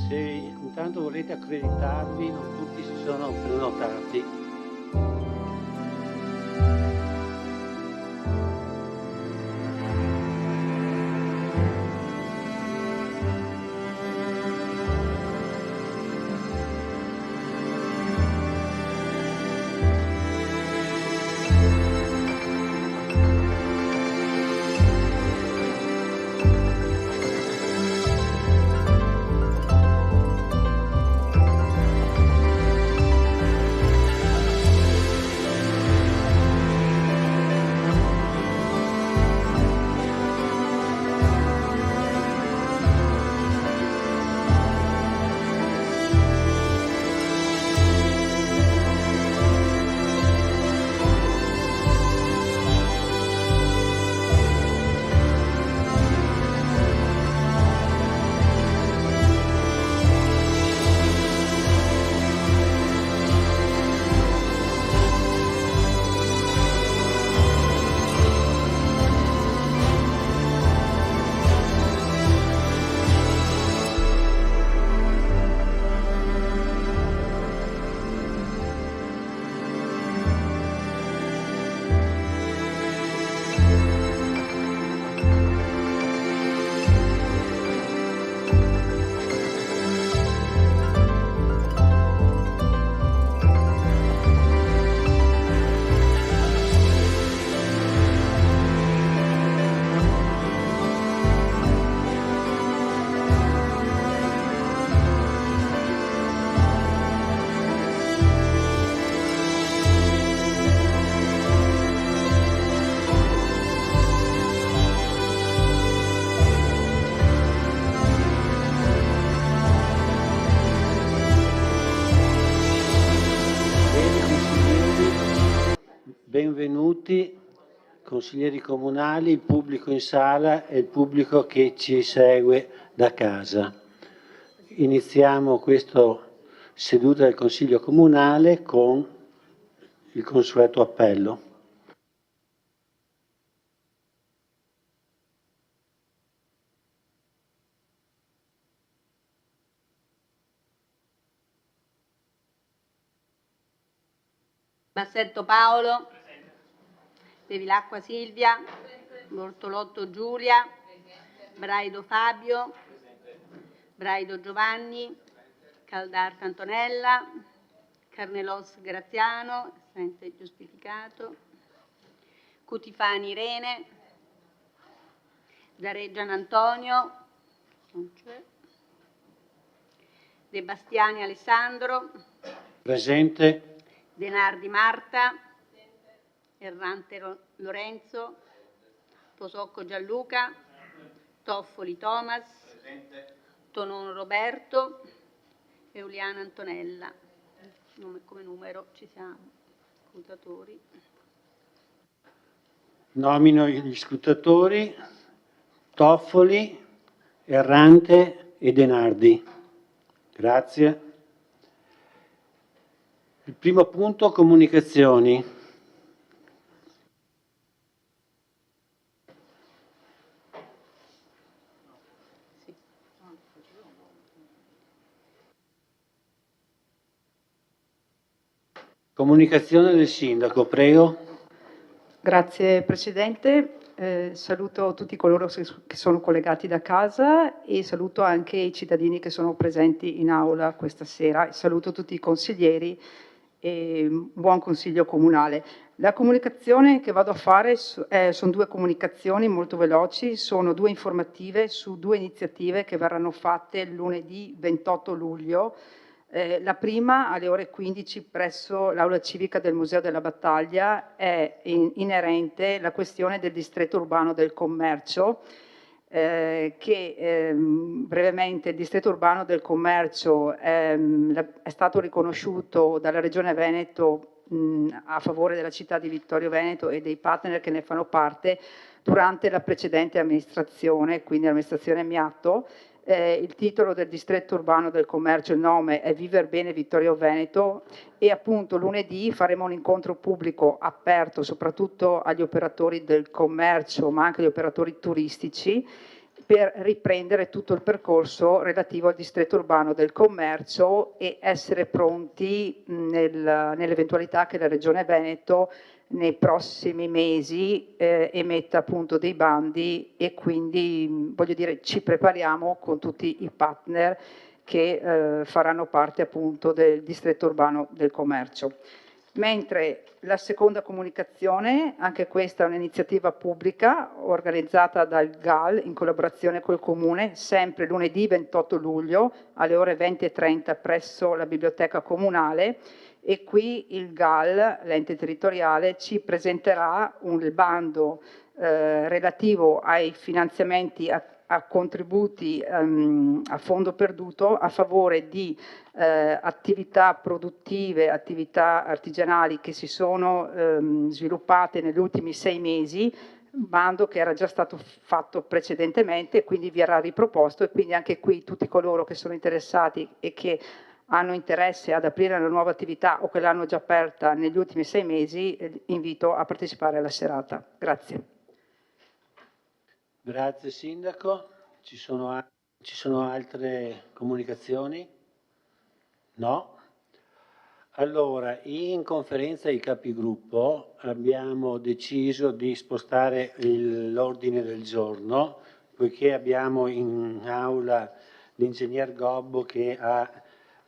Se intanto volete accreditarvi, non tutti si sono prenotati. Benvenuti consiglieri comunali, il pubblico in sala e il pubblico che ci segue da casa. Iniziamo questa seduta del Consiglio Comunale con il consueto appello. Bassetto Paolo, Bevilacqua Silvia, Bortolotto Giulia, Braido Fabio, Braido Giovanni, Caldarca Antonella, Carnelos Graziano, assente giustificato, Cutifani Irene, Zareggian Antonio, non c'è, De Bastiani Alessandro, Presente. Denardi Marta, Errante Lorenzo, Posocco Gianluca, Toffoli Thomas, Tonon Roberto, Euliana Antonella. Come numero ci siamo, scrutatori. Nomino gli scrutatori, Toffoli, Errante e Denardi. Grazie. Il primo punto, comunicazioni. Comunicazione del sindaco, prego. Grazie Presidente, saluto tutti coloro che sono collegati da casa e saluto anche i cittadini che sono presenti in aula questa sera. Saluto tutti i consiglieri e buon consiglio comunale. La comunicazione che vado a fare sono due comunicazioni molto veloci, sono due informative su due iniziative che verranno fatte lunedì 28 luglio. La prima alle ore 15 presso l'aula civica del Museo della Battaglia è inerente alla questione del distretto urbano del commercio, che brevemente il distretto urbano del commercio è stato riconosciuto dalla Regione Veneto a favore della città di Vittorio Veneto e dei partner che ne fanno parte durante la precedente amministrazione, quindi l'amministrazione Miatto. Il titolo del distretto urbano del commercio, il nome è Viver Bene Vittorio Veneto, e appunto lunedì faremo un incontro pubblico aperto soprattutto agli operatori del commercio ma anche agli operatori turistici per riprendere tutto il percorso relativo al distretto urbano del commercio e essere pronti nell'eventualità che la Regione Veneto nei prossimi mesi emetta appunto dei bandi, e quindi voglio dire ci prepariamo con tutti i partner che faranno parte appunto del distretto urbano del commercio. Mentre la seconda comunicazione, anche questa è un'iniziativa pubblica organizzata dal GAL in collaborazione col Comune, sempre lunedì 28 luglio alle ore 20:30 presso la Biblioteca Comunale, e qui il GAL, l'ente territoriale, ci presenterà un bando relativo ai finanziamenti a contributi a fondo perduto a favore di attività produttive, attività artigianali che si sono sviluppate negli ultimi 6 mesi, bando che era già stato fatto precedentemente, quindi verrà riproposto, e quindi anche qui tutti coloro che sono interessati e che hanno interesse ad aprire una nuova attività o che l'hanno già aperta negli ultimi 6 mesi, invito a partecipare alla serata. Grazie. Grazie Sindaco. Ci sono altre comunicazioni? No? Allora, in conferenza dei capigruppo abbiamo deciso di spostare l'ordine del giorno, poiché abbiamo in aula l'ingegner Gobbo che ha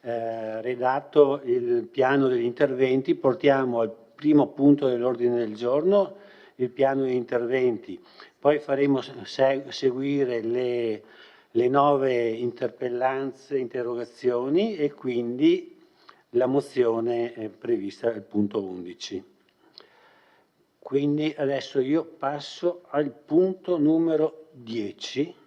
redatto il piano degli interventi. Portiamo al primo punto dell'ordine del giorno il piano degli interventi, poi faremo seguire le 9 interpellanze, interrogazioni e quindi la mozione prevista al punto 11. Quindi adesso io passo al punto numero 10.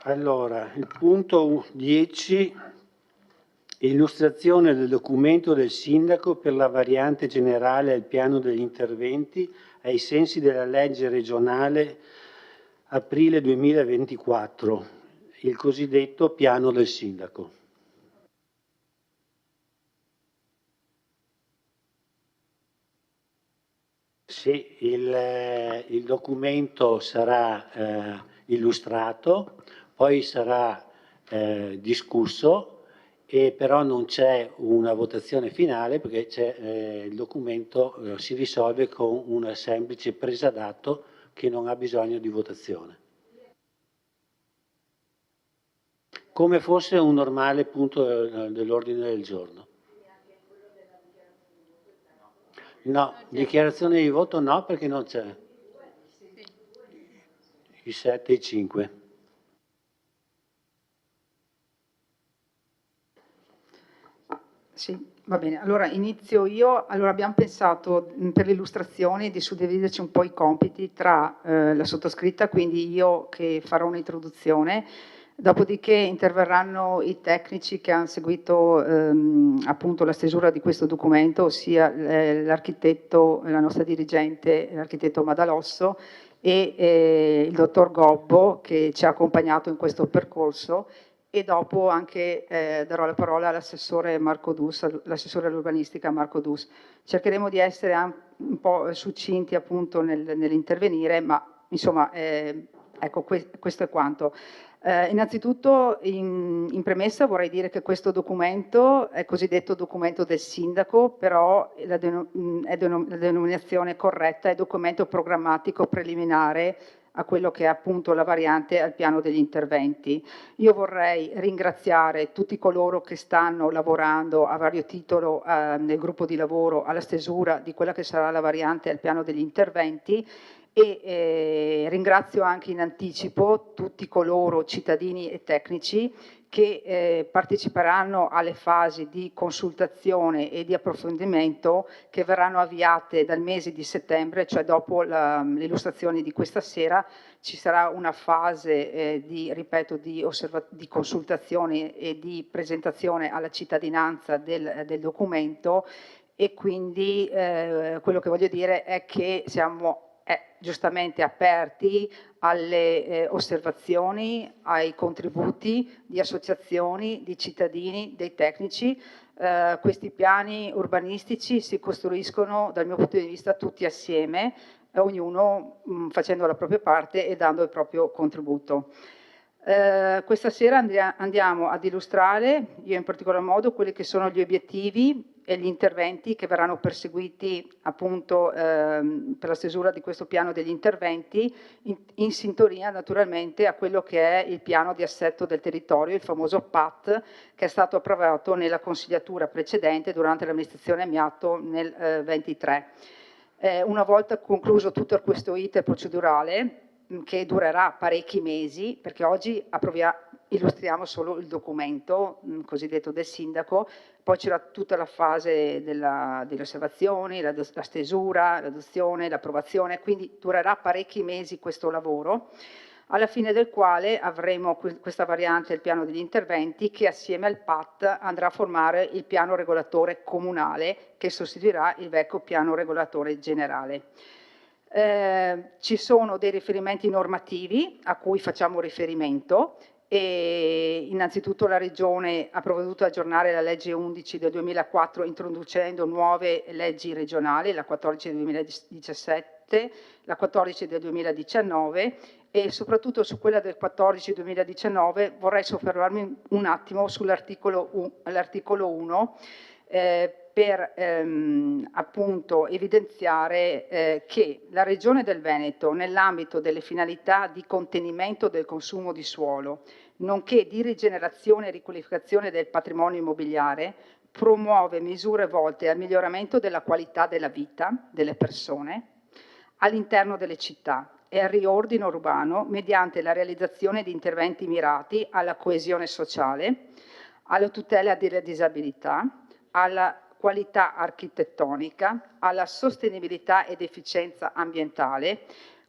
Allora, il punto 10, illustrazione del documento del Sindaco per la variante generale al piano degli interventi ai sensi della legge regionale aprile 2024, il cosiddetto piano del Sindaco. Sì, il documento sarà illustrato, poi sarà discusso, e però non c'è una votazione finale perché il documento si risolve con una semplice presa d'atto che non ha bisogno di votazione. Come fosse un normale punto dell'ordine del giorno. No, dichiarazione di voto no, perché non c'è. I 7 e i 5. Sì, va bene. Allora inizio io. Allora abbiamo pensato per l'illustrazione di suddividerci un po' i compiti tra la sottoscritta, quindi io che farò un'introduzione, dopodiché interverranno i tecnici che hanno seguito appunto la stesura di questo documento, ossia l'architetto, la nostra dirigente, l'architetto Madalosso, e il dottor Gobbo che ci ha accompagnato in questo percorso, e dopo anche darò la parola all'assessore Marco Dus, l'assessore all'urbanistica Marco Dus. Cercheremo di essere un po' succinti appunto nell'intervenire, ma insomma ecco questo è quanto. Innanzitutto in premessa vorrei dire che questo documento è cosiddetto documento del sindaco, però la denominazione corretta è documento programmatico preliminare a quello che è appunto la variante al piano degli interventi. Io vorrei ringraziare tutti coloro che stanno lavorando a vario titolo nel gruppo di lavoro alla stesura di quella che sarà la variante al piano degli interventi, e ringrazio anche in anticipo tutti coloro, cittadini e tecnici, che parteciperanno alle fasi di consultazione e di approfondimento che verranno avviate dal mese di settembre, cioè dopo l'illustrazione di questa sera. Ci sarà una fase ripeto, di consultazione e di presentazione alla cittadinanza del documento, e quindi quello che voglio dire è che siamo giustamente aperti alle osservazioni, ai contributi di associazioni, di cittadini, dei tecnici. Questi piani urbanistici si costruiscono dal mio punto di vista tutti assieme, ognuno facendo la propria parte e dando il proprio contributo. Questa sera andiamo ad illustrare, io in particolar modo, quelli che sono gli obiettivi e gli interventi che verranno perseguiti appunto per la stesura di questo piano degli interventi, in sintonia naturalmente a quello che è il piano di assetto del territorio, il famoso PAT, che è stato approvato nella consigliatura precedente durante l'amministrazione Amiatto nel 23. Una volta concluso tutto questo iter procedurale, che durerà parecchi mesi, perché oggi illustriamo solo il documento cosiddetto del sindaco, poi c'era tutta la fase delle osservazioni, la stesura, l'adozione, l'approvazione, quindi durerà parecchi mesi questo lavoro, alla fine del quale avremo questa variante del piano degli interventi che assieme al PAT andrà a formare il piano regolatore comunale che sostituirà il vecchio piano regolatore generale. Ci sono dei riferimenti normativi a cui facciamo riferimento, e innanzitutto la Regione ha provveduto ad aggiornare la legge 11 del 2004 introducendo nuove leggi regionali, la 14 del 2017, la 14 del 2019, e soprattutto su quella del 14-2019 vorrei soffermarmi un attimo sull'articolo 1 per appunto evidenziare che la Regione del Veneto, nell'ambito delle finalità di contenimento del consumo di suolo, nonché di rigenerazione e riqualificazione del patrimonio immobiliare, promuove misure volte al miglioramento della qualità della vita delle persone all'interno delle città e al riordino urbano mediante la realizzazione di interventi mirati alla coesione sociale, alla tutela delle disabilità, alla qualità architettonica, alla sostenibilità ed efficienza ambientale,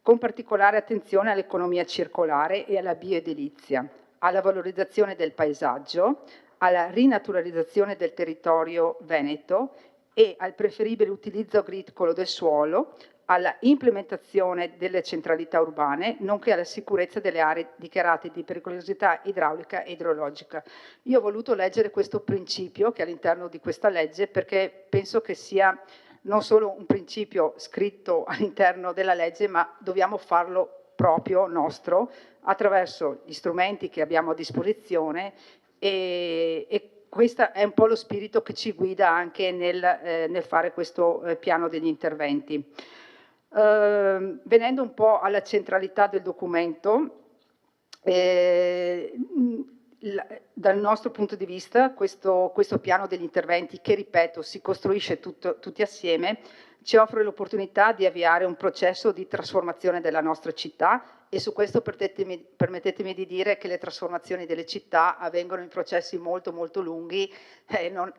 con particolare attenzione all'economia circolare e alla bioedilizia, alla valorizzazione del paesaggio, alla rinaturalizzazione del territorio veneto e al preferibile utilizzo agricolo del suolo, alla implementazione delle centralità urbane, nonché alla sicurezza delle aree dichiarate di pericolosità idraulica e idrologica. Io ho voluto leggere questo principio che è all'interno di questa legge perché penso che sia non solo un principio scritto all'interno della legge, ma dobbiamo farlo proprio nostro attraverso gli strumenti che abbiamo a disposizione e questo è un po' lo spirito che ci guida anche nel fare questo piano degli interventi. Venendo un po' alla centralità del documento, dal nostro punto di vista questo piano degli interventi, che ripeto si costruisce tutti assieme, ci offre l'opportunità di avviare un processo di trasformazione della nostra città, e su questo permettetemi di dire che le trasformazioni delle città avvengono in processi molto molto lunghi,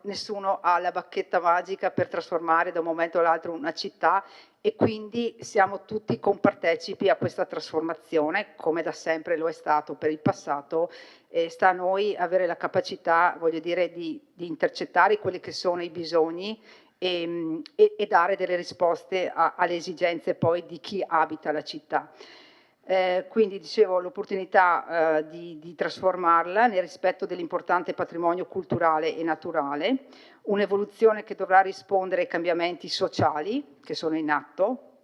nessuno ha la bacchetta magica per trasformare da un momento all'altro una città, e quindi siamo tutti compartecipi a questa trasformazione, come da sempre lo è stato per il passato, e sta a noi avere la capacità, voglio dire, di intercettare quelli che sono i bisogni e dare delle risposte alle esigenze poi di chi abita la città. Quindi dicevo l'opportunità di trasformarla nel rispetto dell'importante patrimonio culturale e naturale, un'evoluzione che dovrà rispondere ai cambiamenti sociali che sono in atto,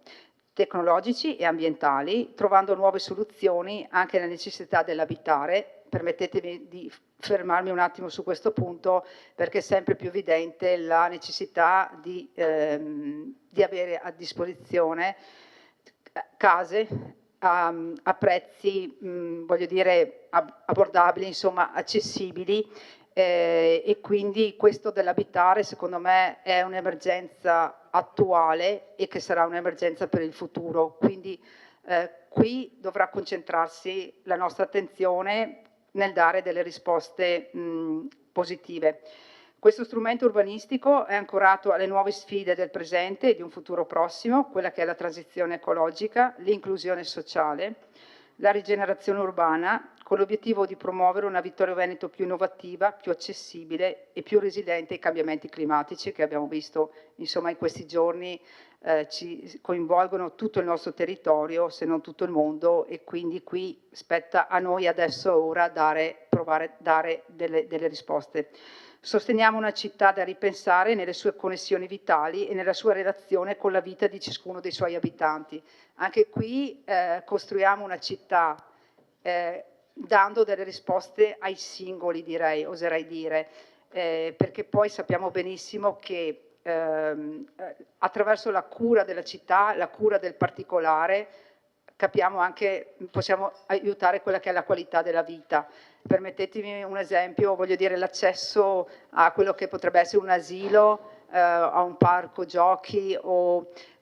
tecnologici e ambientali, trovando nuove soluzioni anche alla necessità dell'abitare. Permettetemi di fermarmi un attimo su questo punto perché è sempre più evidente la necessità di avere a disposizione case a prezzi, voglio dire, abbordabili, insomma, accessibili, e quindi questo dell'abitare secondo me è un'emergenza attuale e che sarà un'emergenza per il futuro. Quindi qui dovrà concentrarsi la nostra attenzione nel dare delle risposte positive. Questo strumento urbanistico è ancorato alle nuove sfide del presente e di un futuro prossimo, quella che è la transizione ecologica, l'inclusione sociale, la rigenerazione urbana, con l'obiettivo di promuovere una Vittorio Veneto più innovativa, più accessibile e più resiliente ai cambiamenti climatici che abbiamo visto, insomma, in questi giorni ci coinvolgono tutto il nostro territorio, se non tutto il mondo, e quindi qui spetta a noi adesso ora provare a dare delle risposte. Sosteniamo una città da ripensare nelle sue connessioni vitali e nella sua relazione con la vita di ciascuno dei suoi abitanti. Anche qui costruiamo una città dando delle risposte ai singoli, direi, oserei dire, perché poi sappiamo benissimo che attraverso la cura della città, la cura del particolare, capiamo anche, possiamo aiutare quella che è la qualità della vita. Permettetemi un esempio, voglio dire, l'accesso a quello che potrebbe essere un asilo, a un parco giochi,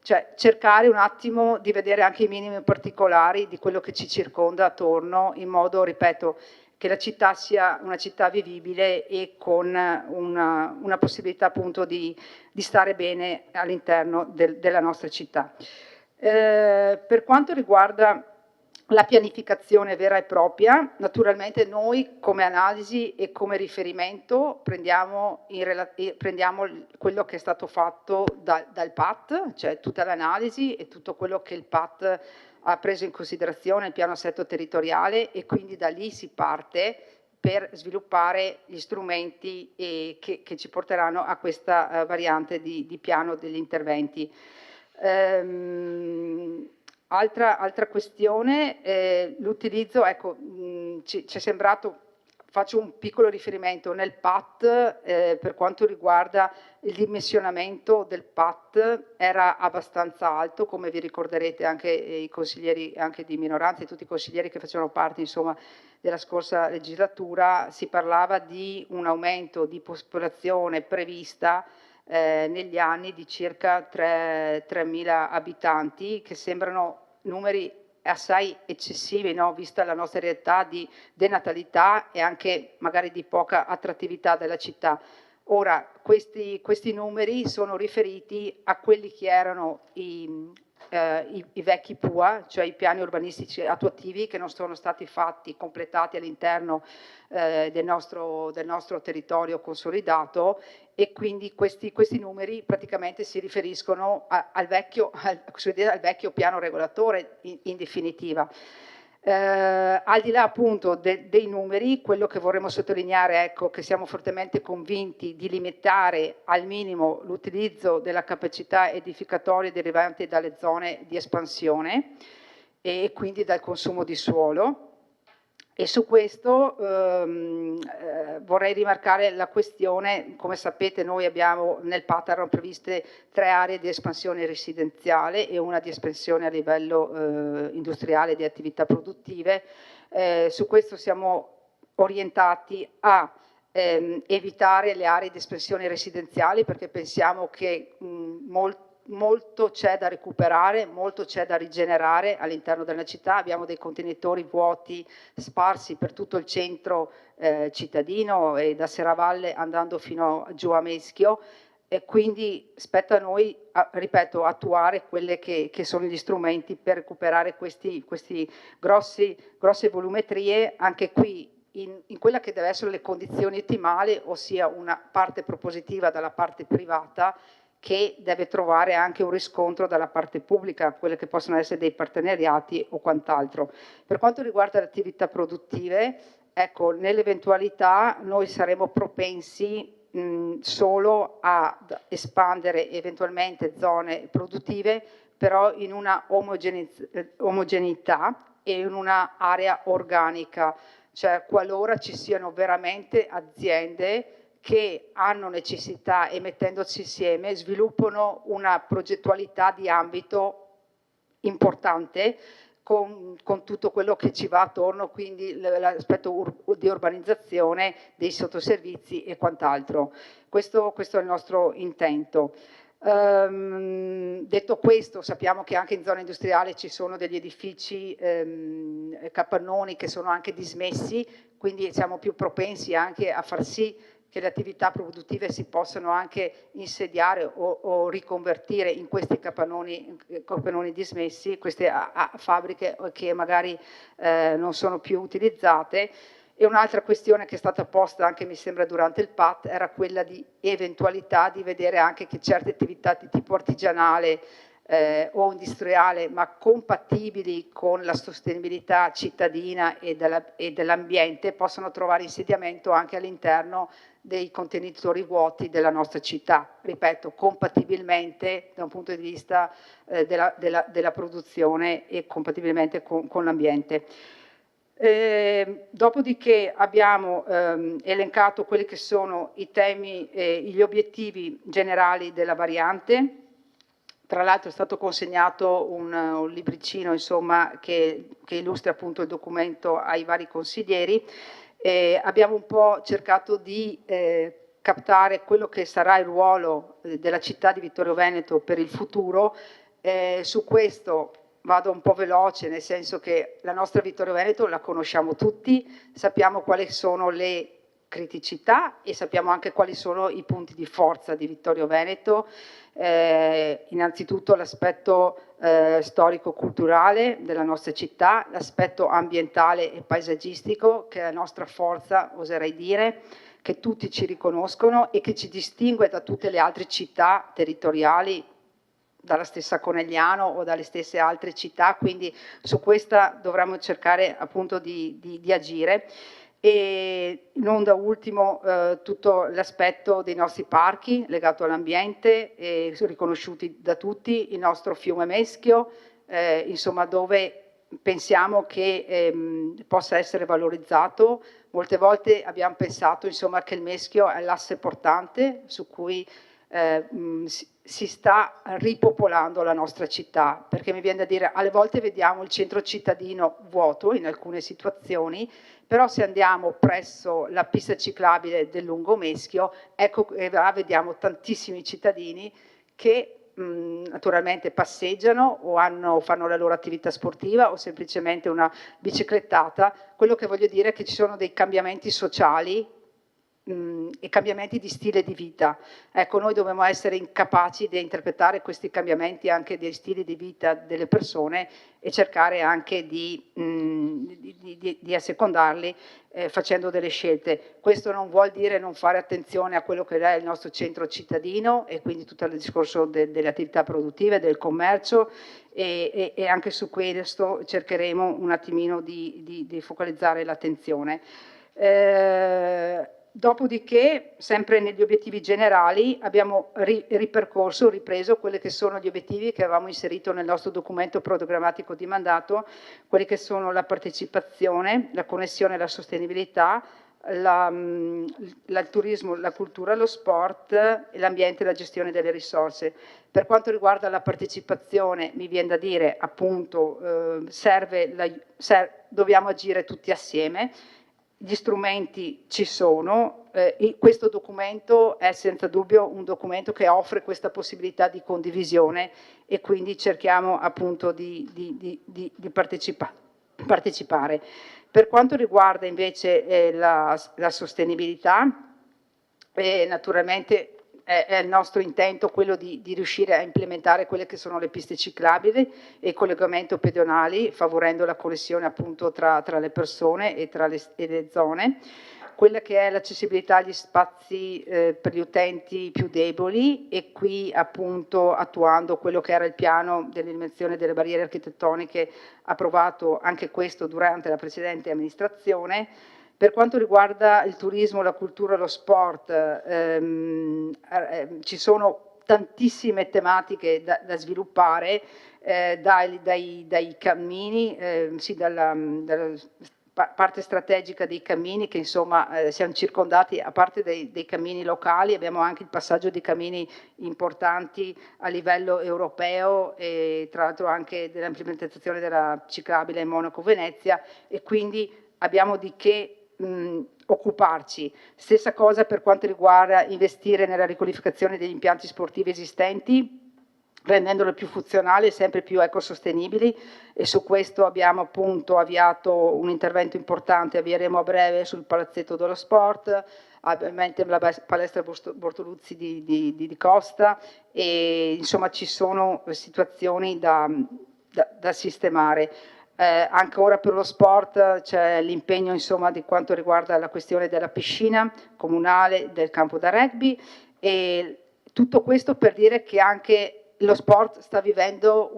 cioè cercare un attimo di vedere anche i minimi particolari di quello che ci circonda attorno, in modo, ripeto, che la città sia una città vivibile e con una possibilità appunto di stare bene all'interno della nostra città. Per quanto riguarda la pianificazione vera e propria, naturalmente noi come analisi e come riferimento prendiamo quello che è stato fatto dal PAT, cioè tutta l'analisi e tutto quello che il PAT ha preso in considerazione, il piano assetto territoriale, e quindi da lì si parte per sviluppare gli strumenti che ci porteranno a questa variante di piano degli interventi. Altra questione, l'utilizzo, ecco, ci è sembrato, faccio un piccolo riferimento, nel PAT per quanto riguarda il dimensionamento del PAT era abbastanza alto, come vi ricorderete anche i consiglieri anche di minoranza e tutti i consiglieri che facevano parte, insomma, della scorsa legislatura. Si parlava di un aumento di popolazione prevista negli anni di circa 3.000 abitanti, che sembrano numeri assai eccessivi, no? Vista la nostra realtà di denatalità e anche magari di poca attrattività della città. Ora, questi numeri sono riferiti a quelli che erano i vecchi PUA, cioè i piani urbanistici attuativi, che non sono stati fatti, completati all'interno del nostro territorio consolidato, e quindi questi numeri praticamente si riferiscono al vecchio piano regolatore in definitiva. Al di là appunto dei numeri, quello che vorremmo sottolineare, ecco, che siamo fortemente convinti di limitare al minimo l'utilizzo della capacità edificatoria derivante dalle zone di espansione e quindi dal consumo di suolo. E su questo vorrei rimarcare la questione. Come sapete, noi abbiamo nel PAT erano previste 3 aree di espansione residenziale e una di espansione a livello industriale di attività produttive. Su questo siamo orientati a evitare le aree di espansione residenziali, perché pensiamo che molto c'è da recuperare, molto c'è da rigenerare all'interno della città. Abbiamo dei contenitori vuoti sparsi per tutto il centro cittadino e da Serravalle andando fino giù a Meschio, e quindi spetta a noi, ripeto, attuare quelli che sono gli strumenti per recuperare questi grosse volumetrie, anche qui in quella che deve essere le condizioni ottimali, ossia una parte propositiva dalla parte privata che deve trovare anche un riscontro dalla parte pubblica, quelle che possono essere dei partenariati o quant'altro. Per quanto riguarda le attività produttive, ecco, nell'eventualità noi saremo propensi solo a espandere eventualmente zone produttive, però in una omogeneità e in una area organica, cioè qualora ci siano veramente aziende che hanno necessità e mettendoci insieme sviluppano una progettualità di ambito importante con tutto quello che ci va attorno, quindi l'aspetto di urbanizzazione, dei sottoservizi e quant'altro. Questo è il nostro intento. Detto questo, sappiamo che anche in zona industriale ci sono degli edifici capannoni che sono anche dismessi, quindi siamo più propensi anche a far sì che le attività produttive si possano anche insediare o riconvertire in questi capannoni dismessi, queste fabbriche che magari non sono più utilizzate. E un'altra questione che è stata posta anche, mi sembra, durante il PAT era quella di eventualità di vedere anche che certe attività di tipo artigianale o industriale, ma compatibili con la sostenibilità cittadina e dell'ambiente, possono trovare insediamento anche all'interno dei contenitori vuoti della nostra città, ripeto, compatibilmente da un punto di vista della produzione e compatibilmente con l'ambiente. Dopodiché abbiamo elencato quelli che sono i temi e gli obiettivi generali della variante. Tra l'altro è stato consegnato un libricino, insomma, che illustra appunto il documento ai vari consiglieri. Abbiamo un po' cercato di captare quello che sarà il ruolo della città di Vittorio Veneto per il futuro. Su questo vado un po' veloce, nel senso che la nostra Vittorio Veneto la conosciamo tutti, sappiamo quali sono le criticità e sappiamo anche quali sono i punti di forza di Vittorio Veneto. Innanzitutto l'aspetto storico-culturale della nostra città, l'aspetto ambientale e paesaggistico, che è la nostra forza, oserei dire, che tutti ci riconoscono e che ci distingue da tutte le altre città territoriali, dalla stessa Conegliano o dalle stesse altre città, quindi su questa dovremmo cercare appunto di agire. E non da ultimo tutto l'aspetto dei nostri parchi legato all'ambiente, riconosciuti da tutti, il nostro fiume Meschio, insomma, dove pensiamo che possa essere valorizzato. Molte volte abbiamo pensato, insomma, che il Meschio è l'asse portante su cui si sta ripopolando la nostra città, perché mi viene da dire, alle volte vediamo il centro cittadino vuoto in alcune situazioni, però se andiamo presso la pista ciclabile del Lungomeschio, ecco che vediamo tantissimi cittadini che naturalmente passeggiano o fanno la loro attività sportiva o semplicemente una biciclettata. Quello che voglio dire è che ci sono dei cambiamenti sociali e cambiamenti di stile di vita. Ecco, noi dobbiamo essere incapaci di interpretare questi cambiamenti anche dei stili di vita delle persone e cercare anche di assecondarli facendo delle scelte. Questo non vuol dire non fare attenzione a quello che è il nostro centro cittadino e quindi tutto il discorso delle attività produttive, del commercio e anche su questo cercheremo un attimino di focalizzare l'attenzione. Dopodiché, sempre negli obiettivi generali, abbiamo ripreso quelli che sono gli obiettivi che avevamo inserito nel nostro documento programmatico di mandato, quelli che sono la partecipazione, la connessione e la sostenibilità, il turismo, la cultura, lo sport, l'ambiente e la gestione delle risorse. Per quanto riguarda la partecipazione, mi viene da dire, appunto, dobbiamo agire tutti assieme. Gli strumenti ci sono, e questo documento è senza dubbio un documento che offre questa possibilità di condivisione e quindi cerchiamo appunto di partecipare. Per quanto riguarda invece la sostenibilità, naturalmente è il nostro intento quello di riuscire a implementare quelle che sono le piste ciclabili e il collegamento pedonali, favorendo la connessione appunto tra le persone e tra le zone. Quella che è l'accessibilità agli spazi per gli utenti più deboli e qui appunto attuando quello che era il piano dell'eliminazione delle barriere architettoniche approvato anche questo durante la precedente amministrazione. Per quanto riguarda il turismo, la cultura e lo sport, ci sono tantissime tematiche da sviluppare, dai cammini, dalla parte strategica dei cammini che insomma siamo circondati, a parte dei cammini locali, abbiamo anche il passaggio di cammini importanti a livello europeo e tra l'altro anche dell'implementazione della ciclabile Monaco-Venezia e quindi abbiamo di che occuparci. Stessa cosa per quanto riguarda investire nella riqualificazione degli impianti sportivi esistenti, rendendolo più funzionali e sempre più ecosostenibili, e su questo abbiamo appunto avviato un intervento importante, avvieremo a breve sul palazzetto dello sport, ovviamente la palestra Bortoluzzi di Costa, e insomma ci sono situazioni da sistemare. Ancora per lo sport c'è l'impegno insomma di quanto riguarda la questione della piscina comunale, del campo da rugby, e tutto questo per dire che anche lo sport sta vivendo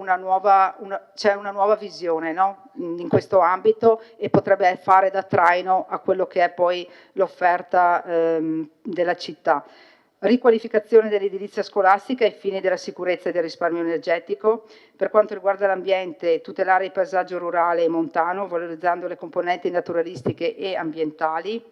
c'è una nuova visione, no? In questo ambito, e potrebbe fare da traino a quello che è poi l'offerta della città. Riqualificazione dell'edilizia scolastica ai fini della sicurezza e del risparmio energetico. Per quanto riguarda l'ambiente, tutelare il paesaggio rurale e montano, valorizzando le componenti naturalistiche e ambientali.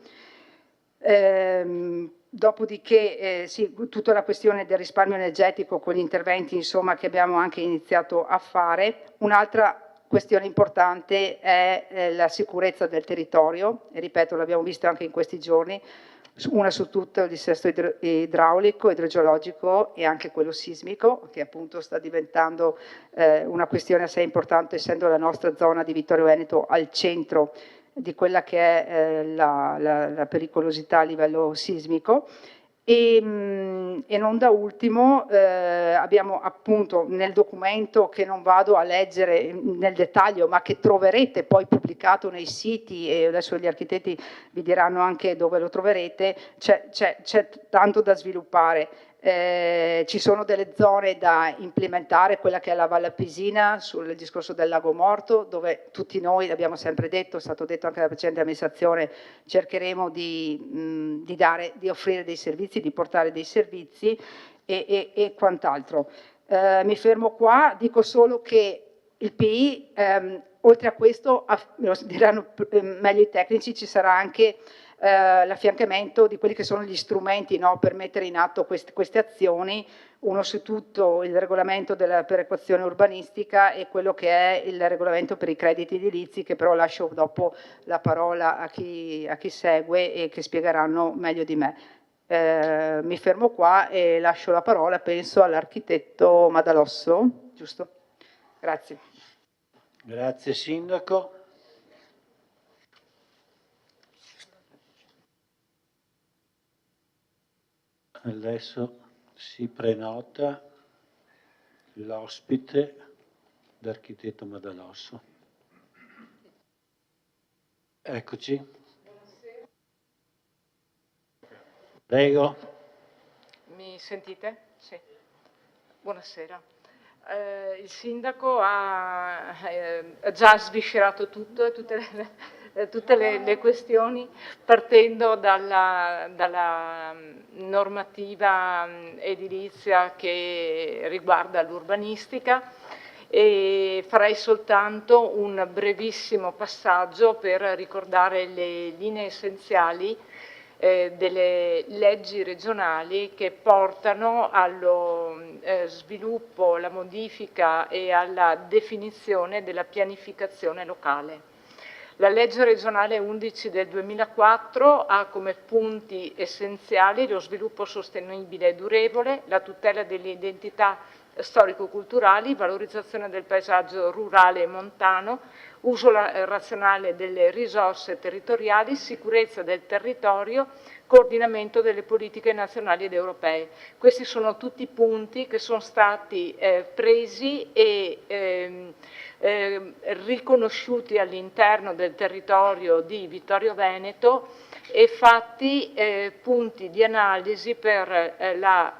Dopodiché sì, tutta la questione del risparmio energetico con gli interventi insomma, che abbiamo anche iniziato a fare. Un'altra questione importante è la sicurezza del territorio, e ripeto, l'abbiamo visto anche in questi giorni, una su tutto il dissesto idraulico, idrogeologico e anche quello sismico, che appunto sta diventando una questione assai importante, essendo la nostra zona di Vittorio Veneto al centro di quella che è la pericolosità a livello sismico. E non da ultimo abbiamo appunto nel documento, che non vado a leggere nel dettaglio ma che troverete poi pubblicato nei siti, e adesso gli architetti vi diranno anche dove lo troverete, c'è tanto da sviluppare. Ci sono delle zone da implementare, quella che è la Valle Appesina sul discorso del Lago Morto, dove tutti noi, l'abbiamo sempre detto, è stato detto anche dalla precedente amministrazione, cercheremo di offrire dei servizi, di portare dei servizi e quant'altro. Mi fermo qua, dico solo che il PI, oltre a questo, lo diranno meglio i tecnici, ci sarà anche l'affiancamento di quelli che sono gli strumenti, no, per mettere in atto queste azioni, uno su tutto il regolamento della perequazione urbanistica e quello che è il regolamento per i crediti edilizi, che però lascio dopo la parola a chi segue e che spiegheranno meglio di me. Mi fermo qua e lascio la parola, penso, all'architetto Madalosso, giusto? Grazie. Grazie Sindaco. Adesso si prenota l'ospite, l'architetto Madalosso. Eccoci. Prego. Mi sentite? Sì. Buonasera. Il sindaco ha già sviscerato tutto, tutte le questioni, partendo dalla normativa edilizia che riguarda l'urbanistica, e farei soltanto un brevissimo passaggio per ricordare le linee essenziali delle leggi regionali che portano allo sviluppo, alla modifica e alla definizione della pianificazione locale. La legge regionale 11 del 2004 ha come punti essenziali lo sviluppo sostenibile e durevole, la tutela delle identità storico-culturali, valorizzazione del paesaggio rurale e montano, uso razionale delle risorse territoriali, sicurezza del territorio, coordinamento delle politiche nazionali ed europee. Questi sono tutti punti che sono stati presi e riconosciuti all'interno del territorio di Vittorio Veneto e fatti punti di analisi per la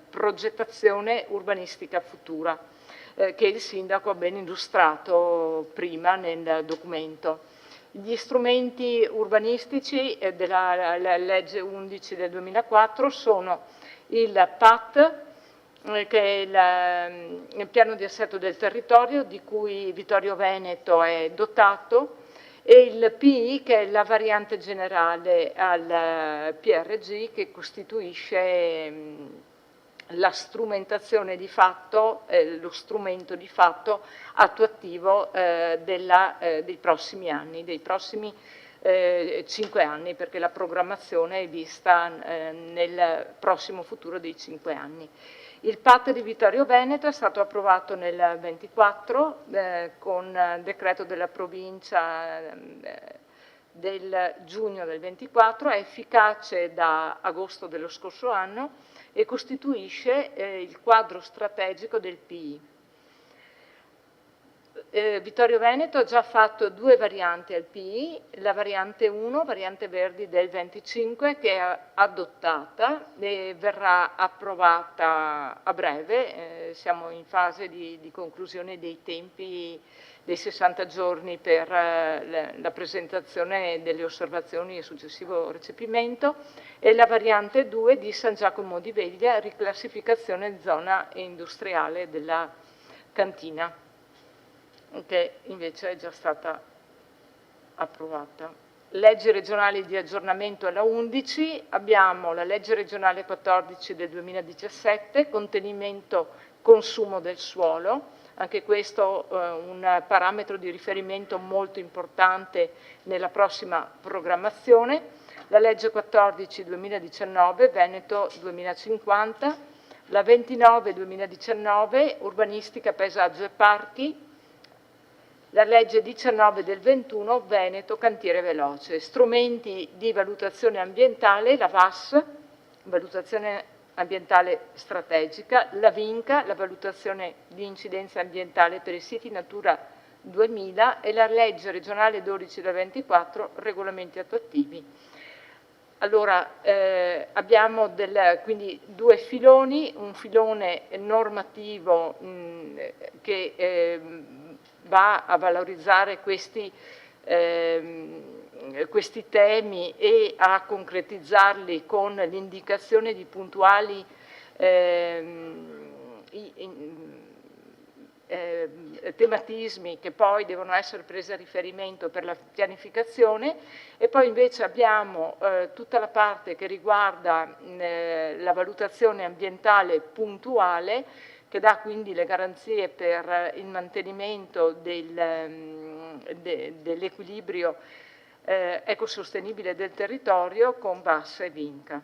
progettazione urbanistica futura, che il sindaco ha ben illustrato prima nel documento. Gli strumenti urbanistici della legge 11 del 2004 sono il PAT, che è il piano di assetto del territorio di cui Vittorio Veneto è dotato, e il PI, che è la variante generale al PRG, che costituisce la strumentazione di fatto, lo strumento di fatto attuativo dei prossimi anni, dei prossimi 5 anni, perché la programmazione è vista nel prossimo futuro dei 5 anni. Il PAT di Vittorio Veneto è stato approvato nel 24 con decreto della provincia del giugno del 24, è efficace da agosto dello scorso anno e costituisce il quadro strategico del PI. Vittorio Veneto ha già fatto 2 varianti al PI, la variante 1, variante Verdi del 25, che è adottata e verrà approvata a breve, siamo in fase di conclusione dei tempi dei 60 giorni per la presentazione delle osservazioni e successivo recepimento, e la variante 2 di San Giacomo di Veglia, riclassificazione zona industriale della cantina, che invece è già stata approvata. Leggi regionali di aggiornamento alla 11, abbiamo la legge regionale 14 del 2017, contenimento consumo del suolo, anche questo un parametro di riferimento molto importante nella prossima programmazione, la legge 14 2019, Veneto 2050, la 29 2019, urbanistica, paesaggio e parchi, la legge 19 del 21, Veneto, cantiere veloce. Strumenti di valutazione ambientale, la VAS, valutazione ambientale strategica, la VINCA, la valutazione di incidenza ambientale per i siti Natura 2000 e la legge regionale 12 del 24, regolamenti attuativi. Allora, abbiamo quindi 2 filoni, un filone normativo che va a valorizzare questi temi e a concretizzarli con l'indicazione di puntuali tematismi che poi devono essere presi a riferimento per la pianificazione, e poi invece abbiamo tutta la parte che riguarda la valutazione ambientale puntuale, che dà quindi le garanzie per il mantenimento dell'equilibrio ecosostenibile del territorio con VAS e VINCA.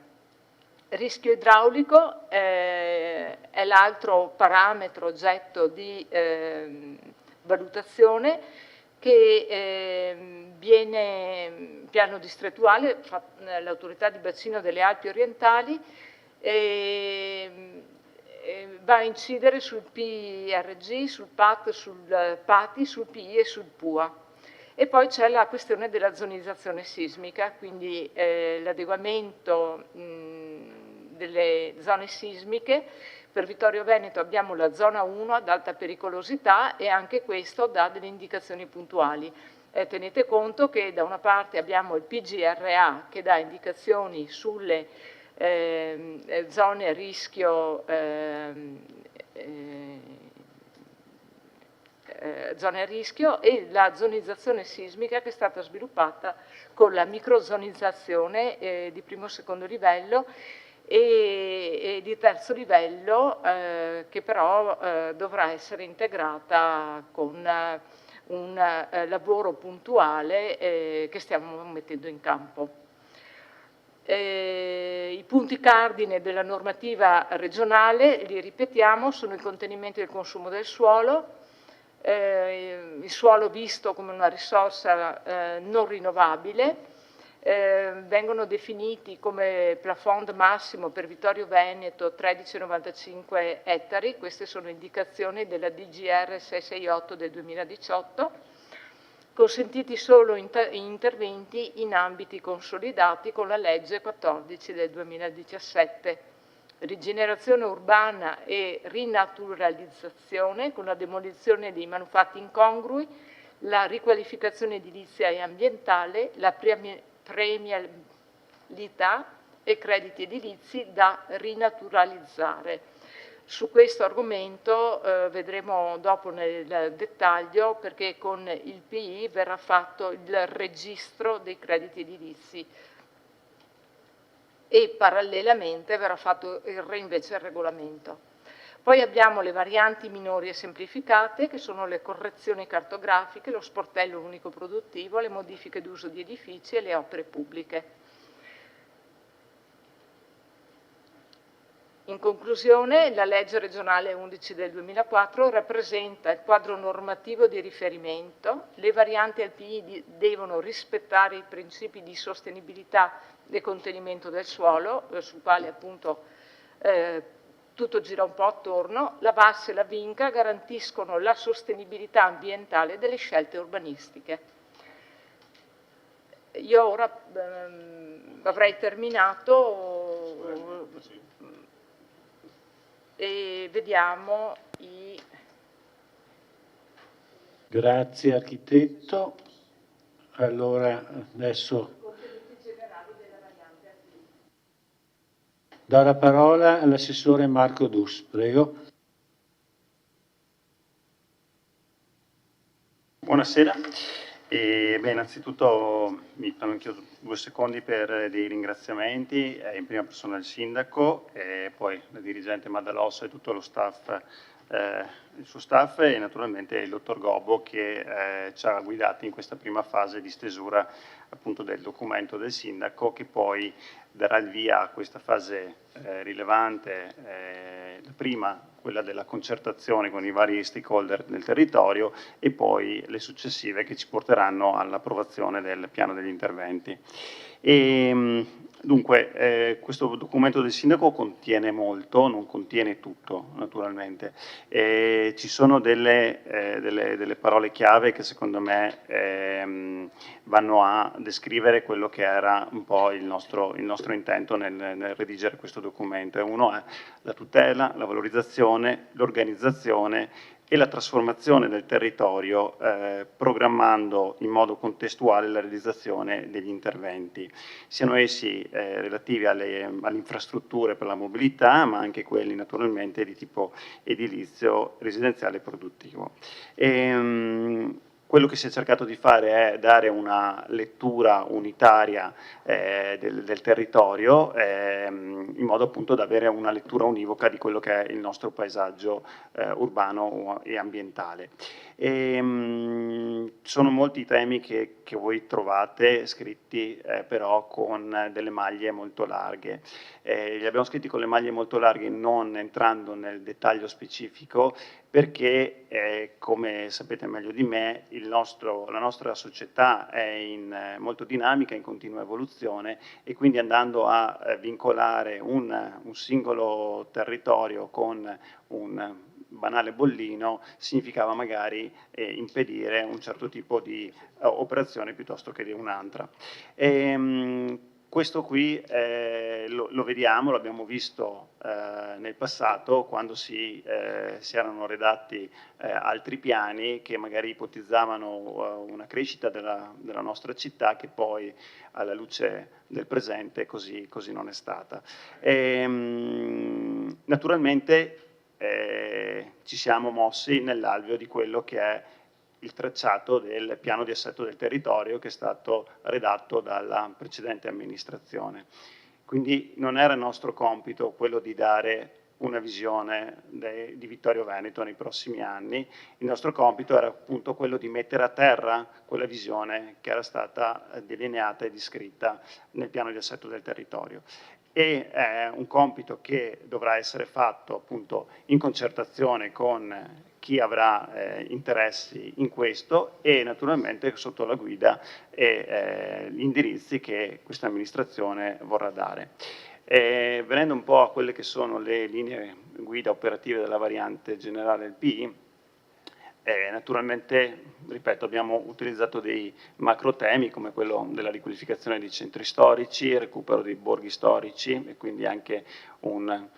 Rischio idraulico è l'altro parametro oggetto di valutazione che viene piano distrettuale, l'autorità di bacino delle Alpi orientali, va a incidere sul PRG, sul PAT, sul PATI, sul PI e sul PUA. E poi c'è la questione della zonizzazione sismica, quindi l'adeguamento delle zone sismiche. Per Vittorio Veneto abbiamo la zona 1 ad alta pericolosità e anche questo dà delle indicazioni puntuali. Tenete conto che da una parte abbiamo il PGRA che dà indicazioni sulle zone a rischio e la zonizzazione sismica che è stata sviluppata con la microzonizzazione di primo e secondo livello e di terzo livello che però dovrà essere integrata con un lavoro puntuale che stiamo mettendo in campo. I punti cardine della normativa regionale, li ripetiamo, sono il contenimento del consumo del suolo, il suolo visto come una risorsa non rinnovabile, vengono definiti come plafond massimo per Vittorio Veneto 13,95 ettari, queste sono indicazioni della DGR 668 del 2018, consentiti solo interventi in ambiti consolidati con la legge 14 del 2017. Rigenerazione urbana e rinaturalizzazione con la demolizione dei manufatti incongrui, la riqualificazione edilizia e ambientale, la premialità e crediti edilizi da rinaturalizzare. Su questo argomento vedremo dopo nel dettaglio, perché con il PI verrà fatto il registro dei crediti edilizi e parallelamente verrà fatto invece il regolamento. Poi abbiamo le varianti minori e semplificate, che sono le correzioni cartografiche, lo sportello unico produttivo, le modifiche d'uso di edifici e le opere pubbliche. In conclusione, la legge regionale 11 del 2004 rappresenta il quadro normativo di riferimento. Le varianti al PI devono rispettare i principi di sostenibilità e contenimento del suolo, sul quale appunto tutto gira un po' attorno. La VAS e la VINCA garantiscono la sostenibilità ambientale delle scelte urbanistiche. Io ora avrei terminato e vediamo i... Grazie architetto. Allora adesso do la parola all'assessore Marco Dus, prego. Buonasera. Innanzitutto mi prendo anch'io 2 secondi per dei ringraziamenti, in prima persona il sindaco, poi la dirigente Maddalosso e tutto lo staff, il suo staff, e naturalmente il dottor Gobbo che ci ha guidati in questa prima fase di stesura appunto del documento del sindaco, che poi darà il via a questa fase rilevante, la prima, quella della concertazione con i vari stakeholder del territorio, e poi le successive che ci porteranno all'approvazione del piano degli interventi. Dunque, questo documento del sindaco contiene molto, non contiene tutto naturalmente. Ci sono delle parole chiave che secondo me vanno a descrivere quello che era un po' il nostro intento nel redigere questo documento. E uno è la tutela, la valorizzazione, l'organizzazione e la trasformazione del territorio, programmando in modo contestuale la realizzazione degli interventi, siano essi relativi alle infrastrutture per la mobilità, ma anche quelli naturalmente di tipo edilizio, residenziale e produttivo. Quello che si è cercato di fare è dare una lettura unitaria del territorio, in modo appunto da avere una lettura univoca di quello che è il nostro paesaggio urbano e ambientale. Sono molti temi che voi trovate scritti però con delle maglie molto larghe. Li abbiamo scritti con le maglie molto larghe, non entrando nel dettaglio specifico, perché come sapete meglio di me la nostra società è molto dinamica, in continua evoluzione, e quindi andando a vincolare un singolo territorio con un banale bollino significava magari impedire un certo tipo di operazione piuttosto che di un'altra. Questo qui lo vediamo, l'abbiamo visto nel passato, quando si erano redatti altri piani che magari ipotizzavano una crescita della nostra città, che poi alla luce del presente così non è stata. Naturalmente ci siamo mossi nell'alveo di quello che è il tracciato del piano di assetto del territorio che è stato redatto dalla precedente amministrazione. Quindi non era nostro compito quello di dare una visione di Vittorio Veneto nei prossimi anni, il nostro compito era appunto quello di mettere a terra quella visione che era stata delineata e descritta nel piano di assetto del territorio. E è un compito che dovrà essere fatto appunto in concertazione con chi avrà interessi in questo, e naturalmente sotto la guida e gli indirizzi che questa amministrazione vorrà dare. Venendo un po' a quelle che sono le linee guida operative della variante generale del PI, naturalmente, ripeto, abbiamo utilizzato dei macro temi come quello della riqualificazione dei centri storici, il recupero dei borghi storici e quindi anche una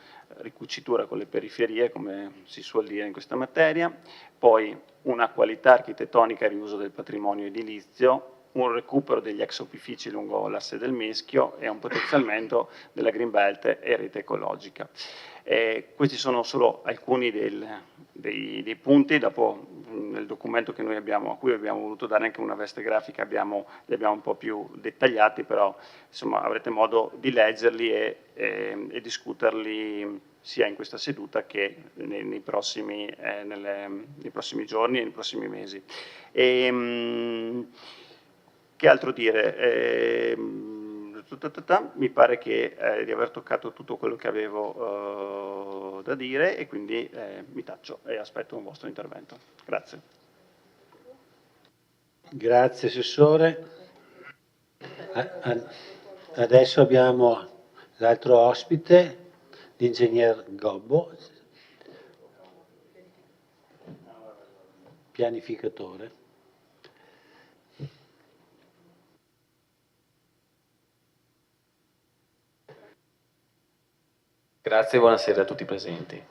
ricucitura con le periferie, come si suol dire in questa materia, poi una qualità architettonica e riuso del patrimonio edilizio, un recupero degli ex opifici lungo l'asse del Meschio e un potenziamento della Green Belt e rete ecologica. Questi sono solo alcuni dei punti. Dopo nel documento che noi abbiamo, a cui abbiamo voluto dare anche una veste grafica, li abbiamo un po' più dettagliati, però insomma avrete modo di leggerli e e discuterli sia in questa seduta che nei prossimi giorni e nei prossimi mesi. Che altro dire? Mi pare che di aver toccato tutto quello che avevo da dire e quindi mi taccio e aspetto un vostro intervento. Grazie. Grazie Assessore. Adesso abbiamo l'altro ospite, l'Ingegner Gobbo, pianificatore. Grazie e buonasera a tutti i presenti.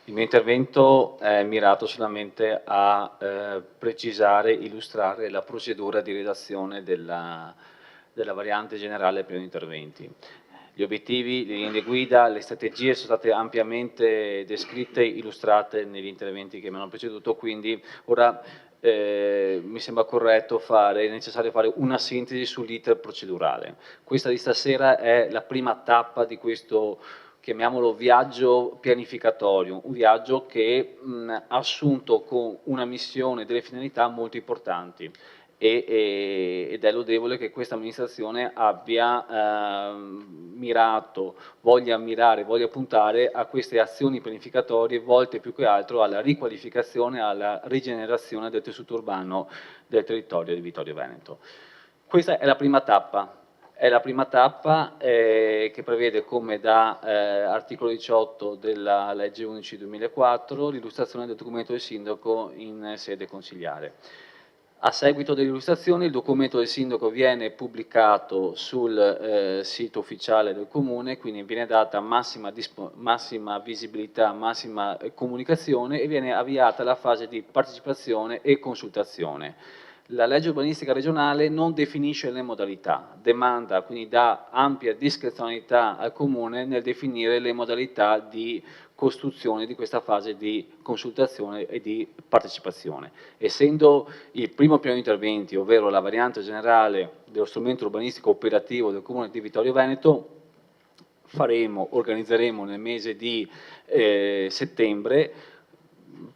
Il mio intervento è mirato solamente a precisare, illustrare la procedura di redazione della variante generale per gli interventi. Gli obiettivi, le linee guida, le strategie sono state ampiamente descritte e illustrate negli interventi che mi hanno preceduto, quindi ora mi sembra corretto necessario fare una sintesi sull'iter procedurale. Questa di stasera è la prima tappa di questo, chiamiamolo viaggio pianificatorio, un viaggio che ha assunto con una missione e delle finalità molto importanti ed è lodevole che questa amministrazione abbia mirato, voglia puntare a queste azioni pianificatorie volte più che altro alla riqualificazione, alla rigenerazione del tessuto urbano del territorio di Vittorio Veneto. Questa è la prima tappa. È la prima tappa che prevede, come da articolo 18 della legge 11/2004, l'illustrazione del documento del sindaco in sede consiliare. A seguito dell'illustrazione il documento del sindaco viene pubblicato sul sito ufficiale del Comune, quindi viene data massima visibilità, massima comunicazione e viene avviata la fase di partecipazione e consultazione. La legge urbanistica regionale non definisce le modalità, demanda, quindi dà ampia discrezionalità al Comune nel definire le modalità di costruzione di questa fase di consultazione e di partecipazione. Essendo il primo piano di interventi, ovvero la variante generale dello strumento urbanistico operativo del Comune di Vittorio Veneto, organizzeremo nel mese di settembre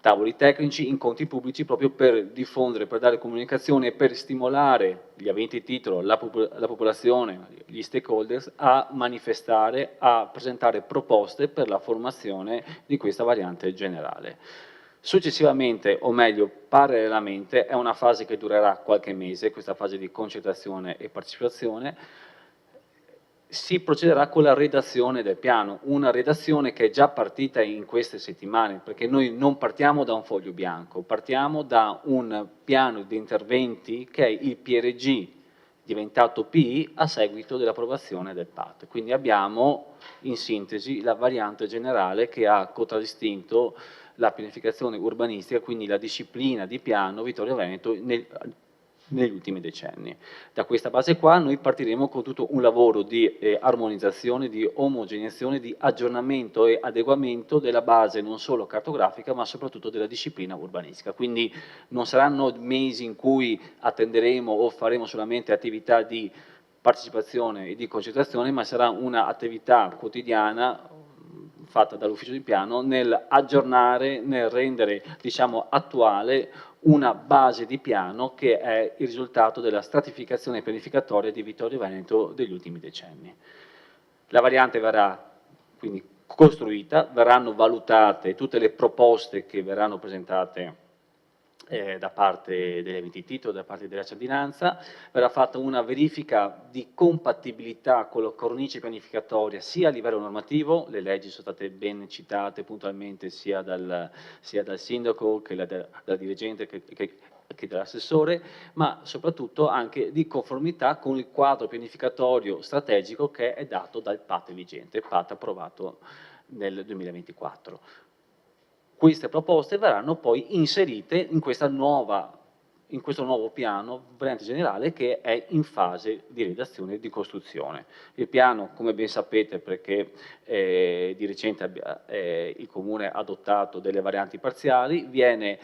tavoli tecnici, incontri pubblici proprio per diffondere, per dare comunicazione e per stimolare gli aventi titolo, la popolazione, gli stakeholders a manifestare, a presentare proposte per la formazione di questa variante generale. Successivamente, o meglio parallelamente, è una fase che durerà qualche mese, questa fase di concertazione e partecipazione, si procederà con la redazione del piano, una redazione che è già partita in queste settimane, perché noi non partiamo da un foglio bianco, partiamo da un piano di interventi che è il PRG diventato PI a seguito dell'approvazione del PAT. Quindi abbiamo in sintesi la variante generale che ha contraddistinto la pianificazione urbanistica, quindi la disciplina di piano Vittorio Veneto negli ultimi decenni. Da questa base qua noi partiremo con tutto un lavoro di armonizzazione, di omogeneizazione, di aggiornamento e adeguamento della base non solo cartografica ma soprattutto della disciplina urbanistica. Quindi non saranno mesi in cui attenderemo o faremo solamente attività di partecipazione e di concentrazione, ma sarà un'attività quotidiana fatta dall'ufficio di piano nel aggiornare, nel rendere diciamo attuale una base di piano che è il risultato della stratificazione pianificatoria di Vittorio Veneto degli ultimi decenni. La variante verrà quindi costruita, verranno valutate tutte le proposte che verranno presentate da parte degli aventi titolo, da parte della cittadinanza, verrà fatta una verifica di compatibilità con la cornice pianificatoria sia a livello normativo, le leggi sono state ben citate puntualmente sia dal sindaco che dal dirigente che dall'assessore, ma soprattutto anche di conformità con il quadro pianificatorio strategico che è dato dal PAT vigente, PAT approvato nel 2024. Queste proposte verranno poi inserite in questo nuovo piano variante generale che è in fase di redazione e di costruzione. Il piano, come ben sapete, perché di recente il Comune ha adottato delle varianti parziali, viene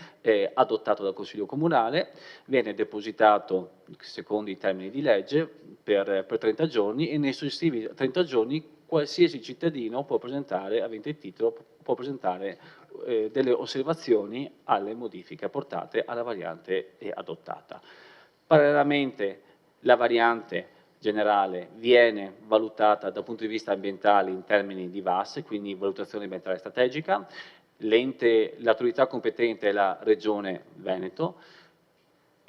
adottato dal Consiglio Comunale, viene depositato secondo i termini di legge per 30 giorni e nei successivi 30 giorni qualsiasi cittadino può presentare, avente il titolo, può presentare delle osservazioni alle modifiche apportate alla variante adottata. Parallelamente la variante generale viene valutata dal punto di vista ambientale in termini di VAS, quindi valutazione ambientale strategica. L'autorità competente è la Regione Veneto,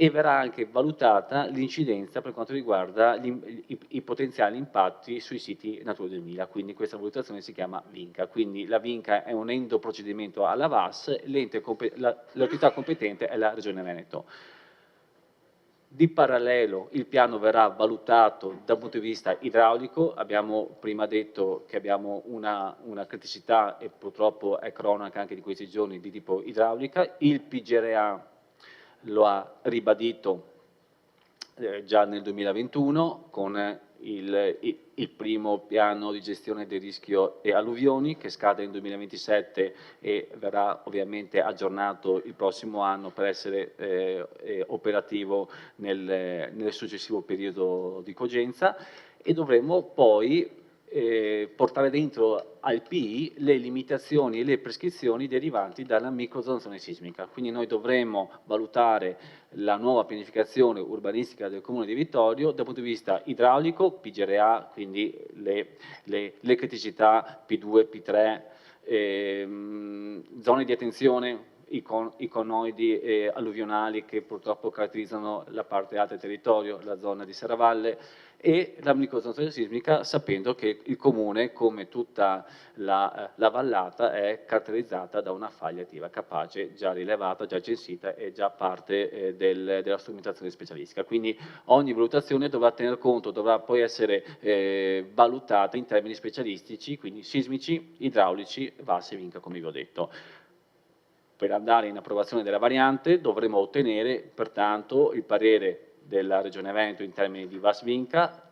e verrà anche valutata l'incidenza per quanto riguarda i potenziali impatti sui siti Natura 2000, quindi questa valutazione si chiama VINCA. Quindi la VINCA è un endoprocedimento alla VAS, l'autorità competente è la Regione Veneto. Di parallelo il piano verrà valutato dal punto di vista idraulico. Abbiamo prima detto che abbiamo una criticità, e purtroppo è cronaca anche di questi giorni, di tipo idraulica. Il PGRA lo ha ribadito già nel 2021 con il primo piano di gestione del rischio e alluvioni che scade nel 2027 e verrà ovviamente aggiornato il prossimo anno per essere operativo nel successivo periodo di cogenza, e dovremo poi portare dentro al PI le limitazioni e le prescrizioni derivanti dalla microzonazione sismica. Quindi noi dovremo valutare la nuova pianificazione urbanistica del Comune di Vittorio dal punto di vista idraulico, PGRA, quindi le criticità P2, P3, zone di attenzione, i conoidi alluvionali che purtroppo caratterizzano la parte alta del territorio, la zona di Serravalle, e la microzonazione sismica, sapendo che il Comune, come tutta la vallata, è caratterizzata da una faglia attiva capace, già rilevata, già censita e già parte della strumentazione specialistica. Quindi ogni valutazione dovrà tener conto, dovrà poi essere valutata in termini specialistici, quindi sismici, idraulici, VAS e VINCA, come vi ho detto. Per andare in approvazione della variante dovremo ottenere pertanto il parere della Regione Veneto in termini di VAS VINCA,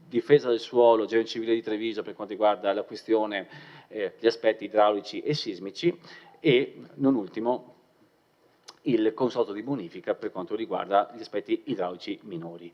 difesa del suolo, Genio Civile di Treviso per quanto riguarda la questione, gli aspetti idraulici e sismici, e non ultimo il consorzio di bonifica per quanto riguarda gli aspetti idraulici minori.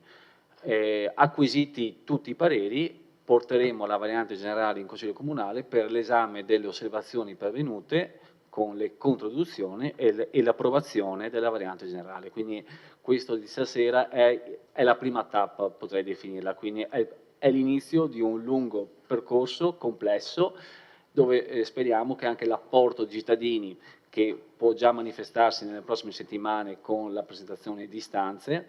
Acquisiti tutti i pareri, porteremo la variante generale in Consiglio Comunale per l'esame delle osservazioni pervenute con le controduzioni e l'approvazione della variante generale. Quindi questo di stasera è la prima tappa, potrei definirla, quindi è l'inizio di un lungo percorso complesso dove speriamo che anche l'apporto di cittadini, che può già manifestarsi nelle prossime settimane con la presentazione di istanze,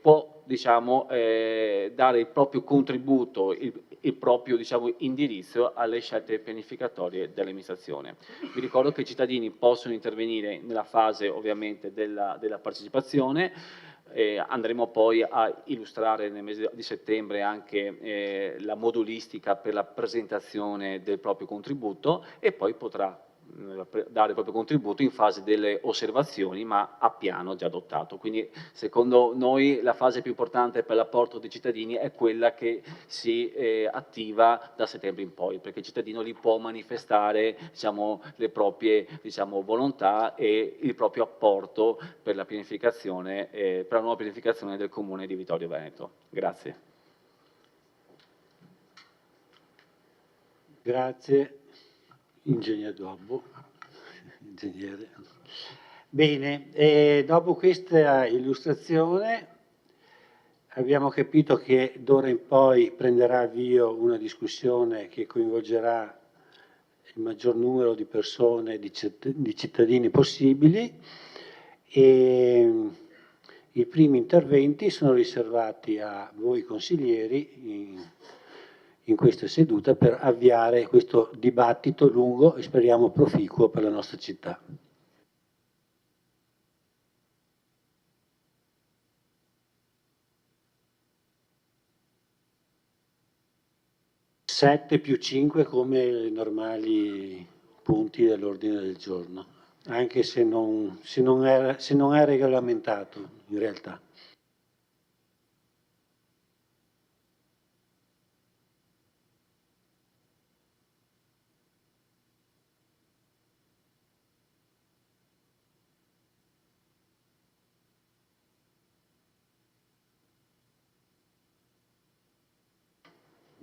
può diciamo, dare il proprio contributo, il proprio diciamo, indirizzo alle scelte pianificatorie dell'amministrazione. Vi ricordo che i cittadini possono intervenire nella fase ovviamente della partecipazione. Andremo poi a illustrare nel mese di settembre anche la modulistica per la presentazione del proprio contributo, e poi potrà dare il proprio contributo in fase delle osservazioni, ma a piano già adottato. Quindi secondo noi la fase più importante per l'apporto dei cittadini è quella che si attiva da settembre in poi, perché il cittadino lì può manifestare diciamo, le proprie diciamo, volontà e il proprio apporto per la pianificazione, per la nuova pianificazione del Comune di Vittorio Veneto. Grazie. Grazie. Ingegner Dobbo. Ingegnere. Bene, dopo questa illustrazione abbiamo capito che d'ora in poi prenderà avvio una discussione che coinvolgerà il maggior numero di persone, di cittadini possibili, e i primi interventi sono riservati a voi consiglieri in questa seduta per avviare questo dibattito lungo e speriamo proficuo per la nostra città. Sette più 5 come i normali punti dell'ordine del giorno, anche se non è regolamentato in realtà.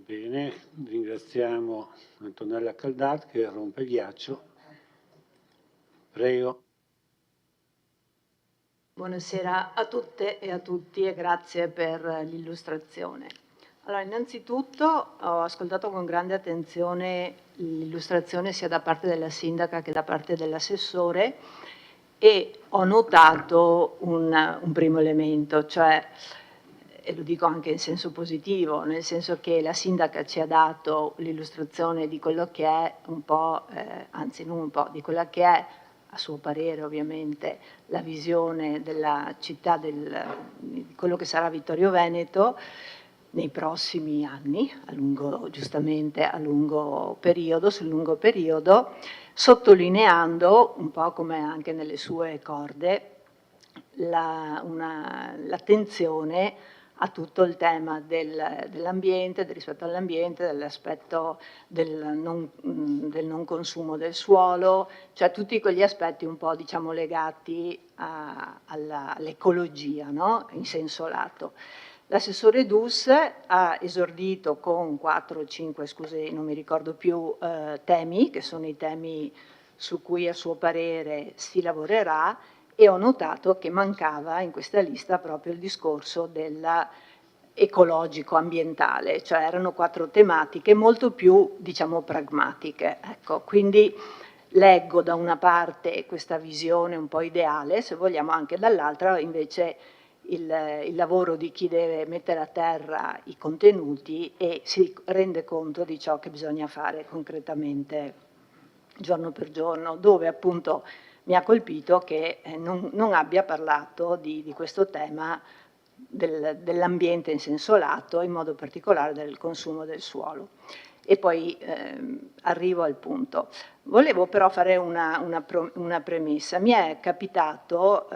Bene, ringraziamo Antonella Caldat che rompe il ghiaccio. Prego. Buonasera a tutte e a tutti e grazie per l'illustrazione. Allora, innanzitutto ho ascoltato con grande attenzione l'illustrazione sia da parte della sindaca che da parte dell'assessore e ho notato un primo elemento, cioè, e lo dico anche in senso positivo, nel senso che la sindaca ci ha dato l'illustrazione di quello che è un po', anzi non un po', di quella che è, a suo parere ovviamente, la visione della città, di quello che sarà Vittorio Veneto nei prossimi anni, giustamente a lungo periodo, sul lungo periodo, sottolineando, un po' come anche nelle sue corde, l'attenzione a tutto il tema dell'ambiente, del rispetto all'ambiente, dell'aspetto del non consumo del suolo, cioè tutti quegli aspetti un po' diciamo legati all'ecologia, no? In senso lato. L'assessore Dus ha esordito con 4 o 5, scusi, non mi ricordo più, temi, che sono i temi su cui a suo parere si lavorerà, e ho notato che mancava in questa lista proprio il discorso dell'ecologico-ambientale, cioè erano 4 tematiche molto più, diciamo, pragmatiche. Ecco, quindi leggo da una parte questa visione un po' ideale, se vogliamo, anche dall'altra invece il lavoro di chi deve mettere a terra i contenuti e si rende conto di ciò che bisogna fare concretamente giorno per giorno, dove appunto mi ha colpito che non abbia parlato di questo tema dell'ambiente in senso lato, in modo particolare del consumo del suolo. E poi arrivo al punto. Volevo però fare una premessa. Mi è capitato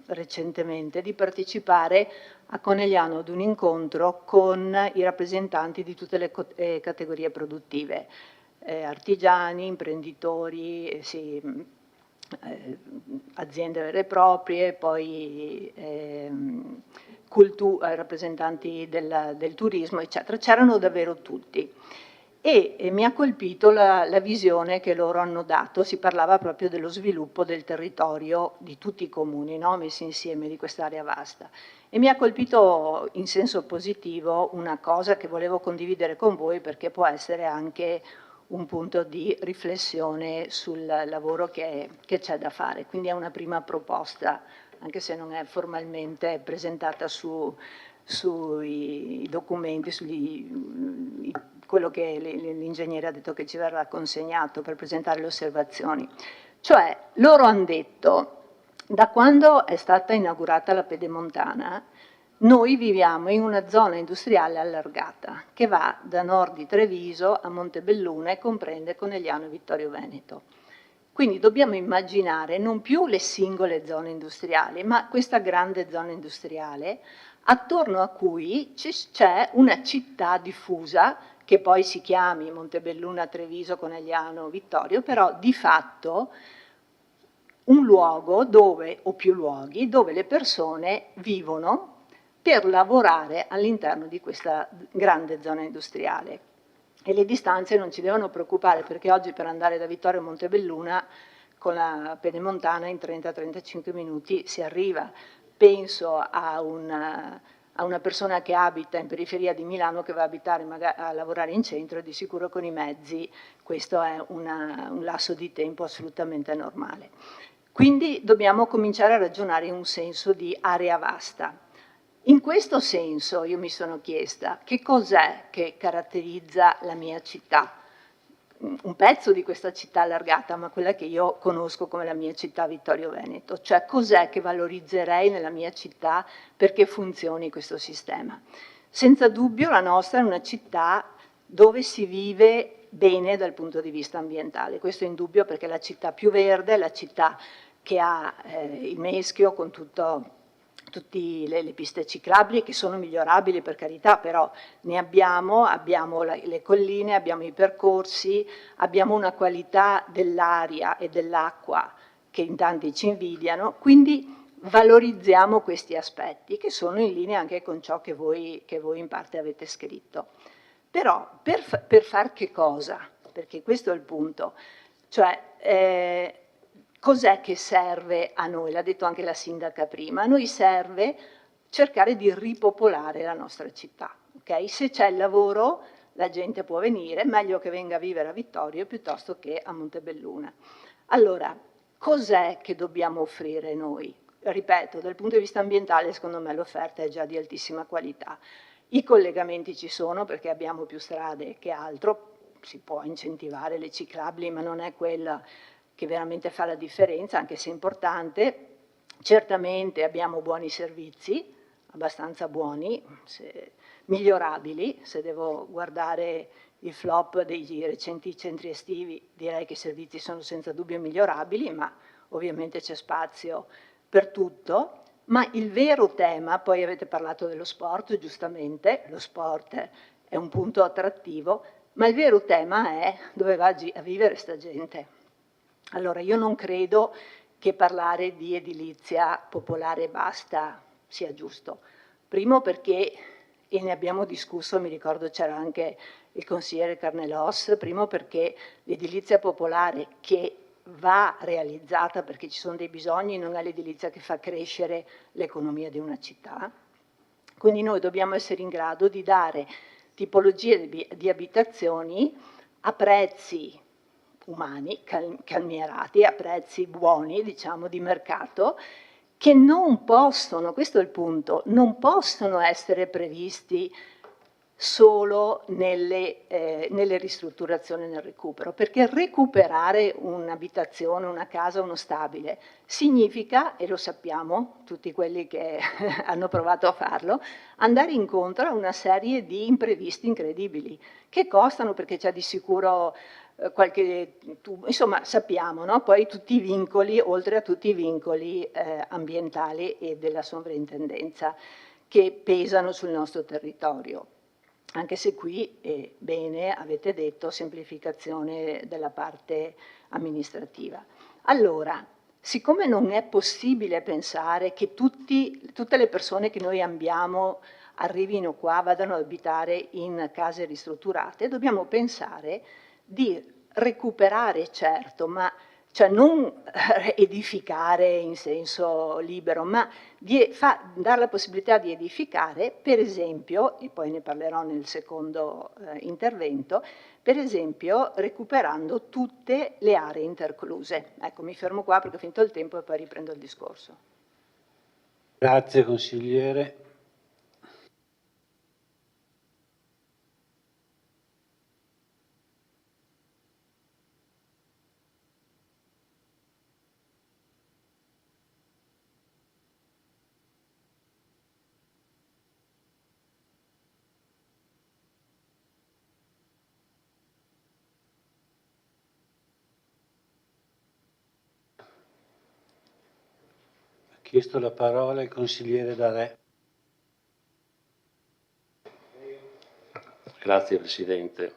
recentemente di partecipare a Conegliano ad un incontro con i rappresentanti di tutte le categorie produttive, artigiani, imprenditori, aziende vere e proprie, poi rappresentanti del turismo, eccetera. C'erano davvero tutti. E mi ha colpito la visione che loro hanno dato. Si parlava proprio dello sviluppo del territorio di tutti i comuni, no? Messi insieme, di quest'area vasta. E mi ha colpito in senso positivo una cosa che volevo condividere con voi, perché può essere anche un punto di riflessione sul lavoro che c'è da fare. Quindi è una prima proposta, anche se non è formalmente presentata sui documenti, quello che l'ingegnere ha detto che ci verrà consegnato per presentare le osservazioni. Cioè, loro hanno detto, da quando è stata inaugurata la Pedemontana, noi viviamo in una zona industriale allargata che va da nord di Treviso a Montebelluna e comprende Conegliano e Vittorio Veneto. Quindi dobbiamo immaginare non più le singole zone industriali, ma questa grande zona industriale attorno a cui c'è una città diffusa che poi si chiami Montebelluna, Treviso, Conegliano, Vittorio, però di fatto un luogo dove, o più luoghi, dove le persone vivono per lavorare all'interno di questa grande zona industriale. E le distanze non ci devono preoccupare, perché oggi per andare da Vittorio a Montebelluna con la Pedemontana in 30-35 minuti si arriva. Penso a una persona che abita in periferia di Milano che va a lavorare in centro, e di sicuro con i mezzi questo è un lasso di tempo assolutamente normale. Quindi dobbiamo cominciare a ragionare in un senso di area vasta. In questo senso io mi sono chiesta che cos'è che caratterizza la mia città, un pezzo di questa città allargata, ma quella che io conosco come la mia città Vittorio Veneto, cioè cos'è che valorizzerei nella mia città perché funzioni questo sistema. Senza dubbio la nostra è una città dove si vive bene dal punto di vista ambientale, questo è indubbio, perché è la città più verde, è la città che ha il Meschio con tutte le piste ciclabili, che sono migliorabili per carità, però ne abbiamo le colline, abbiamo i percorsi, abbiamo una qualità dell'aria e dell'acqua che in tanti ci invidiano, quindi valorizziamo questi aspetti che sono in linea anche con ciò che voi in parte avete scritto. Però per far che cosa? Perché questo è il punto. Cioè, cos'è che serve a noi? L'ha detto anche la sindaca prima. A noi serve cercare di ripopolare la nostra città. Okay? Se c'è il lavoro, la gente può venire, meglio che venga a vivere a Vittorio piuttosto che a Montebelluna. Allora, cos'è che dobbiamo offrire noi? Ripeto, dal punto di vista ambientale, secondo me l'offerta è già di altissima qualità. I collegamenti ci sono perché abbiamo più strade che altro, si può incentivare le ciclabili, ma non è quella che veramente fa la differenza, anche se è importante. Certamente abbiamo buoni servizi, abbastanza buoni, migliorabili. Se devo guardare il flop dei recenti centri estivi, direi che i servizi sono senza dubbio migliorabili, ma ovviamente c'è spazio per tutto. Ma il vero tema, poi avete parlato dello sport, giustamente, lo sport è un punto attrattivo, ma il vero tema è dove va a vivere sta gente. Allora, io non credo che parlare di edilizia popolare e basta sia giusto. Primo perché, e ne abbiamo discusso, mi ricordo c'era anche il consigliere Carnelos, primo perché l'edilizia popolare che va realizzata perché ci sono dei bisogni, non è l'edilizia che fa crescere l'economia di una città. Quindi noi dobbiamo essere in grado di dare tipologie di abitazioni a prezzi umani, calmierati, a prezzi buoni, diciamo, di mercato, che non possono, questo è il punto, non possono essere previsti solo nelle ristrutturazioni e nel recupero, perché recuperare un'abitazione, una casa, uno stabile, significa, e lo sappiamo, tutti quelli che hanno provato a farlo, andare incontro a una serie di imprevisti incredibili, che costano perché c'è di sicuro qualche tubo, insomma sappiamo, no? Poi tutti i vincoli, oltre a tutti i vincoli ambientali e della sovrintendenza che pesano sul nostro territorio. Anche se qui, bene, avete detto, semplificazione della parte amministrativa. Allora, siccome non è possibile pensare che tutte le persone che noi abbiamo arrivino qua, vadano ad abitare in case ristrutturate, dobbiamo pensare di recuperare, certo, ma cioè non edificare in senso libero, ma dare la possibilità di edificare, per esempio, e poi ne parlerò nel secondo intervento, per esempio recuperando tutte le aree intercluse. Ecco, mi fermo qua perché ho finito il tempo e poi riprendo il discorso. Grazie consigliere. Ha chiesto la parola il consigliere D'Arè. Grazie Presidente.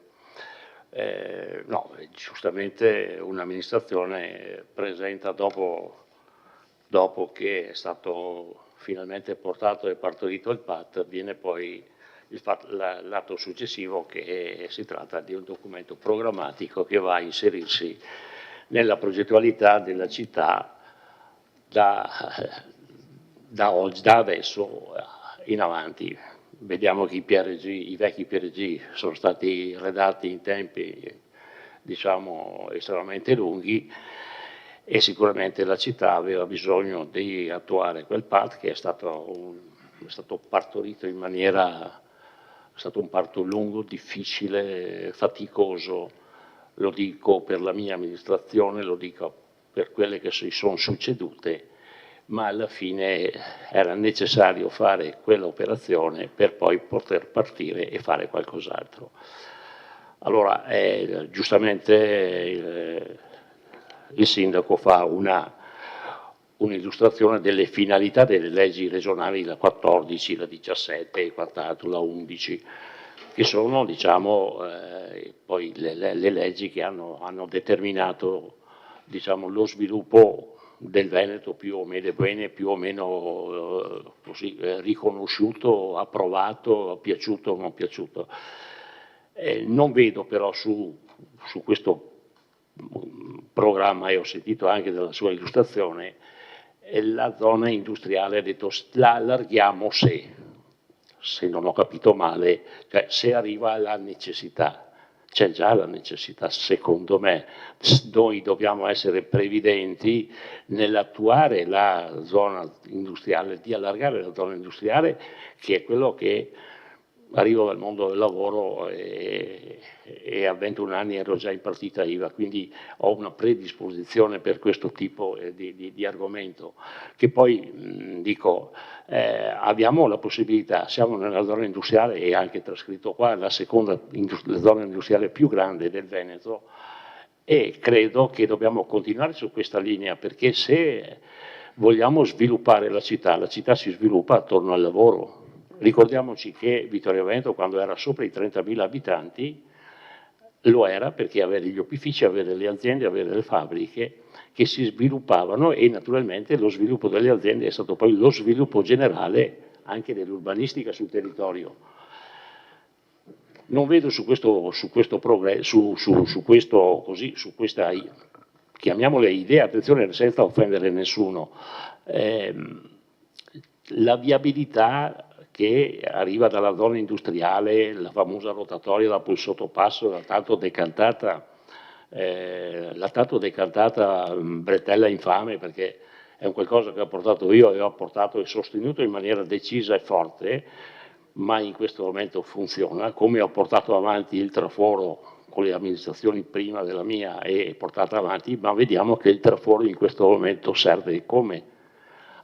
No, giustamente un'amministrazione presenta dopo che è stato finalmente portato e partorito il PAT, viene poi l'atto successivo che si tratta di un documento programmatico che va a inserirsi nella progettualità della città da adesso in avanti. Vediamo che i vecchi PRG sono stati redatti in tempi, diciamo, estremamente lunghi e sicuramente la città aveva bisogno di attuare quel PAT che è stato partorito in maniera, è stato un parto lungo, difficile, faticoso, lo dico per la mia amministrazione, lo dico per quelle che si sono succedute, ma alla fine era necessario fare quell'operazione per poi poter partire e fare qualcos'altro. Allora, giustamente il sindaco fa un'illustrazione delle finalità delle leggi regionali, la 14, la 17 e quant'altro, la 11, che sono, diciamo, poi le leggi che hanno determinato, diciamo, lo sviluppo del Veneto più o meno così, riconosciuto, approvato, piaciuto o non piaciuto. Non vedo però su questo programma, e ho sentito anche dalla sua illustrazione, la zona industriale ha detto la allarghiamo se non ho capito male, cioè se arriva la necessità. C'è già la necessità, secondo me. Noi dobbiamo essere previdenti nell'attuare la zona industriale, di allargare la zona industriale, che è quello che arrivo dal mondo del lavoro e a 21 anni ero già in partita IVA, quindi ho una predisposizione per questo tipo di argomento, che poi dico, abbiamo la possibilità, siamo nella zona industriale, e anche trascritto qua, la seconda zona industriale più grande del Veneto, e credo che dobbiamo continuare su questa linea, perché se vogliamo sviluppare la città si sviluppa attorno al lavoro. Ricordiamoci che Vittorio Veneto, quando era sopra i 30.000 abitanti, lo era perché avere gli opifici, avere le aziende, avere le fabbriche che si sviluppavano, e naturalmente lo sviluppo delle aziende è stato poi lo sviluppo generale anche dell'urbanistica sul territorio. Non vedo su questa, chiamiamola idea, attenzione senza offendere nessuno, la viabilità che arriva dalla zona industriale, la famosa rotatoria da quel sottopasso, la tanto decantata bretella infame, perché è un qualcosa che ho portato io e ho portato e sostenuto in maniera decisa e forte, ma in questo momento funziona, come ho portato avanti il traforo con le amministrazioni prima della mia e portato avanti, ma vediamo che il traforo in questo momento serve come.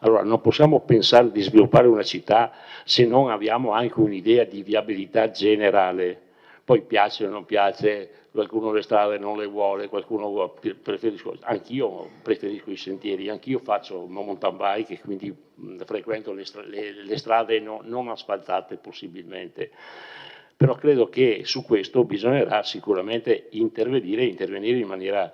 Allora non possiamo pensare di sviluppare una città se non abbiamo anche un'idea di viabilità generale. Poi piace o non piace, qualcuno le strade non le vuole, qualcuno anch'io preferisco i sentieri, anch'io faccio mountain bike e quindi frequento le strade non asfaltate possibilmente. Però credo che su questo bisognerà sicuramente intervenire in maniera,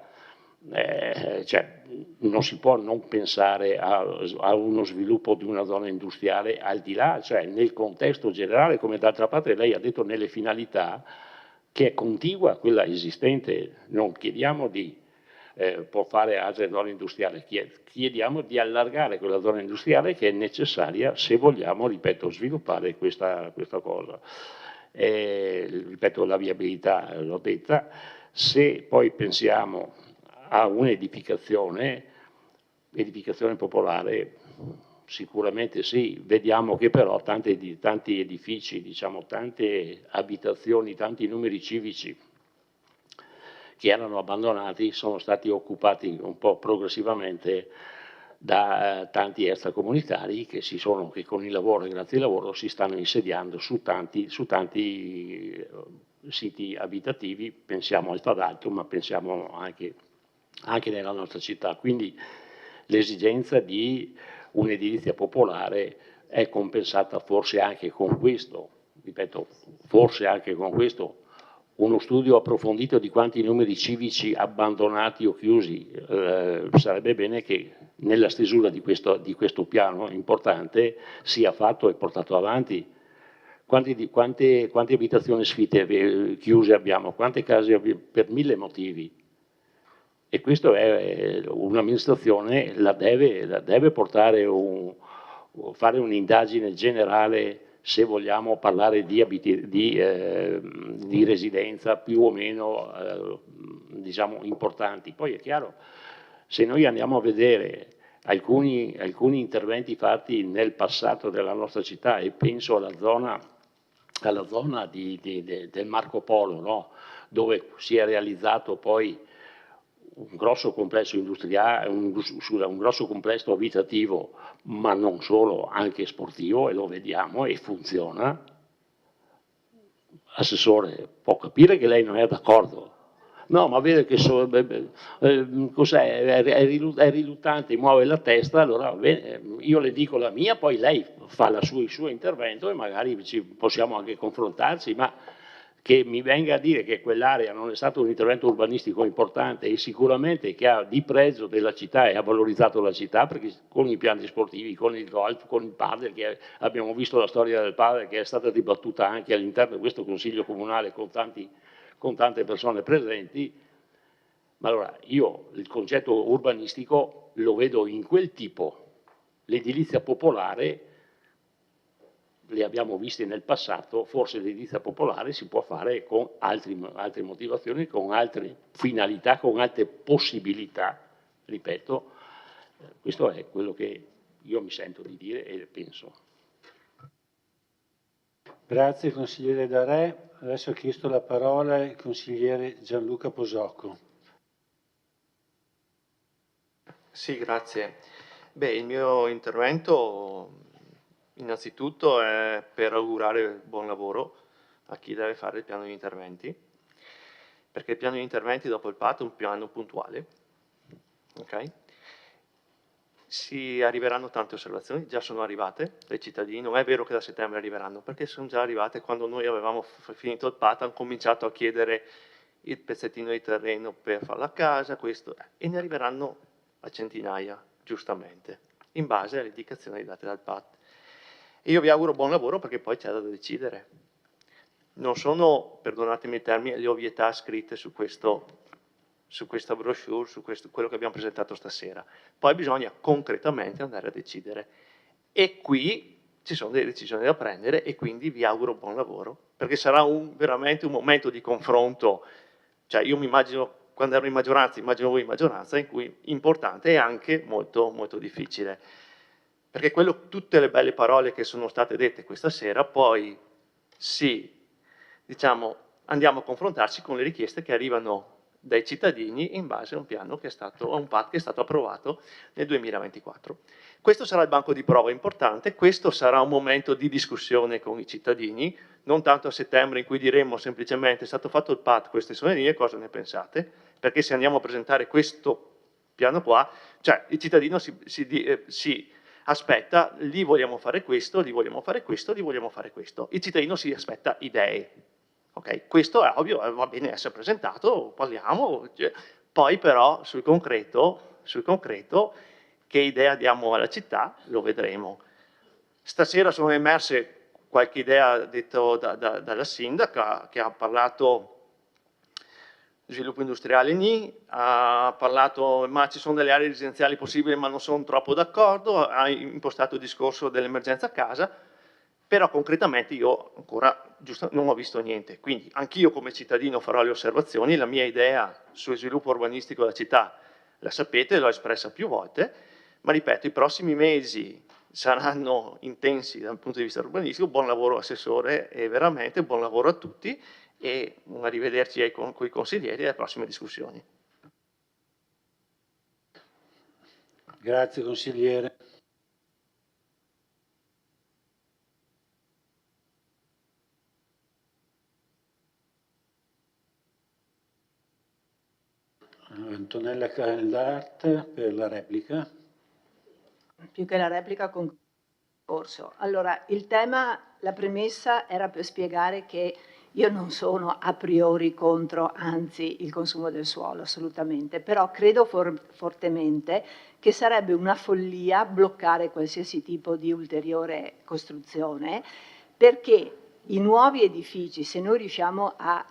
cioè non si può non pensare a uno sviluppo di una zona industriale al di là, cioè nel contesto generale, come d'altra parte lei ha detto nelle finalità, che è contigua a quella esistente. Non chiediamo di può fare altre zone industriali, chiediamo di allargare quella zona industriale che è necessaria se vogliamo, ripeto, sviluppare questa cosa. Ripeto, la viabilità l'ho detta. Se poi pensiamo a un'edificazione popolare, sicuramente sì, vediamo che però tanti edifici, diciamo tante abitazioni, tanti numeri civici che erano abbandonati sono stati occupati un po' progressivamente da tanti extracomunitari che con il lavoro e grazie al lavoro si stanno insediando su tanti siti abitativi, pensiamo al Fadalto, ma pensiamo anche nella nostra città. Quindi l'esigenza di un'edilizia popolare è compensata forse anche con questo, ripeto, forse anche con questo. Uno studio approfondito di quanti numeri civici abbandonati o chiusi, sarebbe bene che nella stesura di questo piano importante sia fatto e portato avanti. Quante abitazioni sfite chiuse abbiamo, quante case abbiamo, per 1000 motivi. E questo è un'amministrazione, la deve portare fare un'indagine generale se vogliamo parlare di residenza più o meno diciamo importanti. Poi è chiaro, se noi andiamo a vedere alcuni interventi fatti nel passato della nostra città, e penso alla zona del Marco Polo, no? Dove si è realizzato poi un grosso complesso industriale, un grosso complesso abitativo, ma non solo, anche sportivo, e lo vediamo e funziona. Assessore, può capire che lei non è d'accordo? No, ma vede che cos'è? È riluttante, muove la testa, allora bene, io le dico la mia, poi lei fa il suo intervento e magari possiamo anche confrontarci, ma che mi venga a dire che quell'area non è stato un intervento urbanistico importante e sicuramente che ha di pregio della città e ha valorizzato la città, perché con i piani sportivi, con il golf, con il padel, che abbiamo visto la storia del padel che è stata dibattuta anche all'interno di questo Consiglio Comunale con tante persone presenti, ma allora io il concetto urbanistico lo vedo in quel tipo, l'edilizia popolare le abbiamo viste nel passato, forse l'edilizia popolare si può fare con altre motivazioni, con altre finalità, con altre possibilità, ripeto, questo è quello che io mi sento di dire e penso. Grazie consigliere Darè. Adesso ha chiesto la parola il consigliere Gianluca Posocco. Sì, grazie. Beh, il mio intervento innanzitutto è per augurare buon lavoro a chi deve fare il piano di interventi, perché il piano di interventi dopo il patto è un piano puntuale. Okay? Si arriveranno tante osservazioni, già sono arrivate dai cittadini, non è vero che da settembre arriveranno, perché sono già arrivate quando noi avevamo finito il patto, hanno cominciato a chiedere il pezzettino di terreno per fare la casa, questo, e ne arriveranno a centinaia, giustamente, in base alle indicazioni date dal patto. E io vi auguro buon lavoro perché poi c'è da decidere. Non sono, perdonatemi il termine, le ovvietà scritte su questa brochure, su quello che abbiamo presentato stasera. Poi bisogna concretamente andare a decidere. E qui ci sono delle decisioni da prendere e quindi vi auguro buon lavoro, perché sarà veramente un momento di confronto. Cioè io mi immagino, quando ero in maggioranza, immagino voi in maggioranza, in cui importante e anche molto, molto difficile. Perché tutte le belle parole che sono state dette questa sera, poi andiamo a confrontarci con le richieste che arrivano dai cittadini in base a un piano che è stato, a un PAT che è stato approvato nel 2024. Questo sarà il banco di prova importante, questo sarà un momento di discussione con i cittadini, non tanto a settembre in cui diremo semplicemente è stato fatto il PAT, queste sono le linee, cosa ne pensate? Perché se andiamo a presentare questo piano qua, cioè il cittadino si aspetta, lì vogliamo fare questo, lì vogliamo fare questo, lì vogliamo fare questo. Il cittadino si aspetta idee. Okay? Questo è ovvio, va bene essere presentato, parliamo, poi però sul concreto, che idea diamo alla città, lo vedremo. Stasera sono emerse qualche idea detta dalla sindaca, che ha parlato sviluppo industriale ha parlato, ma ci sono delle aree residenziali possibili ma non sono troppo d'accordo, ha impostato il discorso dell'emergenza casa, però concretamente io ancora non ho visto niente, quindi anch'io come cittadino farò le osservazioni, la mia idea sul sviluppo urbanistico della città la sapete, l'ho espressa più volte, ma ripeto, i prossimi mesi saranno intensi dal punto di vista urbanistico, buon lavoro assessore e veramente buon lavoro a tutti e un arrivederci con i consiglieri e alle prossime discussioni. Grazie consigliere. Antonella Caldart per la replica. Più che la replica, concorso. Allora, il tema, la premessa era per spiegare che io non sono a priori contro, anzi, il consumo del suolo, assolutamente, però credo fortemente che sarebbe una follia bloccare qualsiasi tipo di ulteriore costruzione, perché i nuovi edifici, se noi riusciamo a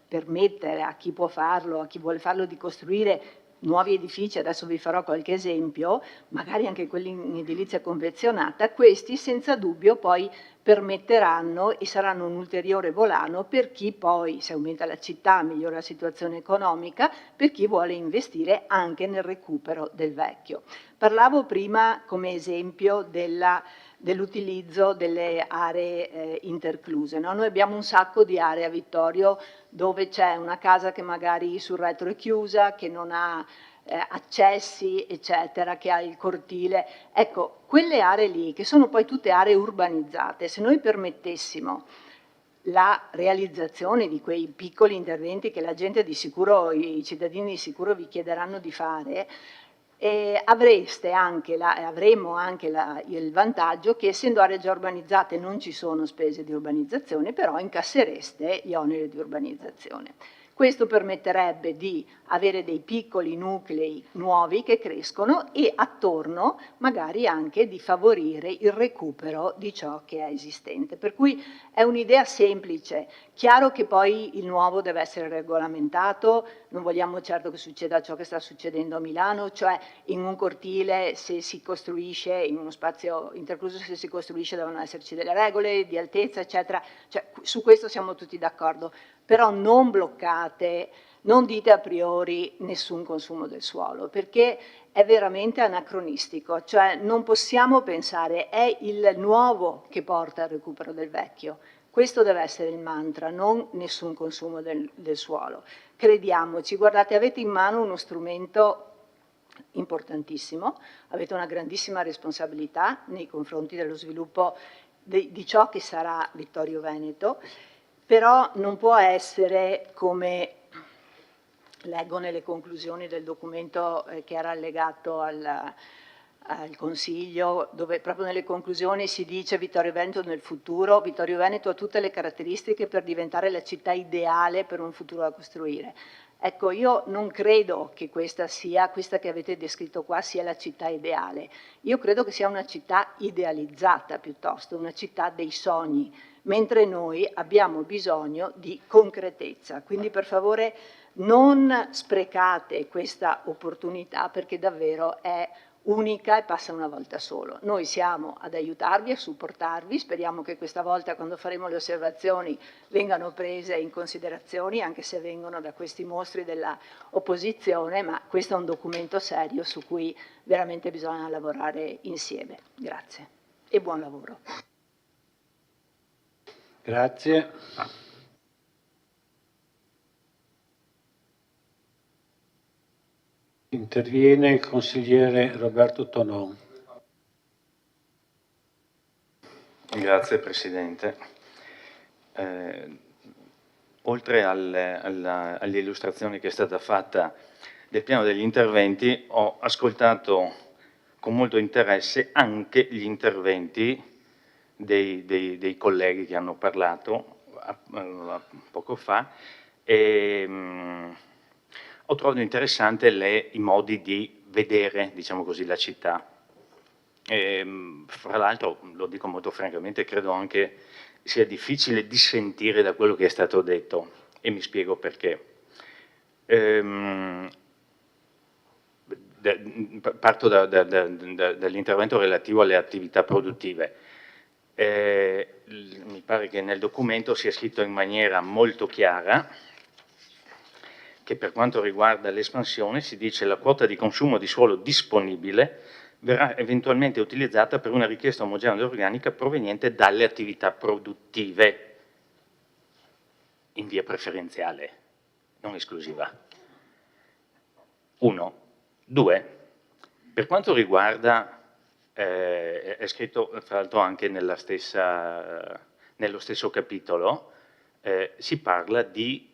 permettere a chi può farlo, a chi vuole farlo, di costruire nuovi edifici, adesso vi farò qualche esempio, magari anche quelli in edilizia convenzionata, questi senza dubbio poi permetteranno e saranno un ulteriore volano per chi poi, se aumenta la città, migliora la situazione economica, per chi vuole investire anche nel recupero del vecchio. Parlavo prima come esempio dell'utilizzo delle aree intercluse. No? Noi abbiamo un sacco di aree a Vittorio dove c'è una casa che magari sul retro è chiusa, che non ha accessi, eccetera, che ha il cortile. Ecco, quelle aree lì, che sono poi tutte aree urbanizzate, se noi permettessimo la realizzazione di quei piccoli interventi che la gente di sicuro, i cittadini di sicuro vi chiederanno di fare, E avremo anche il vantaggio che, essendo aree già urbanizzate, non ci sono spese di urbanizzazione, però incassereste gli oneri di urbanizzazione. Questo permetterebbe di avere dei piccoli nuclei nuovi che crescono e attorno magari anche di favorire il recupero di ciò che è esistente. Per cui è un'idea semplice. Chiaro che poi il nuovo deve essere regolamentato, non vogliamo certo che succeda ciò che sta succedendo a Milano, cioè in un cortile, se si costruisce, in uno spazio intercluso, se si costruisce devono esserci delle regole di altezza, eccetera. Cioè, su questo siamo tutti d'accordo, però non bloccate, non dite a priori nessun consumo del suolo, perché è veramente anacronistico, cioè non possiamo pensare è il nuovo che porta al recupero del vecchio. Questo deve essere il mantra, non nessun consumo del suolo. Crediamoci, guardate, avete in mano uno strumento importantissimo, avete una grandissima responsabilità nei confronti dello sviluppo di ciò che sarà Vittorio Veneto, però non può essere, come leggo nelle conclusioni del documento che era allegato al Consiglio, dove proprio nelle conclusioni si dice Vittorio Veneto nel futuro, Vittorio Veneto ha tutte le caratteristiche per diventare la città ideale per un futuro da costruire. Ecco, io non credo che questa che avete descritto qua sia la città ideale, io credo che sia una città idealizzata piuttosto, una città dei sogni, mentre noi abbiamo bisogno di concretezza, quindi per favore non sprecate questa opportunità perché davvero è unica e passa una volta solo. Noi siamo ad aiutarvi, a supportarvi, speriamo che questa volta quando faremo le osservazioni vengano prese in considerazione, anche se vengono da questi mostri della opposizione, ma questo è un documento serio su cui veramente bisogna lavorare insieme. Grazie e buon lavoro. Grazie. Interviene il consigliere Roberto Tonon. Grazie Presidente. Oltre alle illustrazioni che è stata fatta del piano degli interventi, ho ascoltato con molto interesse anche gli interventi dei colleghi che hanno parlato poco fa e ho trovato interessante i modi di vedere, diciamo così, la città. Fra l'altro, lo dico molto francamente, credo anche sia difficile dissentire da quello che è stato detto e mi spiego perché. Parto dall'intervento relativo alle attività produttive. Mi pare che nel documento sia scritto in maniera molto chiara che per quanto riguarda l'espansione si dice la quota di consumo di suolo disponibile verrà eventualmente utilizzata per una richiesta omogenea ed organica proveniente dalle attività produttive in via preferenziale, non esclusiva. 1. 2. Per quanto riguarda, è scritto fra l'altro anche nello stesso capitolo, si parla di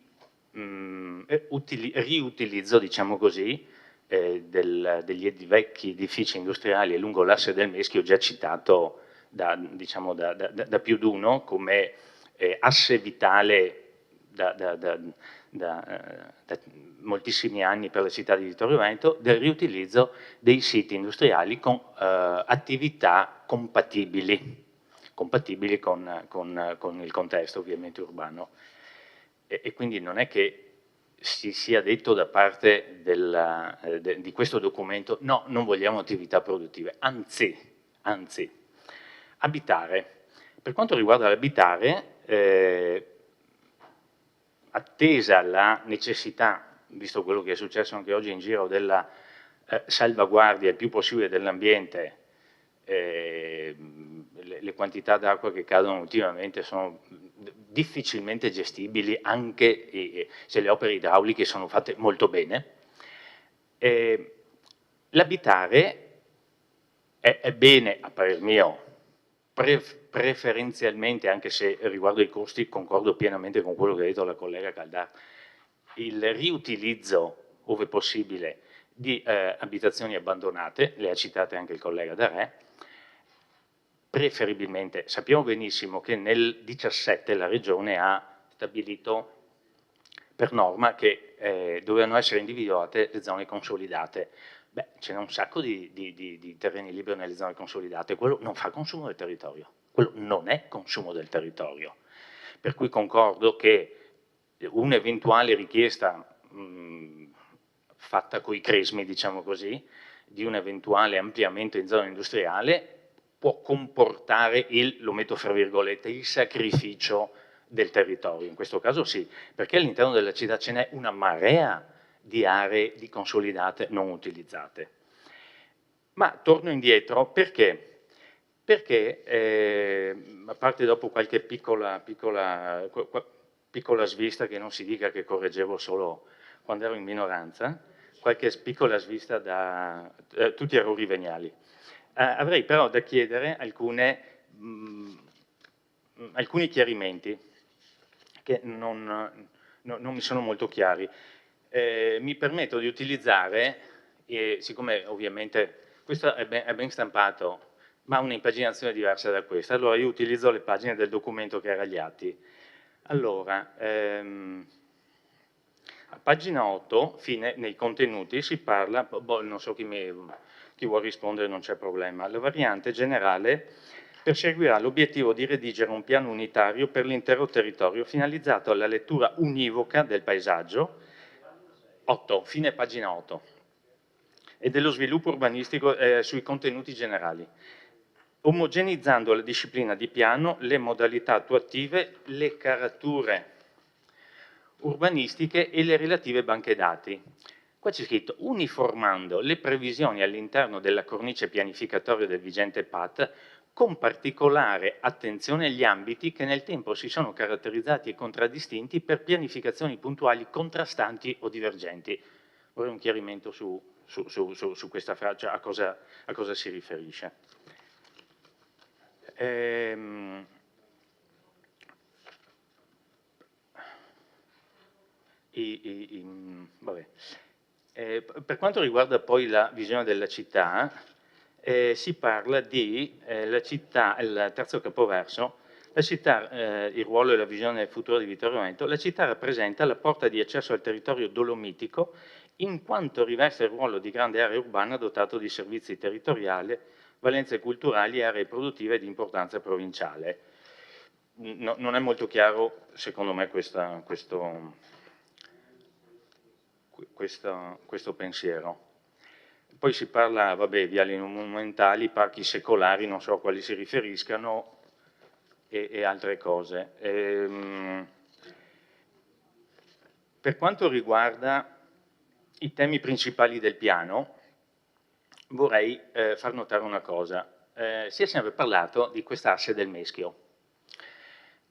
riutilizzo, diciamo così, degli vecchi edifici industriali lungo l'asse del Meschio, già citato da più di uno come asse vitale da moltissimi anni per la città di Vittorio Veneto, del riutilizzo dei siti industriali con attività compatibili con il contesto ovviamente urbano. E quindi non è che si sia detto da parte di questo documento no, non vogliamo attività produttive, anzi. Abitare. Per quanto riguarda l'abitare, attesa la necessità, visto quello che è successo anche oggi in giro, della salvaguardia il più possibile dell'ambiente, le quantità d'acqua che cadono ultimamente sono difficilmente gestibili anche se le opere idrauliche sono fatte molto bene. L'abitare è bene, a parer mio, preferenzialmente, anche se riguardo ai costi concordo pienamente con quello che ha detto la collega Caldà, il riutilizzo, ove possibile, di abitazioni abbandonate, le ha citate anche il collega Darè, preferibilmente, sappiamo benissimo che nel 2017 la Regione ha stabilito per norma che dovevano essere individuate le zone consolidate. Beh, ce n'è un sacco di terreni liberi nelle zone consolidate, quello non fa consumo del territorio, quello non è consumo del territorio. Per cui concordo che un'eventuale richiesta fatta coi cresmi, diciamo così, di un eventuale ampliamento in zona industriale può comportare lo metto fra virgolette, il sacrificio del territorio. In questo caso sì, perché all'interno della città ce n'è una marea di aree di consolidate non utilizzate. Ma torno indietro perché? Perché, a parte dopo qualche piccola svista, che non si dica che correggevo solo quando ero in minoranza, qualche piccola svista da tutti errori veniali. Avrei però da chiedere alcuni chiarimenti che non mi sono molto chiari. Mi permetto di utilizzare, siccome ovviamente questo è ben stampato, ma ha un'impaginazione diversa da questa, allora io utilizzo le pagine del documento che era agli atti. Allora, a pagina 8, fine, nei contenuti, si parla, non so chi vuole rispondere, non c'è problema, la variante generale perseguirà l'obiettivo di redigere un piano unitario per l'intero territorio finalizzato alla lettura univoca del paesaggio, 8, fine pagina 8, e dello sviluppo urbanistico sui contenuti generali, omogenizzando la disciplina di piano, le modalità attuative, le carature urbanistiche e le relative banche dati. Qua c'è scritto uniformando le previsioni all'interno della cornice pianificatoria del vigente PAT con particolare attenzione agli ambiti che nel tempo si sono caratterizzati e contraddistinti per pianificazioni puntuali contrastanti o divergenti. Vorrei un chiarimento su questa frase, a cosa si riferisce. Vabbè. Per quanto riguarda poi la visione della città, si parla di la città, il terzo capoverso, la città, il ruolo e la visione futura di Vittorio Veneto, la città rappresenta la porta di accesso al territorio dolomitico in quanto riveste il ruolo di grande area urbana dotato di servizi territoriali, valenze culturali e aree produttive di importanza provinciale. Non è molto chiaro, secondo me, questo pensiero. Poi si parla, vabbè, viali monumentali, parchi secolari, non so a quali si riferiscano, e altre cose. Per quanto riguarda i temi principali del piano, vorrei far notare una cosa. Si è sempre parlato di quest'asse del Meschio.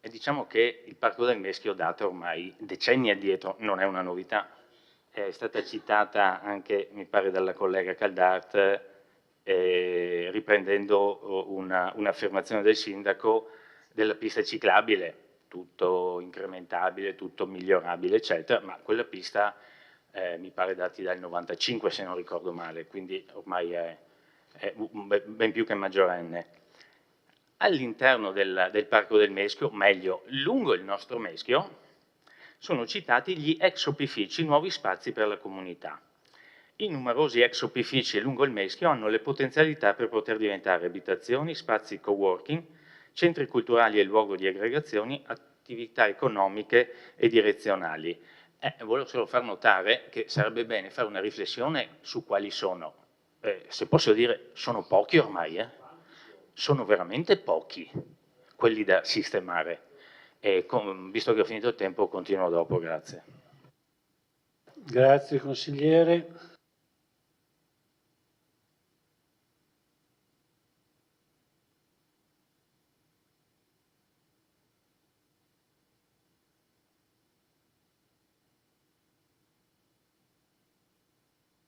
E diciamo che il Parco del Meschio data ormai decenni addietro, non è una novità. È stata citata anche, mi pare, dalla collega Caldart, riprendendo un'affermazione del sindaco della pista ciclabile, tutto incrementabile, tutto migliorabile, eccetera, ma quella pista mi pare dati dal 95, se non ricordo male, quindi ormai è ben più che maggiorenne. All'interno del Parco del Meschio, meglio, lungo il nostro Meschio, sono citati gli ex opifici, nuovi spazi per la comunità. I numerosi ex opifici lungo il Meschio hanno le potenzialità per poter diventare abitazioni, spazi coworking, centri culturali e luogo di aggregazioni, attività economiche e direzionali. Volevo solo far notare che sarebbe bene fare una riflessione su quali sono. Se posso dire, sono pochi ormai, sono veramente pochi quelli da sistemare. Visto che ho finito il tempo, continuo dopo, grazie. Grazie consigliere.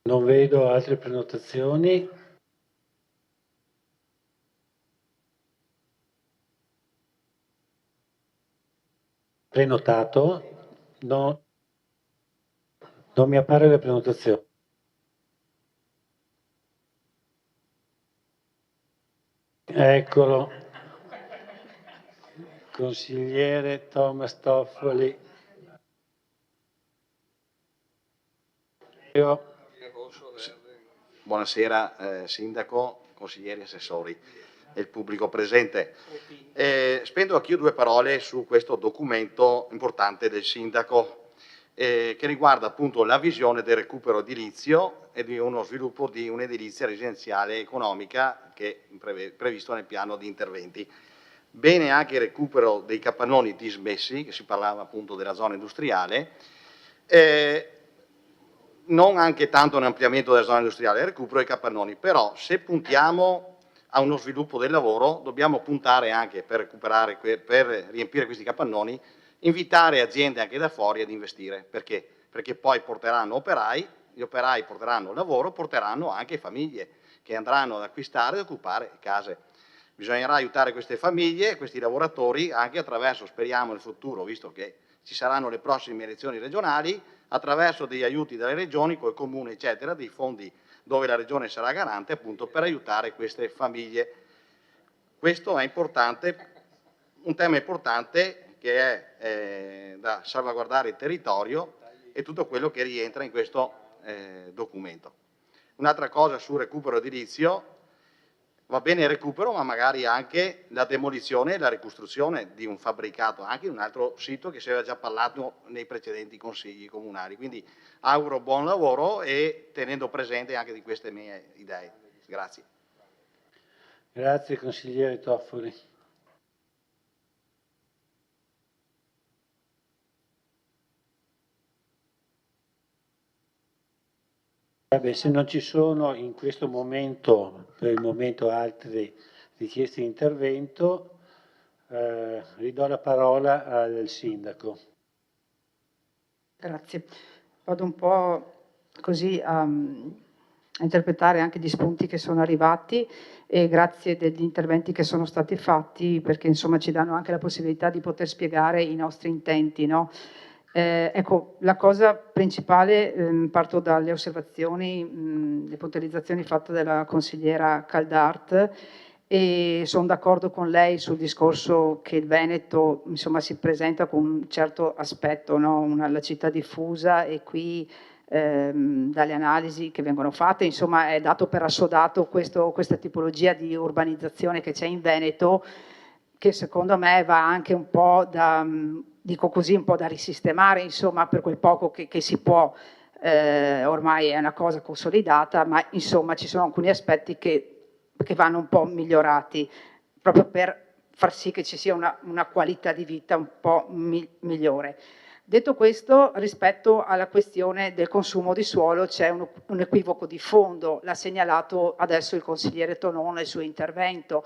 Non vedo altre prenotazioni. Prenotato? No, non mi appare la prenotazione. Eccolo, consigliere Thomas Toffoli. Buonasera Sindaco, consiglieri, assessori e il pubblico presente. Spendo anch'io 2 parole su questo documento importante del Sindaco che riguarda appunto la visione del recupero edilizio e di uno sviluppo di un'edilizia residenziale economica che è previsto nel piano di interventi. Bene anche il recupero dei capannoni dismessi, che si parlava appunto della zona industriale, non anche tanto un ampliamento della zona industriale, il recupero dei capannoni, però se puntiamo a uno sviluppo del lavoro dobbiamo puntare anche per riempire questi capannoni, invitare aziende anche da fuori ad investire. Perché? Perché poi porteranno operai, gli operai porteranno lavoro, porteranno anche famiglie che andranno ad acquistare e occupare case. Bisognerà aiutare queste famiglie, questi lavoratori, anche attraverso, speriamo nel futuro, visto che ci saranno le prossime elezioni regionali, attraverso degli aiuti dalle regioni, col comune, eccetera, dei fondi dove la regione sarà garante appunto per aiutare queste famiglie. Questo è importante, un tema importante che è da salvaguardare il territorio e tutto quello che rientra in questo documento. Un'altra cosa sul recupero edilizio, va bene il recupero, ma magari anche la demolizione e la ricostruzione di un fabbricato, anche in un altro sito che si aveva già parlato nei precedenti consigli comunali. Quindi auguro buon lavoro e tenendo presente anche di queste mie idee. Grazie. Grazie consigliere Toffoli. Vabbè, se non ci sono in questo momento, per il momento, altre richieste di intervento, ridò la parola al Sindaco. Grazie. Vado un po' così a interpretare anche gli spunti che sono arrivati e grazie degli interventi che sono stati fatti, perché insomma ci danno anche la possibilità di poter spiegare i nostri intenti, no? Ecco, la cosa principale, parto dalle osservazioni, le puntualizzazioni fatte dalla consigliera Caldart e sono d'accordo con lei sul discorso che il Veneto insomma, si presenta con un certo aspetto, no? La città diffusa e qui dalle analisi che vengono fatte insomma, è dato per assodato questa tipologia di urbanizzazione che c'è in Veneto, che secondo me va anche un po' da, dico così, un po' da risistemare, insomma, per quel poco che si può, ormai è una cosa consolidata, ma insomma ci sono alcuni aspetti che vanno un po' migliorati, proprio per far sì che ci sia una qualità di vita un po' migliore. Detto questo, rispetto alla questione del consumo di suolo c'è un equivoco di fondo, l'ha segnalato adesso il consigliere Tonon nel suo intervento.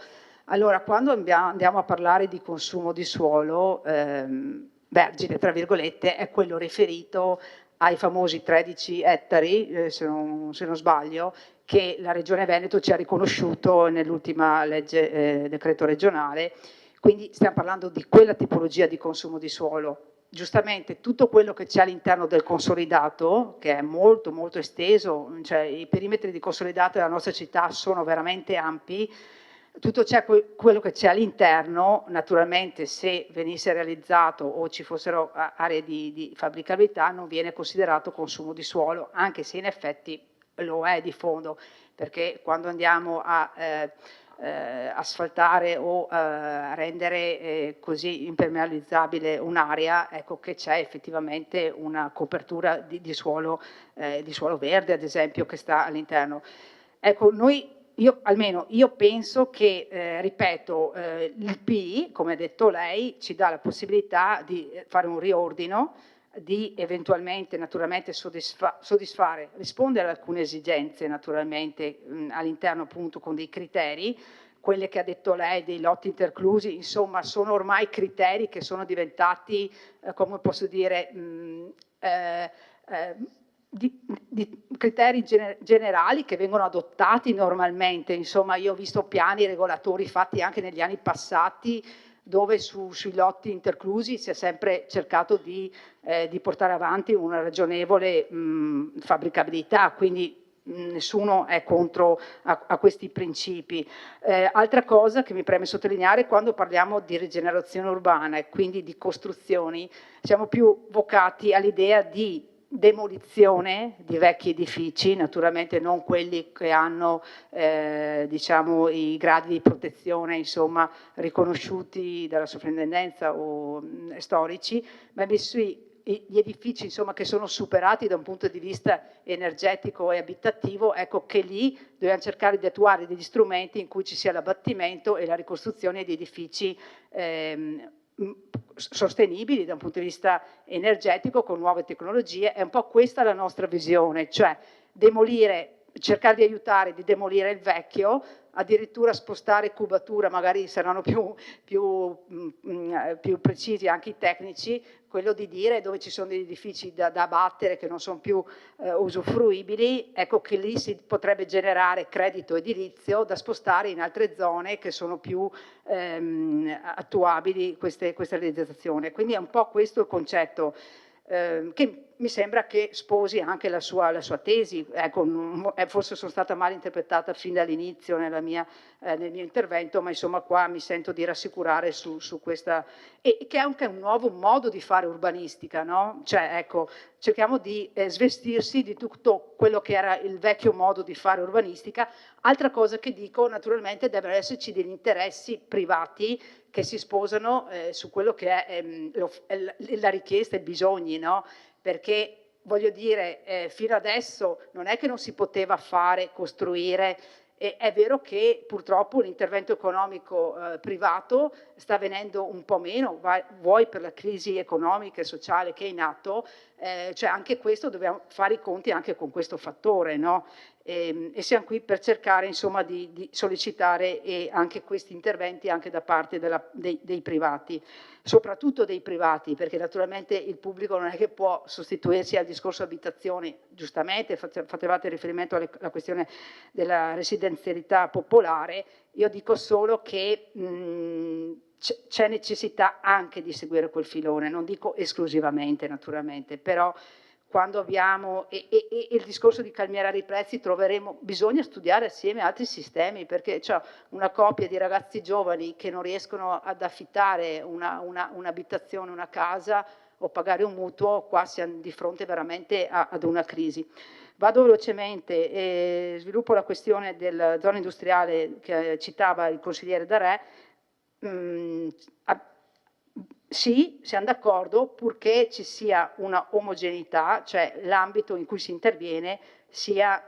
Allora, quando andiamo a parlare di consumo di suolo, vergine, tra virgolette, è quello riferito ai famosi 13 ettari, se non sbaglio, che la Regione Veneto ci ha riconosciuto nell'ultima legge decreto regionale. Quindi stiamo parlando di quella tipologia di consumo di suolo. Giustamente tutto quello che c'è all'interno del consolidato, che è molto molto esteso, cioè i perimetri di consolidato della nostra città sono veramente ampi, tutto quello che c'è all'interno, naturalmente se venisse realizzato o ci fossero aree di fabbricabilità non viene considerato consumo di suolo, anche se in effetti lo è di fondo, perché quando andiamo a asfaltare o rendere così impermeabilizzabile un'area, ecco che c'è effettivamente una copertura di suolo verde, ad esempio, che sta all'interno. Ecco, io penso che, ripeto, il PI, come ha detto lei, ci dà la possibilità di fare un riordino, di eventualmente, naturalmente, soddisfare, rispondere ad alcune esigenze, naturalmente, all'interno appunto con dei criteri, quelle che ha detto lei, dei lotti interclusi, insomma, sono ormai criteri che sono diventati, come posso dire, di criteri generali che vengono adottati normalmente. Insomma, io ho visto piani regolatori fatti anche negli anni passati dove sui lotti interclusi si è sempre cercato di portare avanti una ragionevole fabbricabilità, quindi nessuno è contro a questi principi. Altra cosa che mi preme sottolineare, quando parliamo di rigenerazione urbana e quindi di costruzioni, siamo più vocati all'idea di demolizione di vecchi edifici, naturalmente non quelli che hanno diciamo, i gradi di protezione insomma, riconosciuti dalla sovrintendenza o storici, ma invece gli edifici insomma, che sono superati da un punto di vista energetico e abitativo, ecco che lì dobbiamo cercare di attuare degli strumenti in cui ci sia l'abbattimento e la ricostruzione di edifici sostenibili da un punto di vista energetico con nuove tecnologie. È un po' questa la nostra visione, cioè demolire, cercare di aiutare, di demolire il vecchio, addirittura spostare cubatura, magari saranno più precisi anche i tecnici, quello di dire dove ci sono degli edifici da abbattere che non sono più usufruibili, ecco che lì si potrebbe generare credito edilizio da spostare in altre zone che sono più attuabili questa realizzazione. Quindi è un po' questo il concetto che mi sembra che sposi anche la sua tesi. Ecco, forse sono stata mal interpretata fin dall'inizio nel mio intervento, ma insomma qua mi sento di rassicurare su questa, e che è anche un nuovo modo di fare urbanistica, no? Cioè, ecco, cerchiamo di svestirsi di tutto quello che era il vecchio modo di fare urbanistica. Altra cosa che dico, naturalmente devono esserci degli interessi privati che si sposano su quello che è la richiesta e i bisogni, no? Perché voglio dire, fino adesso non è che non si poteva fare, costruire, è vero che purtroppo l'intervento economico privato sta venendo un po' meno, vuoi per la crisi economica e sociale che è in atto, cioè anche questo dobbiamo fare i conti anche con questo fattore, no? E siamo qui per cercare insomma di sollecitare anche questi interventi anche da parte dei privati, soprattutto dei privati, perché naturalmente il pubblico non è che può sostituirsi al discorso abitazioni. Giustamente facevate riferimento alla questione della residenzialità popolare, io dico solo che c'è necessità anche di seguire quel filone, non dico esclusivamente naturalmente, però quando abbiamo il discorso di calmierare i prezzi bisogna studiare assieme altri sistemi, perché c'è una coppia di ragazzi giovani che non riescono ad affittare un'abitazione, una casa o pagare un mutuo, qua siamo di fronte veramente ad una crisi. Vado velocemente e sviluppo la questione della zona industriale che citava il consigliere Darè. Sì, siamo d'accordo, purché ci sia una omogeneità, cioè l'ambito in cui si interviene sia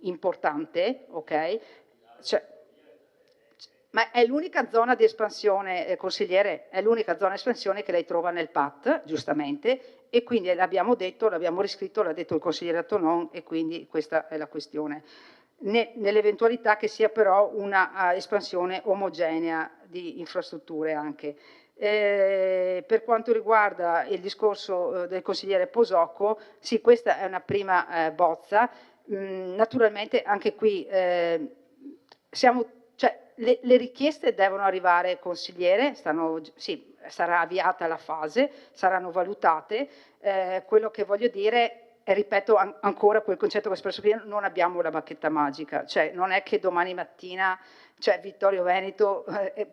importante, ok? Ma è l'unica zona di espansione, consigliere, è l'unica zona di espansione che lei trova nel PAT, giustamente, e quindi l'abbiamo detto, l'abbiamo riscritto, l'ha detto il consigliere Tonon, e quindi questa è la questione. Nell'eventualità che sia però una espansione omogenea di infrastrutture anche. Per quanto riguarda il discorso del consigliere Posocco, sì, questa è una prima bozza. Naturalmente anche qui le richieste devono arrivare, consigliere, sì, sarà avviata la fase, saranno valutate. Quello che voglio dire, e ripeto ancora quel concetto che ho espresso prima, non abbiamo la bacchetta magica, cioè non è che domani mattina, cioè Vittorio Veneto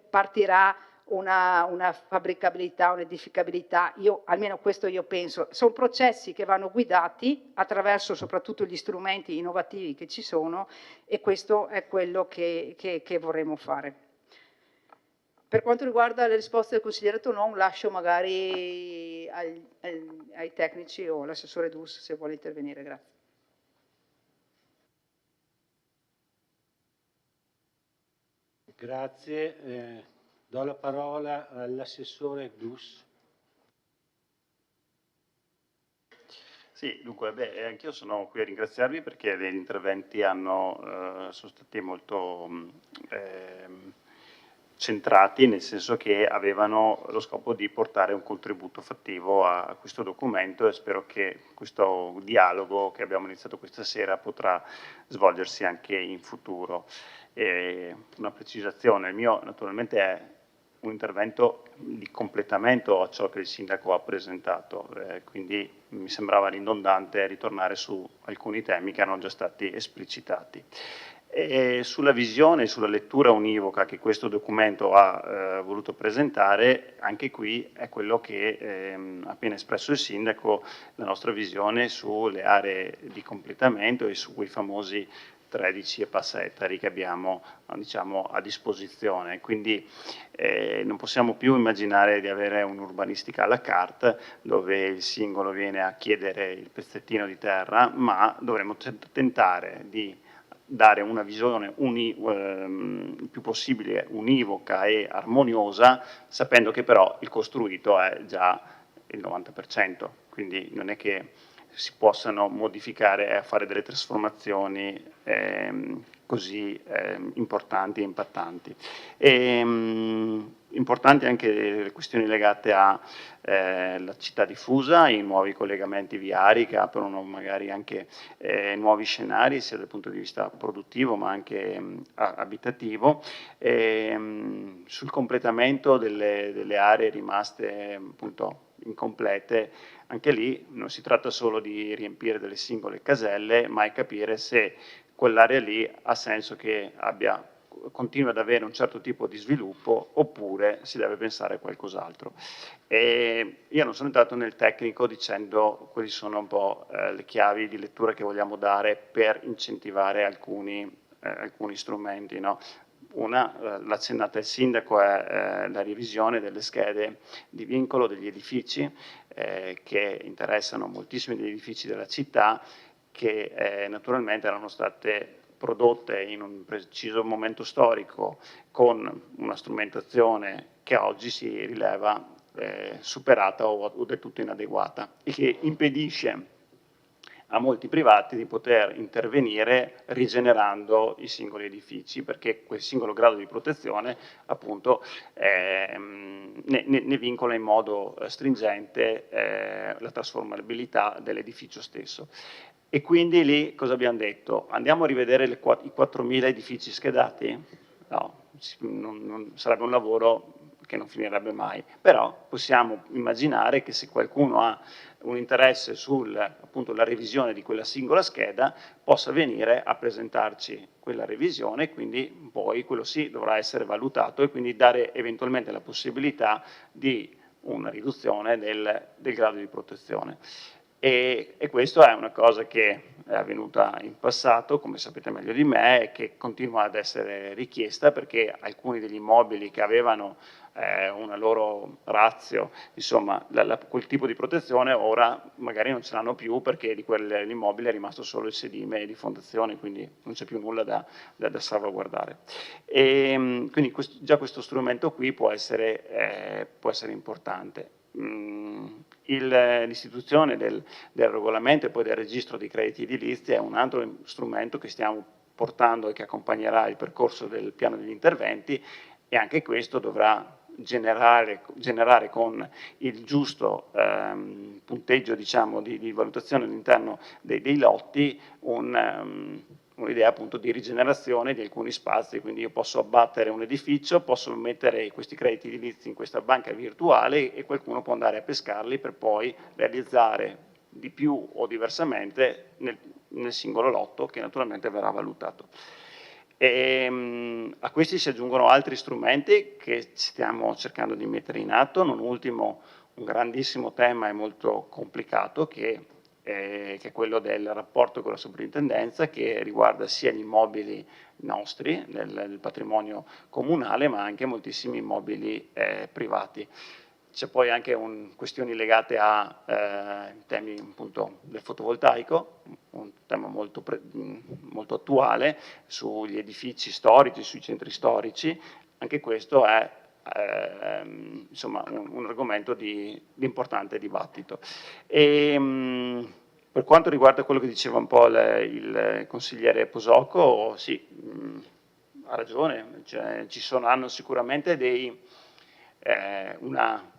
partirà una fabbricabilità, un'edificabilità, almeno questo io penso. Sono processi che vanno guidati attraverso soprattutto gli strumenti innovativi che ci sono, e questo è quello che vorremmo fare. Per quanto riguarda le risposte del consigliere Tonon, lascio magari ai tecnici o all'assessore Dus se vuole intervenire. Grazie. Grazie. Do la parola all'assessore Dus. Sì, dunque, anch'io sono qui a ringraziarvi perché gli interventi sono stati molto centrati, nel senso che avevano lo scopo di portare un contributo fattivo a questo documento, e spero che questo dialogo che abbiamo iniziato questa sera potrà svolgersi anche in futuro. Una precisazione, il mio naturalmente è un intervento di completamento a ciò che il sindaco ha presentato, quindi mi sembrava ridondante ritornare su alcuni temi che erano già stati esplicitati. E sulla visione, sulla lettura univoca che questo documento ha voluto presentare, anche qui è quello che ha appena espresso il sindaco, la nostra visione sulle aree di completamento e su quei famosi 13 e passa ettari che abbiamo, diciamo, a disposizione. Quindi non possiamo più immaginare di avere un'urbanistica à la carte dove il singolo viene a chiedere il pezzettino di terra, ma dovremmo tentare di dare una visione il più possibile univoca e armoniosa, sapendo che però il costruito è già il 90%, quindi non è che si possano modificare e fare delle trasformazioni così importanti e impattanti. Importanti anche le questioni legate alla città diffusa, i nuovi collegamenti viari che aprono magari anche nuovi scenari sia dal punto di vista produttivo ma anche abitativo, sul completamento delle aree rimaste appunto incomplete. Anche lì non si tratta solo di riempire delle singole caselle, ma è capire se quell'area lì ha senso che continui ad avere un certo tipo di sviluppo oppure si deve pensare a qualcos'altro. Io non sono entrato nel tecnico dicendo quali sono un po' le chiavi di lettura che vogliamo dare per incentivare alcuni strumenti, no? Una, l'accennata il sindaco, è la revisione delle schede di vincolo degli edifici che interessano moltissimi degli edifici della città, che naturalmente erano state prodotte in un preciso momento storico con una strumentazione che oggi si rileva superata o del tutto inadeguata e che impedisce a molti privati di poter intervenire rigenerando i singoli edifici, perché quel singolo grado di protezione appunto ne vincola in modo stringente la trasformabilità dell'edificio stesso. E quindi lì cosa abbiamo detto? Andiamo a rivedere i 4.000 edifici schedati? No, sarebbe un lavoro che non finirebbe mai, però possiamo immaginare che se qualcuno ha un interesse appunto la revisione di quella singola scheda possa venire a presentarci quella revisione, quindi poi quello sì dovrà essere valutato e quindi dare eventualmente la possibilità di una riduzione del grado di protezione. E questo è una cosa che è avvenuta in passato, come sapete meglio di me, e che continua ad essere richiesta perché alcuni degli immobili che avevano una loro ratio, insomma, quel tipo di protezione ora magari non ce l'hanno più perché di quell'immobile è rimasto solo il sedime di fondazione, quindi non c'è più nulla da salvaguardare. Quindi già questo strumento qui può essere importante. L'istituzione del regolamento e poi del registro dei crediti edilizi è un altro strumento che stiamo portando e che accompagnerà il percorso del piano degli interventi, e anche questo dovrà generare con il giusto punteggio, diciamo, di valutazione all'interno dei lotti un'idea appunto di rigenerazione di alcuni spazi. Quindi io posso abbattere un edificio, posso mettere questi crediti edilizi in questa banca virtuale e qualcuno può andare a pescarli per poi realizzare di più o diversamente nel singolo lotto, che naturalmente verrà valutato. A questi si aggiungono altri strumenti che stiamo cercando di mettere in atto, non ultimo un grandissimo tema e molto complicato che è quello del rapporto con la soprintendenza, che riguarda sia gli immobili nostri, del patrimonio comunale, ma anche moltissimi immobili privati. C'è poi anche questioni legate a temi appunto del fotovoltaico, un tema molto attuale, sugli edifici storici, sui centri storici. Anche questo è insomma, un argomento di importante dibattito. Per quanto riguarda quello che diceva un po' il consigliere Posocco, sì, ha ragione, cioè, hanno sicuramente una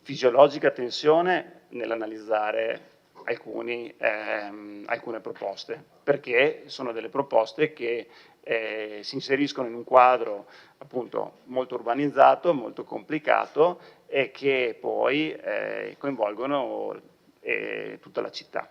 fisiologica tensione nell'analizzare alcune proposte, perché sono delle proposte che si inseriscono in un quadro appunto molto urbanizzato, molto complicato e che poi coinvolgono tutta la città.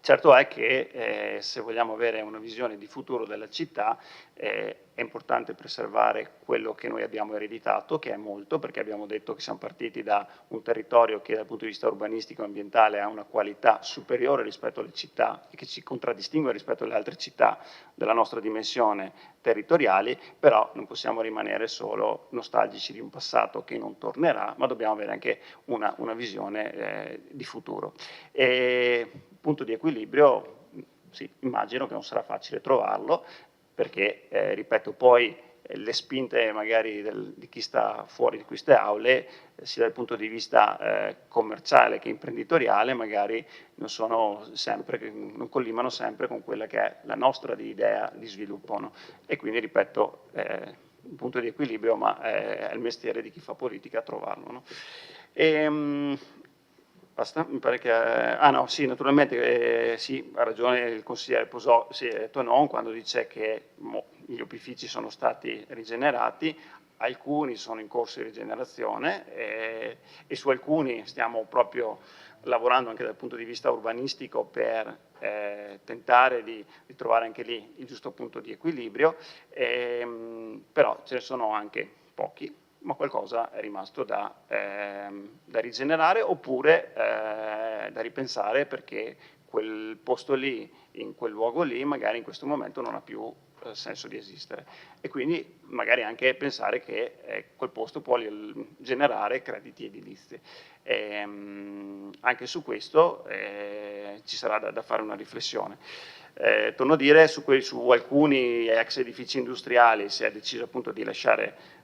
Certo è che se vogliamo avere una visione di futuro della città è importante preservare quello che noi abbiamo ereditato, che è molto, perché abbiamo detto che siamo partiti da un territorio che dal punto di vista urbanistico e ambientale ha una qualità superiore rispetto alle città e che ci contraddistingue rispetto alle altre città della nostra dimensione territoriali, però non possiamo rimanere solo nostalgici di un passato che non tornerà, ma dobbiamo avere anche una visione di futuro. Punto di equilibrio, sì, immagino che non sarà facile trovarlo, perché, ripeto, poi le spinte magari di chi sta fuori di queste aule, sia dal punto di vista commerciale che imprenditoriale, magari non collimano sempre con quella che è la nostra idea di sviluppo, no? E quindi, ripeto, un punto di equilibrio, ma è il mestiere di chi fa politica trovarlo, no? Basta? Mi pare che... no, sì, naturalmente sì, ha ragione il consigliere Tonon quando dice che gli opifici sono stati rigenerati, alcuni sono in corso di rigenerazione e su alcuni stiamo proprio lavorando anche dal punto di vista urbanistico per tentare di trovare anche lì il giusto punto di equilibrio, però ce ne sono anche pochi, ma qualcosa è rimasto da rigenerare oppure da ripensare, perché quel posto lì, in quel luogo lì, magari in questo momento non ha più senso di esistere, e quindi magari anche pensare che quel posto può generare crediti edilizi. Anche su questo ci sarà da fare una riflessione. Torno a dire, su alcuni ex edifici industriali si è deciso appunto di lasciare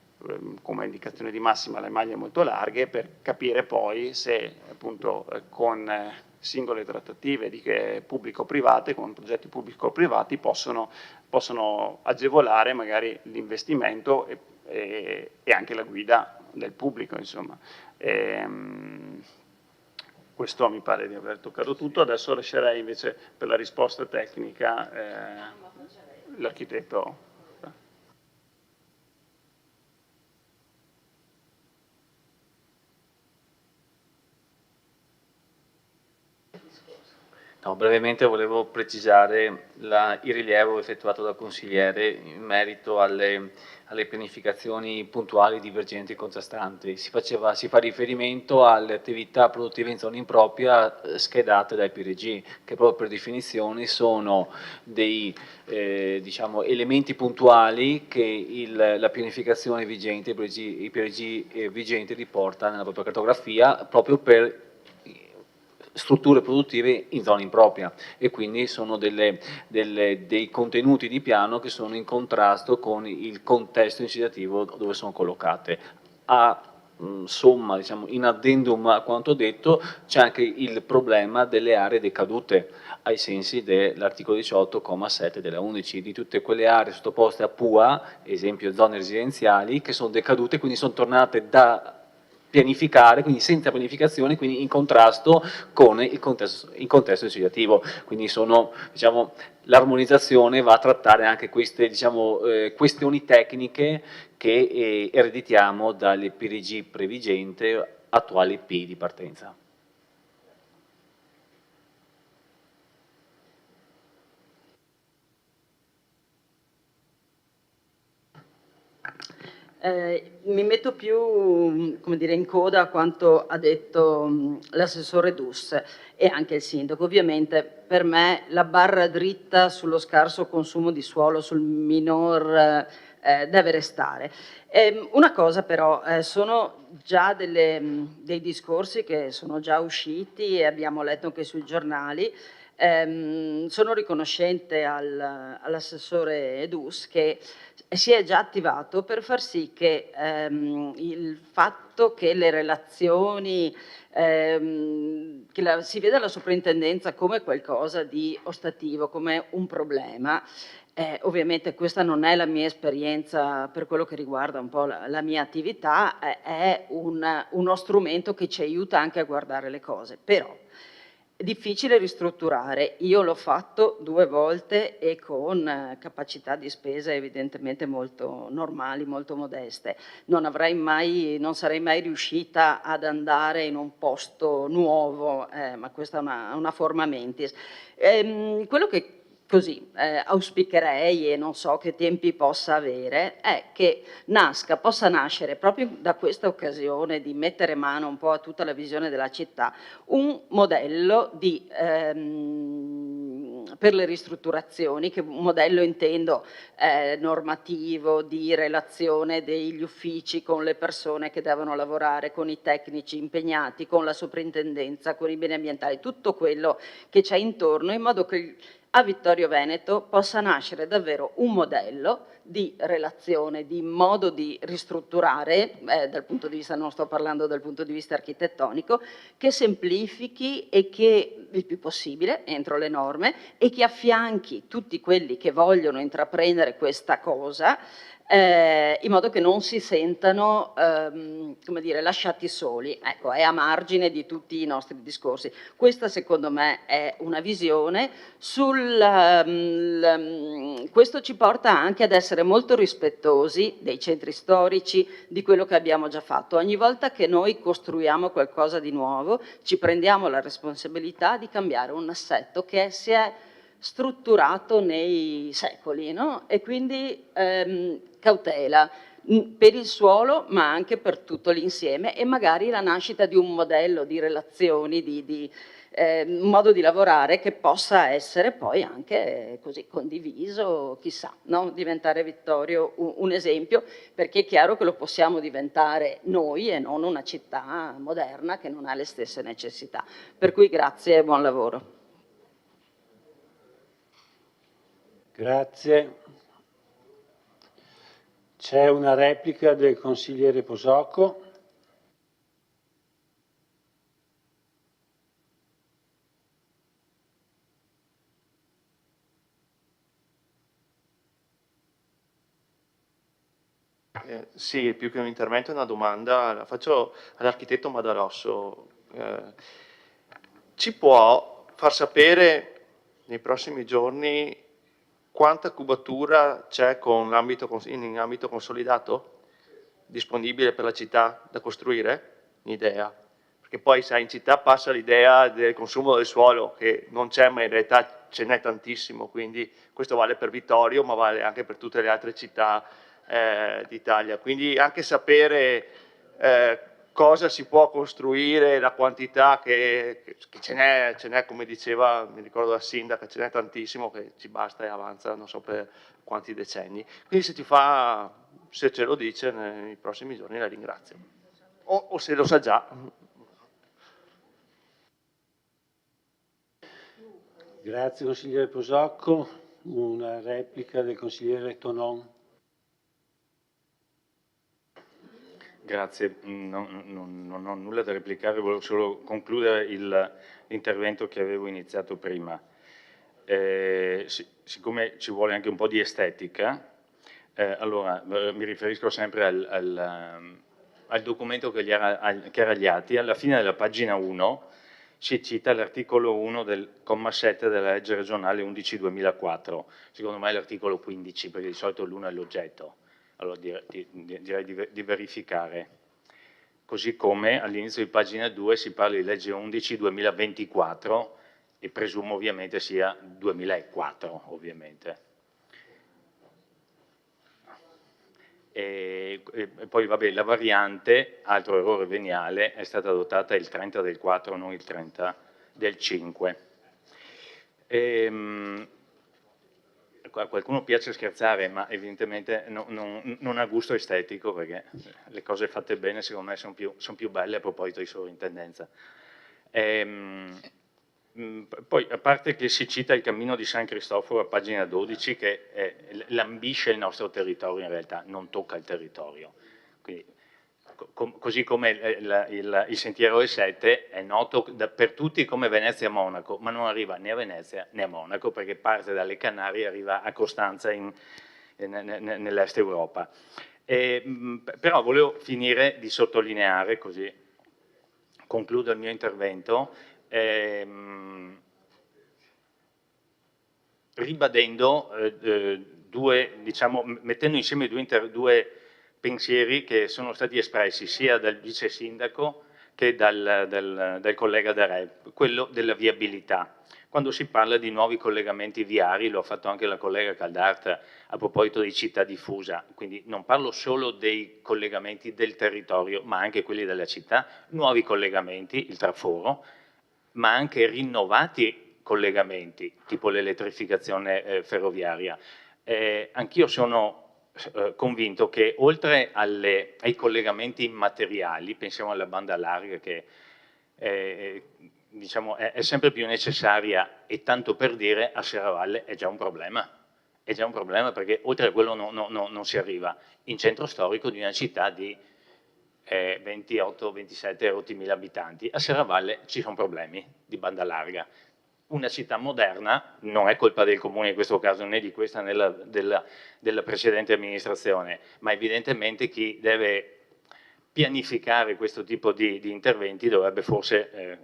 come indicazione di massima le maglie molto larghe, per capire poi se appunto con singole trattative di pubblico-private, con progetti pubblico-privati possono agevolare magari l'investimento e anche la guida del pubblico, insomma. Questo mi pare di aver toccato tutto. Adesso lascerei invece per la risposta tecnica l'architetto. No, brevemente volevo precisare il rilievo effettuato dal consigliere in merito alle pianificazioni puntuali divergenti e contrastanti. Si fa riferimento alle attività produttive in zona impropria schedate dai PRG, che proprio per definizione sono dei diciamo, elementi puntuali che la pianificazione vigente, i PRG vigenti riporta nella propria cartografia, proprio per strutture produttive in zona impropria, e quindi sono dei contenuti di piano che sono in contrasto con il contesto incitativo dove sono collocate. Somma, diciamo, in addendum a quanto detto, c'è anche il problema delle aree decadute ai sensi dell'articolo 18,7 della 11, di tutte quelle aree sottoposte a PUA, esempio zone residenziali, che sono decadute, quindi sono tornate da pianificare, quindi senza pianificazione, quindi in contrasto con il contesto incitativo. Quindi diciamo, l'armonizzazione va a trattare anche queste diciamo, questioni tecniche che ereditiamo dalle PRG previgente, attuali P di partenza. Mi metto più, come dire, in coda a quanto ha detto l'assessore Dus e anche il sindaco. Ovviamente per me la barra dritta sullo scarso consumo di suolo, sul minor deve restare. Una cosa però, sono già dei discorsi che sono già usciti e abbiamo letto anche sui giornali. Sono riconoscente all'assessore Dus che si è già attivato per far sì che il fatto che le relazioni, si veda la soprintendenza come qualcosa di ostativo, come un problema. Ovviamente questa non è la mia esperienza per quello che riguarda un po' la mia attività, è uno strumento che ci aiuta anche a guardare le cose, però È difficile ristrutturare, io l'ho fatto 2 volte e con capacità di spesa evidentemente molto normali, molto modeste. Non sarei mai riuscita ad andare in un posto nuovo, ma questa è una forma mentis. Quello che così auspicherei, e non so che tempi possa avere, è che possa nascere proprio da questa occasione di mettere mano un po' a tutta la visione della città, un modello per le ristrutturazioni, che un modello intendo normativo, di relazione degli uffici con le persone che devono lavorare, con i tecnici impegnati, con la soprintendenza, con i beni ambientali, tutto quello che c'è intorno, in modo che a Vittorio Veneto possa nascere davvero un modello di relazione, di modo di ristrutturare, dal punto di vista, non sto parlando dal punto di vista architettonico, che semplifichi e che il più possibile, entro le norme, e che affianchi tutti quelli che vogliono intraprendere questa cosa, in modo che non si sentano come dire, lasciati soli. Ecco, è a margine di tutti i nostri discorsi. Questa secondo me è una visione. Questo ci porta anche ad essere molto rispettosi dei centri storici, di quello che abbiamo già fatto. Ogni volta che noi costruiamo qualcosa di nuovo ci prendiamo la responsabilità di cambiare un assetto che si è strutturato nei secoli, no? E quindi cautela per il suolo, ma anche per tutto l'insieme, e magari la nascita di un modello di relazioni, un modo di lavorare che possa essere poi anche così condiviso, chissà, no? Diventare Vittorio un esempio, perché è chiaro che lo possiamo diventare noi e non una città moderna che non ha le stesse necessità. Per cui grazie e buon lavoro. Grazie. C'è una replica del consigliere Posocco. Sì, più che un intervento è una domanda, la faccio all'architetto Madarosso. Ci può far sapere nei prossimi giorni quanta cubatura c'è in ambito consolidato disponibile per la città da costruire? Un'idea? Perché poi sai, in città passa l'idea del consumo del suolo, che non c'è, ma in realtà ce n'è tantissimo, quindi questo vale per Vittorio, ma vale anche per tutte le altre città d'Italia. Quindi anche sapere cosa si può costruire, la quantità che ce n'è, come diceva, mi ricordo la sindaca, ce n'è tantissimo, che ci basta e avanza non so per quanti decenni. Quindi se ce lo dice nei prossimi giorni la ringrazio. O se lo sa già. Grazie consigliere Posocco. Una replica del consigliere Tonon. Grazie, non ho nulla da replicare, volevo solo concludere l'intervento che avevo iniziato prima. Siccome ci vuole anche un po' di estetica, allora mi riferisco sempre al documento che era agli atti. Alla fine della pagina 1 si cita l'articolo 1 del comma 7 della legge regionale 11/2004, secondo me è l'articolo 15, perché di solito l'1 è l'oggetto. Allora direi di verificare. Così come all'inizio di pagina 2 si parla di legge 11/2024 e presumo ovviamente sia 2004, ovviamente. E poi vabbè, la variante, altro errore veniale, è stata adottata il 30 del 4, non il 30 del 5. A qualcuno piace scherzare, ma evidentemente non ha gusto estetico, perché le cose fatte bene secondo me sono più belle, a proposito di sovrintendenza. Poi, a parte che si cita il cammino di San Cristoforo a pagina 12, che lambisce il nostro territorio, in realtà non tocca il territorio. Quindi, così come il sentiero E7 è noto per tutti come Venezia-Monaco, ma non arriva né a Venezia né a Monaco, perché parte dalle Canarie e arriva a Costanza nell'est Europa. Però volevo finire di sottolineare, così concludo il mio intervento, ribadendo mettendo insieme due pensieri che sono stati espressi sia dal vice sindaco che dal collega Darè, quello della viabilità. Quando si parla di nuovi collegamenti viari, lo ha fatto anche la collega Caldart a proposito di città diffusa, quindi non parlo solo dei collegamenti del territorio, ma anche quelli della città, nuovi collegamenti, il traforo, ma anche rinnovati collegamenti, tipo l'elettrificazione ferroviaria. Anch'io sono convinto che oltre ai collegamenti immateriali, pensiamo alla banda larga che diciamo, è sempre più necessaria, e tanto per dire a Serravalle è già un problema. È già un problema perché oltre a quello non si arriva in centro storico di una città di 28-27 rotti mila abitanti. A Serravalle ci sono problemi di banda larga. Una città moderna, non è colpa del comune in questo caso, né di questa né della precedente amministrazione, ma evidentemente chi deve pianificare questo tipo di interventi dovrebbe forse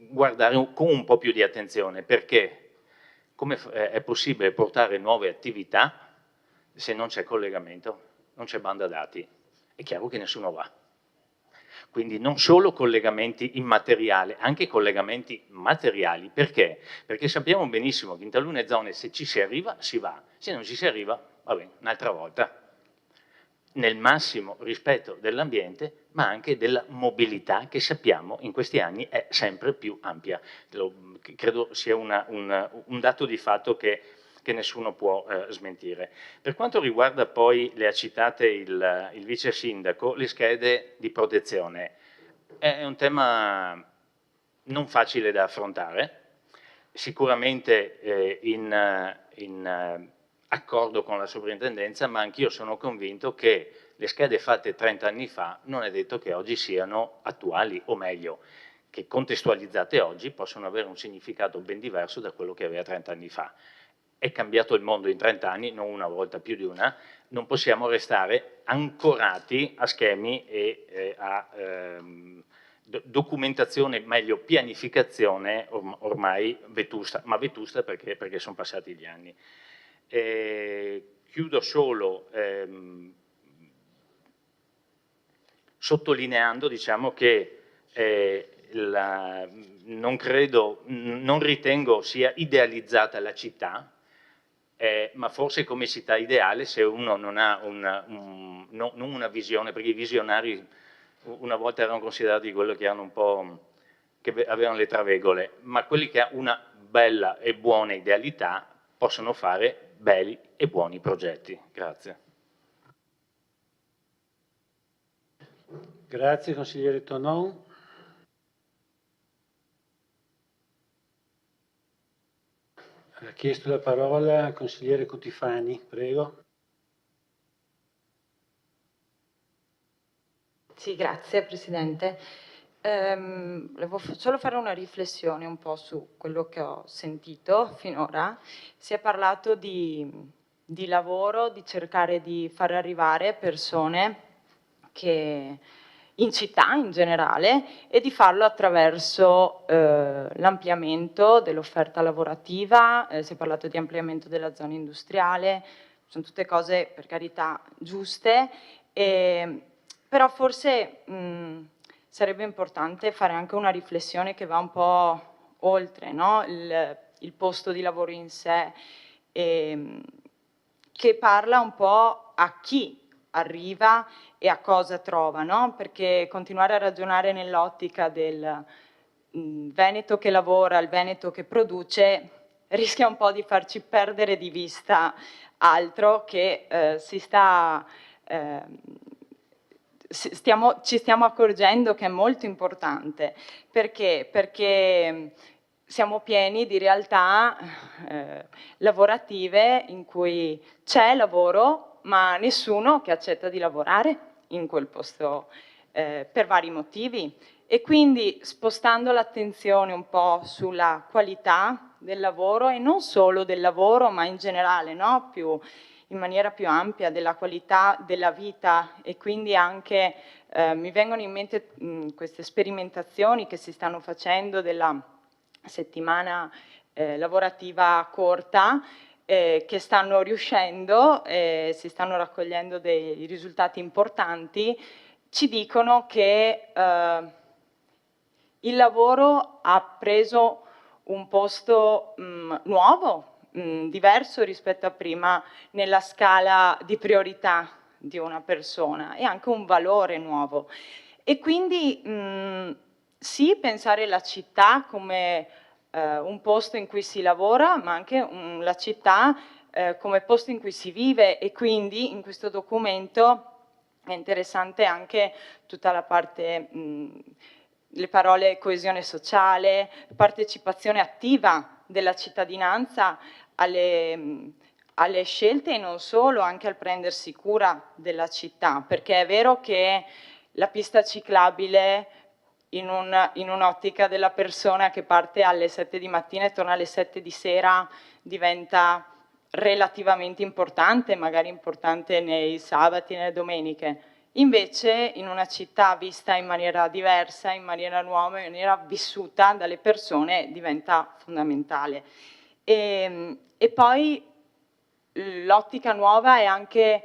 guardare con un po' più di attenzione, perché come è possibile portare nuove attività se non c'è collegamento, non c'è banda dati? È chiaro che nessuno va. Quindi non solo collegamenti immateriali, anche collegamenti materiali. Perché? Perché sappiamo benissimo che in talune zone se ci si arriva, si va. Se non ci si arriva, va bene, un'altra volta. Nel massimo rispetto dell'ambiente, ma anche della mobilità che sappiamo in questi anni è sempre più ampia. Credo sia un dato di fatto che nessuno può smentire. Per quanto riguarda poi, le ha citate il vice sindaco, le schede di protezione, è un tema non facile da affrontare, sicuramente in accordo con la sovrintendenza, ma anch'io sono convinto che le schede fatte 30 anni fa non è detto che oggi siano attuali, o meglio, che contestualizzate oggi possono avere un significato ben diverso da quello che aveva 30 anni fa. È cambiato il mondo in 30 anni, non una volta, più di una, non possiamo restare ancorati a schemi e a documentazione, meglio pianificazione ormai vetusta, ma vetusta perché sono passati gli anni. Chiudo solo sottolineando, diciamo, che non ritengo sia idealizzata la città, ma forse come città ideale se uno non ha non una visione, perché i visionari una volta erano considerati quelli che erano un po', che avevano le travegole, ma quelli che hanno una bella e buona idealità possono fare belli e buoni progetti. Grazie. Grazie consigliere Tonon. Ha chiesto la parola il consigliere Cutifani, prego. Sì, grazie Presidente. Volevo solo fare una riflessione un po' su quello che ho sentito finora. Si è parlato di lavoro, di cercare di far arrivare persone che in città in generale e di farlo attraverso l'ampliamento dell'offerta lavorativa, si è parlato di ampliamento della zona industriale, sono tutte cose per carità giuste, però forse sarebbe importante fare anche una riflessione che va un po' oltre, no? il posto di lavoro in sé, che parla un po' a chi arriva e a cosa trova, no? Perché continuare a ragionare nell'ottica del Veneto che lavora, il Veneto che produce, rischia un po' di farci perdere di vista altro che ci stiamo accorgendo che è molto importante. Perché? Perché siamo pieni di realtà lavorative in cui c'è lavoro, ma nessuno che accetta di lavorare in quel posto per vari motivi. E quindi spostando l'attenzione un po' sulla qualità del lavoro, e non solo del lavoro, ma in generale, no? Più in maniera più ampia della qualità della vita e quindi anche mi vengono in mente queste sperimentazioni che si stanno facendo della settimana lavorativa corta, che stanno riuscendo, si stanno raccogliendo dei risultati importanti, ci dicono che il lavoro ha preso un posto nuovo, diverso rispetto a prima nella scala di priorità di una persona e anche un valore nuovo. E quindi sì, pensare la città come un posto in cui si lavora, ma anche la città come posto in cui si vive, e quindi in questo documento è interessante anche tutta la parte, le parole coesione sociale, partecipazione attiva della cittadinanza alle scelte e non solo, anche al prendersi cura della città, perché è vero che la pista ciclabile in un'ottica della persona che parte alle 7 di mattina e torna alle 7 di sera diventa relativamente importante, magari importante nei sabati e nelle domeniche. Invece in una città vista in maniera diversa, in maniera nuova, in maniera vissuta dalle persone diventa fondamentale. E poi l'ottica nuova è anche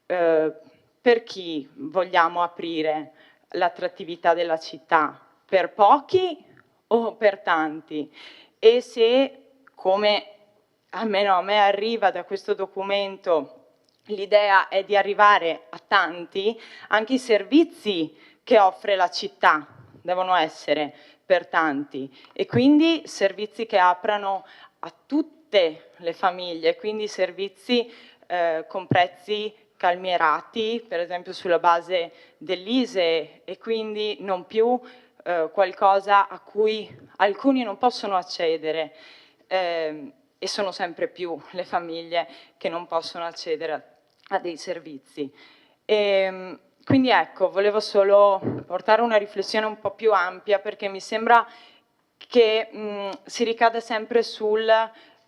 per chi vogliamo aprire l'attrattività della città, per pochi o per tanti, e se, come almeno a me arriva da questo documento, l'idea è di arrivare a tanti, anche i servizi che offre la città devono essere per tanti, e quindi servizi che aprano a tutte le famiglie, quindi servizi con prezzi calmierati, per esempio sulla base dell'ISEE, e quindi non più qualcosa a cui alcuni non possono accedere, e sono sempre più le famiglie che non possono accedere a dei servizi. Quindi ecco, volevo solo portare una riflessione un po' più ampia, perché mi sembra che si ricade sempre sul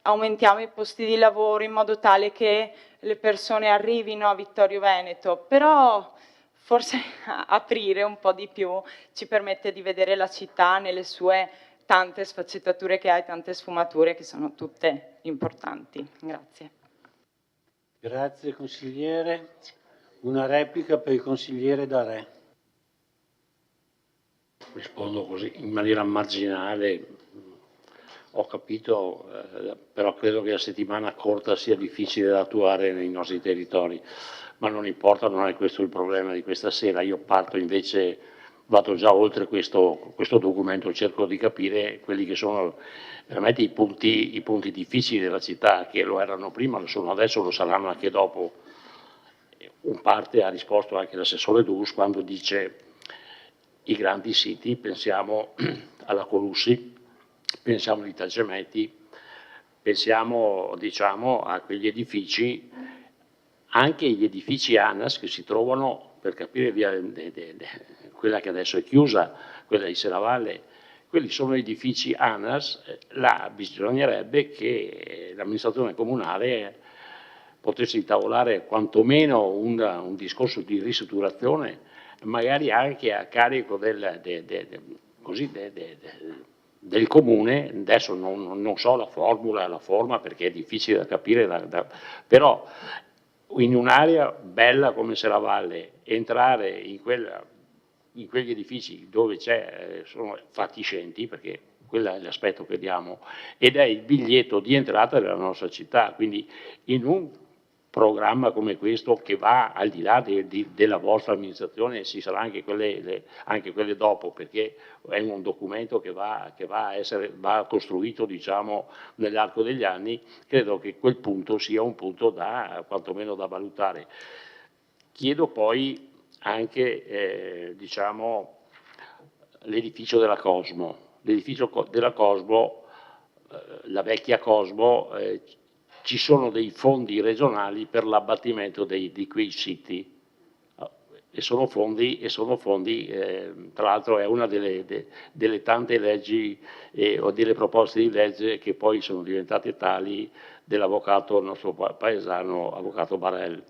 aumentiamo i posti di lavoro in modo tale che le persone arrivino a Vittorio Veneto, però forse aprire un po' di più ci permette di vedere la città nelle sue tante sfaccettature che ha e tante sfumature che sono tutte importanti. Grazie. Grazie consigliere. Una replica per il consigliere Darè. Rispondo così in maniera marginale. Ho capito, però credo che la settimana corta sia difficile da attuare nei nostri territori, ma non importa, non è questo il problema di questa sera. Io parto invece, vado già oltre questo documento, cerco di capire quelli che sono veramente i punti difficili della città, che lo erano prima, lo sono adesso, lo saranno anche dopo. In parte ha risposto anche l'assessore Dus quando dice i grandi siti, pensiamo alla Colussi, pensiamo agli Tagemetti, pensiamo diciamo a quegli edifici, anche gli edifici ANAS che si trovano, per capire quella che adesso è chiusa, quella di Serravalle, quelli sono edifici ANAS, là bisognerebbe che l'amministrazione comunale potesse intavolare quantomeno un discorso di ristrutturazione, magari anche a carico del comune. Adesso non so la formula, la forma, perché è difficile da capire, però in un'area bella come Serravalle entrare in quegli edifici dove sono fatiscenti, perché quello è l'aspetto che diamo, ed è il biglietto di entrata della nostra città, quindi in un programma come questo che va al di là della vostra amministrazione, ci sarà anche quelle dopo, perché è un documento che va costruito diciamo nell'arco degli anni. Credo che quel punto sia un punto quantomeno da valutare. Chiedo poi anche diciamo l'edificio della Cosmo. L'edificio della Cosmo, la vecchia Cosmo, ci sono dei fondi regionali per l'abbattimento di quei siti. e sono fondi, tra l'altro è una delle tante leggi o delle proposte di legge che poi sono diventate tali dell'avvocato, il nostro paesano, avvocato Barel.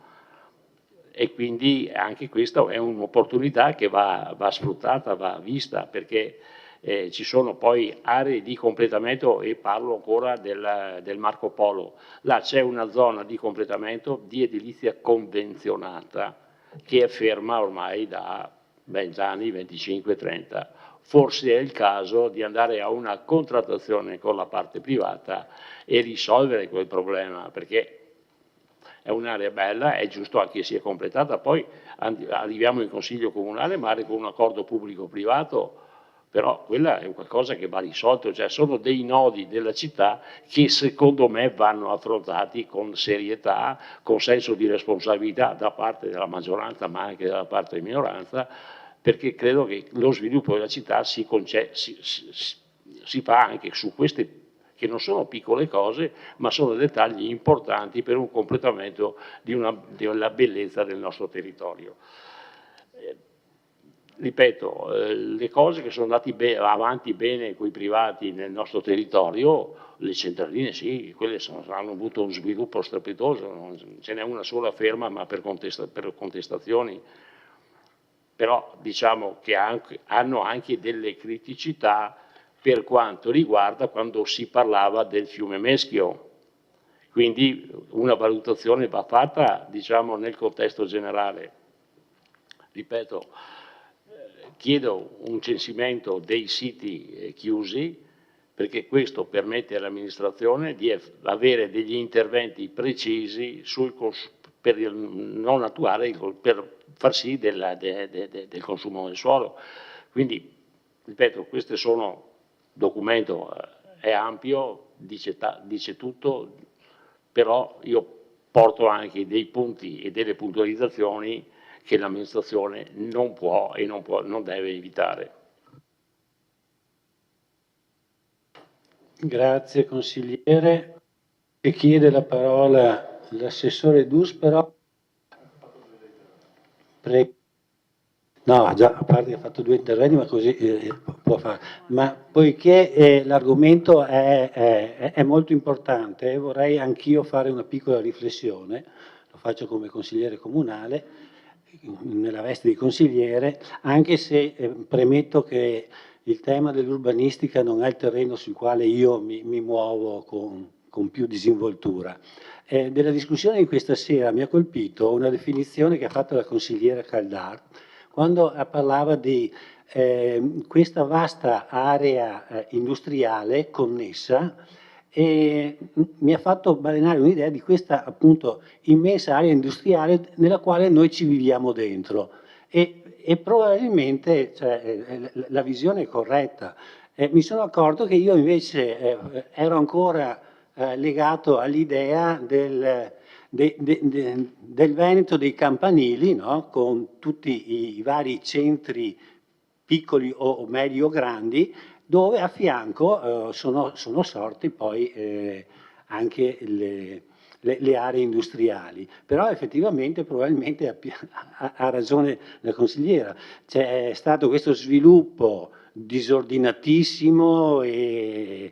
E quindi anche questa è un'opportunità che va sfruttata, va vista, perché ci sono poi aree di completamento, e parlo ancora del Marco Polo. Là c'è una zona di completamento di edilizia convenzionata che è ferma ormai da 20 anni, 25-30. Forse è il caso di andare a una contrattazione con la parte privata e risolvere quel problema, perché è un'area bella, è giusto anche che sia completata, poi arriviamo in consiglio comunale, magari con un accordo pubblico-privato, però quella è qualcosa che va risolto, cioè sono dei nodi della città che secondo me vanno affrontati con serietà, con senso di responsabilità da parte della maggioranza ma anche da parte della minoranza, perché credo che lo sviluppo della città si fa anche su queste che non sono piccole cose, ma sono dettagli importanti per un completamento della bellezza del nostro territorio. Ripeto, le cose che sono andate avanti bene con i privati nel nostro territorio, le centraline sì, quelle hanno avuto un sviluppo strepitoso, non ce n'è una sola ferma, ma per contestazioni, però diciamo che hanno anche delle criticità per quanto riguarda quando si parlava del fiume Meschio. Quindi una valutazione va fatta, diciamo, nel contesto generale. Ripeto, chiedo un censimento dei siti chiusi, perché questo permette all'amministrazione di avere degli interventi precisi per non attuare, per far sì del consumo del suolo. Quindi, ripeto, queste sono documento è ampio, dice tutto, però io porto anche dei punti e delle puntualizzazioni che l'amministrazione non può e non deve evitare. Grazie consigliere. E chiede la parola l'assessore Dus, però. Prego. No, già, a parte che ha fatto 2 interventi, ma così può fare. Ma poiché l'argomento è molto importante, vorrei anch'io fare una piccola riflessione, lo faccio come consigliere comunale, nella veste di consigliere, anche se premetto che il tema dell'urbanistica non è il terreno sul quale io mi muovo con più disinvoltura. Della discussione di questa sera mi ha colpito una definizione che ha fatto la consigliera Caldar, quando parlava di questa vasta area industriale connessa, e mi ha fatto balenare un'idea di questa appunto immensa area industriale nella quale noi ci viviamo dentro, e probabilmente la visione è corretta. Mi sono accorto che io invece ero ancora legato all'idea del Veneto dei campanili, no? Con tutti i vari centri piccoli o medio grandi, dove a fianco sono sorti poi anche le aree industriali. Però effettivamente probabilmente ha ragione la consigliera, c'è stato questo sviluppo disordinatissimo e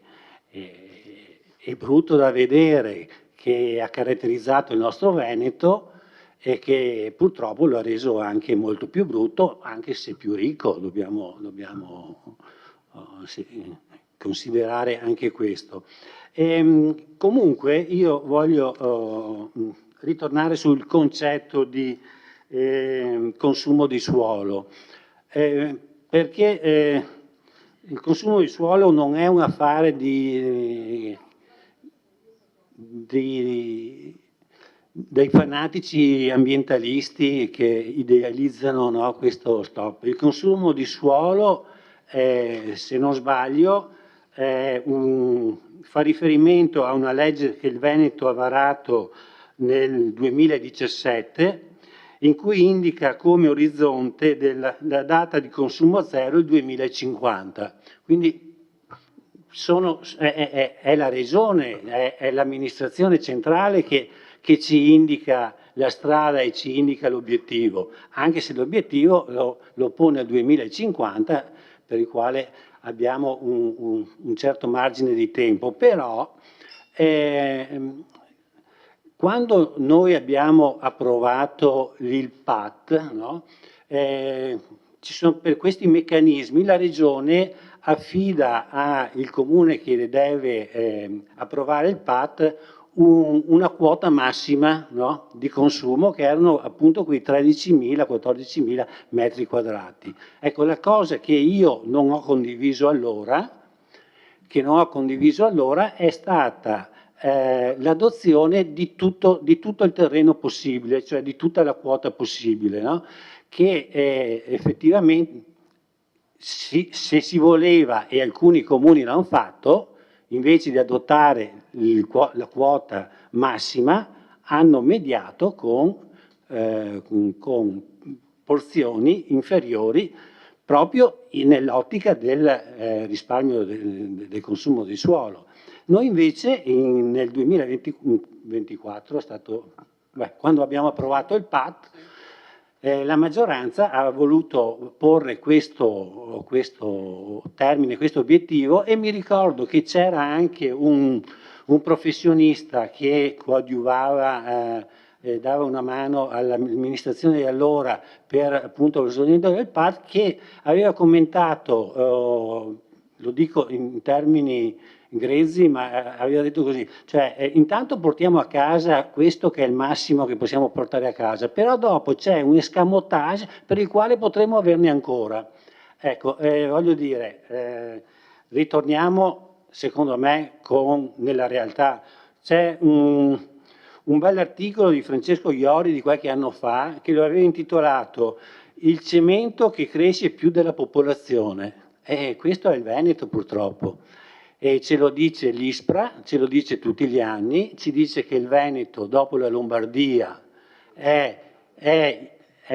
brutto da vedere, che ha caratterizzato il nostro Veneto e che purtroppo lo ha reso anche molto più brutto, anche se più ricco, dobbiamo considerare anche questo. Comunque io voglio ritornare sul concetto di consumo di suolo, perché il consumo di suolo non è un affare dei fanatici ambientalisti che idealizzano, no, questo stop. Il consumo di suolo, se non sbaglio, fa riferimento a una legge che il Veneto ha varato nel 2017, in cui indica come orizzonte della data di consumo zero il 2050. Quindi è la regione, è l'amministrazione centrale che ci indica la strada e ci indica l'obiettivo, anche se l'obiettivo lo pone al 2050, per il quale abbiamo un certo margine di tempo, però quando noi abbiamo approvato il PAT, no? Ci sono, per questi meccanismi la Regione affida al comune che deve approvare il PAT una quota massima, no? Di consumo, che erano appunto quei 13.000-14.000 metri quadrati. Ecco, la cosa che io non ho condiviso allora, è stata l'adozione di tutto il terreno possibile, cioè di tutta la quota possibile, no? Che effettivamente se si voleva, e alcuni comuni l'hanno fatto, invece di adottare la quota massima, hanno mediato con porzioni inferiori proprio nell'ottica del risparmio del consumo di suolo. Noi invece nel 2024, quando abbiamo approvato il PAT, la maggioranza ha voluto porre questo termine, questo obiettivo, e mi ricordo che c'era anche un professionista che coadiuvava, dava una mano all'amministrazione di allora per appunto lo svolgimento del PAT, che aveva commentato, lo dico in termini grezzi, ma aveva detto così, cioè intanto portiamo a casa questo che è il massimo che possiamo portare a casa, però dopo c'è un escamotage per il quale potremo averne ancora. Ecco, voglio dire, ritorniamo secondo me nella realtà. C'è un bel articolo di Francesco Iori di qualche anno fa che lo aveva intitolato "Il cemento che cresce più della popolazione". Questo è il Veneto purtroppo. E ce lo dice l'ISPRA, ce lo dice tutti gli anni, ci dice che il Veneto dopo la Lombardia è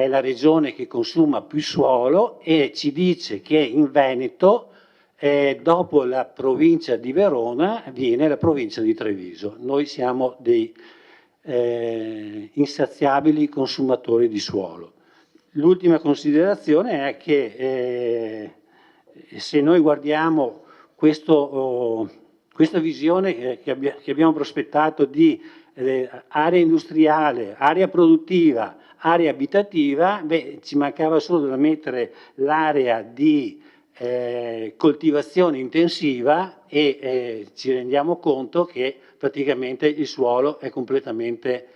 la regione che consuma più suolo, e ci dice che in Veneto dopo la provincia di Verona viene la provincia di Treviso. Noi siamo dei insaziabili consumatori di suolo. L'ultima considerazione è che se noi guardiamo questa visione che abbiamo prospettato di area industriale, area produttiva, area abitativa, ci mancava solo da mettere l'area di coltivazione intensiva, e ci rendiamo conto che praticamente il suolo è completamente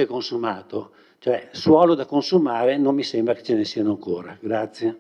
consumato. Cioè, suolo da consumare non mi sembra che ce ne siano ancora. Grazie.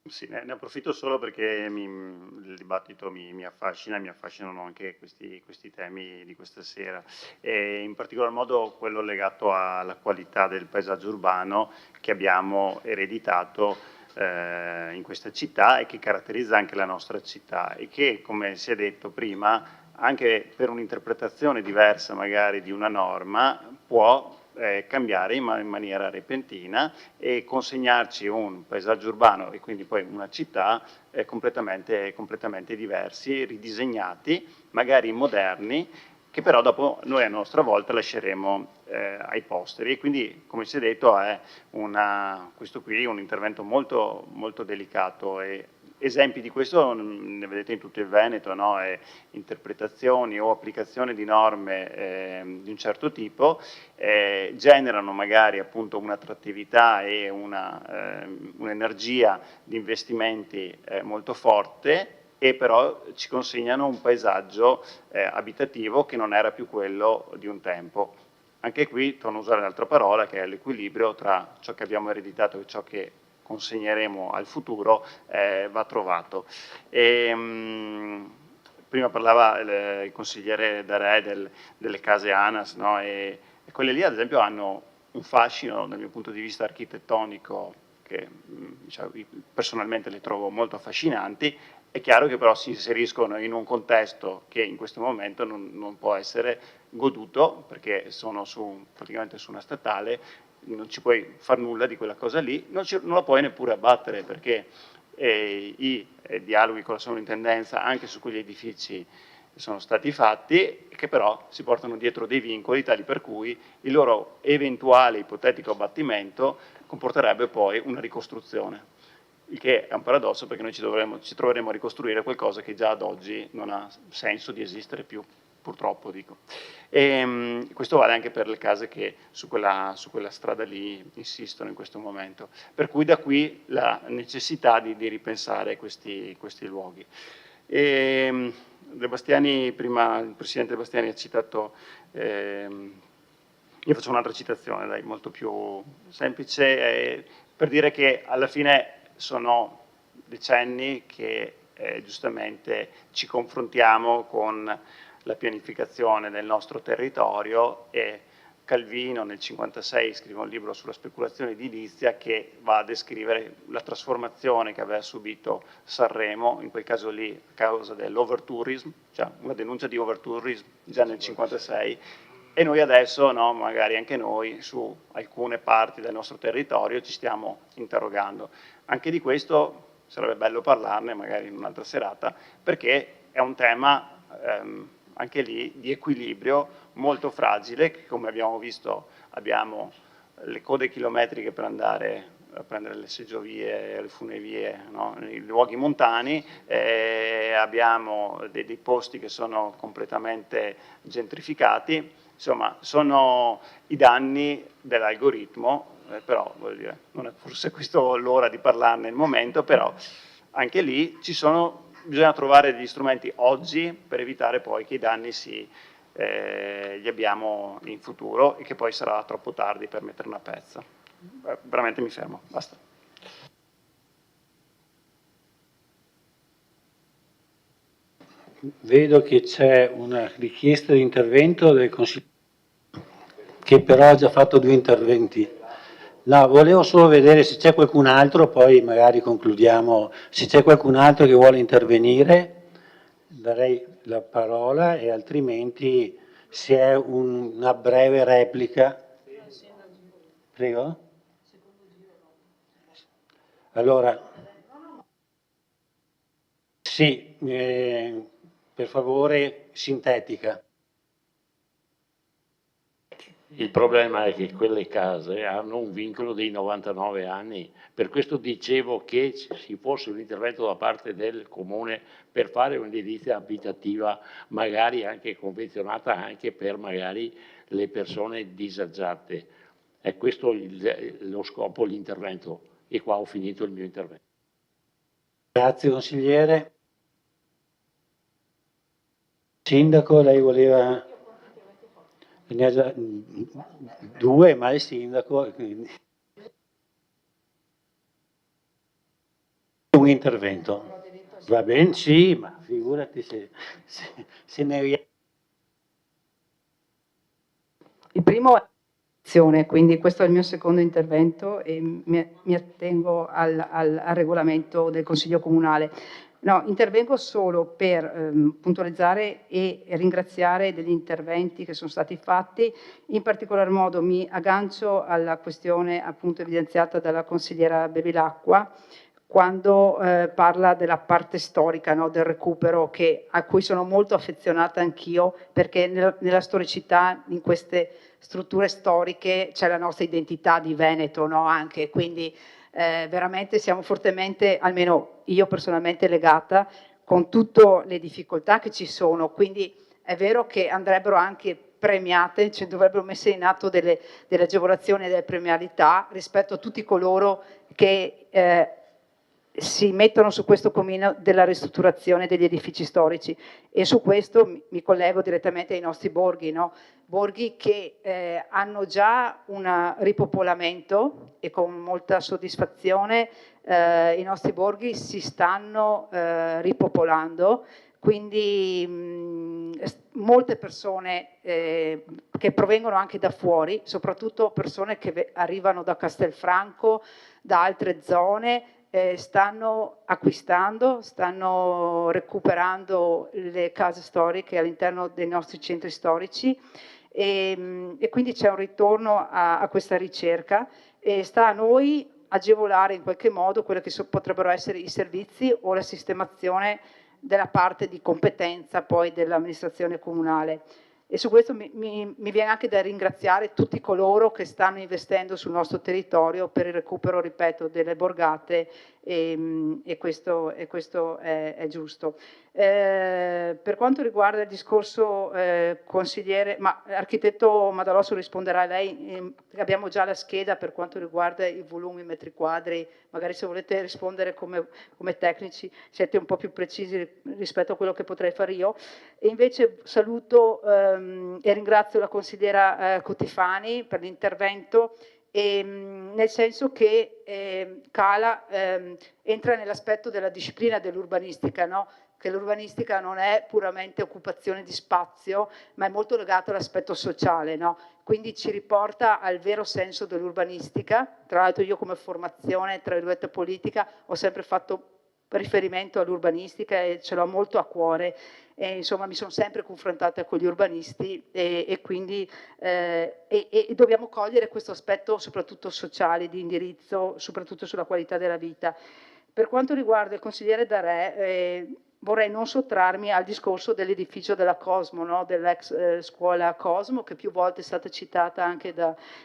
Sì, ne approfitto solo perché il dibattito mi affascina, e mi affascinano anche questi temi di questa sera, e in particolar modo quello legato alla qualità del paesaggio urbano che abbiamo ereditato in questa città, e che caratterizza anche la nostra città, e che, come si è detto prima, anche per un'interpretazione diversa magari di una norma può cambiare in maniera repentina e consegnarci un paesaggio urbano, e quindi poi una città completamente diversi, ridisegnati, magari moderni, che però dopo noi a nostra volta lasceremo ai posteri. E quindi, come si è detto, è questo qui un intervento molto, molto delicato, e esempi di questo ne vedete in tutto il Veneto, no? Interpretazioni o applicazioni di norme di un certo tipo generano magari appunto un'attrattività e un'energia di investimenti molto forte, e però ci consegnano un paesaggio abitativo che non era più quello di un tempo. Anche qui torno a usare l'altra parola, che è l'equilibrio tra ciò che abbiamo ereditato e ciò che consegneremo al futuro, va trovato. Prima parlava il consigliere Darè delle case ANAS, no? E quelle lì ad esempio hanno un fascino dal mio punto di vista architettonico che diciamo, personalmente le trovo molto affascinanti. È chiaro che però si inseriscono in un contesto che in questo momento non può essere goduto, perché sono praticamente su una statale, non ci puoi far nulla di quella cosa lì, non la puoi neppure abbattere, perché i dialoghi con la sovrintendenza anche su quegli edifici sono stati fatti, che però si portano dietro dei vincoli tali per cui il loro eventuale ipotetico abbattimento comporterebbe poi una ricostruzione, il che è un paradosso perché noi ci troveremo a ricostruire qualcosa che già ad oggi non ha senso di esistere più, purtroppo dico. E questo vale anche per le case che su quella strada lì insistono in questo momento, per cui da qui la necessità di ripensare questi luoghi. De Bastiani, prima il Presidente De Bastiani ha citato, io faccio un'altra citazione, dai, molto più semplice, per dire che alla fine sono decenni che giustamente ci confrontiamo con la pianificazione del nostro territorio e Calvino nel 1956 scrive un libro sulla speculazione edilizia che va a descrivere la trasformazione che aveva subito Sanremo, in quel caso lì a causa dell'overtourism, cioè una denuncia di overtourism già nel 1956, e noi adesso, no, magari anche noi, su alcune parti del nostro territorio ci stiamo interrogando. Anche di questo sarebbe bello parlarne magari in un'altra serata, perché è un tema anche lì di equilibrio molto fragile, che come abbiamo visto abbiamo le code chilometriche per andare a prendere le seggiovie, le funivie, no? Nei luoghi montani, abbiamo dei posti che sono completamente gentrificati, insomma sono i danni dell'algoritmo, però voglio dire, non è forse questo l'ora di parlarne nel momento, però anche lì bisogna trovare degli strumenti oggi per evitare poi che i danni li abbiamo in futuro e che poi sarà troppo tardi per mettere una pezza. Veramente mi fermo, basta. Vedo che c'è una richiesta di intervento del Consiglio, che però ha già fatto 2 interventi. No, volevo solo vedere se c'è qualcun altro, poi magari concludiamo. Se c'è qualcun altro che vuole intervenire, darei la parola, e altrimenti se è una breve replica. Prego? Allora, sì, per favore, sintetica. Il problema è che quelle case hanno un vincolo dei 99 anni, per questo dicevo che ci fosse un intervento da parte del Comune per fare un'edilizia abitativa, magari anche convenzionata anche per magari le persone disagiate. È questo lo scopo, l'intervento, e qua ho finito il mio intervento. Grazie consigliere. Sindaco, lei voleva... Ne ha già 2, ma è sindaco, quindi un intervento. Va bene, sì, ma figurati se ne riesce. Il primo è l'azione, quindi questo è il mio secondo intervento e mi attengo al regolamento del Consiglio Comunale. No, intervengo solo per puntualizzare e ringraziare degli interventi che sono stati fatti. In particolar modo mi aggancio alla questione appunto evidenziata dalla consigliera Bevilacqua quando parla della parte storica, no, del recupero, a cui sono molto affezionata anch'io, perché nella storicità, in queste strutture storiche, c'è la nostra identità di Veneto, no, anche, quindi veramente siamo fortemente, almeno io personalmente, legata con tutte le difficoltà che ci sono, quindi è vero che andrebbero anche premiate, cioè dovrebbero mettere in atto delle agevolazioni e delle premialità rispetto a tutti coloro che si mettono su questo cammino della ristrutturazione degli edifici storici, e su questo mi collego direttamente ai nostri borghi, no? Borghi che hanno già un ripopolamento, e con molta soddisfazione i nostri borghi si stanno ripopolando, quindi molte persone che provengono anche da fuori, soprattutto persone che arrivano da Castelfranco, da altre zone, stanno acquistando, stanno recuperando le case storiche all'interno dei nostri centri storici, e quindi c'è un ritorno a questa ricerca, e sta a noi agevolare in qualche modo quelli che potrebbero essere i servizi o la sistemazione della parte di competenza poi dell'amministrazione comunale. E su questo mi viene anche da ringraziare tutti coloro che stanno investendo sul nostro territorio per il recupero, ripeto, delle borgate, e questo è giusto. Per quanto riguarda il discorso consigliere, ma architetto Madalosso risponderà a lei, abbiamo già la scheda per quanto riguarda i volumi metri quadri, magari se volete rispondere come tecnici siete un po' più precisi rispetto a quello che potrei fare io. E invece saluto e ringrazio la consigliera Cutifani per l'intervento, nel senso che Cala entra nell'aspetto della disciplina dell'urbanistica, no? Che l'urbanistica non è puramente occupazione di spazio, ma è molto legata all'aspetto sociale, no? Quindi ci riporta al vero senso dell'urbanistica. Tra l'altro io come formazione, tra virgolette, politica, ho sempre fatto riferimento all'urbanistica e ce l'ho molto a cuore. E, insomma, mi sono sempre confrontata con gli urbanisti e quindi dobbiamo cogliere questo aspetto soprattutto sociale, di indirizzo, soprattutto sulla qualità della vita. Per quanto riguarda il consigliere Darè, vorrei non sottrarmi al discorso dell'edificio della Cosmo, no? Dell'ex scuola Cosmo, che più volte è stata citata anche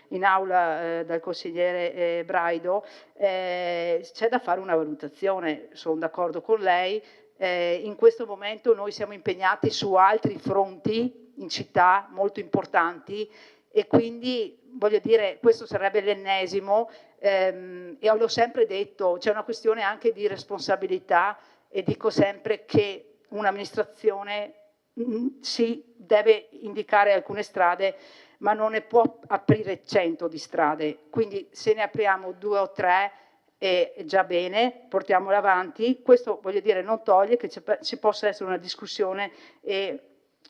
in aula dal consigliere Braido. C'è da fare una valutazione, sono d'accordo con lei. In questo momento noi siamo impegnati su altri fronti in città molto importanti e quindi voglio dire questo sarebbe l'ennesimo e l'ho sempre detto, c'è una questione anche di responsabilità e dico sempre che un'amministrazione sì deve indicare alcune strade ma non ne può aprire 100 di strade, quindi se ne apriamo 2 o 3 è già bene, portiamole avanti. Questo voglio dire non toglie che ci possa essere una discussione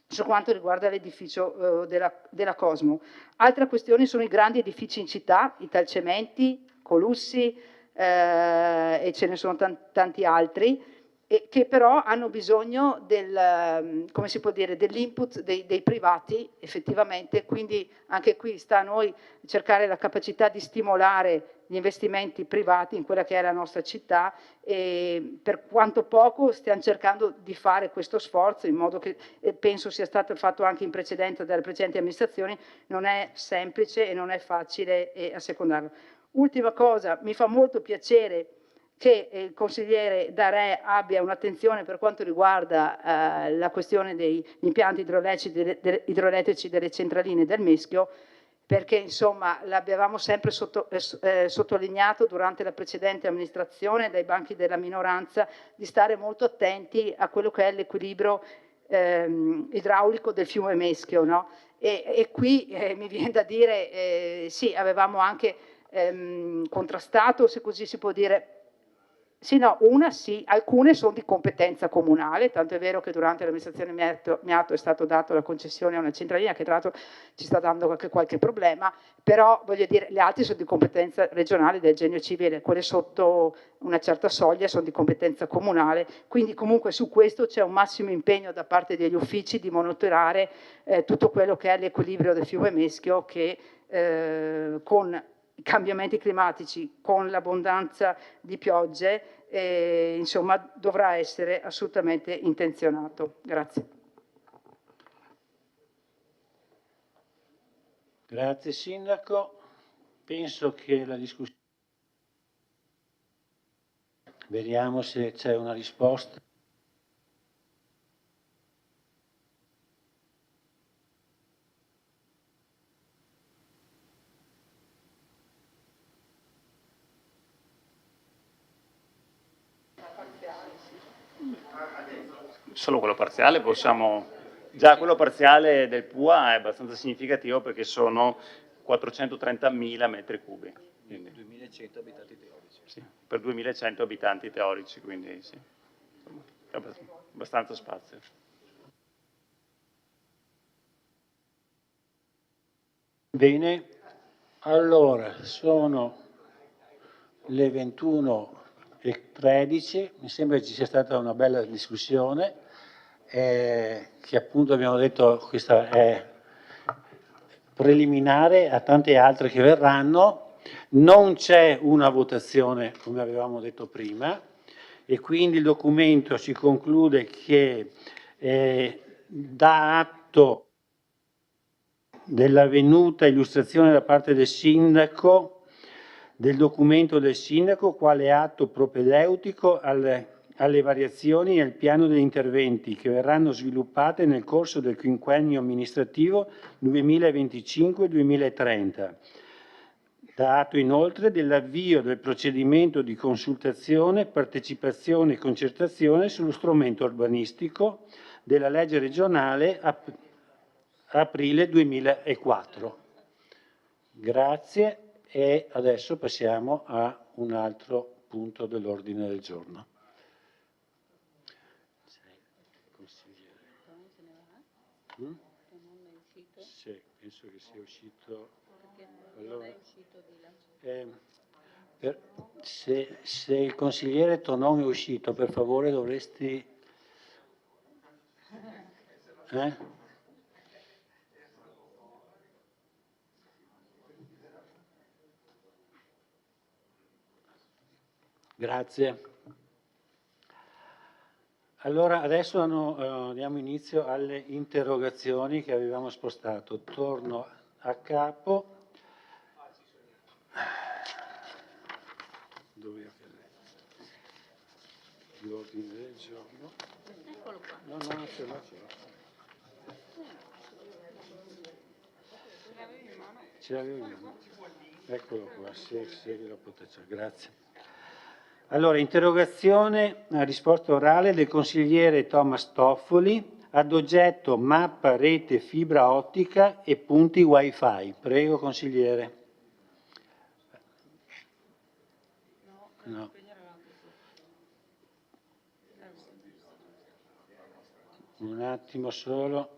su quanto riguarda l'edificio della Cosmo. Altra questione sono i grandi edifici in città, Italcementi, Colussi e ce ne sono tanti altri, che però hanno bisogno come si può dire, dell'input dei privati effettivamente, quindi anche qui sta a noi cercare la capacità di stimolare gli investimenti privati in quella che è la nostra città e per quanto poco stiamo cercando di fare questo sforzo in modo che penso sia stato fatto anche in precedenza dalle precedenti amministrazioni, non è semplice e non è facile assecondarlo. Ultima cosa, mi fa molto piacere che il consigliere Darè abbia un'attenzione per quanto riguarda la questione degli impianti idroelettrici delle centraline del Meschio, perché insomma l'avevamo sempre sottolineato durante la precedente amministrazione dai banchi della minoranza di stare molto attenti a quello che è l'equilibrio idraulico del fiume Meschio, no? E qui mi viene da dire sì, avevamo anche contrastato, se così si può dire. Sì, no, sì, alcune sono di competenza comunale, tanto è vero che durante l'amministrazione Miato è stato dato la concessione a una centralina che tra l'altro ci sta dando anche qualche problema, però voglio dire, le altre sono di competenza regionale del genio civile, quelle sotto una certa soglia sono di competenza comunale, quindi comunque su questo c'è un massimo impegno da parte degli uffici di monitorare tutto quello che è l'equilibrio del fiume Meschio che con i cambiamenti climatici, con l'abbondanza di piogge, insomma, dovrà essere assolutamente intenzionato. Grazie. Grazie Sindaco. Penso che la discussione... Vediamo se c'è una risposta. Solo quello parziale possiamo, già quello parziale del PUA è abbastanza significativo perché sono 430.000 metri cubi. Quindi, 2100 abitanti teorici. Sì, per 2100 abitanti teorici, quindi sì, insomma, è abbastanza spazio. Bene, allora sono le 21:13, mi sembra che ci sia stata una bella discussione. Che appunto abbiamo detto questa è preliminare a tante altre che verranno Non c'è una votazione, come avevamo detto prima, e quindi il documento si conclude che dà atto dell'avvenuta illustrazione da parte del sindaco del documento del sindaco quale atto propedeutico alle variazioni nel piano degli interventi che verranno sviluppate nel corso del quinquennio amministrativo 2025-2030. Dà atto inoltre dell'avvio del procedimento di consultazione, partecipazione e concertazione sullo strumento urbanistico della legge regionale aprile 2004. Grazie e adesso passiamo a un altro punto dell'ordine del giorno. Sì, penso che sia uscito. Allora, se il consigliere Tonon è uscito, per favore dovresti... Grazie. Allora adesso diamo inizio alle interrogazioni che avevamo spostato. Torno a capo. Dove è l'ordine del giorno? Eccolo qua. No, ce l'ho. Ce l'avevo in mano. Eccolo qua, segui la potenza. Grazie. Allora, interrogazione a risposta orale del consigliere Thomas Toffoli ad oggetto mappa rete fibra ottica e punti wifi. Prego, consigliere. No. Un attimo solo.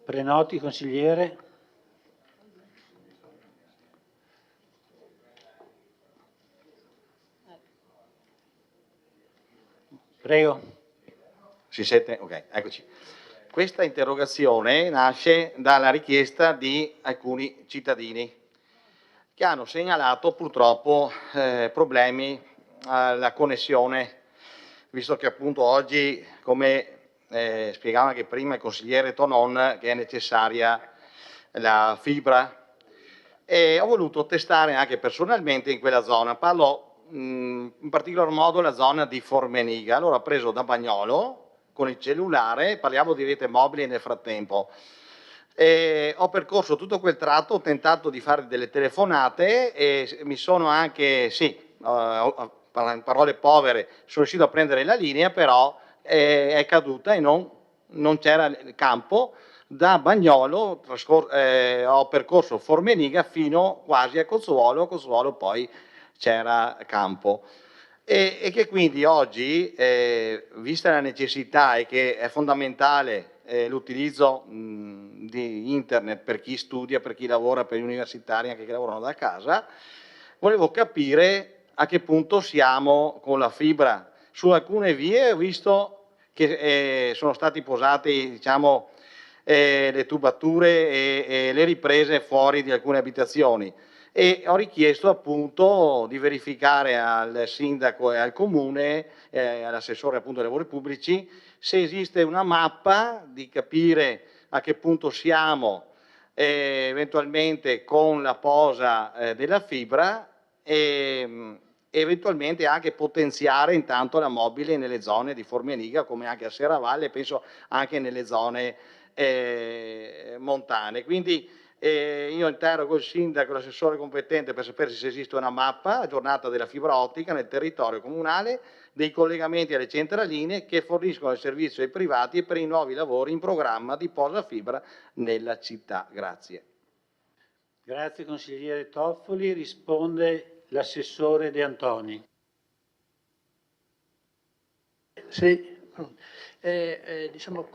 Prenoti, consigliere. Prego. Si sente? Ok, eccoci. Questa interrogazione nasce dalla richiesta di alcuni cittadini che hanno segnalato purtroppo problemi alla connessione, visto che appunto oggi, come spiegava anche prima il consigliere Tonon, che è necessaria la fibra, e ho voluto testare anche personalmente in quella zona. Parlo in particolar modo la zona di Formeniga. Allora ho preso da Bagnolo con il cellulare, parliamo di rete mobile nel frattempo, e ho percorso tutto quel tratto, ho tentato di fare delle telefonate e mi sono anche, in parole povere, sono riuscito a prendere la linea, però è caduta e non c'era il campo. Da Bagnolo ho percorso Formeniga fino quasi a Cozzuolo poi c'era campo. E che quindi oggi, vista la necessità e che è fondamentale l'utilizzo di internet per chi studia, per chi lavora, per gli universitari, anche che lavorano da casa, volevo capire a che punto siamo con la fibra. Su alcune vie ho visto che sono stati posati, diciamo, le tubature e le riprese fuori di alcune abitazioni, e ho richiesto appunto di verificare al sindaco e al comune, all'assessore appunto ai lavori pubblici, se esiste una mappa, di capire a che punto siamo eventualmente con la posa della fibra e eventualmente anche potenziare intanto la mobile nelle zone di Formeniga, come anche a Serravalle, penso anche nelle zone montane. Quindi io interrogo il sindaco, l'assessore competente, per sapere se esiste una mappa aggiornata della fibra ottica nel territorio comunale, dei collegamenti alle centraline che forniscono il servizio ai privati e per i nuovi lavori in programma di posa fibra nella città. Grazie. Grazie consigliere Toffoli. Risponde l'assessore De Antoni. Sì, diciamo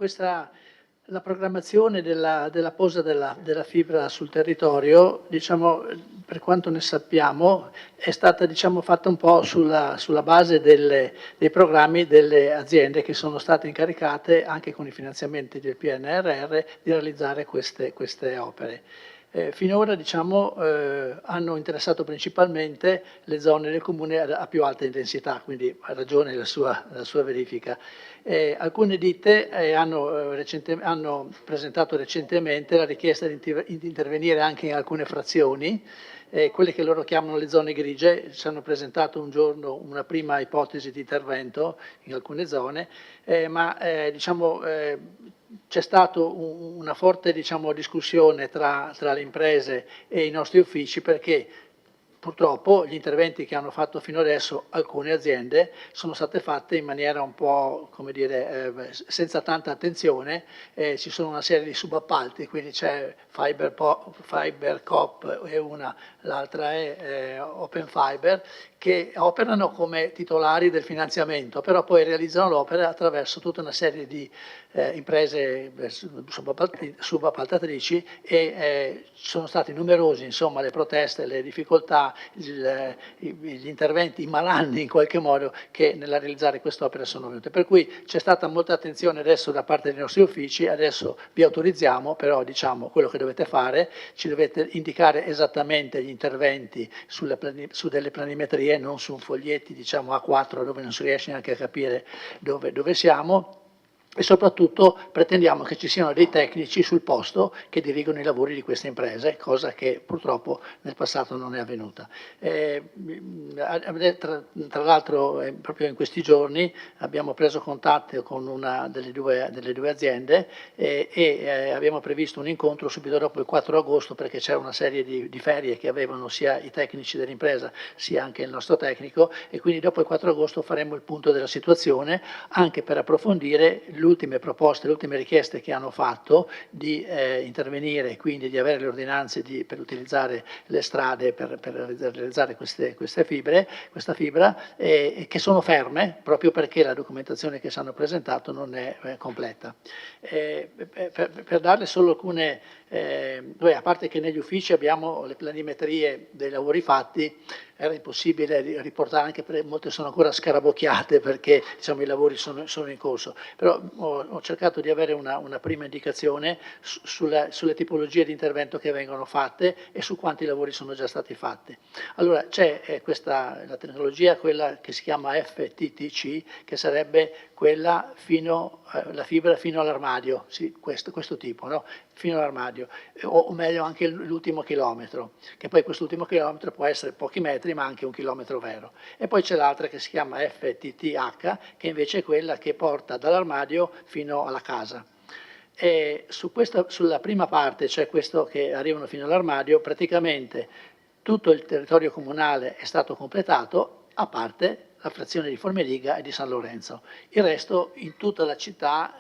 la programmazione della posa della fibra sul territorio, diciamo, per quanto ne sappiamo, è stata fatta un po' sulla base dei programmi delle aziende che sono state incaricate, anche con i finanziamenti del PNRR, di realizzare queste opere. Finora hanno interessato principalmente le zone del comune a più alta intensità, quindi ha ragione la sua verifica. Alcune ditte hanno presentato recentemente la richiesta di intervenire anche in alcune frazioni, quelle che loro chiamano le zone grigie. Ci hanno presentato un giorno una prima ipotesi di intervento in alcune zone, ma c'è stata una forte discussione tra le imprese e i nostri uffici, perché purtroppo gli interventi che hanno fatto fino adesso alcune aziende sono state fatte in maniera un po', come dire, senza tanta attenzione. Ci sono una serie di subappalti, quindi c'è Fibercop è una, l'altra è Open Fiber, che operano come titolari del finanziamento, però poi realizzano l'opera attraverso tutta una serie di imprese subappaltatrici, e sono stati numerosi le proteste, le difficoltà, gli interventi, i malanni in qualche modo che nella realizzare quest'opera sono venuti. Per cui c'è stata molta attenzione adesso da parte dei nostri uffici. Adesso vi autorizziamo, però quello che dovete fare, ci dovete indicare esattamente gli interventi su delle planimetrie, non su foglietti A4 dove non si riesce neanche a capire dove siamo. E soprattutto pretendiamo che ci siano dei tecnici sul posto che dirigono i lavori di queste imprese, cosa che purtroppo nel passato non è avvenuta. Tra l'altro proprio in questi giorni abbiamo preso contatto con una delle due aziende e abbiamo previsto un incontro subito dopo il 4 agosto, perché c'è una serie di ferie che avevano sia i tecnici dell'impresa sia anche il nostro tecnico, e quindi dopo il 4 agosto faremo il punto della situazione, anche per approfondire le ultime proposte, le ultime richieste che hanno fatto di intervenire, quindi di avere le ordinanze per utilizzare le strade per realizzare questa fibra, che sono ferme proprio perché la documentazione che ci hanno presentato non è completa. Per darle solo alcune, a parte che negli uffici abbiamo le planimetrie dei lavori fatti, era impossibile riportare, anche perché molte sono ancora scarabocchiate perché i lavori sono in corso, però ho cercato di avere una prima indicazione sulle tipologie di intervento che vengono fatte e su quanti lavori sono già stati fatti. Allora c'è la tecnologia, quella che si chiama FTTC, che sarebbe quella la fibra fino all'armadio, sì, questo tipo, no? Fino all'armadio, o meglio anche l'ultimo chilometro, che poi quest'ultimo chilometro può essere pochi metri ma anche un chilometro vero. E poi c'è l'altra che si chiama FTTH, che invece è quella che porta dall'armadio fino alla casa. E sulla prima parte, cioè questo che arrivano fino all'armadio, praticamente tutto il territorio comunale è stato completato, a parte la frazione di Formeliga e di San Lorenzo. Il resto, in tutta la città,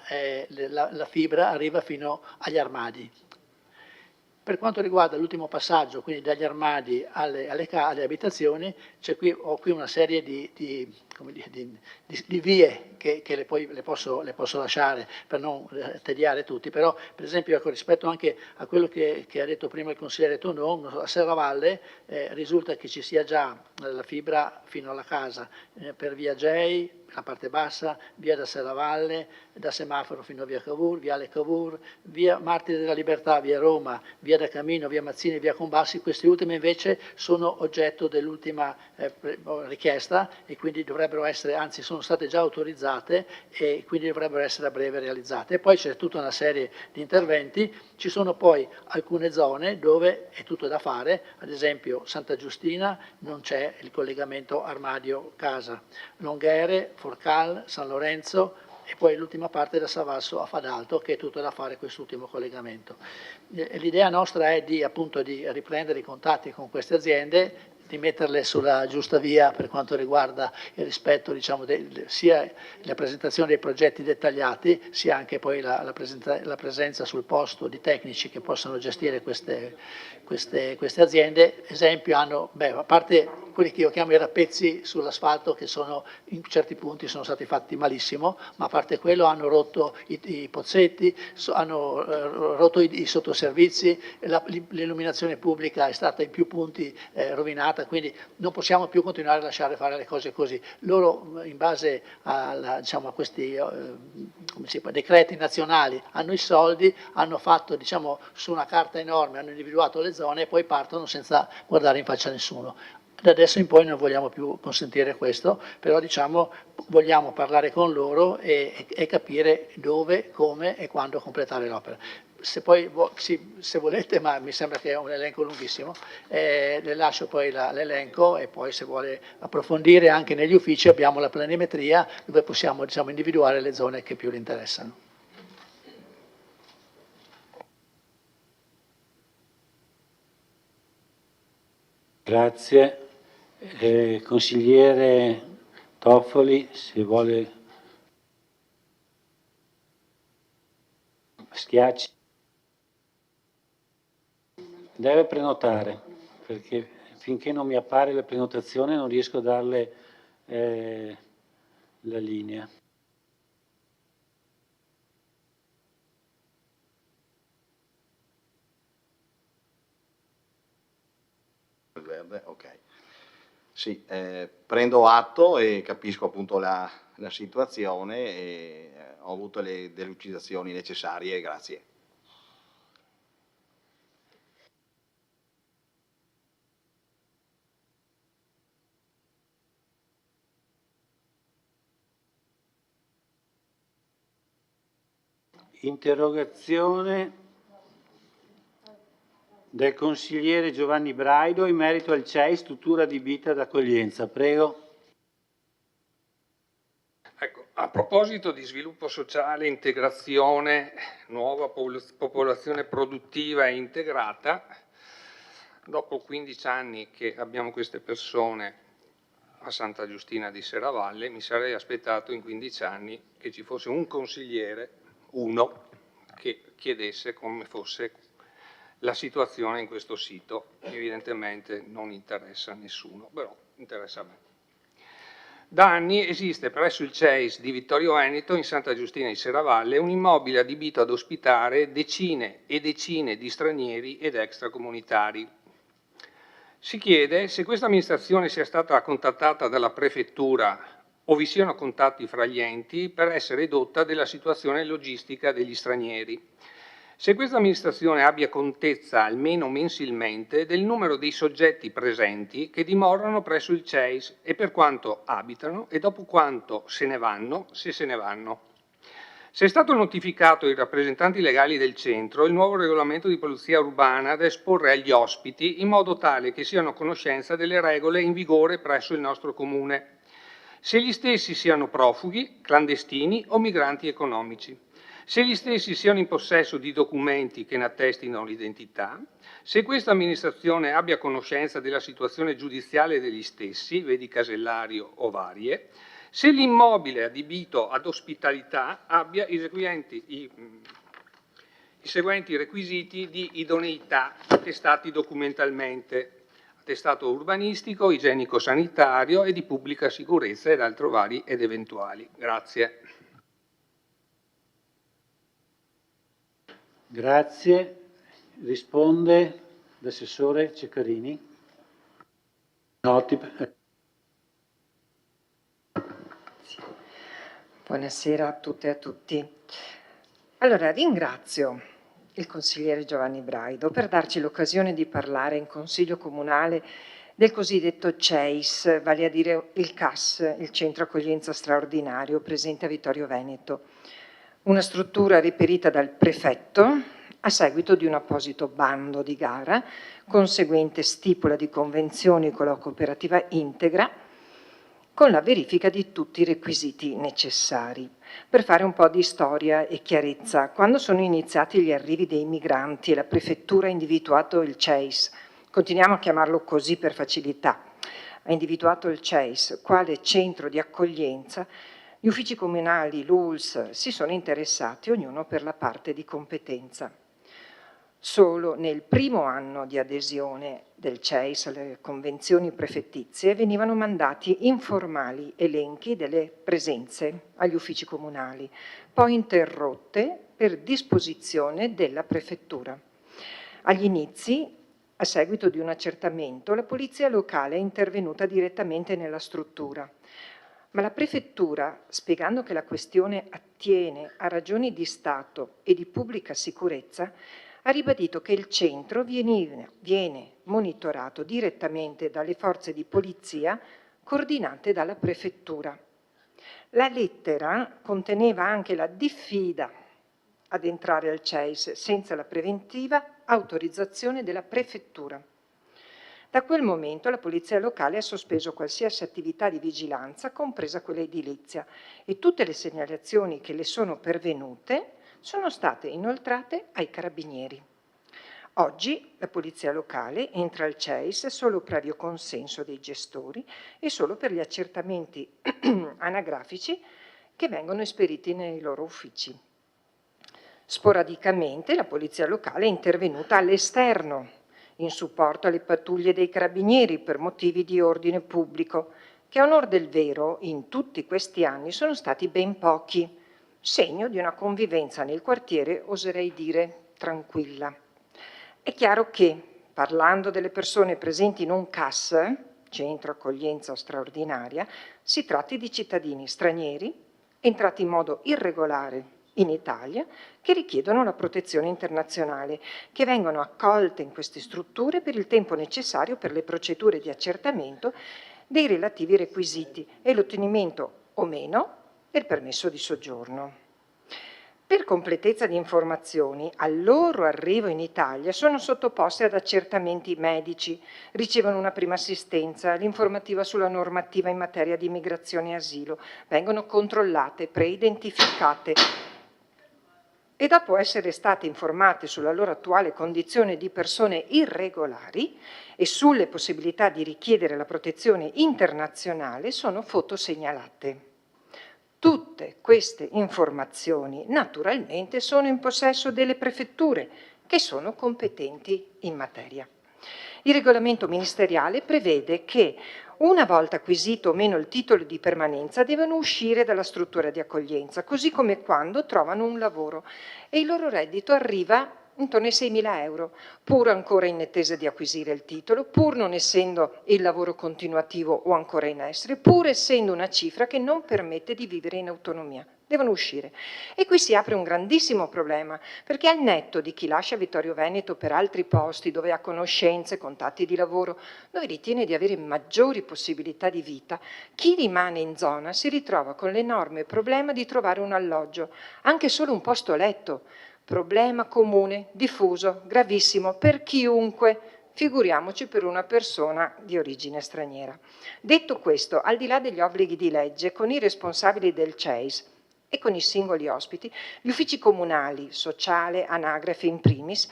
la fibra arriva fino agli armadi. Per quanto riguarda l'ultimo passaggio, quindi dagli armadi alle abitazioni, ho qui una serie di vie che le posso lasciare per non tediare tutti, però per esempio rispetto anche a quello che ha detto prima il consigliere Tonon, a Serravalle risulta che ci sia già la fibra fino alla casa per via Gei, la parte bassa, via da Serravalle, da Semaforo fino a via Cavour, viale Cavour, via Martiri della Libertà, via Roma, via da Camino, via Mazzini, via Combassi. Queste ultime invece sono oggetto dell'ultima richiesta e quindi dovrebbero essere, anzi sono state già autorizzate e quindi dovrebbero essere a breve realizzate. E poi c'è tutta una serie di interventi, ci sono poi alcune zone dove è tutto da fare, ad esempio Santa Giustina non c'è il collegamento armadio-casa, Longhere, Forcal, San Lorenzo e poi l'ultima parte da Savasso a Fadalto, che è tutto da fare quest'ultimo collegamento. L'idea nostra è di riprendere i contatti con queste aziende, di metterle sulla giusta via per quanto riguarda il rispetto sia la presentazione dei progetti dettagliati, sia anche poi la presenza sul posto di tecnici che possano gestire queste queste aziende, esempio, hanno, a parte quelli che io chiamo i rappezzi sull'asfalto, che sono in certi punti sono stati fatti malissimo, ma a parte quello hanno rotto i pozzetti, hanno rotto i sottoservizi, l'illuminazione pubblica è stata in più punti rovinata, quindi non possiamo più continuare a lasciare fare le cose così. Loro, in base diciamo, a questi decreti nazionali, hanno i soldi, hanno fatto, diciamo, su una carta enorme, hanno individuato le zone e poi partono senza guardare in faccia a nessuno. Da adesso in poi non vogliamo più consentire questo, però diciamo, vogliamo parlare con loro e capire dove, come e quando completare l'opera. Se poi se volete, ma mi sembra che è un elenco lunghissimo, le lascio poi l'elenco e poi se vuole approfondire anche negli uffici abbiamo la planimetria dove possiamo, diciamo, individuare le zone che più li interessano. Grazie. Consigliere Toffoli, se vuole. Schiacci. Deve prenotare, perché finché non mi appare la prenotazione non riesco a darle la linea. Verde, ok. Sì, prendo atto e capisco appunto la situazione e ho avuto le delucidazioni necessarie, grazie. Interrogazione del consigliere Giovanni Braido in merito al CEI, struttura adibita ad accoglienza. Prego. Ecco, a proposito di sviluppo sociale, integrazione, nuova popolazione produttiva e integrata, dopo 15 anni che abbiamo queste persone a Santa Giustina di Serravalle, mi sarei aspettato in 15 anni che ci fosse un consigliere, uno, che chiedesse come fosse la situazione in questo sito. Evidentemente non interessa a nessuno, però interessa a me. Da anni esiste presso il CEIS di Vittorio Veneto, in Santa Giustina di Serravalle, un immobile adibito ad ospitare decine e decine di stranieri ed extracomunitari. Si chiede se questa amministrazione sia stata contattata dalla prefettura o vi siano contatti fra gli enti per essere edotta della situazione logistica degli stranieri. Se questa amministrazione abbia contezza almeno mensilmente del numero dei soggetti presenti che dimorano presso il CEIS e per quanto abitano e dopo quanto se ne vanno, se se ne vanno. Se è stato notificato ai rappresentanti legali del centro il nuovo regolamento di polizia urbana da esporre agli ospiti in modo tale che siano a conoscenza delle regole in vigore presso il nostro comune. Se gli stessi siano profughi, clandestini o migranti economici. Se gli stessi siano in possesso di documenti che ne attestino l'identità, se questa amministrazione abbia conoscenza della situazione giudiziale degli stessi, vedi casellario o varie, se l'immobile adibito ad ospitalità abbia i seguenti requisiti di idoneità attestati documentalmente: attestato urbanistico, igienico-sanitario e di pubblica sicurezza ed altro vari ed eventuali. Grazie. Grazie. Risponde l'assessore Ceccarini. Buonasera a tutte e a tutti. Allora, ringrazio il consigliere Giovanni Braido per darci l'occasione di parlare in Consiglio Comunale del cosiddetto CEIS, vale a dire il CAS, il Centro Accoglienza Straordinario, presente a Vittorio Veneto. Una struttura reperita dal prefetto a seguito di un apposito bando di gara, conseguente stipula di convenzioni con la cooperativa Integra, con la verifica di tutti i requisiti necessari. Per fare un po' di storia e chiarezza, quando sono iniziati gli arrivi dei migranti e la prefettura ha individuato il CEIS, continuiamo a chiamarlo così per facilità, ha individuato il CEIS quale centro di accoglienza, gli uffici comunali, l'ULS, si sono interessati, ognuno per la parte di competenza. Solo nel primo anno di adesione del CEIS alle convenzioni prefettizie venivano mandati informali elenchi delle presenze agli uffici comunali, poi interrotte per disposizione della prefettura. Agli inizi, a seguito di un accertamento, la polizia locale è intervenuta direttamente nella struttura, ma la prefettura, spiegando che la questione attiene a ragioni di Stato e di pubblica sicurezza, ha ribadito che il centro viene monitorato direttamente dalle forze di polizia coordinate dalla prefettura. La lettera conteneva anche la diffida ad entrare al CEIS senza la preventiva autorizzazione della prefettura. Da quel momento la polizia locale ha sospeso qualsiasi attività di vigilanza, compresa quella edilizia, e tutte le segnalazioni che le sono pervenute sono state inoltrate ai carabinieri. Oggi la polizia locale entra al CEIS solo previo consenso dei gestori e solo per gli accertamenti anagrafici che vengono esperiti nei loro uffici. Sporadicamente la polizia locale è intervenuta all'esterno in supporto alle pattuglie dei carabinieri per motivi di ordine pubblico, che a onor del vero in tutti questi anni sono stati ben pochi, segno di una convivenza nel quartiere, oserei dire, tranquilla. È chiaro che, parlando delle persone presenti in un CAS, centro accoglienza straordinaria, si tratti di cittadini stranieri entrati in modo irregolare in Italia, che richiedono la protezione internazionale, che vengono accolte in queste strutture per il tempo necessario per le procedure di accertamento dei relativi requisiti e l'ottenimento o meno del permesso di soggiorno. Per completezza di informazioni, al loro arrivo in Italia sono sottoposti ad accertamenti medici, ricevono una prima assistenza, l'informativa sulla normativa in materia di immigrazione e asilo, vengono controllate, preidentificate e dopo essere state informate sulla loro attuale condizione di persone irregolari e sulle possibilità di richiedere la protezione internazionale sono fotosegnalate. Tutte queste informazioni naturalmente sono in possesso delle prefetture che sono competenti in materia. Il regolamento ministeriale prevede che una volta acquisito o meno il titolo di permanenza devono uscire dalla struttura di accoglienza, così come quando trovano un lavoro e il loro reddito arriva intorno ai 6.000 euro, pur ancora in attesa di acquisire il titolo, pur non essendo il lavoro continuativo o ancora in essere, pur essendo una cifra che non permette di vivere in autonomia. Devono uscire. E qui si apre un grandissimo problema, perché al netto di chi lascia Vittorio Veneto per altri posti dove ha conoscenze, contatti di lavoro, dove ritiene di avere maggiori possibilità di vita, chi rimane in zona si ritrova con l'enorme problema di trovare un alloggio, anche solo un posto letto. Problema comune, diffuso, gravissimo per chiunque, figuriamoci per una persona di origine straniera. Detto questo, al di là degli obblighi di legge, con i responsabili del CEIS e con i singoli ospiti, gli uffici comunali, sociale, anagrafe in primis,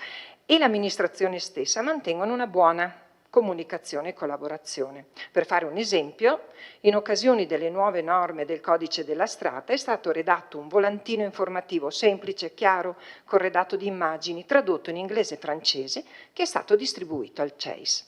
e l'amministrazione stessa mantengono una buona comunicazione e collaborazione. Per fare un esempio, in occasione delle nuove norme del codice della strada è stato redatto un volantino informativo semplice, chiaro, corredato di immagini, tradotto in inglese e francese, che è stato distribuito al CEIS.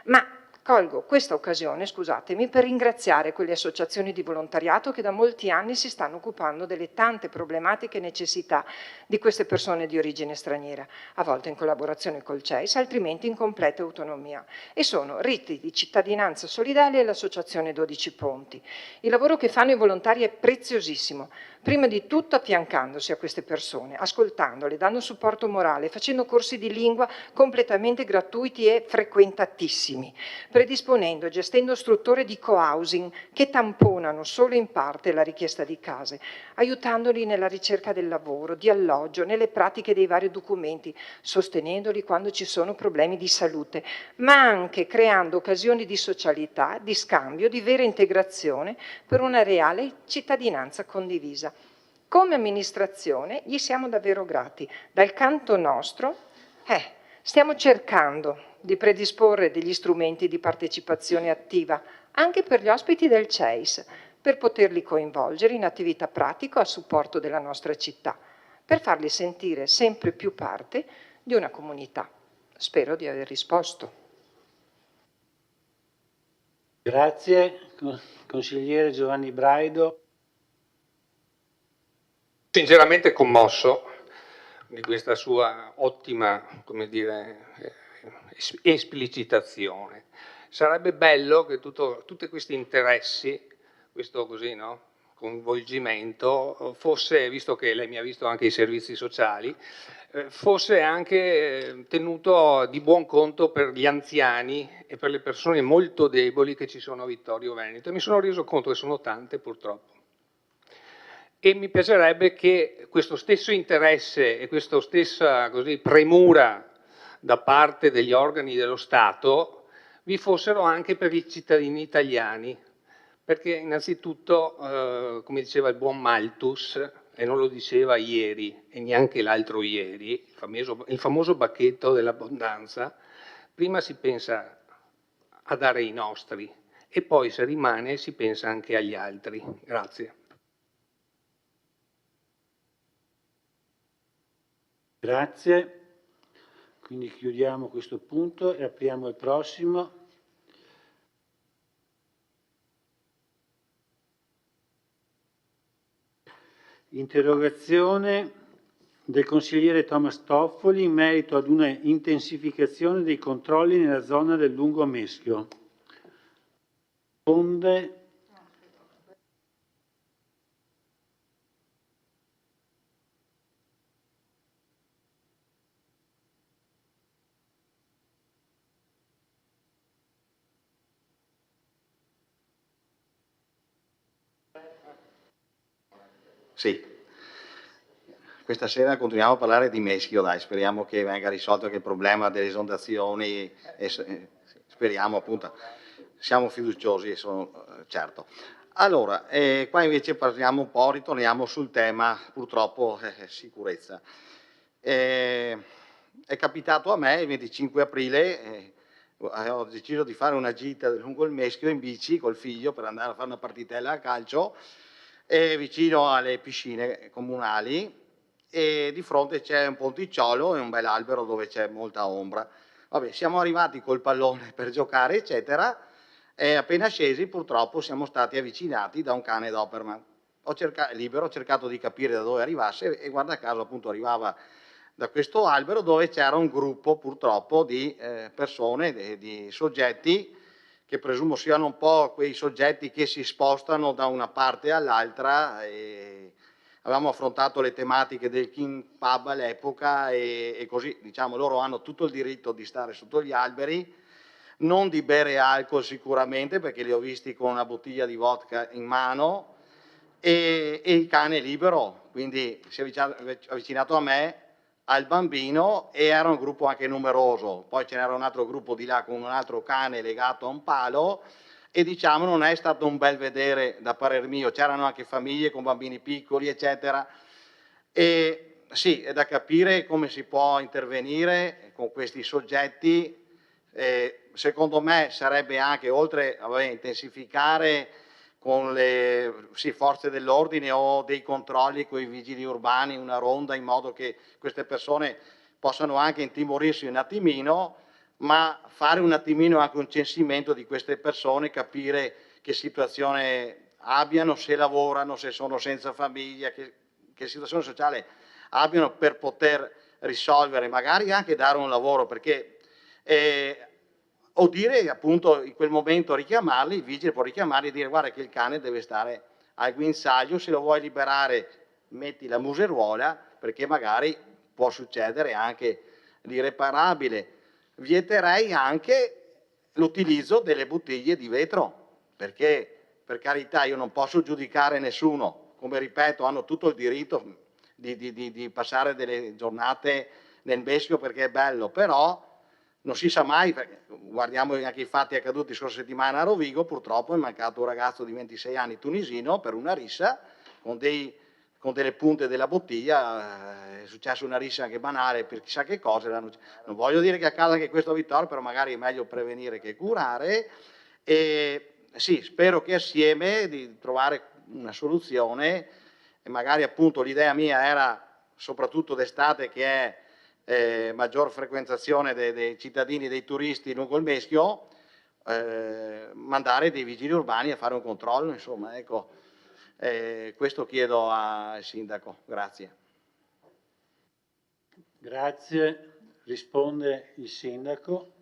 Ma colgo questa occasione, scusatemi, per ringraziare quelle associazioni di volontariato che da molti anni si stanno occupando delle tante problematiche e necessità di queste persone di origine straniera, a volte in collaborazione col CEIS, altrimenti in completa autonomia. E sono Reti di Cittadinanza Solidale e l'Associazione 12 Ponti. Il lavoro che fanno i volontari è preziosissimo, prima di tutto affiancandosi a queste persone, ascoltandole, dando supporto morale, facendo corsi di lingua completamente gratuiti e frequentatissimi, predisponendo e gestendo strutture di co-housing che tamponano solo in parte la richiesta di case, aiutandoli nella ricerca del lavoro, di alloggio, nelle pratiche dei vari documenti, sostenendoli quando ci sono problemi di salute, ma anche creando occasioni di socialità, di scambio, di vera integrazione per una reale cittadinanza condivisa. Come amministrazione gli siamo davvero grati. Dal canto nostro stiamo cercando di predisporre degli strumenti di partecipazione attiva anche per gli ospiti del CEIS, per poterli coinvolgere in attività pratiche a supporto della nostra città, per farli sentire sempre più parte di una comunità. Spero di aver risposto. Grazie, consigliere Giovanni Braido. Sinceramente commosso di questa sua ottima, come dire, esplicitazione. Sarebbe bello che tutti questi interessi, questo così, no? Coinvolgimento fosse, visto che lei mi ha visto anche i servizi sociali, fosse anche tenuto di buon conto per gli anziani e per le persone molto deboli che ci sono a Vittorio Veneto. E mi sono reso conto che sono tante purtroppo. E mi piacerebbe che questo stesso interesse e questa stessa così, premura da parte degli organi dello Stato vi fossero anche per i cittadini italiani, perché innanzitutto, come diceva il buon Malthus, e non lo diceva ieri e neanche l'altro ieri, il famoso bacchetto dell'abbondanza, prima si pensa a dare i nostri e poi se rimane si pensa anche agli altri. Grazie. Grazie. Quindi chiudiamo questo punto e apriamo il prossimo. Interrogazione del consigliere Thomas Toffoli in merito ad una intensificazione dei controlli nella zona del Lungo Meschio. Risponde Sì, questa sera continuiamo a parlare di Meschio, dai, speriamo che venga risolto anche il problema delle esondazioni, speriamo appunto, siamo fiduciosi, sono certo. Allora, qua invece parliamo un po', ritorniamo sul tema, purtroppo, sicurezza. È capitato a me il 25 aprile, ho deciso di fare una gita lungo il Meschio in bici col figlio per andare a fare una partitella a calcio, vicino alle piscine comunali, e di fronte c'è un ponticciolo e un bel albero dove c'è molta ombra. Vabbè, siamo arrivati col pallone per giocare, eccetera, e appena scesi purtroppo siamo stati avvicinati da un cane Doberman. Ho cercato di capire da dove arrivasse e guarda caso appunto arrivava da questo albero dove c'era un gruppo purtroppo di persone, di soggetti, che presumo siano un po' quei soggetti che si spostano da una parte all'altra. Avevamo affrontato le tematiche del King Pub all'epoca e così, diciamo, loro hanno tutto il diritto di stare sotto gli alberi, non di bere alcol sicuramente, perché li ho visti con una bottiglia di vodka in mano, e il cane è libero, quindi si è avvicinato a me, al bambino, e era un gruppo anche numeroso. Poi ce n'era un altro gruppo di là con un altro cane legato a un palo, e diciamo non è stato un bel vedere da parer mio, c'erano anche famiglie con bambini piccoli eccetera, e sì, è da capire come si può intervenire con questi soggetti. Secondo me sarebbe anche, oltre a intensificare con le forze dell'ordine o dei controlli con i vigili urbani, una ronda, in modo che queste persone possano anche intimorirsi un attimino, ma fare un attimino anche un censimento di queste persone, capire che situazione abbiano, se lavorano, se sono senza famiglia, che situazione sociale abbiano per poter risolvere, magari anche dare un lavoro, perché o dire appunto in quel momento richiamarli, il vigile può richiamarli e dire guarda che il cane deve stare al guinzaglio, se lo vuoi liberare metti la museruola, perché magari può succedere anche l'irreparabile. Vieterei anche l'utilizzo delle bottiglie di vetro, perché per carità io non posso giudicare nessuno, come ripeto hanno tutto il diritto di passare delle giornate nel Meschio perché è bello, però non si sa mai, guardiamo anche i fatti accaduti scorsa settimana a Rovigo, purtroppo è mancato un ragazzo di 26 anni tunisino per una rissa con delle punte della bottiglia, è successa una rissa anche banale per chissà che cosa, non voglio dire che accada anche questo a Vittorio, però magari è meglio prevenire che curare, e sì, spero che assieme di trovare una soluzione, e magari appunto l'idea mia era soprattutto d'estate che è maggior frequentazione dei cittadini, dei turisti lungo il Meschio, mandare dei vigili urbani a fare un controllo, insomma, ecco, questo chiedo al Sindaco. Grazie. Grazie. Risponde il Sindaco.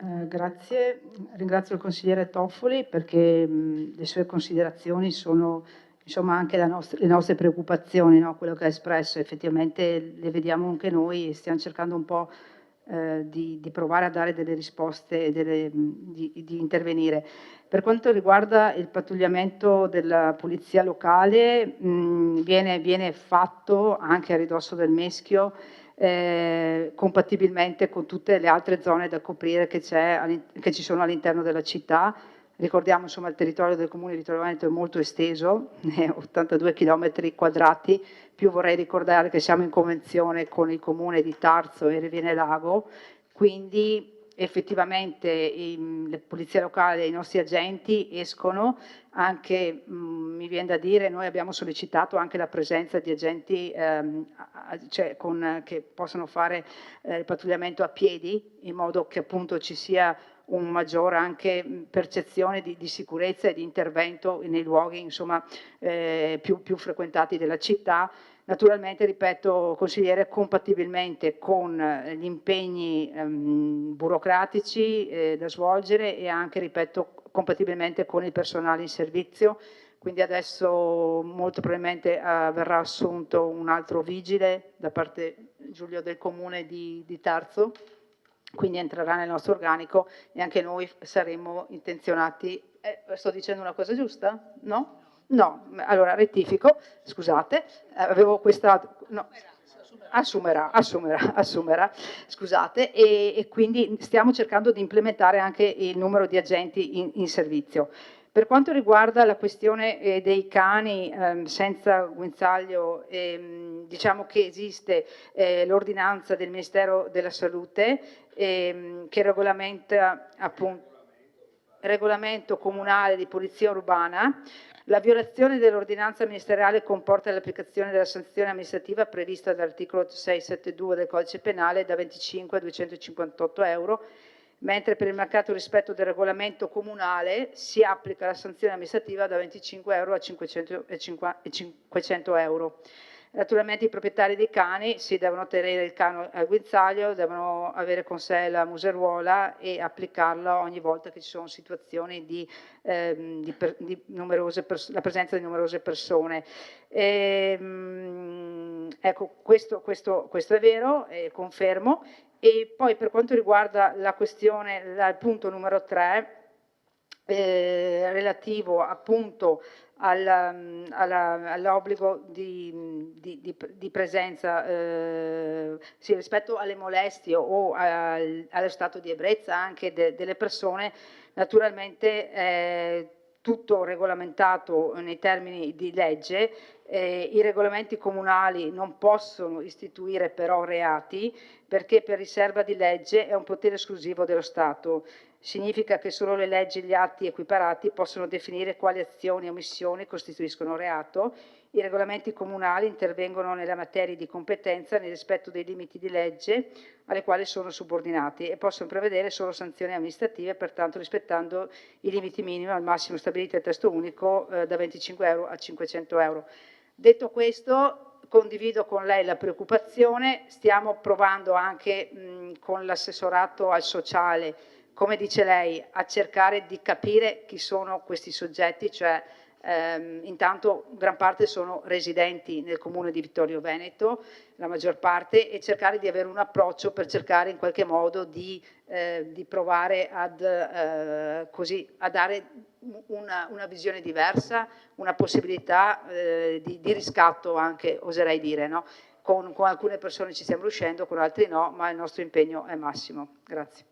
Grazie, ringrazio il consigliere Toffoli perché le sue considerazioni sono insomma anche le nostre preoccupazioni, no? Quello che ha espresso, effettivamente le vediamo anche noi e stiamo cercando un po' di provare a dare delle risposte, di intervenire. Per quanto riguarda il pattugliamento della polizia locale, viene fatto anche a ridosso del Meschio, compatibilmente con tutte le altre zone da coprire che ci sono all'interno della città. Ricordiamo insomma il territorio del comune di Vittorio Veneto è molto esteso, 82 km quadrati, più vorrei ricordare che siamo in convenzione con il comune di Tarzo e Riviere Lago, quindi effettivamente le polizie locali e i nostri agenti escono anche, mi viene da dire, noi abbiamo sollecitato anche la presenza di agenti che possono fare il pattugliamento a piedi, in modo che appunto ci sia un maggiore anche percezione di sicurezza e di intervento nei luoghi insomma, più frequentati della città. Naturalmente, ripeto, consigliere, compatibilmente con gli impegni burocratici da svolgere e anche, ripeto, compatibilmente con il personale in servizio. Quindi adesso molto probabilmente verrà assunto un altro vigile da parte Giulio del comune di Tarzo, quindi entrerà nel nostro organico e anche noi saremo intenzionati. Sto dicendo una cosa giusta? No? No, allora rettifico, scusate, avevo questa... No. Assumerà, scusate, e quindi stiamo cercando di implementare anche il numero di agenti in servizio. Per quanto riguarda la questione dei cani senza guinzaglio, diciamo che esiste l'ordinanza del Ministero della Salute che regolamenta appunto regolamento comunale di polizia urbana. La violazione dell'ordinanza ministeriale comporta l'applicazione della sanzione amministrativa prevista dall'articolo 672 del Codice Penale da 25 a 258 euro, mentre per il mancato rispetto del regolamento comunale si applica la sanzione amministrativa da 25 euro a 500 euro. Naturalmente i proprietari dei cani si devono tenere il cane al guinzaglio, devono avere con sé la museruola e applicarla ogni volta che ci sono situazioni di la presenza di numerose persone. Ecco, questo è vero, confermo. E poi per quanto riguarda la questione, il punto numero 3, relativo appunto all'obbligo di presenza sì, rispetto alle molestie o allo stato di ebbrezza anche delle persone, naturalmente è tutto regolamentato nei termini di legge. I regolamenti comunali non possono istituire però reati, perché per riserva di legge è un potere esclusivo dello Stato. Significa che solo le leggi e gli atti equiparati possono definire quali azioni e omissioni costituiscono reato. I regolamenti comunali intervengono nella materia di competenza nel rispetto dei limiti di legge alle quali sono subordinati e possono prevedere solo sanzioni amministrative, pertanto rispettando i limiti minimi al massimo stabiliti dal testo unico da 25 euro a 500 euro. Detto questo, condivido con lei la preoccupazione, stiamo provando anche con l'assessorato al sociale, come dice lei, a cercare di capire chi sono questi soggetti, cioè intanto gran parte sono residenti nel comune di Vittorio Veneto, la maggior parte, e cercare di avere un approccio per cercare in qualche modo di provare a dare una visione diversa, una possibilità di riscatto anche, oserei dire, no? Con alcune persone ci stiamo riuscendo, con altre no, ma il nostro impegno è massimo. Grazie.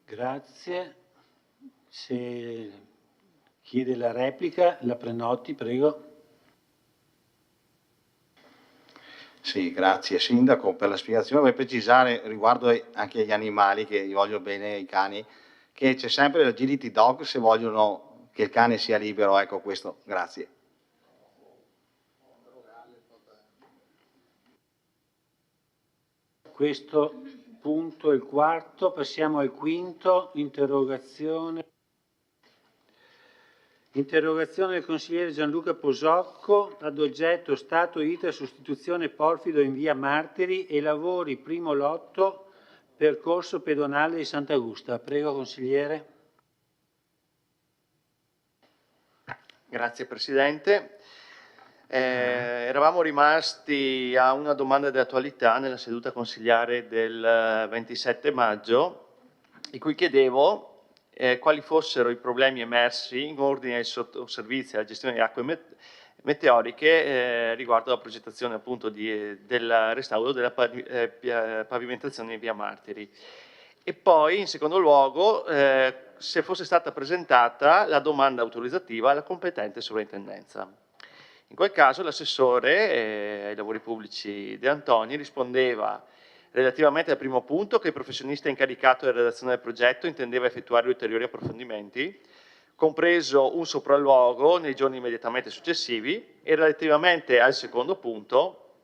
Grazie. Se chiede la replica, la Prenotti, prego. Sì, grazie Sindaco per la spiegazione. Vorrei precisare riguardo anche agli animali, che gli voglio bene, i cani, che c'è sempre l'agility dog se vogliono che il cane sia libero, ecco questo, grazie. Questo punto è il quarto, passiamo al quinto, interrogazione. Interrogazione del consigliere Gianluca Posocco, ad oggetto stato iter sostituzione Porfido in via Martiri e lavori primo lotto percorso pedonale di Sant'Augusta. Prego consigliere. Grazie Presidente. Eravamo rimasti a una domanda di attualità nella seduta consigliare del 27 maggio, in cui chiedevo quali fossero i problemi emersi in ordine ai sottoservizi alla gestione di acque meteoriche riguardo alla progettazione appunto del restauro della pavimentazione in via Martiri. E poi, in secondo luogo, se fosse stata presentata la domanda autorizzativa alla competente sovrintendenza. In quel caso l'assessore ai lavori pubblici De Antoni rispondeva relativamente al primo punto che il professionista incaricato della redazione del progetto intendeva effettuare ulteriori approfondimenti, compreso un sopralluogo nei giorni immediatamente successivi, e relativamente al secondo punto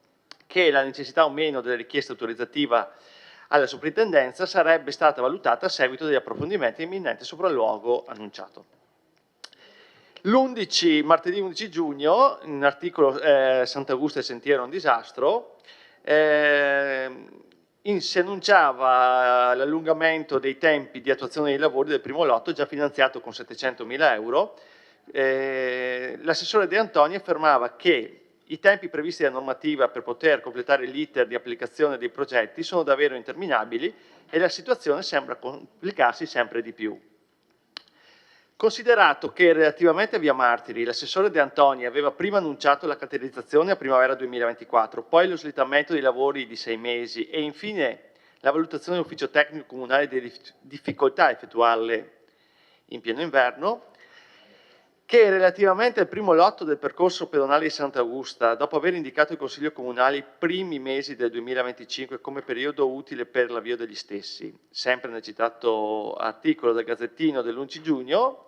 che la necessità o meno della richiesta autorizzativa alla soprintendenza sarebbe stata valutata a seguito degli approfondimenti e imminente sopralluogo annunciato. Martedì 11 giugno, in articolo Sant'Augusta e Sentiero è un disastro, si annunciava l'allungamento dei tempi di attuazione dei lavori del primo lotto già finanziato con 700.000 euro. L'assessore De Antoni affermava che i tempi previsti dalla normativa per poter completare l'iter di applicazione dei progetti sono davvero interminabili e la situazione sembra complicarsi sempre di più. Considerato che relativamente a via Martiri l'assessore De Antoni aveva prima annunciato la caratterizzazione a primavera 2024, poi lo slittamento dei lavori di 6 mesi e infine la valutazione dell'ufficio tecnico comunale delle difficoltà a effettuarle in pieno inverno, che relativamente al primo lotto del percorso pedonale di Sant'Augusta, dopo aver indicato il Consiglio Comunale i primi mesi del 2025 come periodo utile per l'avvio degli stessi, sempre nel citato articolo del Gazzettino dell'11 giugno,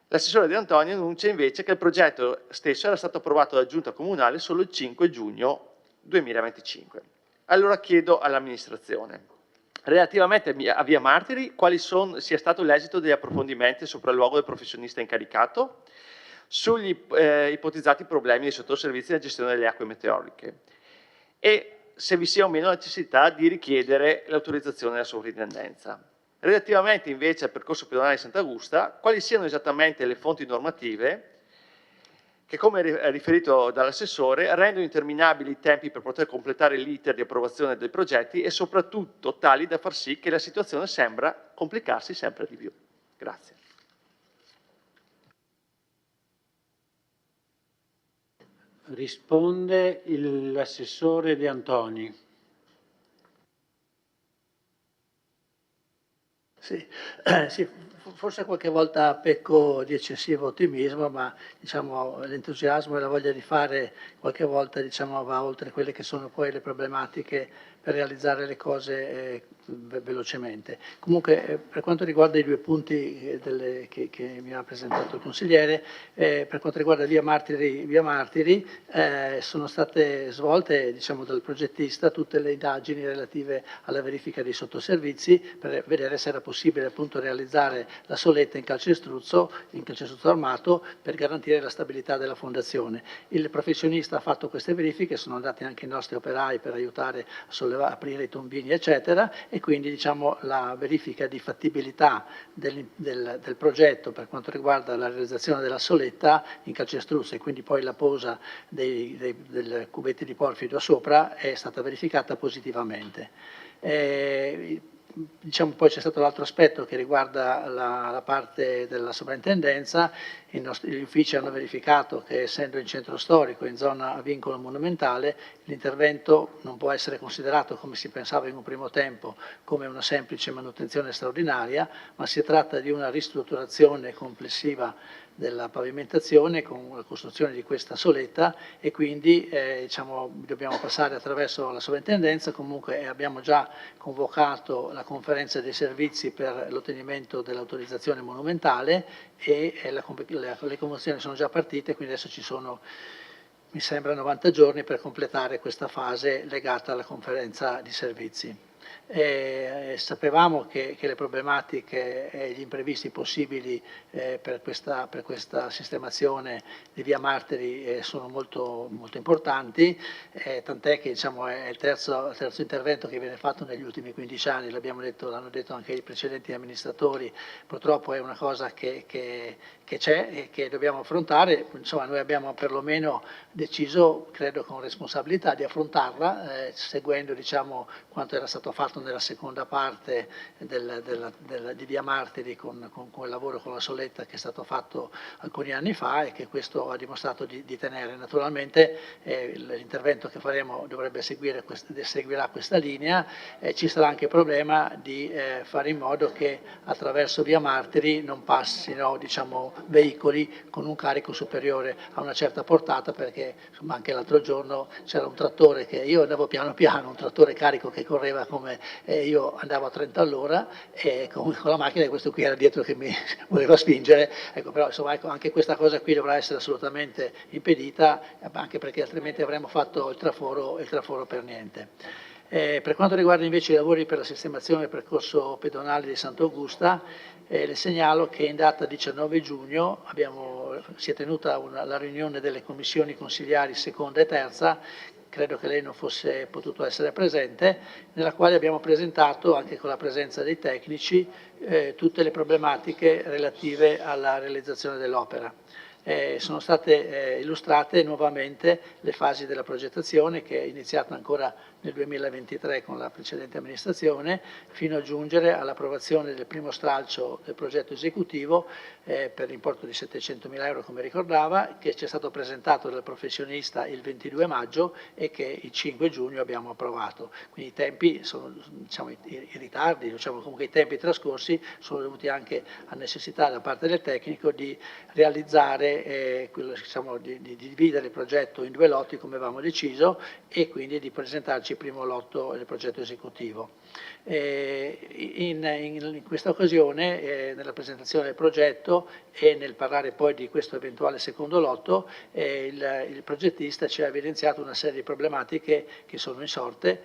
l'assessore De Antoni annuncia invece che il progetto stesso era stato approvato dalla Giunta Comunale solo il 5 giugno 2025. Allora chiedo all'amministrazione, relativamente a via Martiri, quali sia stato l'esito degli approfondimenti e sopralluogo del professionista incaricato sugli ipotizzati problemi dei sottoservizi della gestione delle acque meteoriche e se vi sia o meno la necessità di richiedere l'autorizzazione della sovrintendenza. Relativamente invece al percorso pedonale di Sant'Augusta, quali siano esattamente le fonti normative che, come riferito dall'assessore, rendono interminabili i tempi per poter completare l'iter di approvazione dei progetti e soprattutto tali da far sì che la situazione sembra complicarsi sempre di più. Grazie. Risponde l'assessore De Antoni. Sì, forse qualche volta pecco di eccessivo ottimismo, ma diciamo, l'entusiasmo e la voglia di fare qualche volta diciamo, va oltre quelle che sono poi le problematiche per realizzare le cose velocemente. Comunque per quanto riguarda i due punti che mi ha presentato il consigliere, per quanto riguarda via Martiri sono state svolte diciamo, dal progettista tutte le indagini relative alla verifica dei sottoservizi per vedere se era possibile appunto realizzare la soletta in calcestruzzo armato per garantire la stabilità della fondazione. Il professionista ha fatto queste verifiche, sono andati anche i nostri operai per aiutare a aprire i tombini eccetera e quindi diciamo, la verifica di fattibilità del progetto per quanto riguarda la realizzazione della soletta in calcestruzzo e quindi poi la posa dei cubetti di porfido sopra è stata verificata positivamente. Diciamo, poi c'è stato l'altro aspetto che riguarda la parte della sovrintendenza. Gli uffici hanno verificato che essendo in centro storico, in zona a vincolo monumentale, l'intervento non può essere considerato come si pensava in un primo tempo come una semplice manutenzione straordinaria, ma si tratta di una ristrutturazione complessiva della pavimentazione con la costruzione di questa soletta e quindi diciamo, dobbiamo passare attraverso la sovrintendenza. Comunque abbiamo già convocato la conferenza dei servizi per l'ottenimento dell'autorizzazione monumentale e le convenzioni sono già partite, quindi adesso ci sono, mi sembra, 90 giorni per completare questa fase legata alla conferenza di servizi. Sapevamo che le problematiche e gli imprevisti possibili per questa sistemazione di via Martiri sono molto importanti, tant'è che diciamo, è il terzo intervento che viene fatto negli ultimi 15 anni, l'hanno detto anche i precedenti amministratori, purtroppo è una cosa che c'è e che dobbiamo affrontare. Insomma, noi abbiamo perlomeno deciso, credo con responsabilità, di affrontarla seguendo diciamo, quanto era stato fatto nella seconda parte di via Martiri con il lavoro con la soletta che è stato fatto alcuni anni fa e che questo ha dimostrato di tenere. Naturalmente l'intervento che faremo seguirà questa linea, ci sarà anche il problema di fare in modo che attraverso via Martiri non passino diciamo, veicoli con un carico superiore a una certa portata, perché insomma, anche l'altro giorno c'era un trattore che io andavo piano piano, un trattore carico che correva come io andavo a 30 all'ora e con la macchina e questo qui era dietro che mi voleva spingere, ecco, però insomma ecco, anche questa cosa qui dovrà essere assolutamente impedita, anche perché altrimenti avremmo fatto il traforo per niente. Per quanto riguarda invece i lavori per la sistemazione del percorso pedonale di Sant'Augusta, le segnalo che in data 19 giugno si è tenuta la riunione delle commissioni consigliari seconda e terza, credo che lei non fosse potuto essere presente, nella quale abbiamo presentato, anche con la presenza dei tecnici, tutte le problematiche relative alla realizzazione dell'opera. Sono state illustrate nuovamente le fasi della progettazione che è iniziata ancora nel 2023 con la precedente amministrazione, fino a giungere all'approvazione del primo stralcio del progetto esecutivo per l'importo di 700.000 euro, come ricordava, che ci è stato presentato dal professionista il 22 maggio e che il 5 giugno abbiamo approvato. Quindi i tempi sono, diciamo, i ritardi, diciamo, comunque i tempi trascorsi sono dovuti anche a necessità da parte del tecnico di realizzare, diciamo, di dividere il progetto in 2 lotti come avevamo deciso e quindi di presentarci il primo lotto del progetto esecutivo. In questa occasione, nella presentazione del progetto e nel parlare poi di questo eventuale secondo lotto, il progettista ci ha evidenziato una serie di problematiche che sono insorte,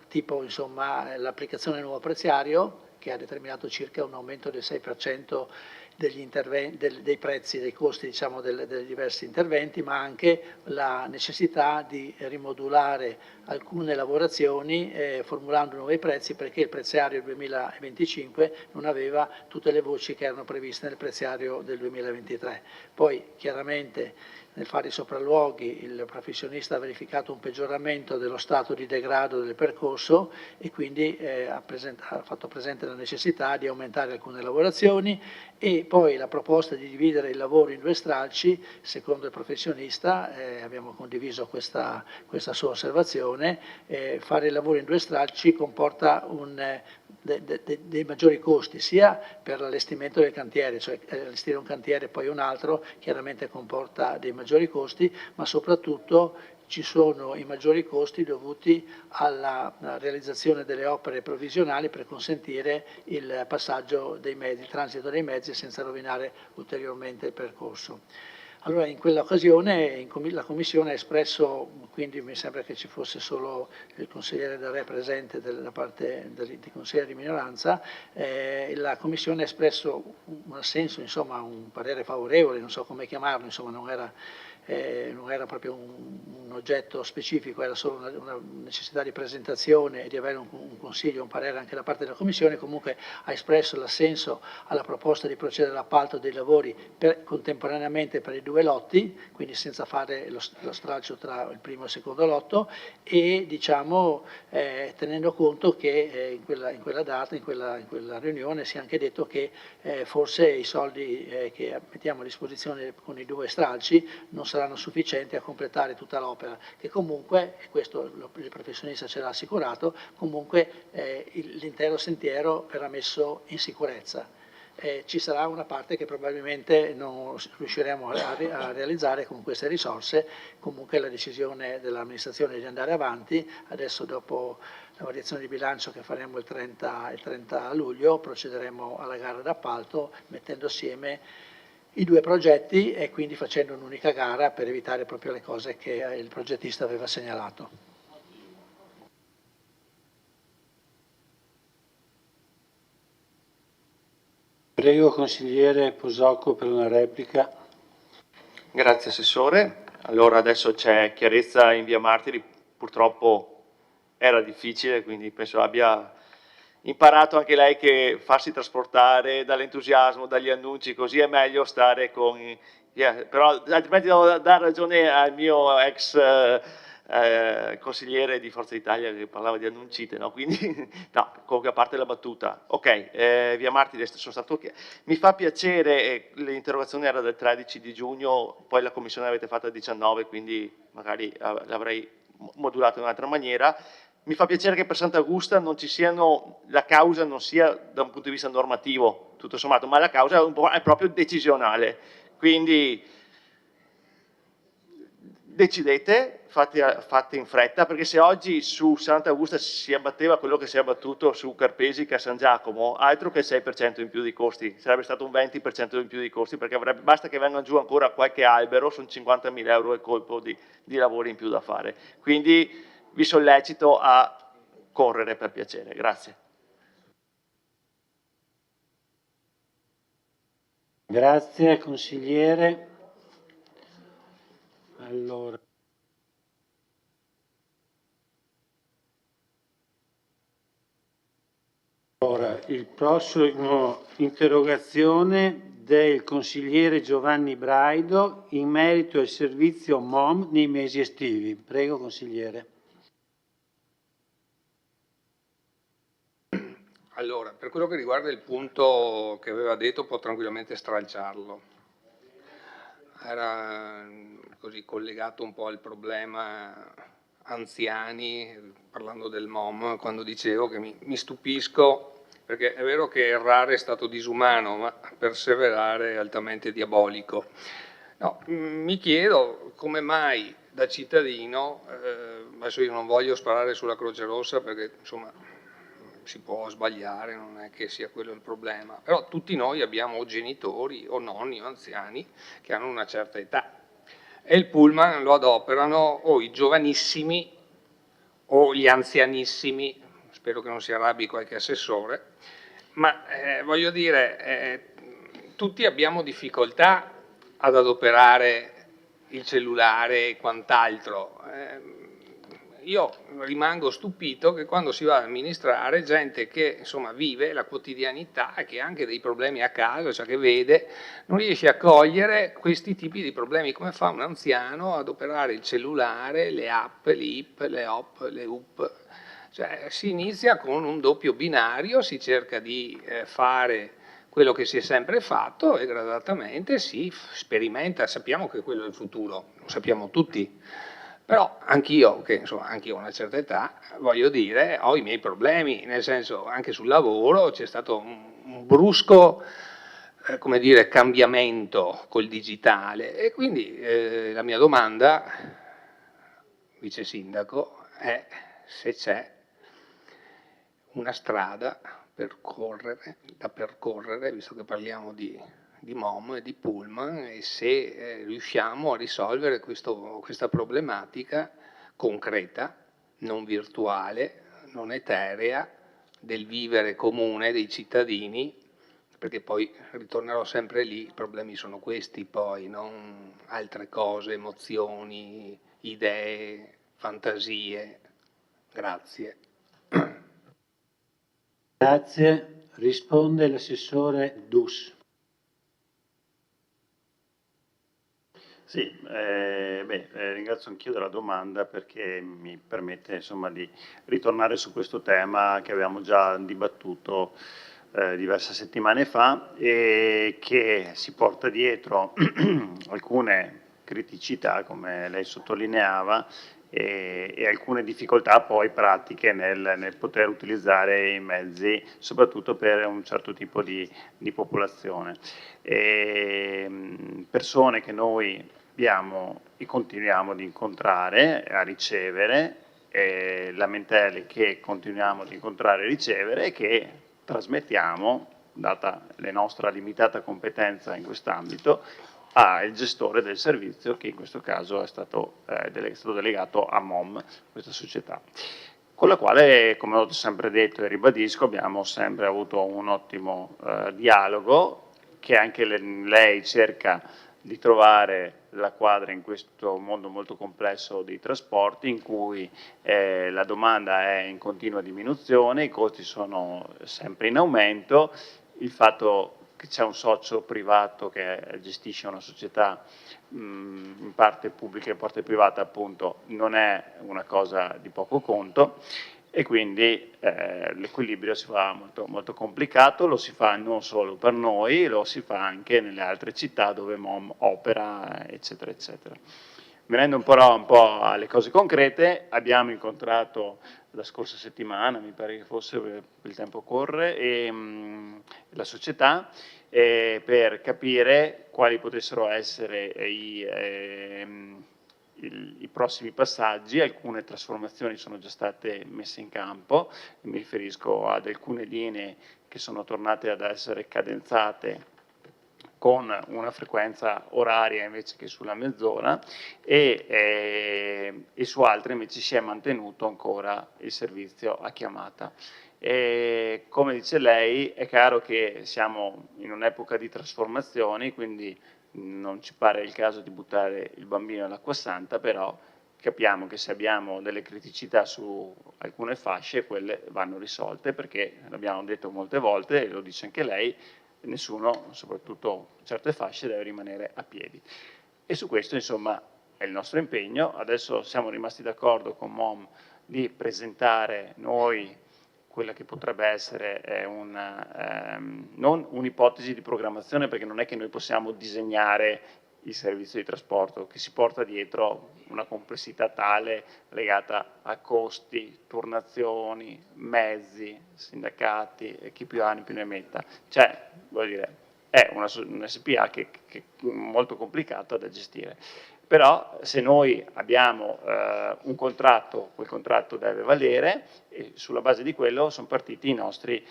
tipo insomma, l'applicazione del nuovo preziario, che ha determinato circa un aumento del 6% dei prezzi, dei costi diciamo, dei diversi interventi, ma anche la necessità di rimodulare alcune lavorazioni formulando nuovi prezzi, perché il preziario del 2025 non aveva tutte le voci che erano previste nel preziario del 2023. Poi chiaramente nel fare i sopralluoghi il professionista ha verificato un peggioramento dello stato di degrado del percorso e quindi ha fatto presente la necessità di aumentare alcune lavorazioni e poi la proposta di dividere il lavoro in 2 stralci, secondo il professionista, abbiamo condiviso questa sua osservazione, fare il lavoro in 2 stralci comporta dei maggiori costi, sia per l'allestimento del cantiere, cioè allestire un cantiere e poi un altro, chiaramente comporta dei maggiori costi, ma soprattutto ci sono i maggiori costi dovuti alla realizzazione delle opere provvisionali per consentire il passaggio dei mezzi, il transito dei mezzi senza rovinare ulteriormente il percorso. Allora in quell'occasione la Commissione ha espresso, quindi mi sembra che ci fosse solo il consigliere Del Re presente da parte dei consiglieri di minoranza, la Commissione ha espresso un assenso, insomma un parere favorevole, non so come chiamarlo, insomma non era proprio un oggetto specifico, era solo una necessità di presentazione e di avere un consiglio, un parere anche da parte della Commissione. Comunque ha espresso l'assenso alla proposta di procedere all'appalto dei lavori contemporaneamente per i 2 lotti, quindi senza fare lo stralcio tra il primo e il secondo lotto e diciamo, tenendo conto che in quella data, in quella riunione si è anche detto che forse i soldi che mettiamo a disposizione con i 2 stralci non saranno sufficienti a completare tutta l'opera, che comunque, e questo il professionista ce l'ha assicurato, comunque l'intero sentiero verrà messo in sicurezza. ci sarà una parte che probabilmente non riusciremo a realizzare con queste risorse. Comunque la decisione dell'amministrazione di andare avanti, adesso dopo la variazione di bilancio che faremo il 30 luglio, procederemo alla gara d'appalto mettendo assieme i due progetti e quindi facendo un'unica gara per evitare proprio le cose che il progettista aveva segnalato. Prego consigliere Posocco per una replica. Grazie Assessore. Allora adesso c'è chiarezza in via Martiri, purtroppo era difficile, quindi penso abbia imparato anche lei che farsi trasportare dall'entusiasmo, dagli annunci, così è meglio stare con... però altrimenti devo dare ragione al mio ex consigliere di Forza Italia che parlava di annuncite, no? Quindi, no, comunque a parte la battuta. Ok, via Martiri sono stato... Mi fa piacere, l'interrogazione era del 13 di giugno, poi la commissione l'avete fatta il 19, quindi magari l'avrei modulata in un'altra maniera. Mi fa piacere che per Sant'Augusta non ci siano, la causa non sia da un punto di vista normativo, tutto sommato, ma la causa è proprio decisionale. Quindi decidete, fate in fretta, perché se oggi su Sant'Augusta si abbatteva quello che si è abbattuto su Carpesica e San Giacomo, altro che il 6% in più di costi, sarebbe stato un 20% in più di costi, perché basta che vengano giù ancora qualche albero, sono 50.000 euro il colpo di lavori in più da fare. Quindi vi sollecito a correre per piacere. Grazie. Grazie consigliere. Allora, il prossimo interrogazione del consigliere Giovanni Braido in merito al servizio MOM nei mesi estivi. Prego consigliere. Allora, per quello che riguarda il punto che aveva detto, può tranquillamente stralciarlo. Era così collegato un po' al problema anziani, parlando del MOM, quando dicevo che mi stupisco, perché è vero che errare è stato disumano, ma perseverare è altamente diabolico. No, mi chiedo come mai da cittadino, adesso io non voglio sparare sulla Croce Rossa perché insomma si può sbagliare, non è che sia quello il problema, però tutti noi abbiamo o genitori o nonni o anziani che hanno una certa età e il pullman lo adoperano o i giovanissimi o gli anzianissimi, spero che non si arrabbi qualche assessore, ma voglio dire, tutti abbiamo difficoltà ad adoperare il cellulare e quant'altro. Io rimango stupito che quando si va ad amministrare gente che insomma vive la quotidianità e che ha anche dei problemi a casa, cioè che vede, non riesce a cogliere questi tipi di problemi. Come fa un anziano ad operare il cellulare, le app, le IP, le OP, le UP? Cioè, si inizia con un doppio binario, si cerca di fare quello che si è sempre fatto e gradatamente si sperimenta. Sappiamo che quello è il futuro, lo sappiamo tutti. Però anch'io, che insomma anch'io ho una certa età, voglio dire, ho i miei problemi, nel senso anche sul lavoro c'è stato un brusco come dire, cambiamento col digitale e quindi la mia domanda, vice sindaco, è se c'è una strada da percorrere, visto che parliamo di MOM e di pullman, e se riusciamo a risolvere questa problematica concreta, non virtuale, non eterea, del vivere comune dei cittadini, perché poi ritornerò sempre lì, i problemi sono questi poi, non altre cose, emozioni, idee, fantasie. Grazie. Grazie. Risponde l'assessore Dus. Sì, ringrazio anch'io della domanda perché mi permette insomma, di ritornare su questo tema che abbiamo già dibattuto diverse settimane fa e che si porta dietro alcune criticità, come lei sottolineava, e alcune difficoltà poi pratiche nel poter utilizzare i mezzi, soprattutto per un certo tipo di popolazione. Persone che noi abbiamo e continuiamo ad incontrare, a ricevere, lamentele che continuiamo ad incontrare e ricevere e che trasmettiamo, data la nostra limitata competenza in quest'ambito, al gestore del servizio, che in questo caso è stato delegato a MOM, questa società, con la quale, come ho sempre detto e ribadisco, abbiamo sempre avuto un ottimo dialogo, che anche lei cerca di trovare la quadra in questo mondo molto complesso dei trasporti, in cui la domanda è in continua diminuzione, i costi sono sempre in aumento, il fatto che c'è un socio privato che gestisce una società in parte pubblica e in parte privata, appunto, non è una cosa di poco conto, e quindi l'equilibrio si fa molto, molto complicato, lo si fa non solo per noi, lo si fa anche nelle altre città dove MOM opera, eccetera, eccetera. Venendo un po' alle cose concrete, abbiamo incontrato la scorsa settimana, mi pare che fosse, il tempo corre, la società, per capire quali potessero essere i prossimi passaggi. Alcune trasformazioni sono già state messe in campo, mi riferisco ad alcune linee che sono tornate ad essere cadenzate con una frequenza oraria invece che sulla mezz'ora, e su altre invece si è mantenuto ancora il servizio a chiamata. E come dice lei, è chiaro che siamo in un'epoca di trasformazioni, quindi non ci pare il caso di buttare il bambino all'acqua santa, però capiamo che se abbiamo delle criticità su alcune fasce, quelle vanno risolte, perché l'abbiamo detto molte volte, e lo dice anche lei, nessuno, soprattutto certe fasce, deve rimanere a piedi. E su questo, insomma, è il nostro impegno. Adesso siamo rimasti d'accordo con MOM di presentare noi quella che potrebbe essere non un'ipotesi di programmazione, perché non è che noi possiamo disegnare il servizio di trasporto, che si porta dietro una complessità tale legata a costi, turnazioni, mezzi, sindacati, e chi più ha più ne metta. Cioè, voglio dire, è una SPA che è molto complicata da gestire. Però se noi abbiamo un contratto, quel contratto deve valere, e sulla base di quello sono partiti i nostri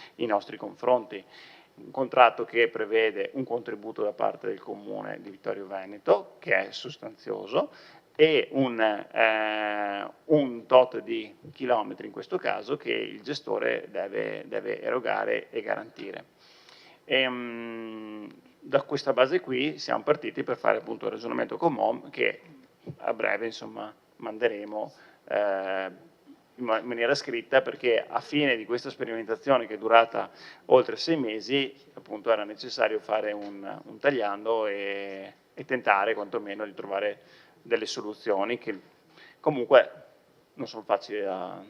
confronti. Un contratto che prevede un contributo da parte del Comune di Vittorio Veneto, che è sostanzioso, e un tot di chilometri in questo caso che il gestore deve erogare e garantire. Da questa base qui siamo partiti per fare appunto il ragionamento con MOM, che a breve insomma manderemo in maniera scritta, perché a fine di questa sperimentazione, che è durata oltre 6 mesi, appunto era necessario fare un tagliando e tentare quantomeno di trovare delle soluzioni che comunque non sono facili da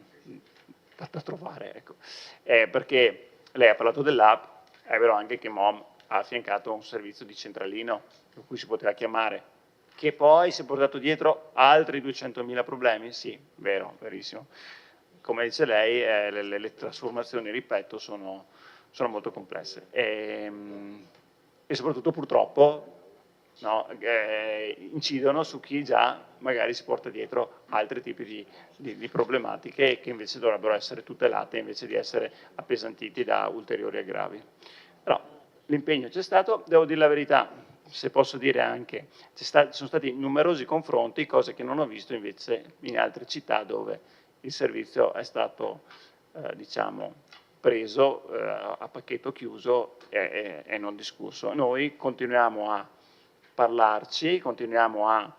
trovare, ecco. Perché lei ha parlato dell'app, è vero anche che MOM ha affiancato un servizio di centralino per cui si poteva chiamare, che poi si è portato dietro altri 200.000 problemi? Sì, vero, verissimo. Come dice lei, le trasformazioni, ripeto, sono molto complesse e soprattutto purtroppo incidono su chi già magari si porta dietro altri tipi di problematiche che invece dovrebbero essere tutelate invece di essere appesantiti da ulteriori aggravi. Però l'impegno c'è stato, devo dire la verità, se posso dire anche, sono stati numerosi confronti, cose che non ho visto invece in altre città dove il servizio è stato diciamo, preso a pacchetto chiuso e non discusso. Noi continuiamo a parlarci, continuiamo a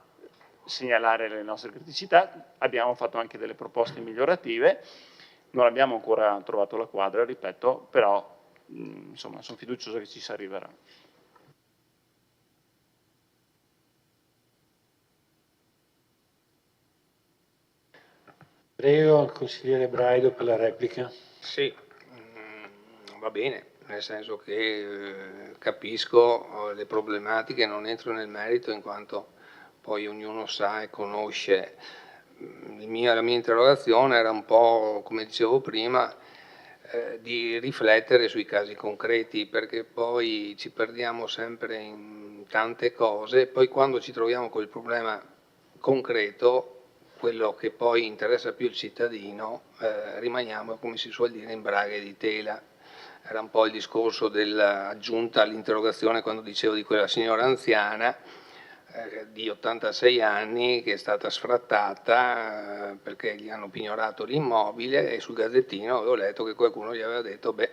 segnalare le nostre criticità, abbiamo fatto anche delle proposte migliorative, non abbiamo ancora trovato la quadra, ripeto, però insomma sono fiducioso che ci si arriverà. Prego il consigliere Braido per la replica. Sì, va bene, nel senso che capisco le problematiche, non entro nel merito in quanto poi ognuno sa e conosce la mia interrogazione era un po', come dicevo prima, di riflettere sui casi concreti, perché poi ci perdiamo sempre in tante cose e poi quando ci troviamo col problema concreto, quello che poi interessa più il cittadino, rimaniamo, come si suol dire, in braghe di tela. Era un po' il discorso dell'aggiunta all'interrogazione quando dicevo di quella signora anziana di 86 anni che è stata sfrattata perché gli hanno pignorato l'immobile e sul Gazzettino avevo letto che qualcuno gli aveva detto beh,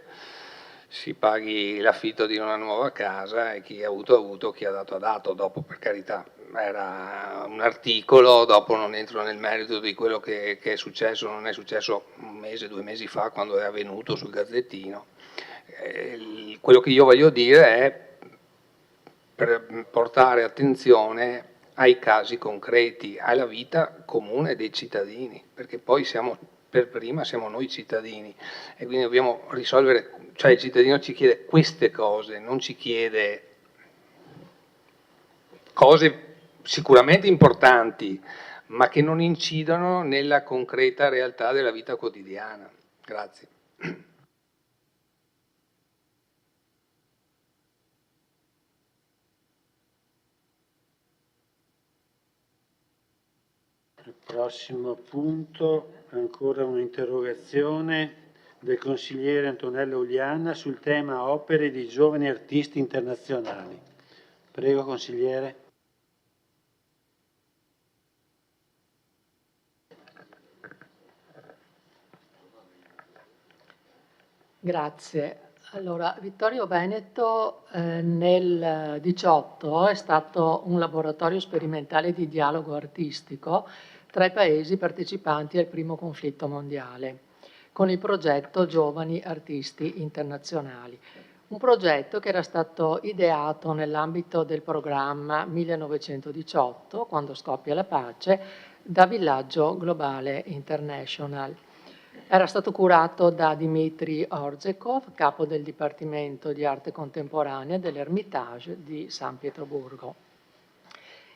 si paghi l'affitto di una nuova casa e chi ha avuto, chi ha dato, dopo per carità. Era un articolo, dopo non entro nel merito di quello che è successo, non è successo un mese, 2 mesi fa quando è avvenuto sul Gazzettino. Quello che io voglio dire è per portare attenzione ai casi concreti, alla vita comune dei cittadini, perché poi per prima siamo noi cittadini e quindi dobbiamo risolvere, cioè il cittadino ci chiede queste cose, non ci chiede cose sicuramente importanti, ma che non incidono nella concreta realtà della vita quotidiana. Grazie. Il prossimo punto, ancora un'interrogazione del consigliere Antonello Uliana sul tema opere di giovani artisti internazionali. Prego, consigliere. Grazie. Allora, Vittorio Veneto nel 2018 è stato un laboratorio sperimentale di dialogo artistico tra i paesi partecipanti al primo conflitto mondiale, con il progetto Giovani Artisti Internazionali. Un progetto che era stato ideato nell'ambito del programma 1918, quando scoppia la pace, da Villaggio Globale International. Era stato curato da Dmitry Orzekov, capo del Dipartimento di Arte Contemporanea dell'Ermitage di San Pietroburgo.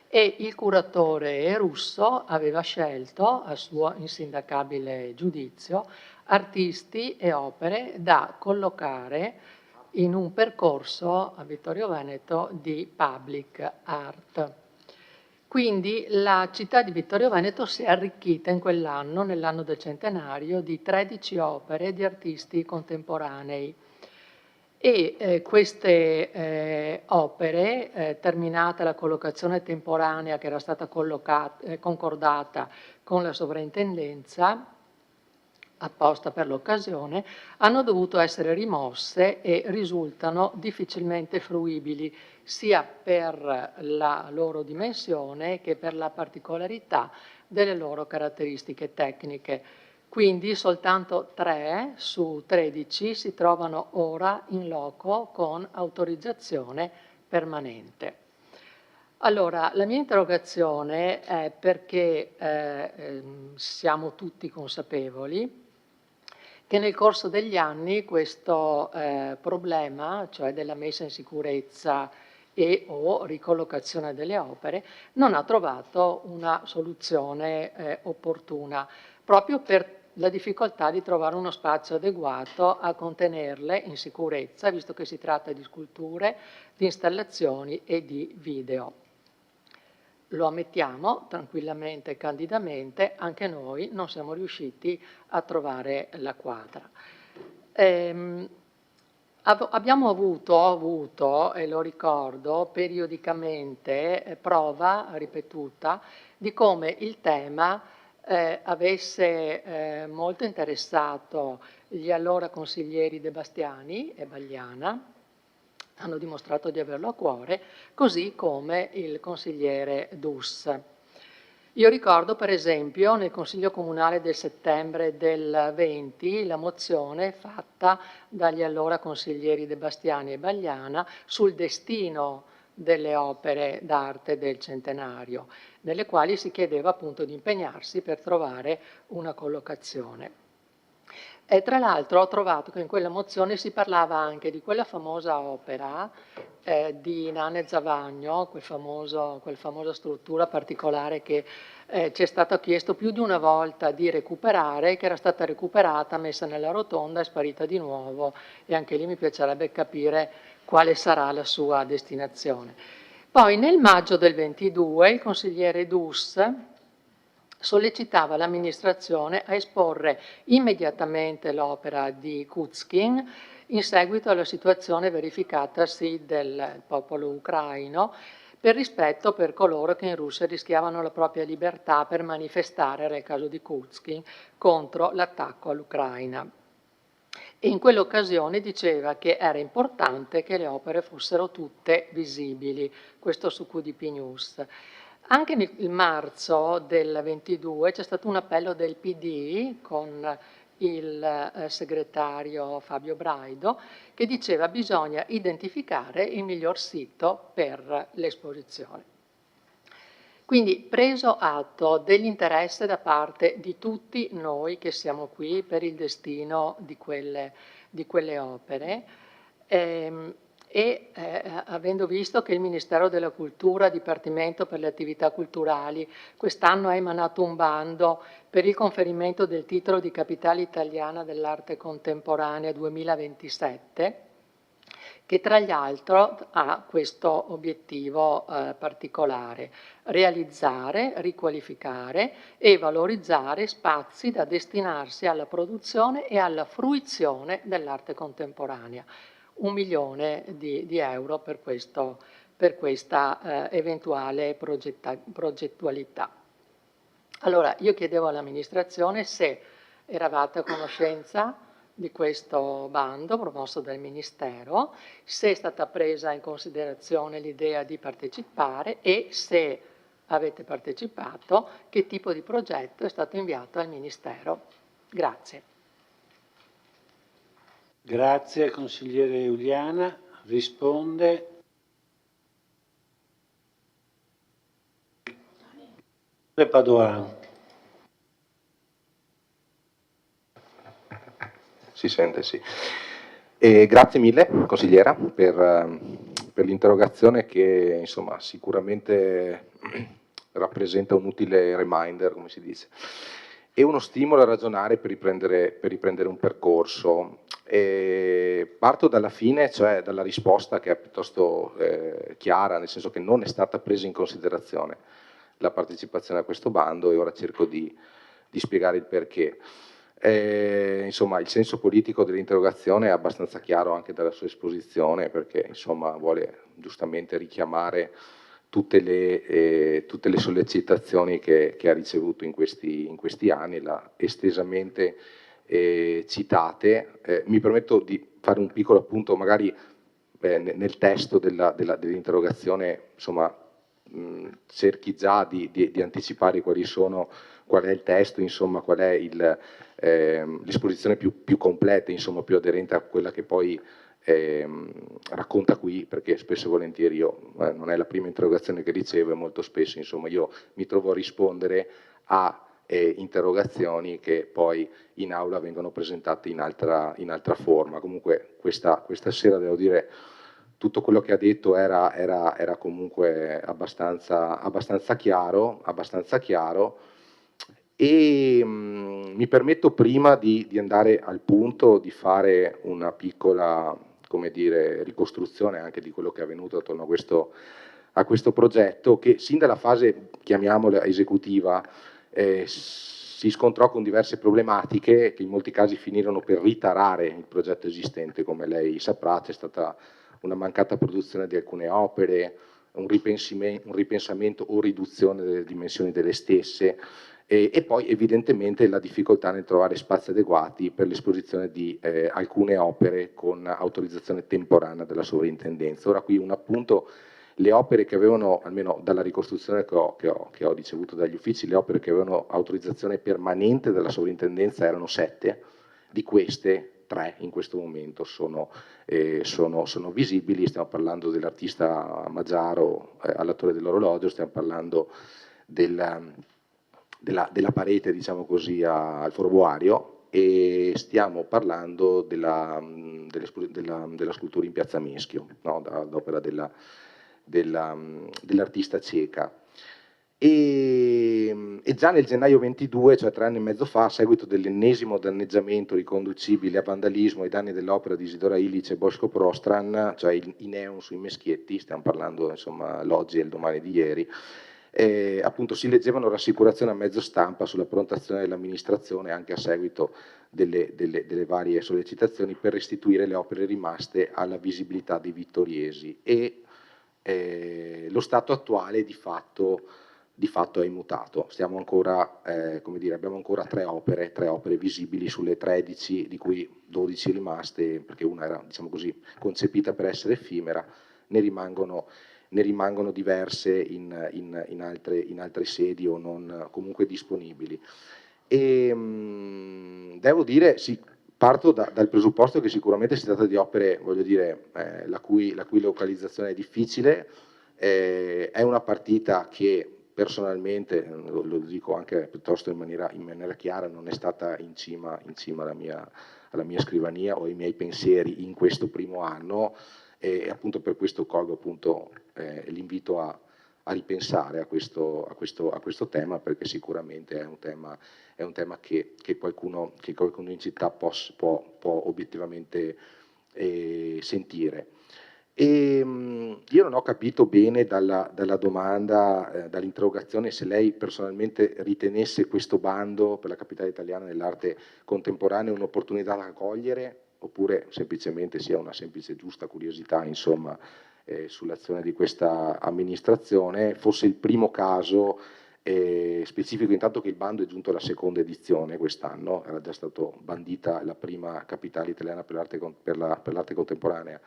E il curatore russo aveva scelto, a suo insindacabile giudizio, artisti e opere da collocare in un percorso a Vittorio Veneto di public art. Quindi la città di Vittorio Veneto si è arricchita in quell'anno, nell'anno del centenario, di 13 opere di artisti contemporanei. E queste opere, terminata la collocazione temporanea che era stata concordata con la sovrintendenza, apposta per l'occasione, hanno dovuto essere rimosse e risultano difficilmente fruibili sia per la loro dimensione che per la particolarità delle loro caratteristiche tecniche. Quindi soltanto 3 su 13 si trovano ora in loco con autorizzazione permanente. Allora, la mia interrogazione è perché siamo tutti consapevoli che nel corso degli anni questo problema, cioè della messa in sicurezza e o ricollocazione delle opere, non ha trovato una soluzione opportuna, proprio per la difficoltà di trovare uno spazio adeguato a contenerle in sicurezza, visto che si tratta di sculture, di installazioni e di video. Lo ammettiamo tranquillamente e candidamente, anche noi non siamo riusciti a trovare la quadra. Abbiamo avuto, e lo ricordo, periodicamente prova ripetuta di come il tema avesse molto interessato gli allora consiglieri De Bastiani e Bagliana, hanno dimostrato di averlo a cuore, così come il consigliere Dus. Io ricordo per esempio nel Consiglio Comunale del settembre del 20 la mozione fatta dagli allora consiglieri De Bastiani e Bagliana sul destino delle opere d'arte del centenario, nelle quali si chiedeva appunto di impegnarsi per trovare una collocazione. E tra l'altro ho trovato che in quella mozione si parlava anche di quella famosa opera di Nane Zavagno, quella famosa struttura particolare che ci è stato chiesto più di una volta di recuperare, che era stata recuperata, messa nella rotonda, è sparita di nuovo, e anche lì mi piacerebbe capire quale sarà la sua destinazione. Poi nel maggio del 22 il consigliere Dus sollecitava l'amministrazione a esporre immediatamente l'opera di Kuzkin in seguito alla situazione verificatasi del popolo ucraino, per rispetto per coloro che in Russia rischiavano la propria libertà per manifestare, era il caso di Kuzkin, contro l'attacco all'Ucraina. E in quell'occasione diceva che era importante che le opere fossero tutte visibili, questo su QDP News. Anche nel marzo del 22 c'è stato un appello del PD con il segretario Fabio Braido che diceva bisogna identificare il miglior sito per l'esposizione. Quindi, preso atto dell'interesse da parte di tutti noi che siamo qui per il destino di quelle opere, avendo visto che il Ministero della Cultura, Dipartimento per le attività culturali, quest'anno ha emanato un bando per il conferimento del titolo di Capitale Italiana dell'Arte Contemporanea 2027, che tra gli altri ha questo obiettivo particolare: realizzare, riqualificare e valorizzare spazi da destinarsi alla produzione e alla fruizione dell'arte contemporanea. 1 milione di euro per questa eventuale progettualità. Allora, io chiedevo all'amministrazione se eravate a conoscenza di questo bando promosso dal Ministero, se è stata presa in considerazione l'idea di partecipare e se avete partecipato, che tipo di progetto è stato inviato al Ministero. Grazie. Grazie consigliere Iuliana. Risponde. Padoan. Si sente, sì. Grazie mille, consigliera, per l'interrogazione che insomma sicuramente rappresenta un utile reminder, come si dice, e uno stimolo a ragionare per riprendere un percorso. Parto dalla fine, cioè dalla risposta che è piuttosto chiara, nel senso che non è stata presa in considerazione la partecipazione a questo bando, e ora cerco di spiegare il perché. Insomma, il senso politico dell'interrogazione è abbastanza chiaro anche dalla sua esposizione, perché insomma vuole giustamente richiamare tutte le sollecitazioni che ha ricevuto in questi anni, l'ha estesamente citate. Mi permetto di fare un piccolo appunto, magari nel testo dell'interrogazione, insomma, cerchi già di anticipare qual è il testo, insomma, qual è l'esposizione più completa, insomma, più aderente a quella che poi racconta qui, perché spesso e volentieri non è la prima interrogazione che ricevo, e molto spesso insomma io mi trovo a rispondere a interrogazioni che poi in aula vengono presentate in altra forma. Comunque questa sera devo dire tutto quello che ha detto era comunque abbastanza chiaro, e mi permetto, prima di andare al punto, di fare una piccola, come dire, ricostruzione anche di quello che è avvenuto attorno a questo progetto, che sin dalla fase, chiamiamola esecutiva, si scontrò con diverse problematiche che in molti casi finirono per ritarare il progetto esistente. Come lei saprà, c'è stata una mancata produzione di alcune opere, un ripensamento o riduzione delle dimensioni delle stesse, e poi evidentemente la difficoltà nel trovare spazi adeguati per l'esposizione di alcune opere con autorizzazione temporanea della sovrintendenza. Ora qui un appunto: le opere che avevano, almeno dalla ricostruzione che ho ricevuto dagli uffici, le opere che avevano autorizzazione permanente della sovrintendenza erano 7, di queste 3 in questo momento sono visibili. Stiamo parlando dell'artista Magiaro, all'attore dell'orologio, stiamo parlando della parete, diciamo così, al Foro Boario, e stiamo parlando della scultura in Piazza Meschio, no? D'opera dell'artista ceca. E già nel gennaio 22, cioè 3 anni e mezzo fa, a seguito dell'ennesimo danneggiamento riconducibile a vandalismo ai danni dell'opera di Isidora Illich e Boško Prostran, cioè i neon sui meschietti, stiamo parlando insomma l'oggi e il domani di ieri, appunto si leggevano rassicurazioni a mezzo stampa sulla pronta azione dell'amministrazione anche a seguito delle varie sollecitazioni per restituire le opere rimaste alla visibilità dei vittoriesi, e lo stato attuale di fatto è immutato. Stiamo ancora, come dire, abbiamo ancora tre opere visibili sulle 13, di cui 12 rimaste, perché una era, diciamo così, concepita per essere effimera, ne rimangono diverse in altre sedi o non comunque disponibili. E devo dire, sì, parto dal presupposto che sicuramente si tratta di opere, voglio dire, la cui localizzazione è difficile, è una partita che personalmente, lo dico anche piuttosto in maniera chiara, non è stata in cima alla mia scrivania o ai miei pensieri in questo primo anno, e appunto per questo colgo appunto l'invito a ripensare a questo tema, perché sicuramente è un tema che qualcuno in città può obiettivamente sentire. E io non ho capito bene dalla domanda, dall'interrogazione, se lei personalmente ritenesse questo bando per la capitale italiana dell'arte contemporanea un'opportunità da cogliere, oppure semplicemente sia una semplice giusta curiosità, insomma, sull'azione di questa amministrazione. Fosse il primo caso, specifico intanto che il bando è giunto alla seconda edizione quest'anno, era già stato bandita la prima capitale italiana per l'arte contemporanea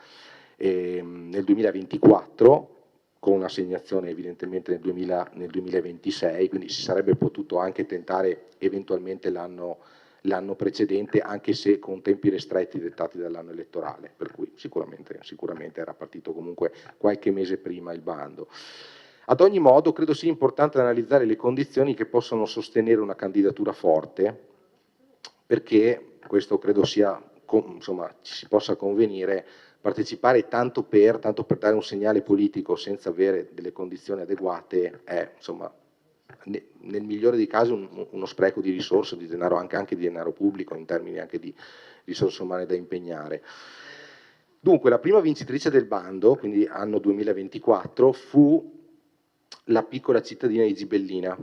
nel 2024, con un'assegnazione evidentemente nel 2026, quindi si sarebbe potuto anche tentare eventualmente l'anno precedente, anche se con tempi ristretti dettati dall'anno elettorale, per cui sicuramente era partito comunque qualche mese prima il bando. Ad ogni modo credo sia importante analizzare le condizioni che possono sostenere una candidatura forte, perché questo credo sia, insomma, ci si possa convenire. Partecipare tanto per dare un segnale politico senza avere delle condizioni adeguate è, insomma, nel migliore dei casi uno spreco di risorse, di denaro, anche di denaro pubblico, in termini anche di risorse umane da impegnare. Dunque, la prima vincitrice del bando, quindi anno 2024, fu la piccola cittadina di Gibellina,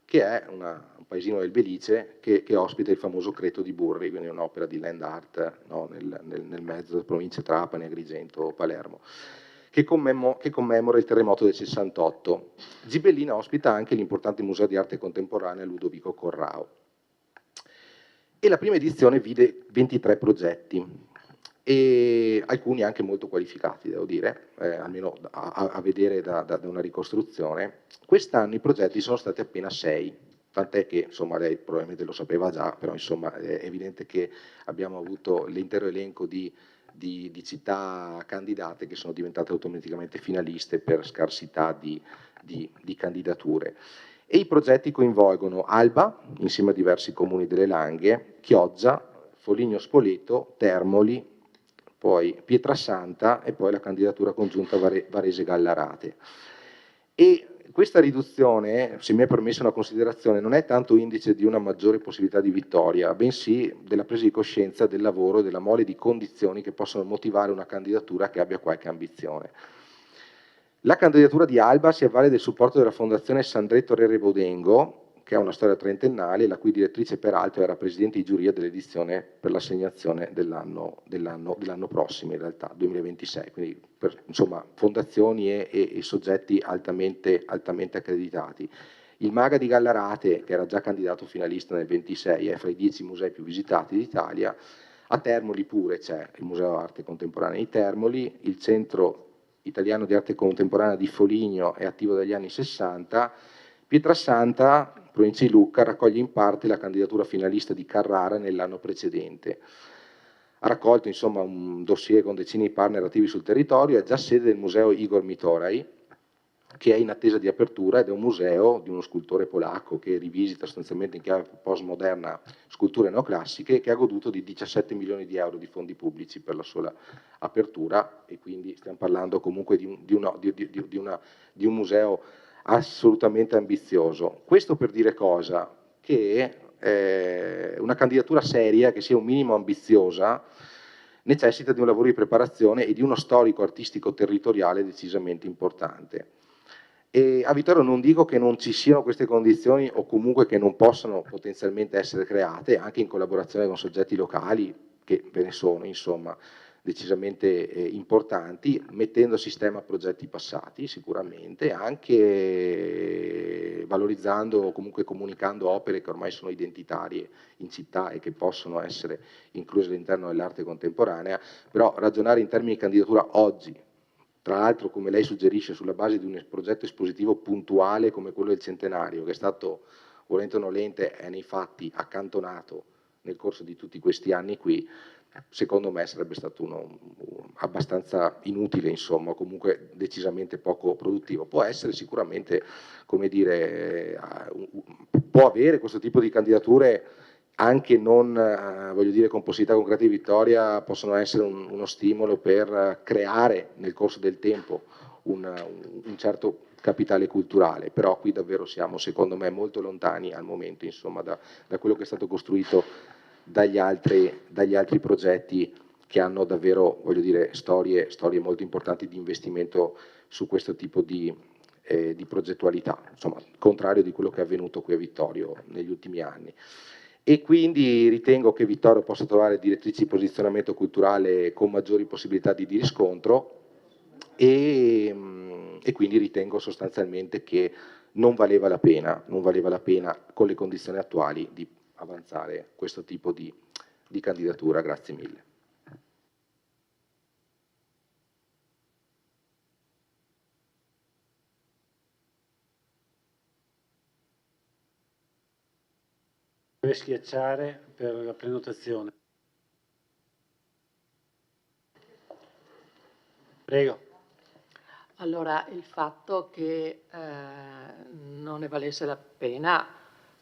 che è un paesino del Belice che ospita il famoso Creto di Burri, quindi un'opera di land art, no, nel mezzo delle province Trapani, Agrigento, Palermo, che commemora il terremoto del 68. Gibellina ospita anche l'importante museo di arte contemporanea Ludovico Corrao. E la prima edizione vide 23 progetti, e alcuni anche molto qualificati, devo dire, almeno a vedere da una ricostruzione. Quest'anno i progetti sono stati appena 6, tant'è che, insomma, lei probabilmente lo sapeva già, però insomma è evidente che abbiamo avuto l'intero elenco di città candidate che sono diventate automaticamente finaliste per scarsità di candidature. E i progetti coinvolgono Alba, insieme a diversi comuni delle Langhe, Chioggia, Foligno Spoleto, Termoli, poi Pietrasanta e poi la candidatura congiunta Varese-Gallarate. E questa riduzione, se mi è permessa una considerazione, non è tanto indice di una maggiore possibilità di vittoria, bensì della presa di coscienza del lavoro e della mole di condizioni che possono motivare una candidatura che abbia qualche ambizione. La candidatura di Alba si avvale del supporto della Fondazione Sandretto Rere Bodengo, che ha una storia trentennale, la cui direttrice peraltro era presidente di giuria dell'edizione per l'assegnazione dell'anno prossimo, in realtà 2026, quindi insomma fondazioni e soggetti altamente accreditati. Il Maga di Gallarate, che era già candidato finalista nel 26, è fra i 10 musei più visitati d'Italia. A Termoli pure c'è il Museo d'Arte Contemporanea di Termoli, il Centro Italiano di Arte Contemporanea di Foligno è attivo dagli anni 60, Pietrasanta, provincia di Lucca, raccoglie in parte la candidatura finalista di Carrara nell'anno precedente. Ha raccolto insomma un dossier con decine di partner attivi sul territorio, è già sede del museo Igor Mitorai che è in attesa di apertura ed è un museo di uno scultore polacco che rivisita sostanzialmente in chiave postmoderna sculture neoclassiche, che ha goduto di 17 milioni di euro di fondi pubblici per la sola apertura, e quindi stiamo parlando comunque di un museo assolutamente ambizioso. Questo per dire cosa? Che una candidatura seria, che sia un minimo ambiziosa, necessita di un lavoro di preparazione e di uno storico artistico territoriale decisamente importante. E a Vittorio non dico che non ci siano queste condizioni o comunque che non possano potenzialmente essere create anche in collaborazione con soggetti locali, che ve ne sono insomma decisamente importanti, mettendo a sistema progetti passati sicuramente, anche valorizzando o comunque comunicando opere che ormai sono identitarie in città e che possono essere incluse all'interno dell'arte contemporanea, però ragionare in termini di candidatura oggi, tra l'altro come lei suggerisce sulla base di un progetto espositivo puntuale come quello del Centenario, che è stato volente o nolente è nei fatti accantonato nel corso di tutti questi anni qui, secondo me sarebbe stato abbastanza inutile, insomma, comunque decisamente poco produttivo. Può essere sicuramente, come dire, può avere questo tipo di candidature anche non, voglio dire, con possibilità concrete di vittoria, possono essere uno stimolo per creare nel corso del tempo un certo capitale culturale, però qui davvero siamo, secondo me, molto lontani al momento, insomma, da quello che è stato costruito dagli altri progetti che hanno davvero, voglio dire, storie molto importanti di investimento su questo tipo di progettualità, insomma, contrario di quello che è avvenuto qui a Vittorio negli ultimi anni. E quindi ritengo che Vittorio possa trovare direttrici di posizionamento culturale con maggiori possibilità di riscontro e quindi ritengo sostanzialmente che non valeva la pena con le condizioni attuali di avanzare questo tipo di candidatura. Grazie mille. Deve schiacciare per la prenotazione. Prego. Allora, il fatto che non ne valesse la pena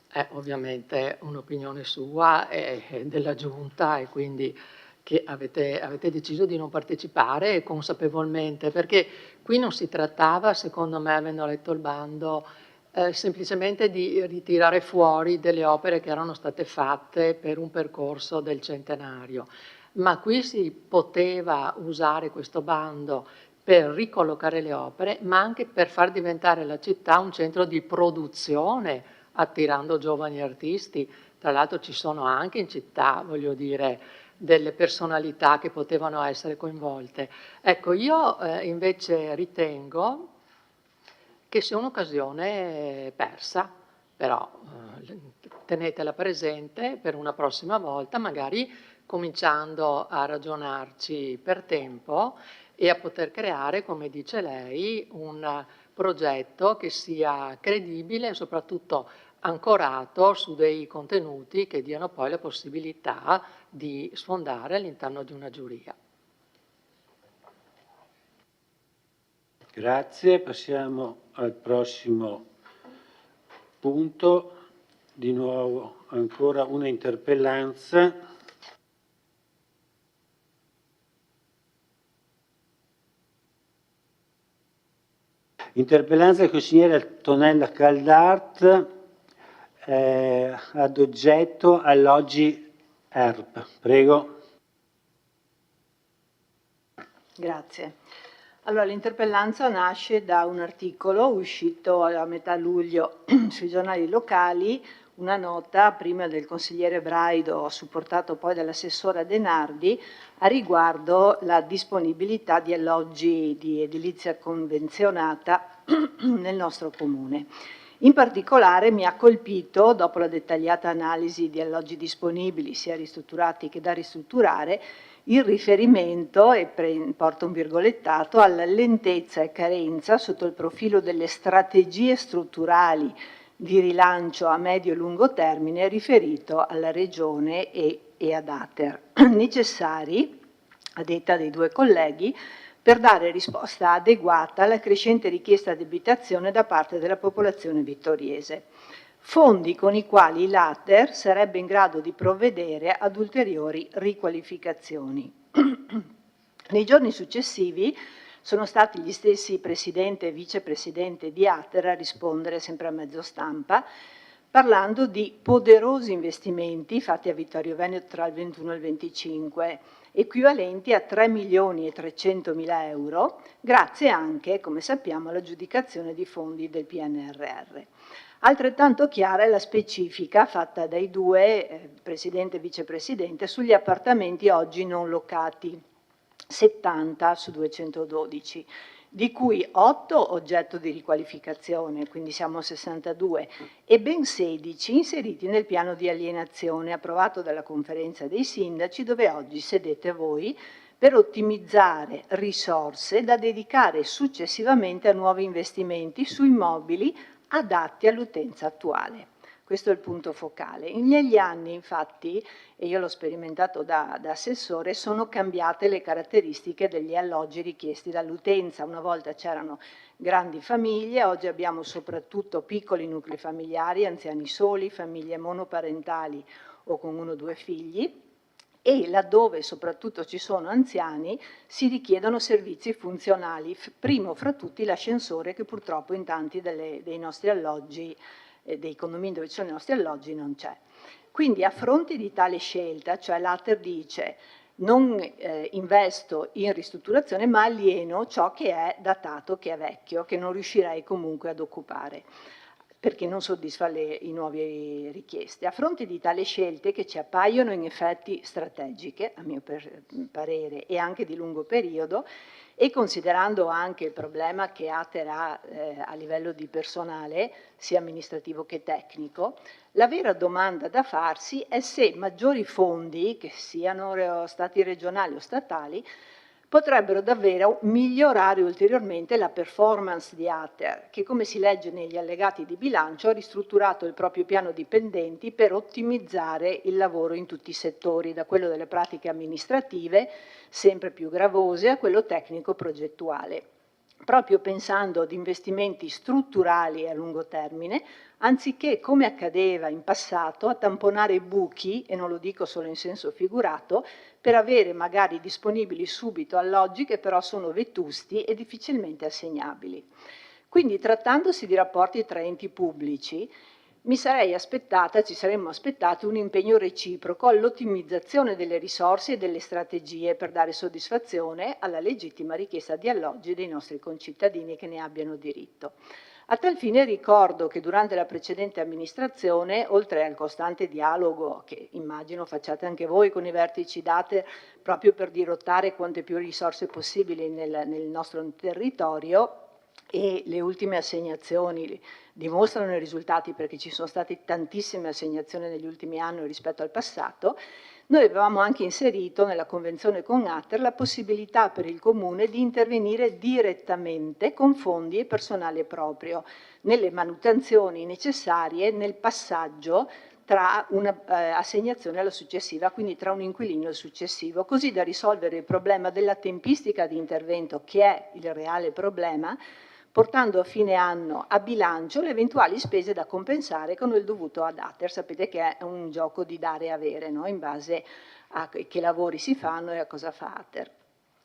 è ovviamente un'opinione sua e della Giunta, e quindi che avete deciso di non partecipare consapevolmente, perché qui non si trattava, secondo me, avendo letto il bando, semplicemente di ritirare fuori delle opere che erano state fatte per un percorso del centenario, ma qui si poteva usare questo bando per ricollocare le opere, ma anche per far diventare la città un centro di produzione, attirando giovani artisti. Tra l'altro ci sono anche in città, voglio dire, delle personalità che potevano essere coinvolte. Ecco, io invece ritengo che sia un'occasione persa, però tenetela presente per una prossima volta, magari cominciando a ragionarci per tempo e a poter creare, come dice lei, un progetto che sia credibile e soprattutto ancorato su dei contenuti che diano poi la possibilità di sfondare all'interno di una giuria. Grazie, passiamo al prossimo punto, di nuovo ancora una interpellanza. Interpellanza del consigliere Tonella Caldart ad oggetto alloggi ERP. Prego. Grazie. Allora, l'interpellanza nasce da un articolo uscito a metà luglio sui giornali locali, una nota prima del consigliere Braido, supportato poi dall'assessora Denardi, a riguardo la disponibilità di alloggi di edilizia convenzionata nel nostro comune. In particolare mi ha colpito, dopo la dettagliata analisi di alloggi disponibili, sia ristrutturati che da ristrutturare, il riferimento, e porto un virgolettato, alla lentezza e carenza sotto il profilo delle strategie strutturali di rilancio a medio e lungo termine riferito alla Regione e ad Ater, necessari, a detta dei due colleghi, per dare risposta adeguata alla crescente richiesta di abitazione da parte della popolazione vittoriese. Fondi con i quali l'ATER sarebbe in grado di provvedere ad ulteriori riqualificazioni. Nei giorni successivi sono stati gli stessi presidente e vicepresidente di ATER a rispondere, sempre a mezzo stampa, parlando di poderosi investimenti fatti a Vittorio Veneto tra il 21 e il 25, equivalenti a 3.300.000 euro, grazie anche, come sappiamo, all'aggiudicazione di fondi del PNRR. Altrettanto chiara è la specifica fatta dai due, presidente e vicepresidente, sugli appartamenti oggi non locati, 70 su 212, di cui 8 oggetto di riqualificazione, quindi siamo a 62, e ben 16 inseriti nel piano di alienazione approvato dalla conferenza dei sindaci, dove oggi sedete voi, per ottimizzare risorse da dedicare successivamente a nuovi investimenti su immobili adatti all'utenza attuale. Questo è il punto focale. Negli anni, infatti, e io l'ho sperimentato da assessore, sono cambiate le caratteristiche degli alloggi richiesti dall'utenza. Una volta c'erano grandi famiglie, oggi abbiamo soprattutto piccoli nuclei familiari, anziani soli, famiglie monoparentali o con 1 o 2 figli, e laddove soprattutto ci sono anziani si richiedono servizi funzionali, primo fra tutti l'ascensore, che purtroppo in tanti dei nostri alloggi, dei condomini dove ci sono i nostri alloggi, non c'è. Quindi a fronte di tale scelta, cioè l'ATER dice non investo in ristrutturazione ma alieno ciò che è datato, che è vecchio, che non riuscirei comunque ad occupare, perché non soddisfa i nuovi richieste. A fronte di tali scelte, che ci appaiono in effetti strategiche, a mio parere, e anche di lungo periodo, e considerando anche il problema che ATER ha a livello di personale, sia amministrativo che tecnico, la vera domanda da farsi è se maggiori fondi, che siano stati regionali o statali, potrebbero davvero migliorare ulteriormente la performance di ATER, che, come si legge negli allegati di bilancio, ha ristrutturato il proprio piano dipendenti per ottimizzare il lavoro in tutti i settori, da quello delle pratiche amministrative, sempre più gravose, a quello tecnico-progettuale, proprio pensando ad investimenti strutturali a lungo termine, anziché, come accadeva in passato, a tamponare i buchi, e non lo dico solo in senso figurato, per avere magari disponibili subito alloggi che però sono vetusti e difficilmente assegnabili. Quindi, trattandosi di rapporti tra enti pubblici, ci saremmo aspettati un impegno reciproco all'ottimizzazione delle risorse e delle strategie per dare soddisfazione alla legittima richiesta di alloggi dei nostri concittadini che ne abbiano diritto. A tal fine ricordo che durante la precedente amministrazione, oltre al costante dialogo che immagino facciate anche voi con i vertici d'ATER proprio per dirottare quante più risorse possibili nel nostro territorio, e le ultime assegnazioni dimostrano i risultati perché ci sono state tantissime assegnazioni negli ultimi anni rispetto al passato, noi avevamo anche inserito nella convenzione con ATER la possibilità per il Comune di intervenire direttamente con fondi e personale proprio nelle manutenzioni necessarie nel passaggio tra un'assegnazione alla successiva, quindi tra un inquilino e il successivo, così da risolvere il problema della tempistica di intervento, che è il reale problema, portando a fine anno a bilancio le eventuali spese da compensare con il dovuto ad ATER. Sapete che è un gioco di dare e avere, no? In base a che lavori si fanno e a cosa fa ATER.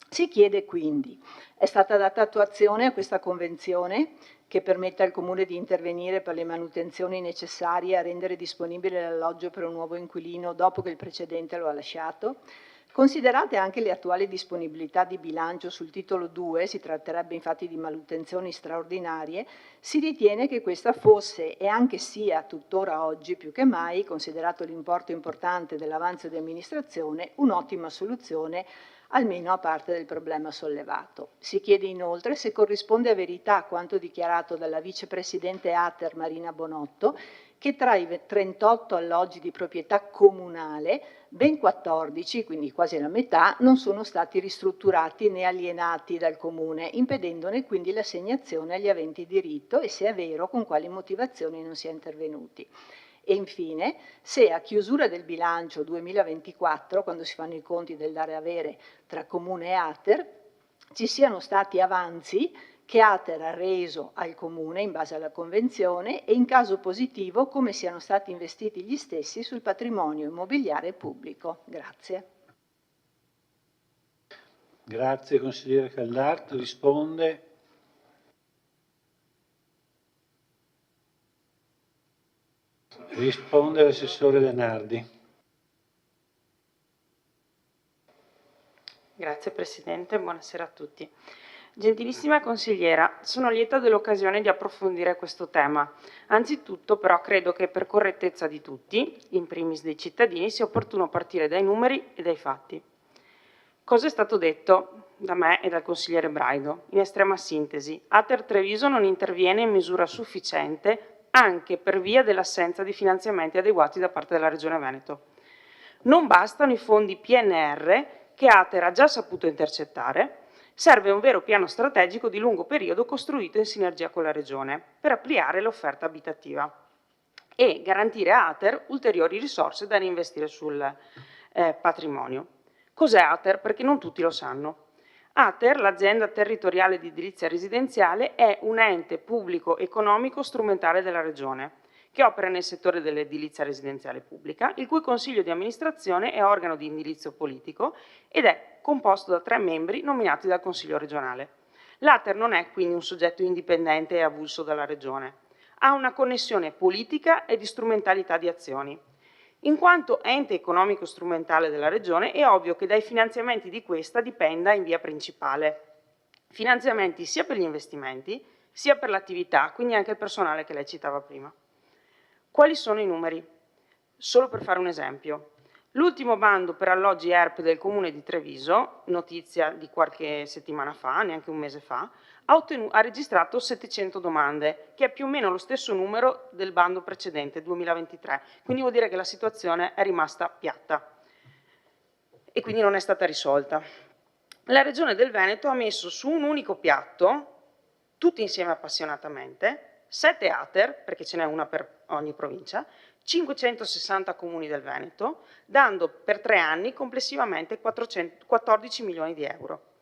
Si chiede quindi, è stata data attuazione a questa convenzione che permette al Comune di intervenire per le manutenzioni necessarie a rendere disponibile l'alloggio per un nuovo inquilino dopo che il precedente lo ha lasciato? Considerate anche le attuali disponibilità di bilancio sul titolo 2, si tratterebbe infatti di manutenzioni straordinarie, si ritiene che questa fosse e anche sia tuttora oggi più che mai, considerato l'importo importante dell'avanzo di amministrazione, un'ottima soluzione almeno a parte del problema sollevato. Si chiede inoltre se corrisponde a verità quanto dichiarato dalla vicepresidente ATER Marina Bonotto, che tra i 38 alloggi di proprietà comunale, ben 14, quindi quasi la metà, non sono stati ristrutturati né alienati dal Comune, impedendone quindi l'assegnazione agli aventi diritto e, se è vero, con quali motivazioni non si è intervenuti. E infine, se a chiusura del bilancio 2024, quando si fanno i conti del dare e avere tra Comune e ATER, ci siano stati avanzi che Ater ha reso al Comune in base alla Convenzione e in caso positivo come siano stati investiti gli stessi sul patrimonio immobiliare pubblico. Grazie. Grazie consigliere Caldarto, risponde. Risponde l'assessore Denardi. Grazie Presidente, buonasera a tutti. Gentilissima consigliera, sono lieta dell'occasione di approfondire questo tema. Anzitutto però credo che per correttezza di tutti, in primis dei cittadini, sia opportuno partire dai numeri e dai fatti. Cosa è stato detto da me e dal consigliere Braido? In estrema sintesi, Ater Treviso non interviene in misura sufficiente anche per via dell'assenza di finanziamenti adeguati da parte della Regione Veneto. Non bastano i fondi PNR che Ater ha già saputo intercettare, serve un vero piano strategico di lungo periodo costruito in sinergia con la Regione per ampliare l'offerta abitativa e garantire a Ater ulteriori risorse da reinvestire sul patrimonio. Cos'è Ater? Perché non tutti lo sanno. Ater, l'azienda territoriale di edilizia residenziale, è un ente pubblico economico strumentale della Regione che opera nel settore dell'edilizia residenziale pubblica, il cui consiglio di amministrazione è organo di indirizzo politico ed è composto da 3 membri nominati dal Consiglio regionale. L'Ater non è quindi un soggetto indipendente e avulso dalla Regione, ha una connessione politica e di strumentalità di azioni. In quanto ente economico strumentale della Regione è ovvio che dai finanziamenti di questa dipenda in via principale. Finanziamenti sia per gli investimenti sia per l'attività, quindi anche il personale che lei citava prima. Quali sono i numeri? Solo per fare un esempio. L'ultimo bando per alloggi ERP del Comune di Treviso, notizia di qualche settimana fa, neanche un mese fa, ha registrato 700 domande, che è più o meno lo stesso numero del bando precedente, 2023. Quindi vuol dire che la situazione è rimasta piatta e quindi non è stata risolta. La Regione del Veneto ha messo su un unico piatto, tutti insieme appassionatamente, 7 Ater, perché ce n'è una per ogni provincia, 560 comuni del Veneto, dando per 3 anni complessivamente 14 milioni di euro.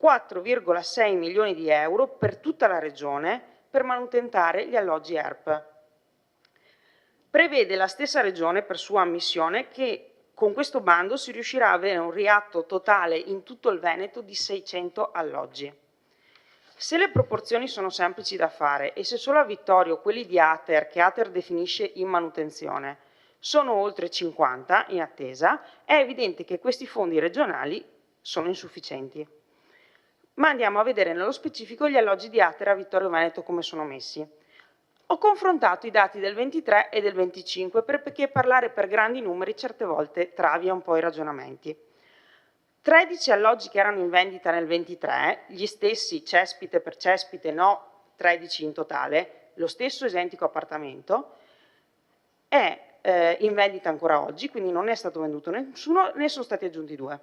4,6 milioni di euro per tutta la regione per manutentare gli alloggi ERP. Prevede la stessa regione per sua ammissione che con questo bando si riuscirà a avere un riatto totale in tutto il Veneto di 600 alloggi. Se le proporzioni sono semplici da fare e se solo a Vittorio quelli di Ater, che Ater definisce in manutenzione, sono oltre 50 in attesa, è evidente che questi fondi regionali sono insufficienti. Ma andiamo a vedere nello specifico gli alloggi di Ater a Vittorio Veneto come sono messi. Ho confrontato i dati del 23 e del 25 perché parlare per grandi numeri certe volte travia un po' i ragionamenti. 13 alloggi che erano in vendita nel 23, gli stessi cespite per cespite, no 13 in totale, lo stesso identico appartamento, è in vendita ancora oggi, quindi non è stato venduto nessuno, ne sono stati aggiunti 2.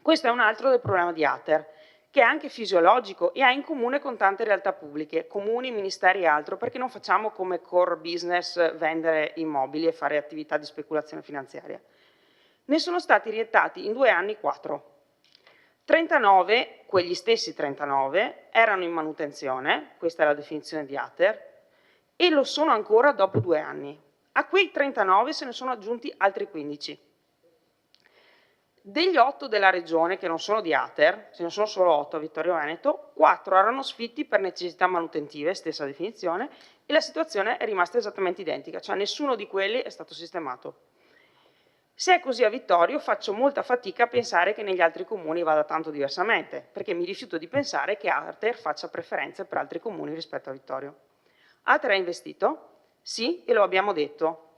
Questo è un altro del problema di Ater, che è anche fisiologico e ha in comune con tante realtà pubbliche, comuni, ministeri e altro, perché non facciamo come core business vendere immobili e fare attività di speculazione finanziaria. Ne sono stati reiniettati in 2 anni 4. 39, quegli stessi 39, erano in manutenzione, questa è la definizione di Ater, e lo sono ancora dopo 2 anni. A quei 39 se ne sono aggiunti altri 15. Degli 8 della regione, che non sono di Ater, ce ne sono solo 8 a Vittorio Veneto, 4 erano sfitti per necessità manutentive, stessa definizione, e la situazione è rimasta esattamente identica, cioè nessuno di quelli è stato sistemato. Se è così a Vittorio, faccio molta fatica a pensare che negli altri comuni vada tanto diversamente, perché mi rifiuto di pensare che Ater faccia preferenze per altri comuni rispetto a Vittorio. Ater ha investito? Sì, e lo abbiamo detto.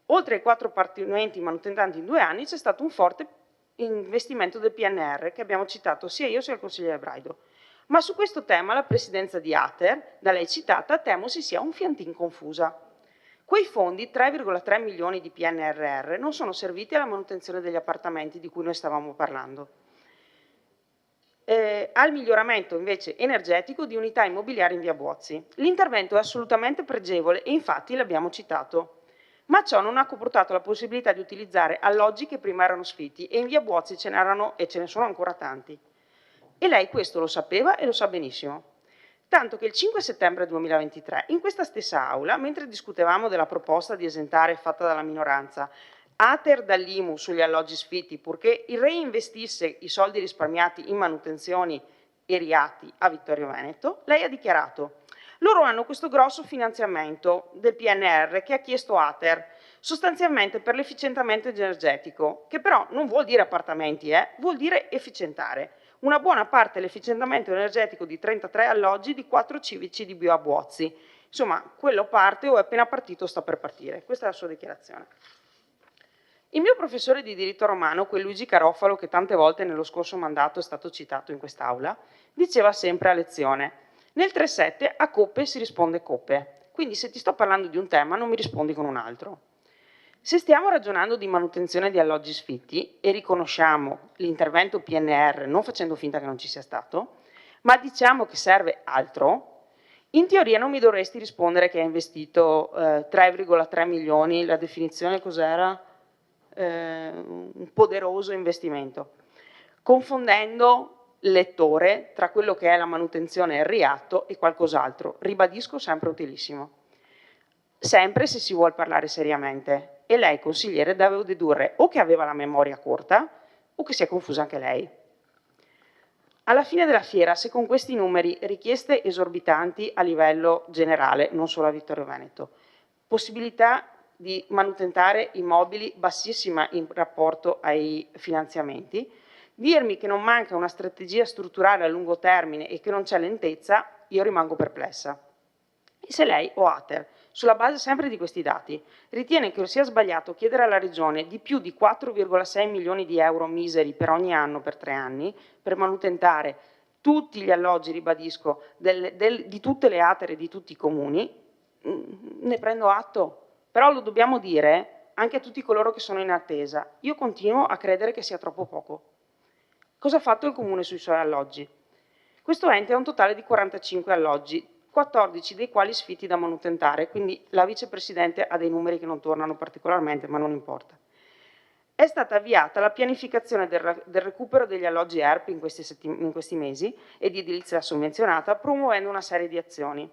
Oltre ai 4 appartamenti manutentanti in 2 anni c'è stato un forte investimento del PNR che abbiamo citato sia io sia il consigliere Braido. Ma su questo tema la presidenza di Ater, da lei citata, temo si sia un fiantin confusa. Quei fondi, 3,3 milioni di PNRR, non sono serviti alla manutenzione degli appartamenti di cui noi stavamo parlando. Al miglioramento invece energetico di unità immobiliari in via Buozzi. L'intervento è assolutamente pregevole e infatti l'abbiamo citato. Ma ciò non ha comportato la possibilità di utilizzare alloggi che prima erano sfitti e in via Buozzi ce n'erano e ce ne sono ancora tanti. E lei questo lo sapeva e lo sa benissimo. Tanto che il 5 settembre 2023, in questa stessa aula, mentre discutevamo della proposta di esentare fatta dalla minoranza Ater dall'IMU sugli alloggi sfitti, purché reinvestisse i soldi risparmiati in manutenzioni e riatti a Vittorio Veneto, lei ha dichiarato: loro hanno questo grosso finanziamento del PNR che ha chiesto Ater, sostanzialmente per l'efficientamento energetico, che però non vuol dire appartamenti, vuol dire efficientare. Una buona parte dell'efficientamento energetico di 33 alloggi di 4 civici di Bio a Buozzi. Insomma, quello parte o è appena partito o sta per partire. Questa è la sua dichiarazione. Il mio professore di diritto romano, quel Luigi Carofalo che tante volte nello scorso mandato è stato citato in quest'aula, diceva sempre a lezione: nel 3-7 a coppe si risponde coppe. Quindi se ti sto parlando di un tema non mi rispondi con un altro. Se stiamo ragionando di manutenzione di alloggi sfitti e riconosciamo l'intervento PNR non facendo finta che non ci sia stato, ma diciamo che serve altro, in teoria non mi dovresti rispondere che hai investito 3,3 milioni, la definizione cos'era? Un poderoso investimento, confondendo il lettore tra quello che è la manutenzione e il riatto e qualcos'altro. Ribadisco, sempre utilissimo. Sempre se si vuol parlare seriamente. E lei, consigliere, deve dedurre o che aveva la memoria corta o che si è confusa anche lei. Alla fine della fiera, se con questi numeri, richieste esorbitanti a livello generale, non solo a Vittorio Veneto, possibilità di manutentare immobili bassissima in rapporto ai finanziamenti, dirmi che non manca una strategia strutturale a lungo termine e che non c'è lentezza, io rimango perplessa. E se lei o Ater, sulla base sempre di questi dati, ritiene che sia sbagliato chiedere alla Regione di più di 4,6 milioni di euro miseri per ogni anno per 3 anni per manutentare tutti gli alloggi, ribadisco, di tutte le Ater e di tutti i comuni, ne prendo atto. Però lo dobbiamo dire anche a tutti coloro che sono in attesa. Io continuo a credere che sia troppo poco. Cosa ha fatto il Comune sui suoi alloggi? Questo ente ha un totale di 45 alloggi, 14 dei quali sfitti da manutentare, quindi la vicepresidente ha dei numeri che non tornano particolarmente, ma non importa. È stata avviata la pianificazione del recupero degli alloggi ERP in questi mesi e di edilizia sovvenzionata, promuovendo una serie di azioni.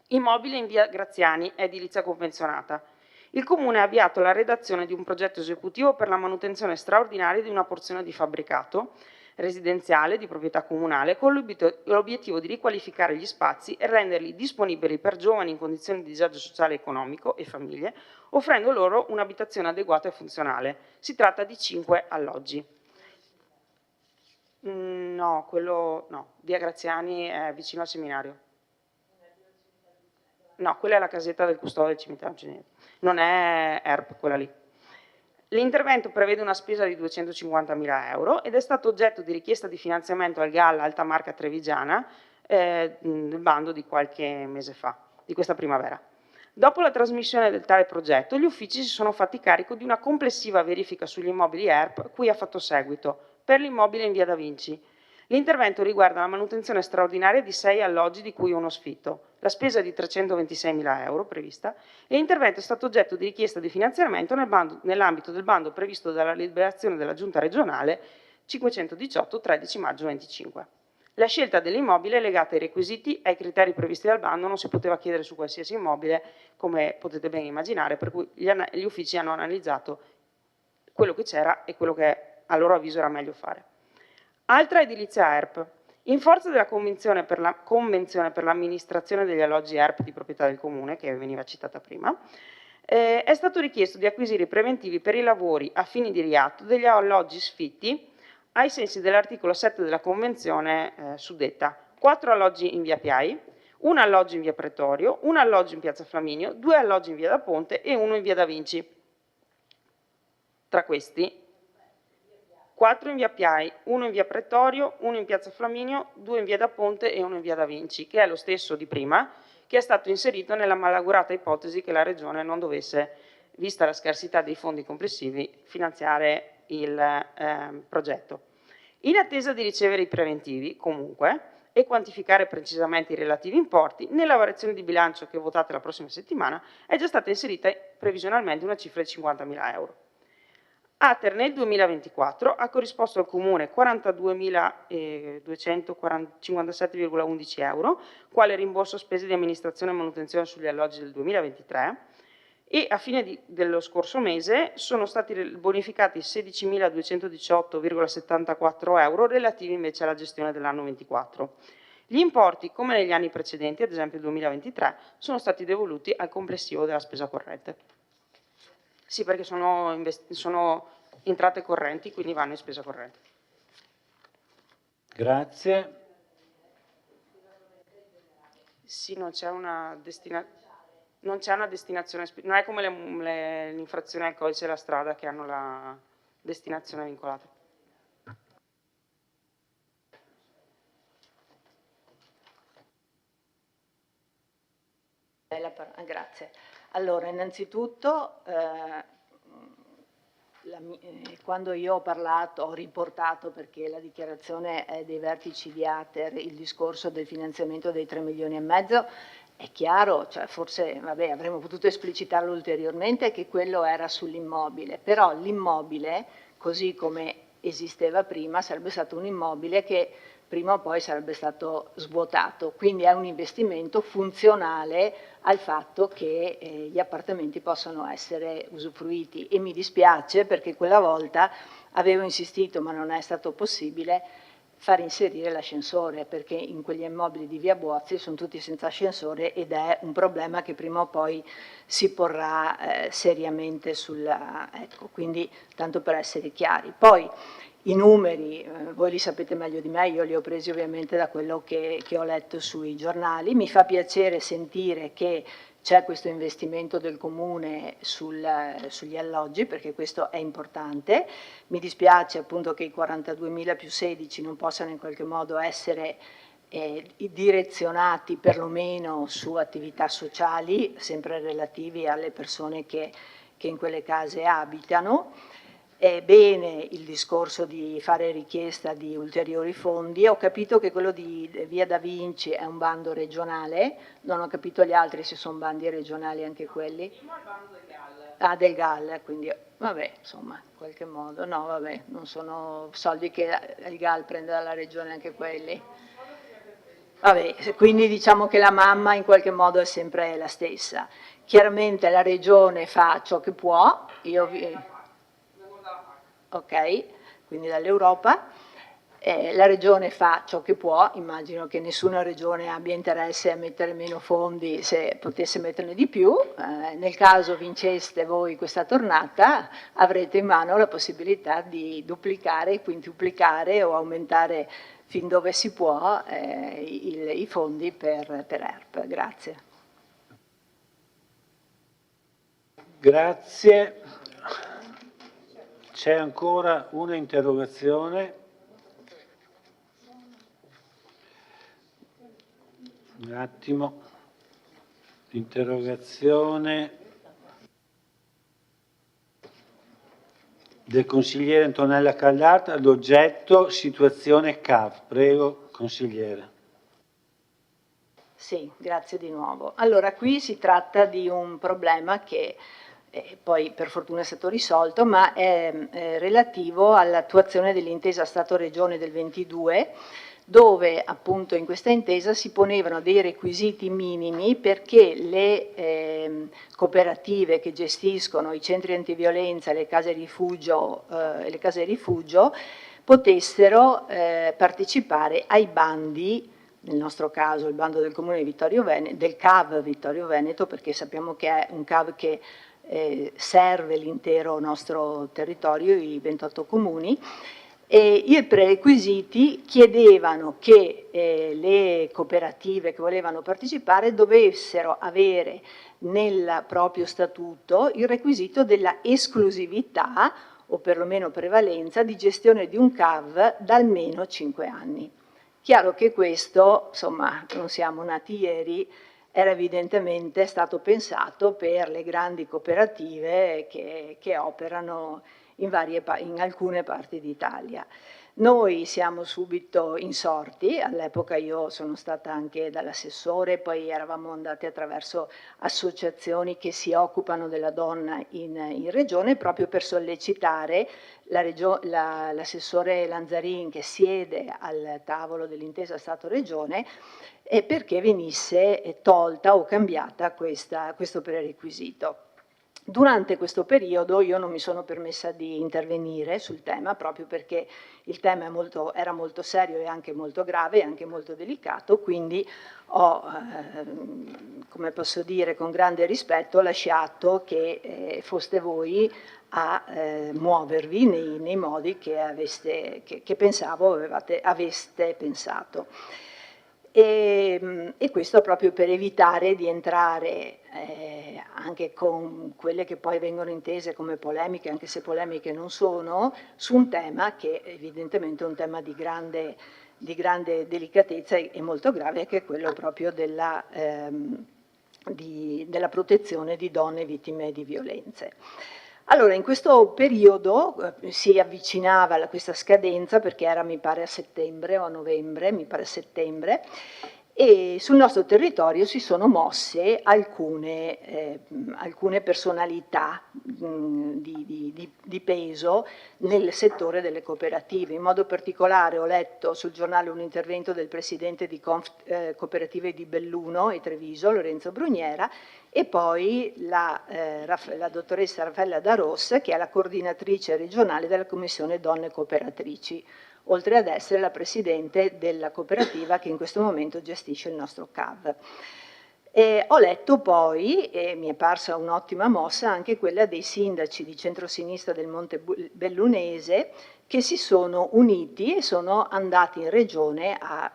Immobile in via Graziani, edilizia convenzionata. Il Comune ha avviato la redazione di un progetto esecutivo per la manutenzione straordinaria di una porzione di fabbricato residenziale di proprietà comunale con l'obiettivo di riqualificare gli spazi e renderli disponibili per giovani in condizioni di disagio sociale e economico e famiglie, offrendo loro un'abitazione adeguata e funzionale. Si tratta di 5 alloggi. No, quello no, via Graziani è vicino al seminario. No, quella è la casetta del custode del cimitero Ginevra, non è ERP quella lì. L'intervento prevede una spesa di 250.000 euro ed è stato oggetto di richiesta di finanziamento al GAL Alta Marca Trevigiana nel bando di qualche mese fa, di questa primavera. Dopo la trasmissione del tale progetto, gli uffici si sono fatti carico di una complessiva verifica sugli immobili ERP, cui ha fatto seguito per l'immobile in via Da Vinci. L'intervento riguarda la manutenzione straordinaria di 6 alloggi di cui uno sfitto. La spesa è di 326.000 euro prevista e l'intervento è stato oggetto di richiesta di finanziamento nell'ambito del bando previsto dalla liberazione della Giunta regionale 518 13 maggio 25. La scelta dell'immobile è legata ai requisiti e ai criteri previsti dal bando, non si poteva chiedere su qualsiasi immobile, come potete ben immaginare, per cui gli uffici hanno analizzato quello che c'era e quello che a loro avviso era meglio fare. Altra edilizia ERP. In forza della convenzione per l'amministrazione degli alloggi ERP di proprietà del Comune, che veniva citata prima, è stato richiesto di acquisire i preventivi per i lavori a fini di riatto degli alloggi sfitti ai sensi dell'articolo 7 della convenzione suddetta. 4 alloggi in via Piai, 1 alloggio in via Pretorio, 1 alloggio in piazza Flaminio, 2 alloggi in via da Ponte e 1 in via Da Vinci. Tra questi 4 in via Piai, 1 in via Pretorio, 1 in piazza Flaminio, 2 in via da Ponte e 1 in via Da Vinci, che è lo stesso di prima, che è stato inserito nella malaugurata ipotesi che la Regione non dovesse, vista la scarsità dei fondi complessivi, finanziare il progetto. In attesa di ricevere i preventivi, comunque, e quantificare precisamente i relativi importi, nella variazione di bilancio che votate la prossima settimana è già stata inserita previsionalmente una cifra di 50.000 euro. Ater nel 2024 ha corrisposto al Comune 42.257,11 euro, quale rimborso spese di amministrazione e manutenzione sugli alloggi del 2023, e a fine dello scorso mese sono stati bonificati 16.218,74 euro relativi invece alla gestione dell'anno 24. Gli importi, come negli anni precedenti, ad esempio il 2023, sono stati devoluti al complessivo della spesa corrente. Sì, perché sono entrate correnti, quindi vanno in spesa corrente. Grazie. Sì, non c'è una destinazione, non è come le infrazioni al codice della strada che hanno la destinazione vincolata. Grazie. Allora, innanzitutto, quando io ho riportato, perché la dichiarazione è dei vertici di Ater, il discorso del finanziamento dei 3,5 milioni, è chiaro, cioè forse vabbè, avremmo potuto esplicitarlo ulteriormente che quello era sull'immobile, però l'immobile, così come esisteva prima, sarebbe stato un immobile che prima o poi sarebbe stato svuotato, quindi è un investimento funzionale al fatto che gli appartamenti possono essere usufruiti, e mi dispiace perché quella volta avevo insistito, ma non è stato possibile, far inserire l'ascensore, perché in quegli immobili di via Buozzi sono tutti senza ascensore ed è un problema che prima o poi si porrà seriamente sulla... Ecco, quindi tanto per essere chiari. Poi i numeri, voi li sapete meglio di me, io li ho presi ovviamente da quello che ho letto sui giornali. Mi fa piacere sentire che c'è questo investimento del Comune sugli alloggi, perché questo è importante. Mi dispiace appunto che i 42.000 più 16 non possano in qualche modo essere direzionati perlomeno su attività sociali, sempre relativi alle persone che in quelle case abitano. È bene il discorso di fare richiesta di ulteriori fondi. Ho capito che quello di Via Da Vinci è un bando regionale, non ho capito gli altri se sono bandi regionali anche quelli. Ah, del GAL, quindi vabbè, insomma, in qualche modo, no, vabbè, non sono soldi che il GAL prende dalla regione anche quelli. Vabbè, quindi diciamo che la mamma in qualche modo è sempre la stessa. Chiaramente la regione fa ciò che può, ok, quindi dall'Europa, la regione fa ciò che può, immagino che nessuna regione abbia interesse a mettere meno fondi se potesse metterne di più, nel caso vinceste voi questa tornata avrete in mano la possibilità di duplicare, quintuplicare o aumentare fin dove si può i fondi per ERP. Grazie. Grazie. C'è ancora una interrogazione. Un attimo. Interrogazione del consigliere Antonella Caldarta all'oggetto situazione CAV. Prego, consigliere. Sì, grazie di nuovo. Allora, qui si tratta di un problema che poi per fortuna è stato risolto, ma è relativo all'attuazione dell'intesa Stato-Regione del 22, dove appunto in questa intesa si ponevano dei requisiti minimi perché le cooperative che gestiscono i centri antiviolenza e le case rifugio potessero partecipare ai bandi, nel nostro caso il bando del Comune di Vittorio Veneto, del CAV Vittorio Veneto, perché sappiamo che è un CAV che serve l'intero nostro territorio, i 28 comuni, e i prerequisiti chiedevano che le cooperative che volevano partecipare dovessero avere nel proprio statuto il requisito della esclusività o perlomeno prevalenza di gestione di un CAV da almeno 5 anni. Chiaro che questo, insomma, non siamo nati ieri, era evidentemente stato pensato per le grandi cooperative che operano in alcune parti d'Italia. Noi siamo subito insorti, all'epoca io sono stata anche dall'assessore, poi eravamo andati attraverso associazioni che si occupano della donna in regione, proprio per sollecitare l'assessore Lanzarin, che siede al tavolo dell'intesa Stato-Regione, perché venisse tolta o cambiata questo prerequisito. Durante questo periodo io non mi sono permessa di intervenire sul tema, proprio perché il tema era molto serio e anche molto grave e anche molto delicato, quindi ho, come posso dire, con grande rispetto lasciato che foste voi a muovervi nei modi che pensavo aveste pensato. E questo proprio per evitare di entrare anche con quelle che poi vengono intese come polemiche, anche se polemiche non sono, su un tema che evidentemente è un tema di grande delicatezza e molto grave, che è quello proprio della protezione di donne vittime di violenze. Allora, in questo periodo si avvicinava questa scadenza, perché era mi pare a settembre o a novembre, mi pare a settembre, e sul nostro territorio si sono mosse alcune personalità di peso nel settore delle cooperative. In modo particolare ho letto sul giornale un intervento del presidente di Cooperative di Belluno e Treviso, Lorenzo Bruniera, e poi la dottoressa Raffaella Daros, che è la coordinatrice regionale della Commissione Donne Cooperatrici, oltre ad essere la presidente della cooperativa che in questo momento gestisce il nostro CAV. Ho letto poi, e mi è parsa un'ottima mossa, anche quella dei sindaci di centrosinistra del Monte Bellunese, che si sono uniti e sono andati in regione a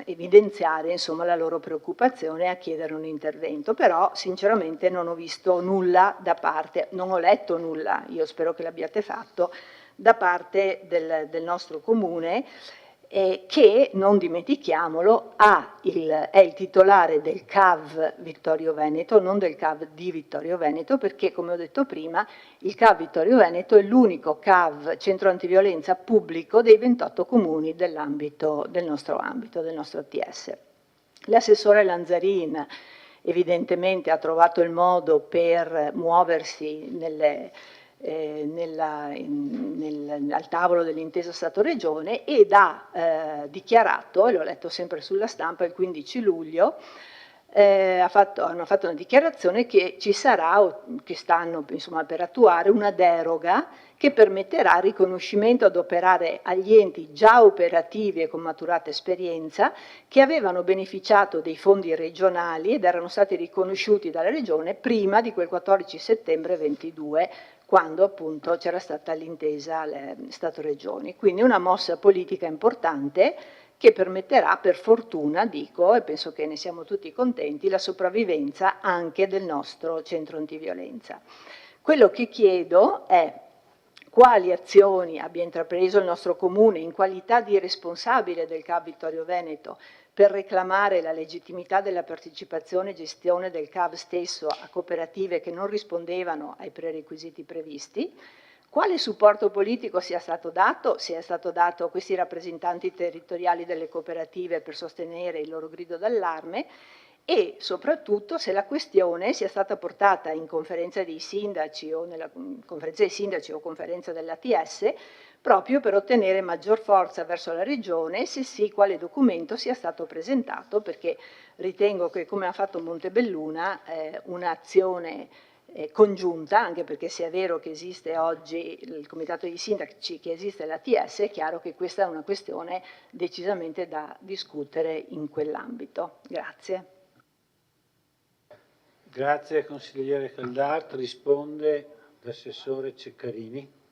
evidenziare, insomma, la loro preoccupazione e a chiedere un intervento. Però sinceramente non ho visto nulla non ho letto nulla, io spero che l'abbiate fatto, da parte del nostro comune, che, non dimentichiamolo, è il titolare del CAV Vittorio Veneto, non del CAV di Vittorio Veneto, perché, come ho detto prima, il CAV Vittorio Veneto è l'unico CAV centro antiviolenza pubblico dei 28 comuni del nostro ATS. L'assessore Lanzarin evidentemente ha trovato il modo per muoversi al tavolo dell'intesa Stato-Regione ed ha dichiarato, e l'ho letto sempre sulla stampa, il 15 luglio, hanno fatto una dichiarazione che ci sarà, che stanno insomma per attuare, una deroga che permetterà il riconoscimento ad operare agli enti già operativi e con maturata esperienza, che avevano beneficiato dei fondi regionali ed erano stati riconosciuti dalla Regione prima di quel 14 settembre 22, quando appunto c'era stata l'intesa Stato-Regioni. Quindi una mossa politica importante che permetterà, per fortuna, dico, e penso che ne siamo tutti contenti, la sopravvivenza anche del nostro centro antiviolenza. Quello che chiedo è quali azioni abbia intrapreso il nostro comune in qualità di responsabile del CAV Vittorio Veneto per reclamare la legittimità della partecipazione e gestione del CAV stesso a cooperative che non rispondevano ai prerequisiti previsti, quale supporto politico sia stato dato a questi rappresentanti territoriali delle cooperative per sostenere il loro grido d'allarme, e soprattutto se la questione sia stata portata in conferenza dei sindaci o nella conferenza dei sindaci o conferenza dell'ATS, proprio per ottenere maggior forza verso la Regione, e se sì, quale documento sia stato presentato, perché ritengo che, come ha fatto Montebelluna, un'azione congiunta, anche perché se è vero che esiste oggi il Comitato dei Sindaci, che esiste l'ATS, è chiaro che questa è una questione decisamente da discutere in quell'ambito. Grazie. Grazie consigliere Caldart. Risponde l'assessore Ceccarini.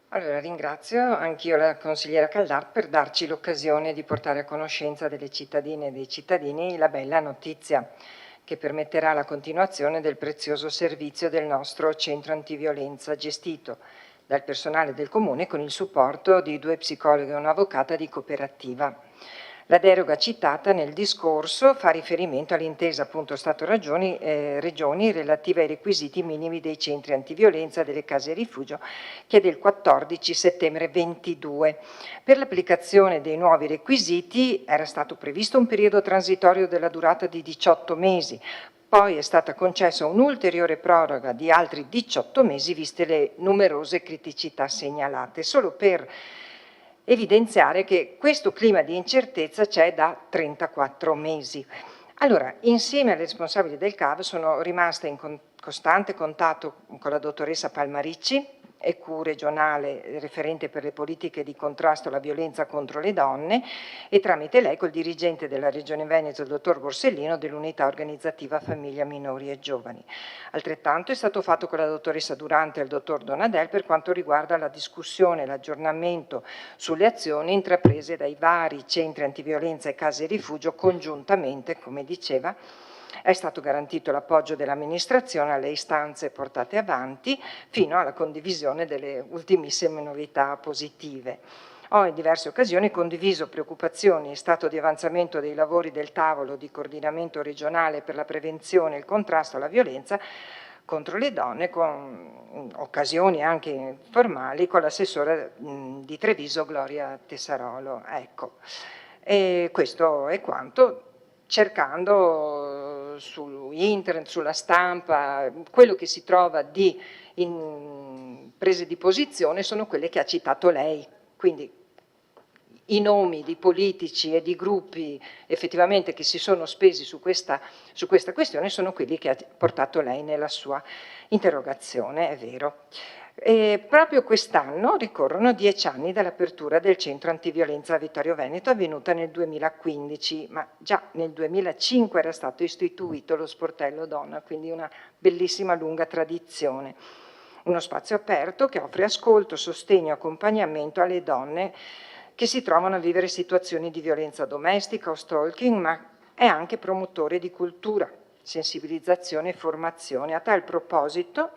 Allora, ringrazio anch'io la consigliera Caldart per darci l'occasione di portare a conoscenza delle cittadine e dei cittadini la bella notizia che permetterà la continuazione del prezioso servizio del nostro centro antiviolenza gestito dal personale del Comune con il supporto di 2 psicologi e un'avvocata di cooperativa. La deroga citata nel discorso fa riferimento all'intesa appunto Stato-Regioni relativa ai requisiti minimi dei centri antiviolenza delle case rifugio, che è del 14 settembre 22. Per l'applicazione dei nuovi requisiti era stato previsto un periodo transitorio della durata di 18 mesi, poi è stata concessa un'ulteriore proroga di altri 18 mesi viste le numerose criticità segnalate, solo per evidenziare che questo clima di incertezza c'è da 34 mesi. Allora, insieme alle responsabili del CAV sono rimasta in costante contatto con la dottoressa Palmaricci, EQ regionale referente per le politiche di contrasto alla violenza contro le donne, e tramite lei col dirigente della Regione Veneto, il dottor Borsellino, dell'unità organizzativa Famiglia, Minori e Giovani. Altrettanto è stato fatto con la dottoressa Durante e il dottor Donadel per quanto riguarda la discussione e l'aggiornamento sulle azioni intraprese dai vari centri antiviolenza e case rifugio congiuntamente, come diceva. È stato garantito l'appoggio dell'amministrazione alle istanze portate avanti fino alla condivisione delle ultimissime novità positive. Ho in diverse occasioni condiviso preoccupazioni e stato di avanzamento dei lavori del tavolo di coordinamento regionale per la prevenzione e il contrasto alla violenza contro le donne, con occasioni anche informali con l'assessora di Treviso Gloria Tessarolo. Ecco. E questo è quanto, cercando su internet, sulla stampa, quello che si trova di prese di posizione sono quelle che ha citato lei, quindi i nomi di politici e di gruppi effettivamente che si sono spesi su questa questione sono quelli che ha portato lei nella sua interrogazione, è vero. E proprio quest'anno ricorrono 10 anni dall'apertura del centro antiviolenza a Vittorio Veneto, avvenuta nel 2015, ma già nel 2005 era stato istituito lo sportello donna, quindi una bellissima lunga tradizione. Uno spazio aperto che offre ascolto, sostegno e accompagnamento alle donne che si trovano a vivere situazioni di violenza domestica o stalking, ma è anche promotore di cultura, sensibilizzazione e formazione. A tal proposito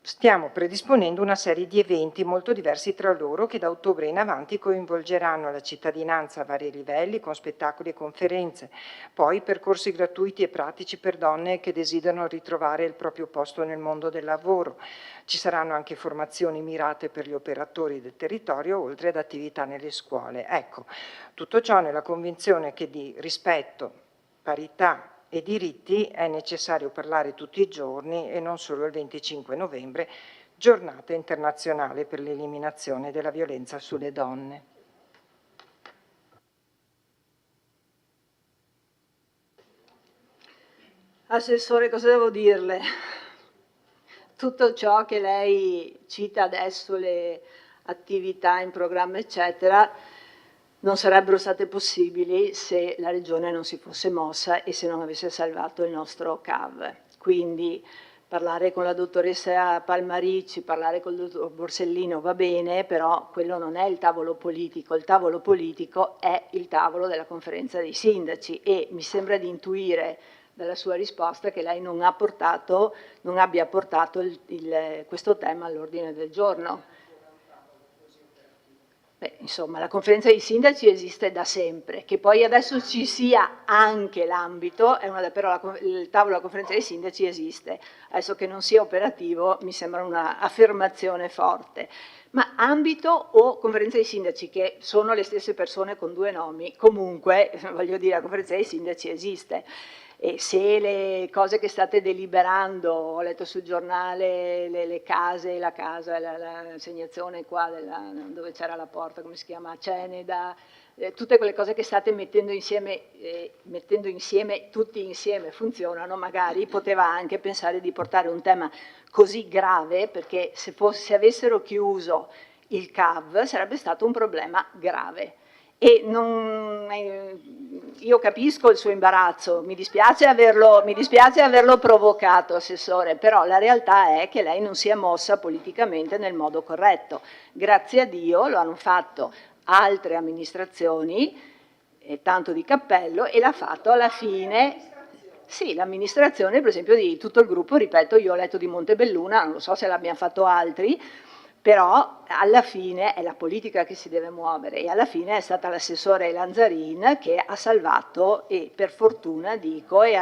stiamo predisponendo una serie di eventi molto diversi tra loro che da ottobre in avanti coinvolgeranno la cittadinanza a vari livelli con spettacoli e conferenze, poi percorsi gratuiti e pratici per donne che desiderano ritrovare il proprio posto nel mondo del lavoro. Ci saranno anche formazioni mirate per gli operatori del territorio, oltre ad attività nelle scuole. Ecco, tutto ciò nella convinzione che di rispetto, parità e diritti è necessario parlare tutti i giorni e non solo il 25 novembre, giornata internazionale per l'eliminazione della violenza sulle donne. Assessore, cosa devo dirle? Tutto ciò che lei cita adesso, le attività in programma, eccetera, non sarebbero state possibili se la Regione non si fosse mossa e se non avesse salvato il nostro CAV. Quindi parlare con la dottoressa Palmaricci, parlare con il dottor Borsellino va bene, però quello non è il tavolo politico è il tavolo della conferenza dei sindaci e mi sembra di intuire dalla sua risposta che lei non abbia portato questo tema all'ordine del giorno. Beh, insomma, la conferenza dei sindaci esiste da sempre, che poi adesso ci sia anche l'ambito, però il tavolo della conferenza dei sindaci esiste, adesso che non sia operativo mi sembra un'affermazione forte, ma ambito o conferenza dei sindaci, che sono le stesse persone con due nomi, comunque voglio dire la conferenza dei sindaci esiste. E se le cose che state deliberando, ho letto sul giornale le case, l'assegnazione qua dove c'era la porta, come si chiama, Ceneda, tutte quelle cose che state mettendo insieme tutti insieme funzionano, magari poteva anche pensare di portare un tema così grave, perché se avessero chiuso il CAV sarebbe stato un problema grave. E io capisco il suo imbarazzo, mi dispiace averlo provocato, Assessore, però la realtà è che lei non si è mossa politicamente nel modo corretto. Grazie a Dio lo hanno fatto altre amministrazioni, e tanto di cappello, e l'ha fatto alla fine. Sì, l'amministrazione per esempio di tutto il gruppo, ripeto, io ho letto di Montebelluna, non lo so se l'abbiano fatto altri, Però alla fine è la politica che si deve muovere e alla fine è stata l'assessore Lanzarin che ha salvato, e per fortuna dico, e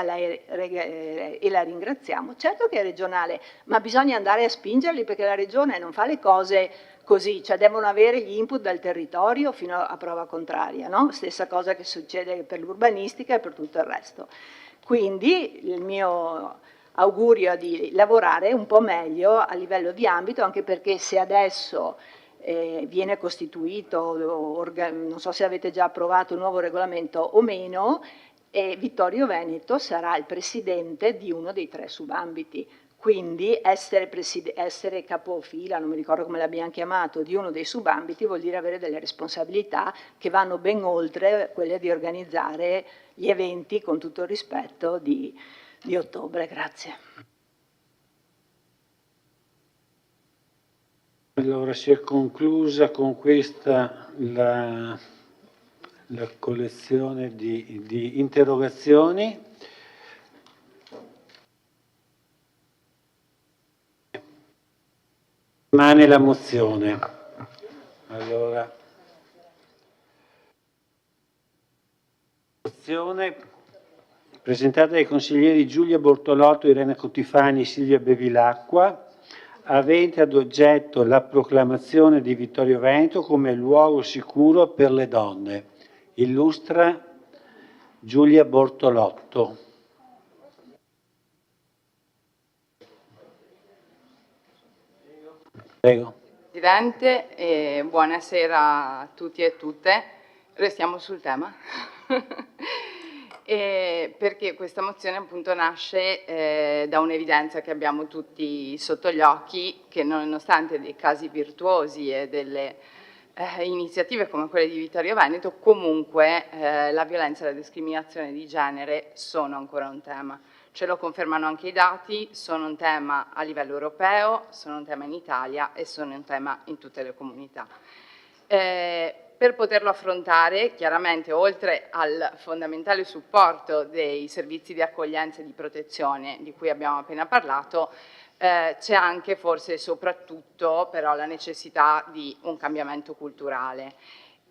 la ringraziamo. Certo che è regionale, ma bisogna andare a spingerli, perché la regione non fa le cose così, cioè devono avere gli input dal territorio fino a prova contraria, no? Stessa cosa che succede per l'urbanistica e per tutto il resto. Quindi il mio augurio di lavorare un po' meglio a livello di ambito, anche perché se adesso viene costituito, non so se avete già approvato il nuovo regolamento o meno, Vittorio Veneto sarà il presidente di uno dei 3 subambiti. Quindi essere capofila, non mi ricordo come l'abbiamo chiamato, di uno dei subambiti vuol dire avere delle responsabilità che vanno ben oltre quelle di organizzare gli eventi, con tutto il rispetto, di ottobre. Grazie. Allora si è conclusa con questa la collezione di interrogazioni. Rimane la mozione. Allora, mozione presentata dai consiglieri Giulia Bortolotto, Irene Cotifani e Silvia Bevilacqua, avente ad oggetto la proclamazione di Vittorio Veneto come luogo sicuro per le donne. Illustra Giulia Bortolotto. Prego. Presidente, buonasera a tutti e tutte. Restiamo sul tema. Perché questa mozione appunto nasce da un'evidenza che abbiamo tutti sotto gli occhi, che nonostante dei casi virtuosi e delle iniziative come quelle di Vittorio Veneto, comunque la violenza e la discriminazione di genere sono ancora un tema. Ce lo confermano anche i dati, sono un tema a livello europeo, sono un tema in Italia e sono un tema in tutte le comunità. Per poterlo affrontare, chiaramente, oltre al fondamentale supporto dei servizi di accoglienza e di protezione di cui abbiamo appena parlato, c'è anche, forse soprattutto, però, la necessità di un cambiamento culturale.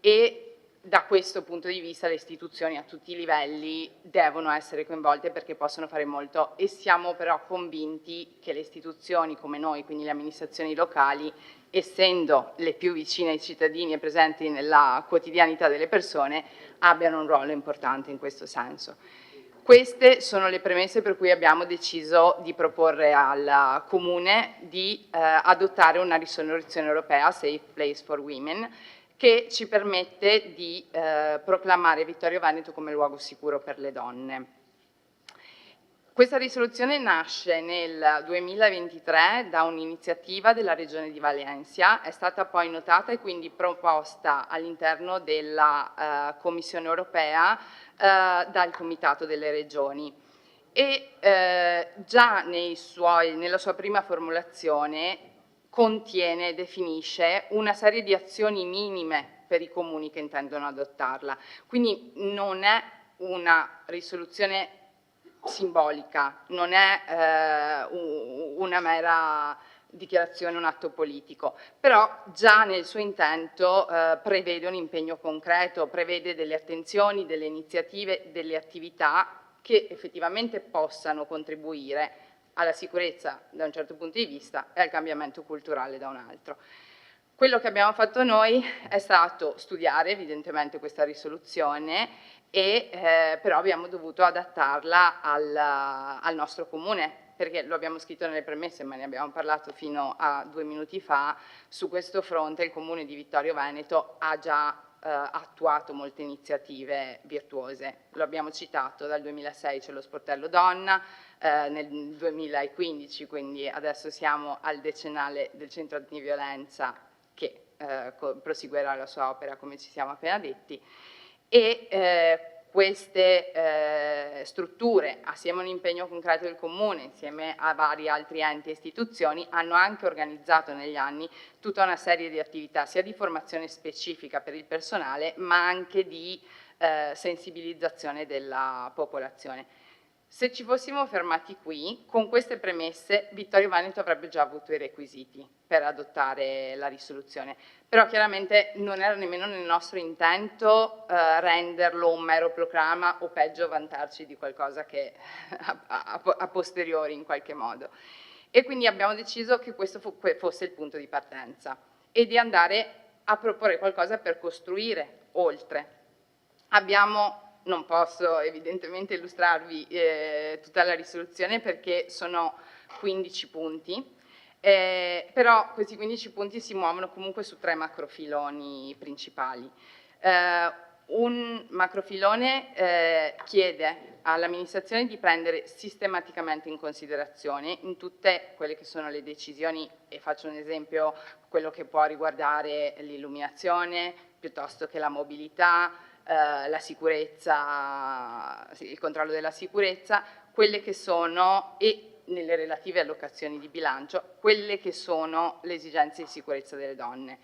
E da questo punto di vista le istituzioni a tutti i livelli devono essere coinvolte, perché possono fare molto, e siamo però convinti che le istituzioni come noi, quindi le amministrazioni locali, essendo le più vicine ai cittadini e presenti nella quotidianità delle persone, abbiano un ruolo importante in questo senso. Queste sono le premesse per cui abbiamo deciso di proporre al Comune di adottare una risoluzione europea, Safe Place for Women, che ci permette di proclamare Vittorio Veneto come luogo sicuro per le donne. Questa risoluzione nasce nel 2023 da un'iniziativa della Regione di Valencia, è stata poi notata e quindi proposta all'interno della Commissione europea dal Comitato delle Regioni. E già nella sua prima formulazione contiene e definisce una serie di azioni minime per i comuni che intendono adottarla. Quindi non è una risoluzione simbolica, non è una mera dichiarazione, un atto politico, però già nel suo intento prevede un impegno concreto, prevede delle attenzioni, delle iniziative, delle attività che effettivamente possano contribuire alla sicurezza da un certo punto di vista e al cambiamento culturale da un altro. Quello che abbiamo fatto noi è stato studiare evidentemente questa risoluzione e però abbiamo dovuto adattarla al nostro comune, perché lo abbiamo scritto nelle premesse, ma ne abbiamo parlato fino a 2 minuti fa. Su questo fronte il comune di Vittorio Veneto ha già attuato molte iniziative virtuose. Lo abbiamo citato: dal 2006 c'è lo sportello donna, nel 2015, quindi adesso siamo al decennale del centro antiviolenza che proseguirà la sua opera, come ci siamo appena detti, e queste strutture, assieme a un impegno concreto del Comune, insieme a vari altri enti e istituzioni, hanno anche organizzato negli anni tutta una serie di attività, sia di formazione specifica per il personale, ma anche di sensibilizzazione della popolazione. Se ci fossimo fermati qui, con queste premesse, Vittorio Veneto avrebbe già avuto i requisiti per adottare la risoluzione. Però chiaramente non era nemmeno nel nostro intento renderlo un mero proclama o peggio vantarci di qualcosa che a posteriori in qualche modo. E quindi abbiamo deciso che questo fosse il punto di partenza e di andare a proporre qualcosa per costruire oltre. Non posso evidentemente illustrarvi tutta la risoluzione perché sono 15 punti, però questi 15 punti si muovono comunque su 3 macrofiloni principali. Un macrofilone chiede all'amministrazione di prendere sistematicamente in considerazione in tutte quelle che sono le decisioni, e faccio un esempio, quello che può riguardare l'illuminazione piuttosto che la mobilità, la sicurezza, il controllo della sicurezza, quelle che sono, e nelle relative allocazioni di bilancio, quelle che sono le esigenze di sicurezza delle donne.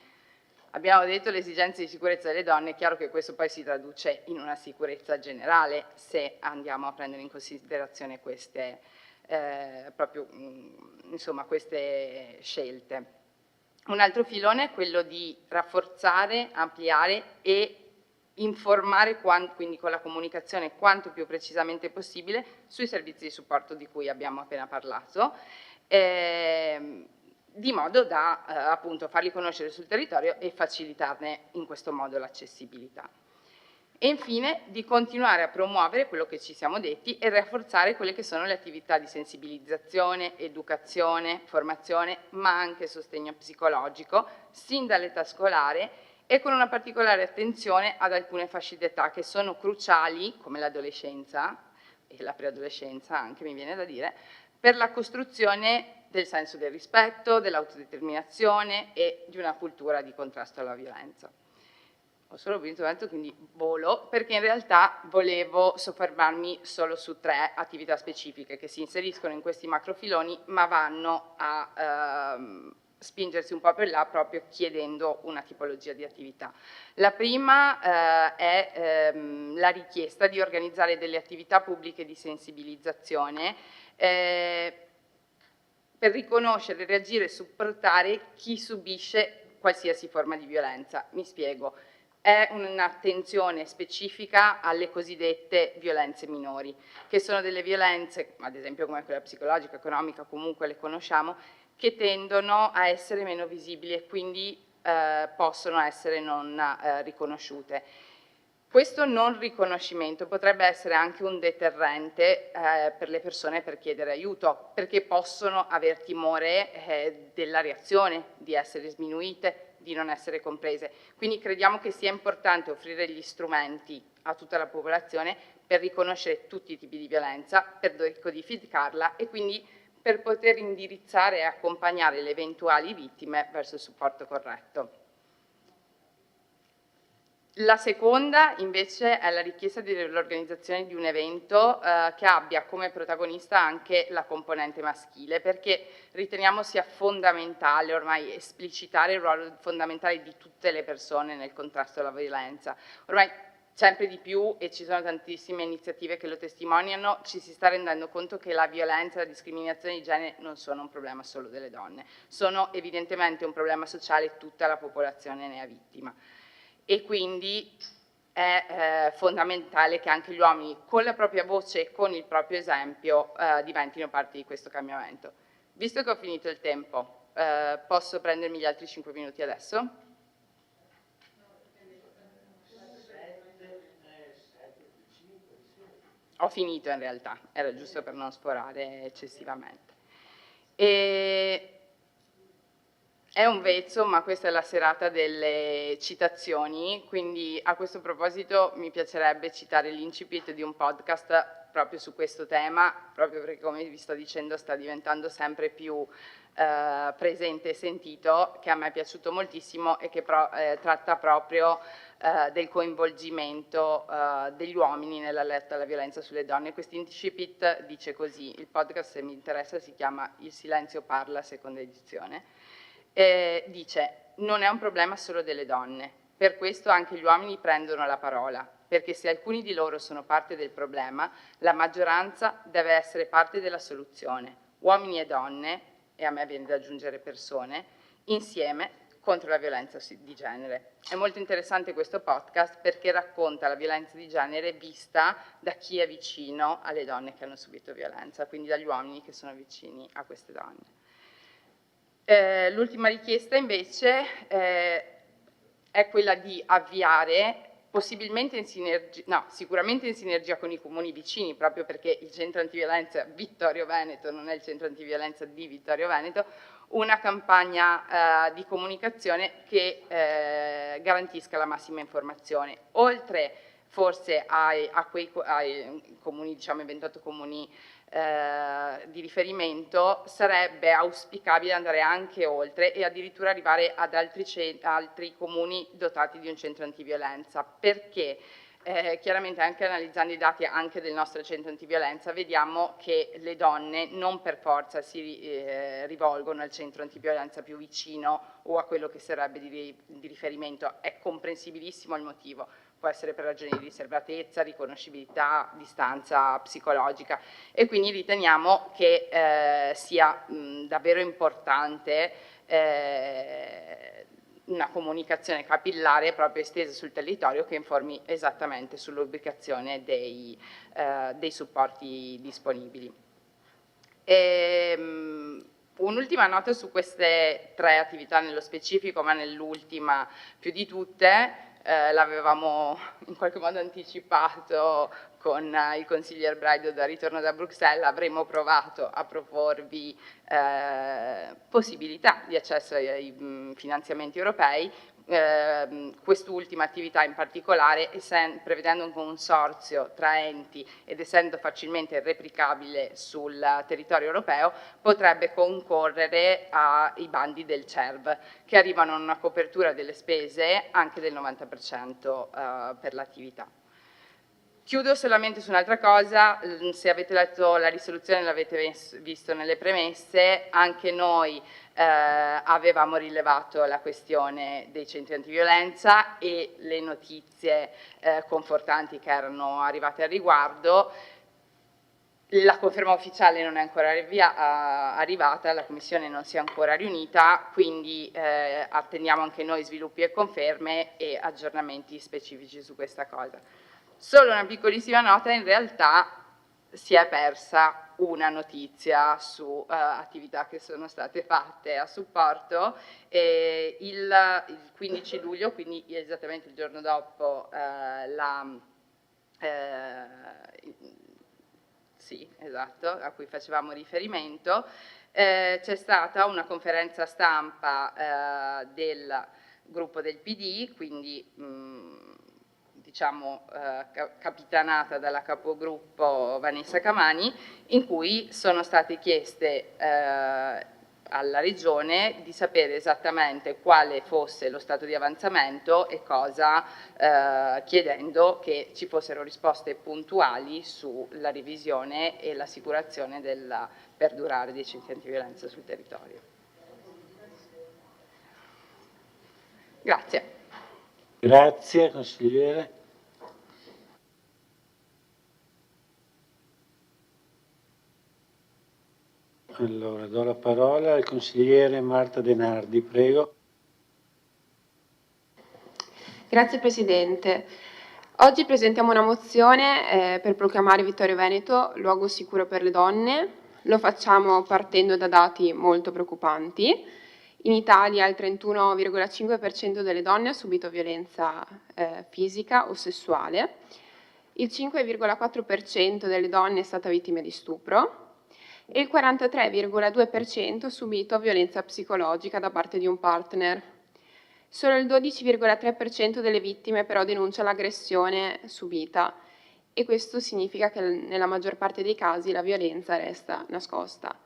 Abbiamo detto le esigenze di sicurezza delle donne, è chiaro che questo poi si traduce in una sicurezza generale se andiamo a prendere in considerazione queste, queste scelte. Un altro filone è quello di rafforzare, ampliare e informare, quindi con la comunicazione quanto più precisamente possibile, sui servizi di supporto di cui abbiamo appena parlato, di modo da appunto farli conoscere sul territorio e facilitarne in questo modo l'accessibilità. E infine di continuare a promuovere quello che ci siamo detti e rafforzare quelle che sono le attività di sensibilizzazione, educazione, formazione, ma anche sostegno psicologico, sin dall'età scolare, e con una particolare attenzione ad alcune fasce d'età che sono cruciali, come l'adolescenza e la preadolescenza anche, mi viene da dire, per la costruzione del senso del rispetto, dell'autodeterminazione e di una cultura di contrasto alla violenza. Ho solo vinto tanto, quindi volo, perché in realtà volevo soffermarmi solo su 3 attività specifiche che si inseriscono in questi macrofiloni, ma vanno a spingersi un po' per là proprio chiedendo una tipologia di attività. La prima è la richiesta di organizzare delle attività pubbliche di sensibilizzazione per riconoscere, reagire e supportare chi subisce qualsiasi forma di violenza. Mi spiego. È un'attenzione specifica alle cosiddette violenze minori, che sono delle violenze, ad esempio come quella psicologica, economica, comunque le conosciamo, che tendono a essere meno visibili e quindi possono essere non riconosciute. Questo non riconoscimento potrebbe essere anche un deterrente per le persone per chiedere aiuto, perché possono aver timore della reazione, di essere sminuite, di non essere comprese. Quindi crediamo che sia importante offrire gli strumenti a tutta la popolazione per riconoscere tutti i tipi di violenza, per decodificarla e quindi per poter indirizzare e accompagnare le eventuali vittime verso il supporto corretto. La seconda invece è la richiesta dell'organizzazione di un evento che abbia come protagonista anche la componente maschile, perché riteniamo sia fondamentale ormai esplicitare il ruolo fondamentale di tutte le persone nel contrasto alla violenza. Ormai sempre di più, e ci sono tantissime iniziative che lo testimoniano, ci si sta rendendo conto che la violenza e la discriminazione di genere non sono un problema solo delle donne, sono evidentemente un problema sociale, tutta la popolazione ne è vittima. E quindi è fondamentale che anche gli uomini, con la propria voce e con il proprio esempio, diventino parte di questo cambiamento. Visto che ho finito il tempo, posso prendermi gli altri 5 minuti adesso? Ho finito in realtà, era giusto per non sforare eccessivamente. È un vezzo, ma questa è la serata delle citazioni, quindi a questo proposito mi piacerebbe citare l'incipit di un podcast proprio su questo tema, proprio perché, come vi sto dicendo, sta diventando sempre più presente e sentito, che a me è piaciuto moltissimo e che tratta proprio del coinvolgimento degli uomini nella lotta alla violenza sulle donne. Questo incipit dice così, il podcast, se mi interessa, si chiama Il silenzio parla, seconda edizione. Dice: non è un problema solo delle donne, per questo anche gli uomini prendono la parola, perché se alcuni di loro sono parte del problema, la maggioranza deve essere parte della soluzione. Uomini e donne, e a me viene da aggiungere persone, insieme contro la violenza di genere. È molto interessante questo podcast perché racconta la violenza di genere vista da chi è vicino alle donne che hanno subito violenza, quindi dagli uomini che sono vicini a queste donne. L'ultima richiesta invece è quella di avviare, possibilmente in sinergia, no, sicuramente in sinergia con i comuni vicini, proprio perché il centro antiviolenza Vittorio Veneto non è il centro antiviolenza di Vittorio Veneto, una campagna di comunicazione che garantisca la massima informazione. Oltre forse ai comuni, diciamo i 28 comuni di riferimento, sarebbe auspicabile andare anche oltre e addirittura arrivare ad altri comuni dotati di un centro antiviolenza, perché chiaramente anche analizzando i dati anche del nostro centro antiviolenza vediamo che le donne non per forza si rivolgono al centro antiviolenza più vicino o a quello che sarebbe di riferimento. È comprensibilissimo il motivo, può essere per ragioni di riservatezza, riconoscibilità, distanza psicologica, e quindi riteniamo che sia davvero importante una comunicazione capillare proprio estesa sul territorio che informi esattamente sull'ubicazione dei supporti disponibili. Un'ultima nota su queste 3 attività nello specifico, ma nell'ultima più di tutte, l'avevamo in qualche modo anticipato con il consigliere Braido da ritorno da Bruxelles, avremmo provato a proporvi possibilità di accesso ai finanziamenti europei. Quest'ultima attività in particolare, prevedendo un consorzio tra enti ed essendo facilmente replicabile sul territorio europeo, potrebbe concorrere ai bandi del CERV, che arrivano a una copertura delle spese anche del 90% per l'attività. Chiudo solamente su un'altra cosa, se avete letto la risoluzione l'avete visto nelle premesse, anche noi avevamo rilevato la questione dei centri antiviolenza e le notizie confortanti che erano arrivate al riguardo. La conferma ufficiale non è ancora arrivata, la Commissione non si è ancora riunita, quindi attendiamo anche noi sviluppi e conferme e aggiornamenti specifici su questa cosa. Solo una piccolissima nota, in realtà si è persa una notizia su attività che sono state fatte a supporto. Il 15 luglio, quindi esattamente il giorno dopo sì, esatto, a cui facevamo riferimento, c'è stata una conferenza stampa del gruppo del PD, quindi diciamo capitanata dalla capogruppo Vanessa Camani, in cui sono state chieste alla Regione di sapere esattamente quale fosse lo stato di avanzamento e cosa, chiedendo che ci fossero risposte puntuali sulla revisione e l'assicurazione del perdurare dei centri antiviolenza sul territorio. Grazie. Grazie consigliere. Allora, do la parola al consigliere Marta De Nardi, prego. Grazie Presidente. Oggi presentiamo una mozione per proclamare Vittorio Veneto luogo sicuro per le donne. Lo facciamo partendo da dati molto preoccupanti. In Italia il 31,5% delle donne ha subito violenza fisica o sessuale, il 5,4% delle donne è stata vittima di stupro e il 43,2% ha subito violenza psicologica da parte di un partner. Solo il 12,3% delle vittime però denuncia l'aggressione subita e questo significa che nella maggior parte dei casi la violenza resta nascosta.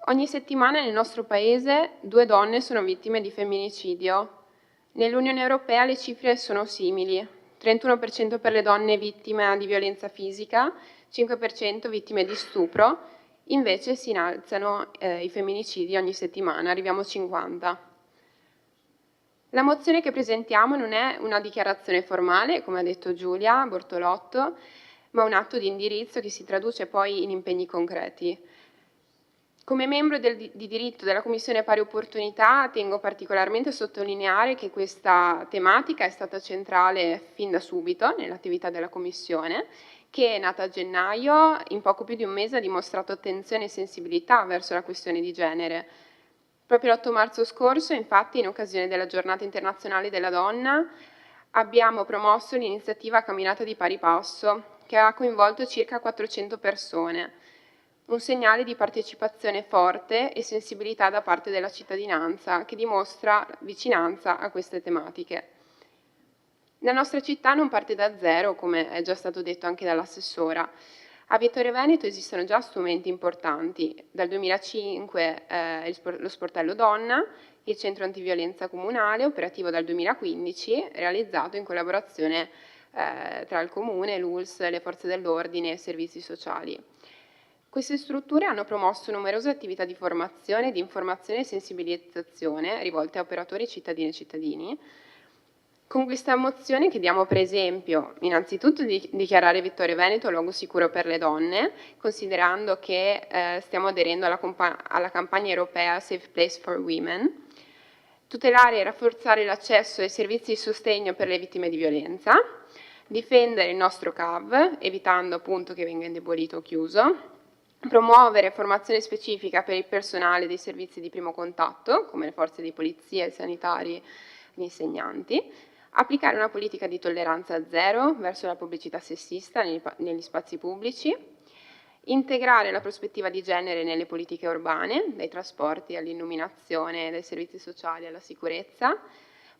Ogni settimana nel nostro Paese 2 donne sono vittime di femminicidio. Nell'Unione Europea le cifre sono simili, 31% per le donne vittime di violenza fisica, 5% vittime di stupro, invece si innalzano i femminicidi ogni settimana, arriviamo a 50. La mozione che presentiamo non è una dichiarazione formale, come ha detto Giulia Bortolotto, ma un atto di indirizzo che si traduce poi in impegni concreti. Come membro di diritto della Commissione Pari Opportunità tengo particolarmente a sottolineare che questa tematica è stata centrale fin da subito nell'attività della Commissione, che è nata a gennaio, in poco più di un mese ha dimostrato attenzione e sensibilità verso la questione di genere. Proprio l'8 marzo scorso, infatti, in occasione della Giornata Internazionale della Donna, abbiamo promosso l'iniziativa Camminata di Pari Passo, che ha coinvolto circa 400 persone. Un segnale di partecipazione forte e sensibilità da parte della cittadinanza che dimostra vicinanza a queste tematiche. La nostra città non parte da zero, come è già stato detto anche dall'assessora. A Vittorio Veneto esistono già strumenti importanti. Dal 2005 lo sportello Donna, il centro antiviolenza comunale, operativo dal 2015, realizzato in collaborazione tra il comune, l'ULSS, le forze dell'ordine e i servizi sociali. Queste strutture hanno promosso numerose attività di formazione, di informazione e sensibilizzazione rivolte a operatori cittadini e cittadini. Con questa mozione chiediamo per esempio innanzitutto di dichiarare Vittorio Veneto luogo sicuro per le donne, considerando che stiamo aderendo alla campagna europea Safe Place for Women, tutelare e rafforzare l'accesso ai servizi di sostegno per le vittime di violenza, difendere il nostro CAV, evitando appunto che venga indebolito o chiuso, promuovere formazione specifica per il personale dei servizi di primo contatto, come le forze di polizia, i sanitari, gli insegnanti, applicare una politica di tolleranza zero verso la pubblicità sessista negli spazi pubblici, integrare la prospettiva di genere nelle politiche urbane, dai trasporti all'illuminazione, dai servizi sociali alla sicurezza,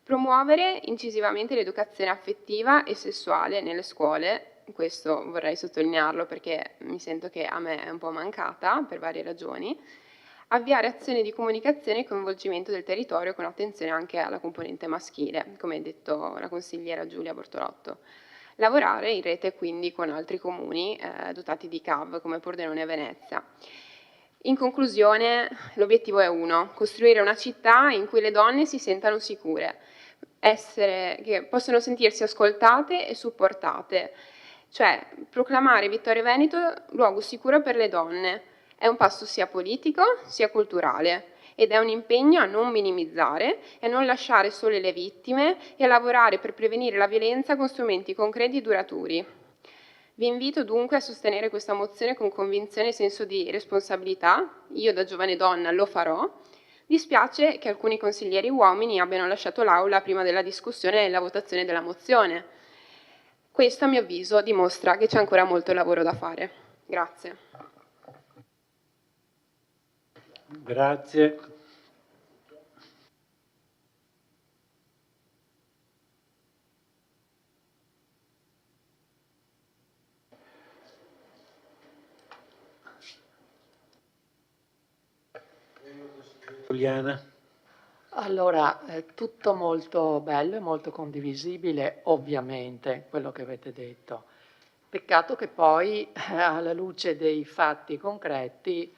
promuovere incisivamente l'educazione affettiva e sessuale nelle scuole. Questo vorrei sottolinearlo perché mi sento che a me è un po' mancata per varie ragioni. Avviare azioni di comunicazione e coinvolgimento del territorio con attenzione anche alla componente maschile, come ha detto la consigliera Giulia Bortolotto. Lavorare in rete quindi con altri comuni dotati di CAV come Pordenone e Venezia. In conclusione, l'obiettivo è uno: costruire una città in cui le donne si sentano sicure, che possono sentirsi ascoltate e supportate. Cioè, proclamare Vittorio Veneto luogo sicuro per le donne è un passo sia politico sia culturale ed è un impegno a non minimizzare e a non lasciare sole le vittime e a lavorare per prevenire la violenza con strumenti concreti e duraturi. Vi invito dunque a sostenere questa mozione con convinzione e senso di responsabilità. Io da giovane donna lo farò. Dispiace che alcuni consiglieri uomini abbiano lasciato l'Aula prima della discussione e la votazione della mozione. Questo, a mio avviso, dimostra che c'è ancora molto lavoro da fare. Grazie. Grazie. Giuliana. Allora, è tutto molto bello e molto condivisibile, ovviamente, quello che avete detto. Peccato che poi, alla luce dei fatti concreti,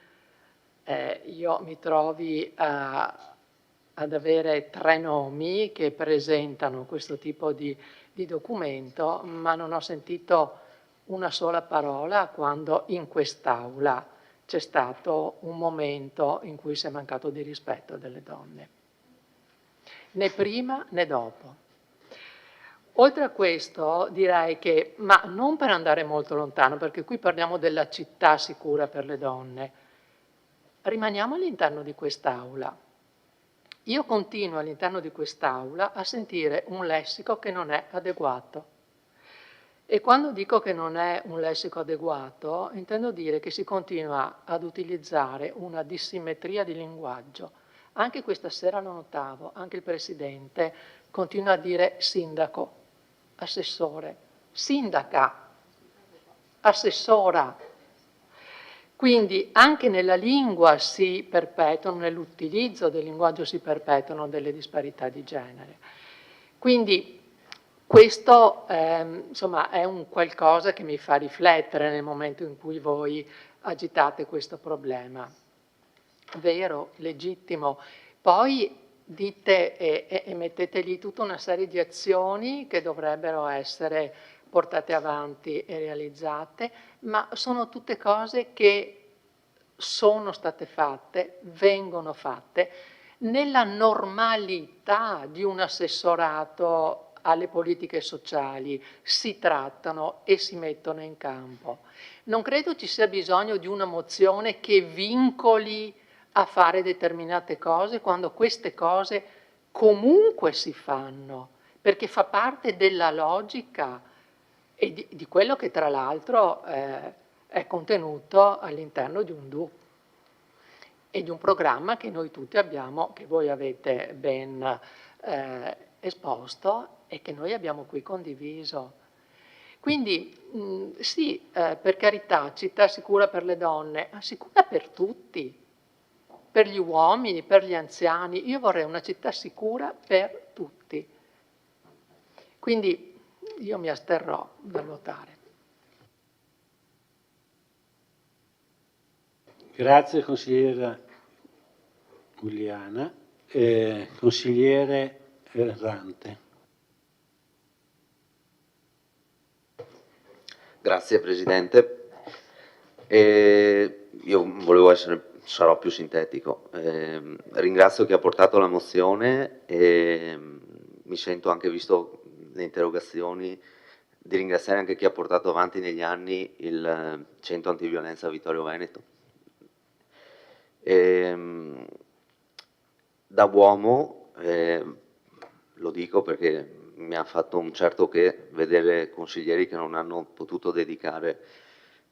io mi trovi ad avere 3 nomi che presentano questo tipo di documento, ma non ho sentito una sola parola quando in quest'Aula c'è stato un momento in cui si è mancato di rispetto delle donne. Né prima né dopo. Oltre a questo direi che, ma non per andare molto lontano, perché qui parliamo della città sicura per le donne, rimaniamo all'interno di quest'Aula. Io continuo all'interno di quest'Aula a sentire un lessico che non è adeguato. E quando dico che non è un lessico adeguato, intendo dire che si continua ad utilizzare una dissimmetria di linguaggio. Anche questa sera lo notavo, anche il Presidente continua a dire sindaco, assessore, sindaca, assessora. Quindi anche nella lingua si perpetuano, nell'utilizzo del linguaggio si perpetuano delle disparità di genere. Quindi questo insomma, è un qualcosa che mi fa riflettere nel momento in cui voi agitate questo problema. Vero, legittimo. Poi dite e mettete lì tutta una serie di azioni che dovrebbero essere portate avanti e realizzate, ma sono tutte cose che sono state fatte, vengono fatte, nella normalità di un assessorato alle politiche sociali, si trattano e si mettono in campo. Non credo ci sia bisogno di una mozione che vincoli a fare determinate cose quando queste cose comunque si fanno, perché fa parte della logica e di quello che tra l'altro è contenuto all'interno di un DU e di un programma che noi tutti abbiamo, che voi avete ben esposto e che noi abbiamo qui condiviso. Quindi sì, per carità, città sicura per le donne, ma sicura per tutti, per gli uomini, per gli anziani. Io vorrei una città sicura per tutti. Quindi io mi asterrò dal votare. Grazie consigliera Giuliana. Consigliere Errante. Grazie Presidente. Io sarò più sintetico. Ringrazio chi ha portato la mozione e mi sento anche, visto le interrogazioni, di ringraziare anche chi ha portato avanti negli anni il centro antiviolenza Vittorio Veneto. Da uomo, lo dico perché mi ha fatto un certo che vedere consiglieri che non hanno potuto dedicare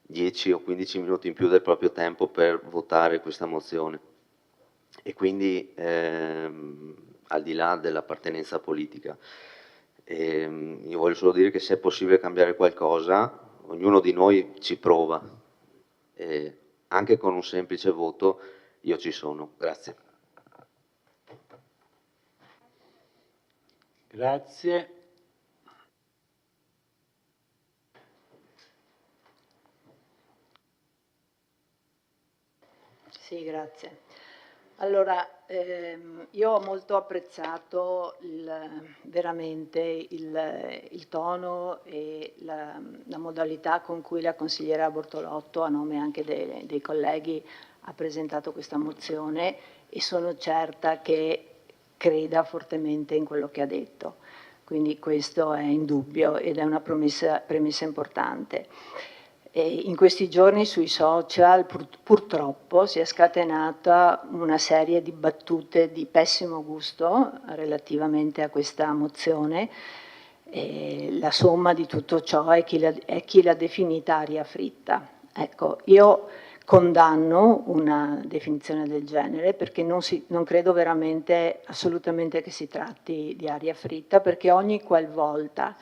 10 o 15 minuti in più del proprio tempo per votare questa mozione. E quindi, al di là dell'appartenenza politica, io voglio solo dire che se è possibile cambiare qualcosa, ognuno di noi ci prova, anche con un semplice voto. Io ci sono. Grazie. Grazie. Sì, grazie. Allora, io ho molto apprezzato veramente il tono e la modalità con cui la consigliera Bortolotto, a nome anche dei colleghi, ha presentato questa mozione, e sono certa che creda fortemente in quello che ha detto. Quindi questo è indubbio ed è una premessa importante. E in questi giorni sui social purtroppo si è scatenata una serie di battute di pessimo gusto relativamente a questa mozione. La somma di tutto ciò è chi l'ha definita aria fritta. Ecco, io condanno una definizione del genere perché non credo veramente, assolutamente, che si tratti di aria fritta, perché ogni qualvolta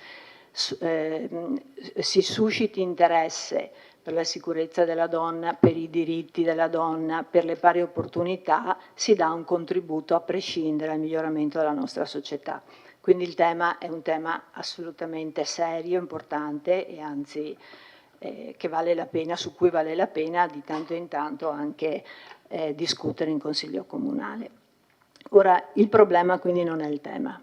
si susciti interesse per la sicurezza della donna, per i diritti della donna, per le pari opportunità, si dà un contributo a prescindere al miglioramento della nostra società. Quindi il tema è un tema assolutamente serio, importante e anzi che vale la pena, su cui vale la pena di tanto in tanto anche discutere in Consiglio Comunale. Ora, il problema quindi non è il tema.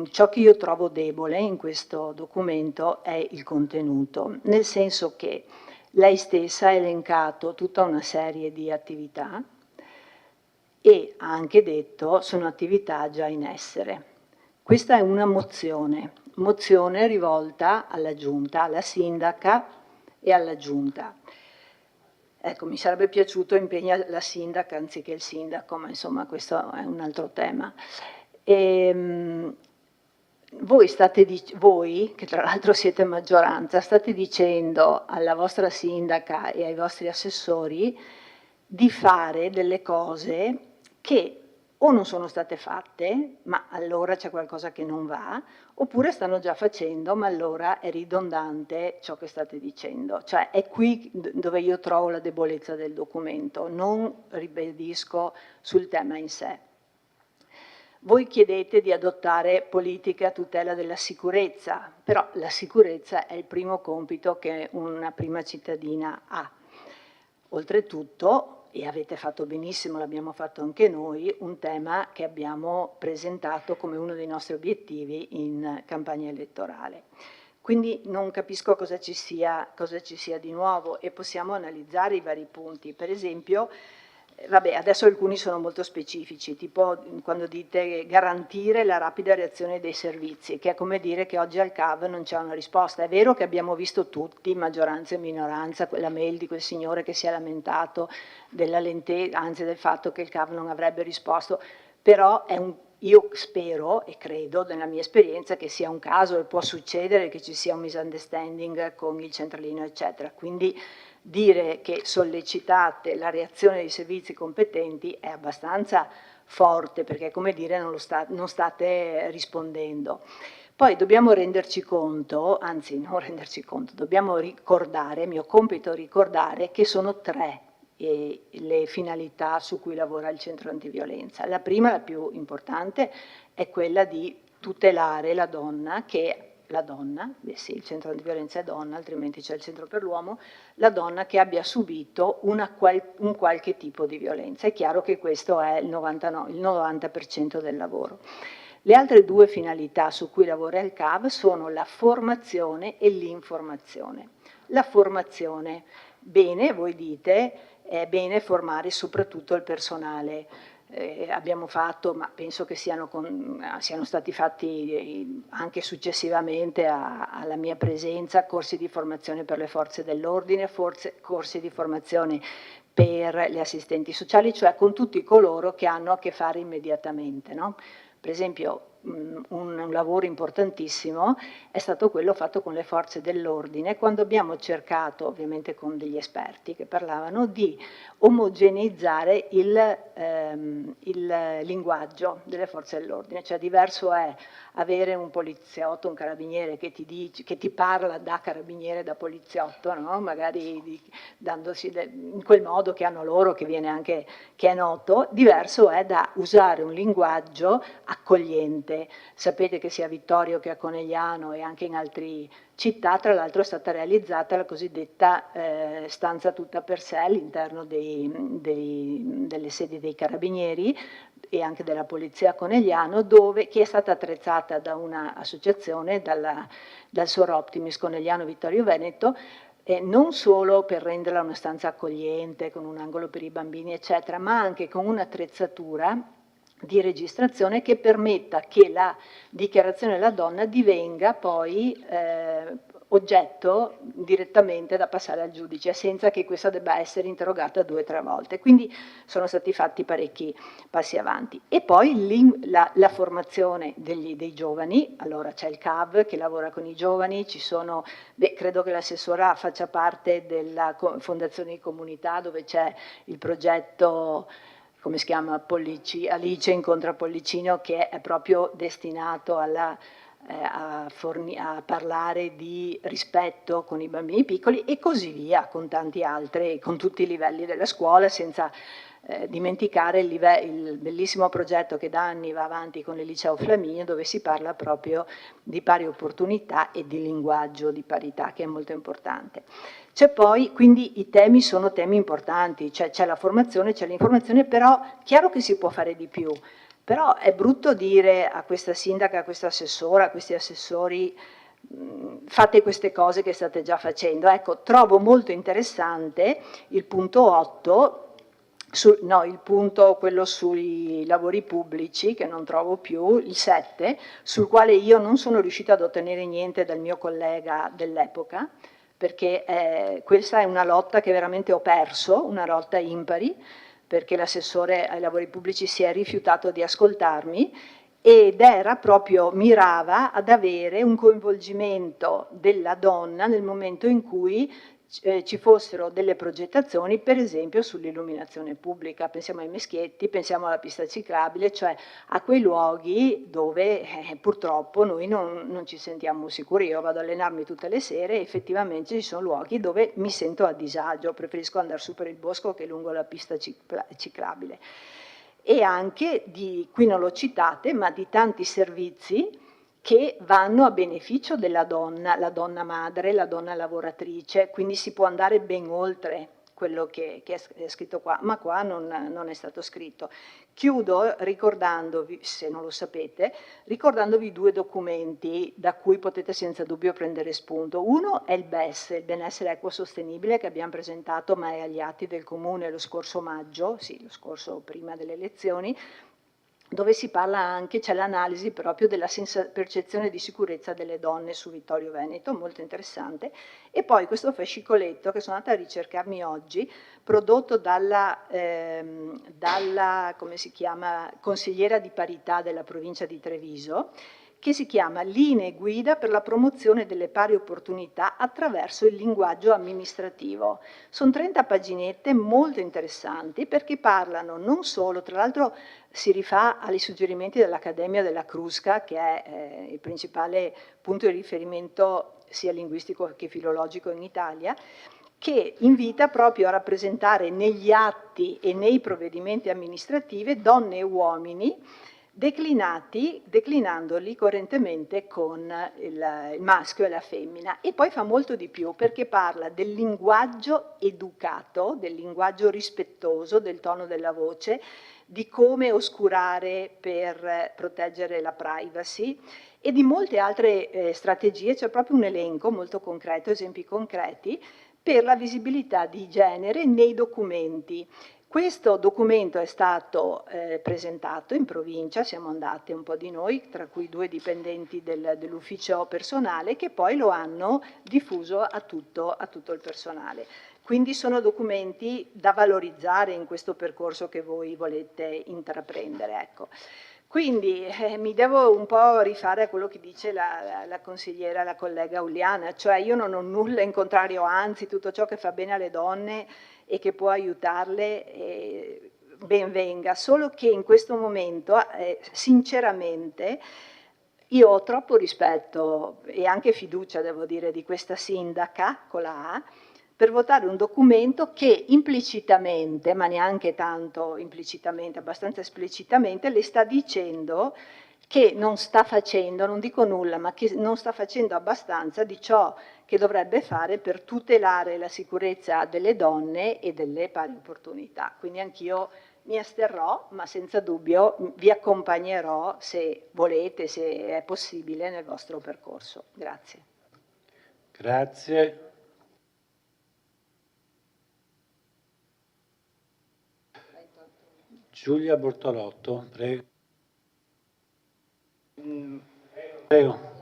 Ciò che io trovo debole in questo documento è il contenuto, nel senso che lei stessa ha elencato tutta una serie di attività e ha anche detto sono attività già in essere. Questa è una mozione rivolta alla Giunta, alla sindaca e alla Giunta. Ecco, mi sarebbe piaciuto impegnare la sindaca anziché il sindaco, ma insomma questo è un altro tema. Voi, che tra l'altro siete maggioranza, state dicendo alla vostra sindaca e ai vostri assessori di fare delle cose che o non sono state fatte, ma allora c'è qualcosa che non va, oppure stanno già facendo, ma allora è ridondante ciò che state dicendo. Cioè è qui dove io trovo la debolezza del documento, non ribadisco sul tema in sé. Voi chiedete di adottare politiche a tutela della sicurezza, però la sicurezza è il primo compito che una prima cittadina ha. Oltretutto, e avete fatto benissimo, l'abbiamo fatto anche noi, un tema che abbiamo presentato come uno dei nostri obiettivi in campagna elettorale. Quindi non capisco cosa ci sia di nuovo e possiamo analizzare i vari punti. Per esempio, vabbè, adesso alcuni sono molto specifici, tipo quando dite garantire la rapida reazione dei servizi, che è come dire che oggi al CAV non c'è una risposta. È vero che abbiamo visto tutti, maggioranza e minoranza, quella mail di quel signore che si è lamentato della lentezza, anzi del fatto che il CAV non avrebbe risposto, però io spero e credo, nella mia esperienza, che sia un caso e può succedere che ci sia un misunderstanding con il centralino, eccetera. Quindi dire che sollecitate la reazione dei servizi competenti è abbastanza forte, perché è come dire non state rispondendo. Poi dobbiamo renderci conto, anzi non renderci conto, dobbiamo ricordare, è mio compito ricordare che sono 3 le finalità su cui lavora il centro antiviolenza. La prima, la più importante, è quella di tutelare la donna, beh sì, il centro antiviolenza è donna, altrimenti c'è il centro per l'uomo, la donna che abbia subito un qualche tipo di violenza. È chiaro che questo è il 90% del lavoro. Le altre 2 finalità su cui lavora il CAV sono la formazione e l'informazione. La formazione, bene, voi dite, è bene formare soprattutto il personale. Abbiamo fatto, ma penso che siano stati fatti anche successivamente alla mia presenza, corsi di formazione per le forze dell'ordine, corsi di formazione per le assistenti sociali, cioè con tutti coloro che hanno a che fare immediatamente, no? Per esempio, un lavoro importantissimo è stato quello fatto con le forze dell'ordine, quando abbiamo cercato, ovviamente con degli esperti che parlavano, di omogeneizzare il linguaggio delle forze dell'ordine. Cioè diverso è avere un poliziotto, un carabiniere che ti parla da carabiniere, da poliziotto, no? Magari dandosi in quel modo che hanno loro, che è noto. Diverso è da usare un linguaggio accogliente. Sapete che sia a Vittorio che a Conegliano e anche in altre città, tra l'altro è stata realizzata la cosiddetta stanza tutta per sé all'interno delle sedi dei carabinieri e anche della polizia a Conegliano, che è stata attrezzata da un'associazione, dal Sor Optimis Conegliano Vittorio Veneto, non solo per renderla una stanza accogliente, con un angolo per i bambini, eccetera, ma anche con un'attrezzatura di registrazione che permetta che la dichiarazione della donna divenga poi oggetto direttamente da passare al giudice, senza che questa debba essere interrogata 2 o 3 volte. Quindi sono stati fatti parecchi passi avanti. E poi la formazione dei giovani. Allora c'è il CAV che lavora con i giovani, credo che l'assessora faccia parte della Fondazione di Comunità, dove c'è il progetto, come si chiama, Alice incontra Pollicino, che è proprio destinato a parlare di rispetto con i bambini piccoli, e così via, con tanti altri, con tutti i livelli della scuola, senza dimenticare il bellissimo progetto che da anni va avanti con il Liceo Flaminio, dove si parla proprio di pari opportunità e di linguaggio di parità, che è molto importante. C'è poi, quindi i temi sono temi importanti, cioè c'è la formazione, c'è l'informazione, però chiaro che si può fare di più. Però è brutto dire a questa sindaca, a questa assessora, a questi assessori, fate queste cose che state già facendo. Ecco, trovo molto interessante il punto 8, il punto quello sui lavori pubblici, che non trovo più, il 7, sul quale io non sono riuscita ad ottenere niente dal mio collega dell'epoca, perché questa è una lotta che veramente ho perso, una lotta impari, perché l'assessore ai lavori pubblici si è rifiutato di ascoltarmi, ed mirava ad avere un coinvolgimento della donna nel momento in cui ci fossero delle progettazioni, per esempio sull'illuminazione pubblica. Pensiamo ai Meschietti, pensiamo alla pista ciclabile, cioè a quei luoghi dove purtroppo noi non ci sentiamo sicuri. Io vado ad allenarmi tutte le sere e effettivamente ci sono luoghi dove mi sento a disagio, preferisco andare su per il bosco che lungo la pista ciclabile. E anche qui non lo citate, ma di tanti servizi che vanno a beneficio della donna, la donna madre, la donna lavoratrice, quindi si può andare ben oltre quello che è scritto qua, ma qua non è stato scritto. Chiudo ricordandovi, se non lo sapete, ricordandovi 2 documenti da cui potete senza dubbio prendere spunto. Uno è il BES, il benessere equo sostenibile, che abbiamo presentato, ma è agli atti del Comune lo scorso maggio, sì, lo scorso prima delle elezioni, dove si parla anche, c'è l'analisi proprio della percezione di sicurezza delle donne su Vittorio Veneto, molto interessante, e poi questo fascicoletto che sono andata a ricercarmi oggi, prodotto dalla come si chiama, consigliera di parità della provincia di Treviso, che si chiama Linee guida per la promozione delle pari opportunità attraverso il linguaggio amministrativo. Sono 30 paginette molto interessanti perché parlano non solo, tra l'altro si rifà ai suggerimenti dell'Accademia della Crusca, che è il principale punto di riferimento sia linguistico che filologico in Italia, che invita proprio a rappresentare negli atti e nei provvedimenti amministrativi donne e uomini declinandoli coerentemente con il maschio e la femmina. E poi fa molto di più, perché parla del linguaggio educato, del linguaggio rispettoso, del tono della voce, di come oscurare per proteggere la privacy e di molte altre strategie. C'è proprio un elenco molto concreto, esempi concreti, per la visibilità di genere nei documenti. Questo documento è stato presentato in provincia, siamo andate un po' di noi, tra cui 2 dipendenti dell'ufficio personale, che poi lo hanno diffuso a tutto il personale. Quindi sono documenti da valorizzare in questo percorso che voi volete intraprendere. Ecco. Quindi mi devo un po' rifare a quello che dice la consigliera, la collega Uliana, cioè io non ho nulla in contrario, anzi tutto ciò che fa bene alle donne e che può aiutarle ben venga, solo che in questo momento sinceramente io ho troppo rispetto e anche fiducia, devo dire, di questa sindaca con la A, per votare un documento che implicitamente, ma neanche tanto implicitamente, abbastanza esplicitamente, le sta dicendo che non sta facendo, non dico nulla, ma che non sta facendo abbastanza di ciò che dovrebbe fare per tutelare la sicurezza delle donne e delle pari opportunità. Quindi anch'io mi asterrò, ma senza dubbio vi accompagnerò, se volete, se è possibile, nel vostro percorso. Grazie. Grazie. Giulia Bortolotto, prego. Prego.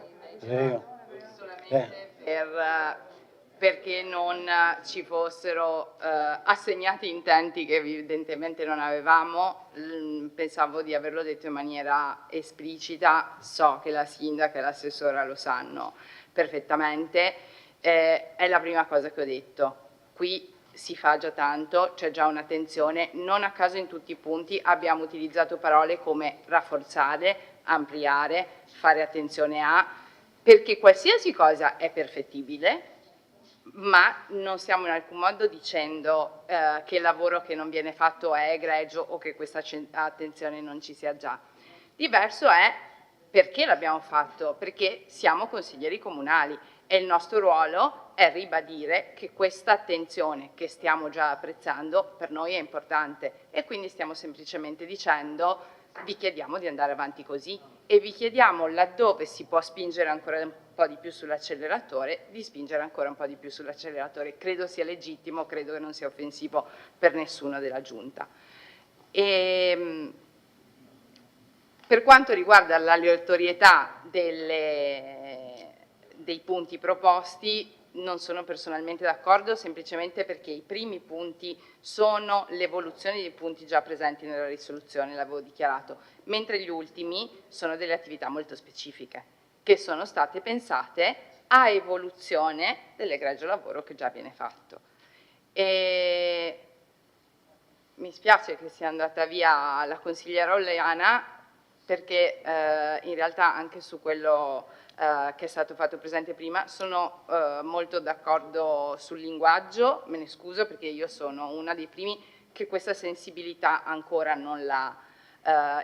Perché non ci fossero assegnati intenti che evidentemente non avevamo, pensavo di averlo detto in maniera esplicita, so che la sindaca e l'assessora lo sanno perfettamente, è la prima cosa che ho detto. Qui si fa già tanto, c'è già un'attenzione, non a caso in tutti i punti abbiamo utilizzato parole come rafforzare, ampliare, fare attenzione a, perché qualsiasi cosa è perfettibile, ma non stiamo in alcun modo dicendo che il lavoro che non viene fatto è egregio o che questa attenzione non ci sia già. Diverso è perché l'abbiamo fatto, perché siamo consiglieri comunali e il nostro ruolo è ribadire che questa attenzione che stiamo già apprezzando per noi è importante e quindi stiamo semplicemente dicendo vi chiediamo di andare avanti così e vi chiediamo, laddove si può spingere ancora un po' di più sull'acceleratore, di spingere ancora un po' di più sull'acceleratore. Credo sia legittimo, credo che non sia offensivo per nessuno della Giunta. Per quanto riguarda l'aleatorietà dei punti proposti, non sono personalmente d'accordo, semplicemente perché i primi punti sono l'evoluzione dei punti già presenti nella risoluzione, l'avevo dichiarato, mentre gli ultimi sono delle attività molto specifiche, che sono state pensate a evoluzione dell'egregio lavoro che già viene fatto. E mi spiace che sia andata via la consigliera Oleana, perché in realtà anche su quello che è stato fatto presente prima sono molto d'accordo sul linguaggio, me ne scuso perché io sono una dei primi che questa sensibilità ancora non l'ha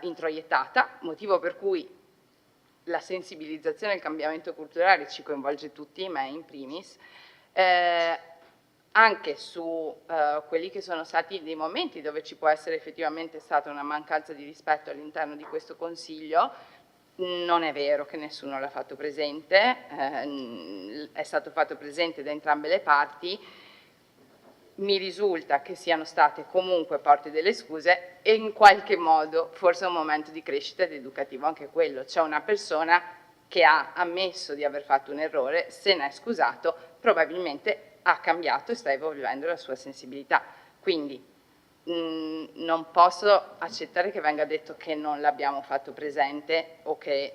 introiettata, motivo per cui la sensibilizzazione e il cambiamento culturale ci coinvolge tutti, me in primis. anche su quelli che sono stati dei momenti dove ci può essere effettivamente stata una mancanza di rispetto all'interno di questo Consiglio. Non è vero che nessuno l'ha fatto presente, è stato fatto presente da entrambe le parti. Mi risulta che siano state comunque porte delle scuse e in qualche modo forse è un momento di crescita ed educativo anche quello. C'è una persona che ha ammesso di aver fatto un errore, se ne è scusato, probabilmente ha cambiato e sta evolvendo la sua sensibilità. Quindi non posso accettare che venga detto che non l'abbiamo fatto presente o che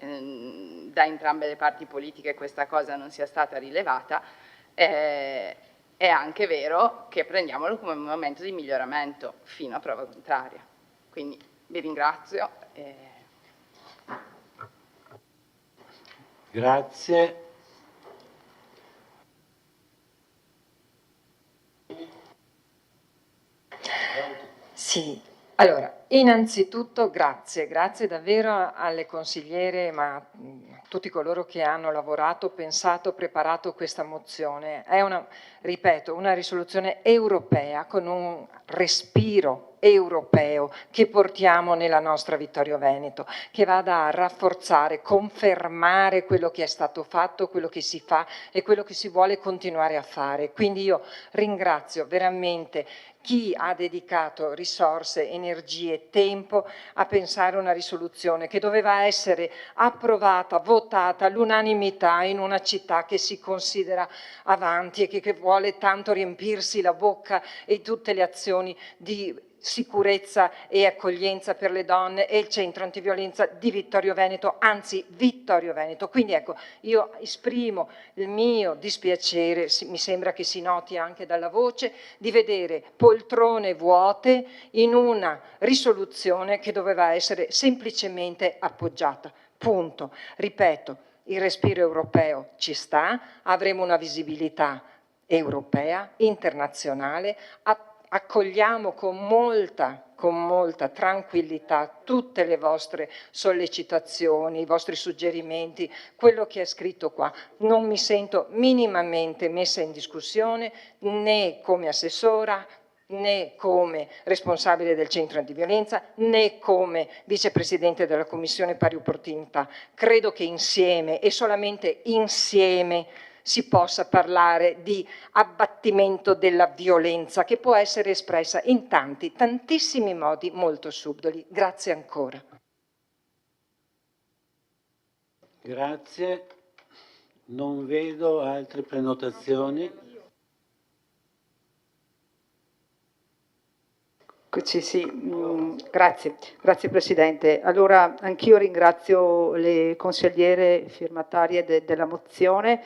da entrambe le parti politiche questa cosa non sia stata rilevata. È anche vero che prendiamolo come un momento di miglioramento fino a prova contraria. Quindi vi ringrazio. Grazie. Sì, allora, innanzitutto grazie davvero alle consigliere, ma a tutti coloro che hanno lavorato, pensato, preparato questa mozione. È ripeto, una risoluzione europea con un respiro europeo che portiamo nella nostra Vittorio Veneto, che vada a rafforzare, confermare quello che è stato fatto, quello che si fa e quello che si vuole continuare a fare. Quindi io ringrazio veramente chi ha dedicato risorse, energie, tempo a pensare una risoluzione che doveva essere approvata, votata all'unanimità in una città che si considera avanti e che vuole tanto riempirsi la bocca e tutte le azioni di sicurezza e accoglienza per le donne e il centro antiviolenza di Vittorio Veneto, anzi Vittorio Veneto. Quindi ecco, io esprimo il mio dispiacere, mi sembra che si noti anche dalla voce, di vedere poltrone vuote in una risoluzione che doveva essere semplicemente appoggiata. Punto. Ripeto, il respiro europeo ci sta, avremo una visibilità europea, internazionale, accogliamo con molta tranquillità tutte le vostre sollecitazioni, i vostri suggerimenti, quello che è scritto qua. Non mi sento minimamente messa in discussione né come assessora, né come responsabile del centro antiviolenza, né come vicepresidente della Commissione Pari Opportunità. Credo che insieme e solamente insieme si possa parlare di abbattimento della violenza che può essere espressa in tantissimi modi molto subdoli. Grazie ancora. Grazie. Non vedo altre prenotazioni. Grazie Presidente. Allora anch'io ringrazio le consigliere firmatarie della mozione.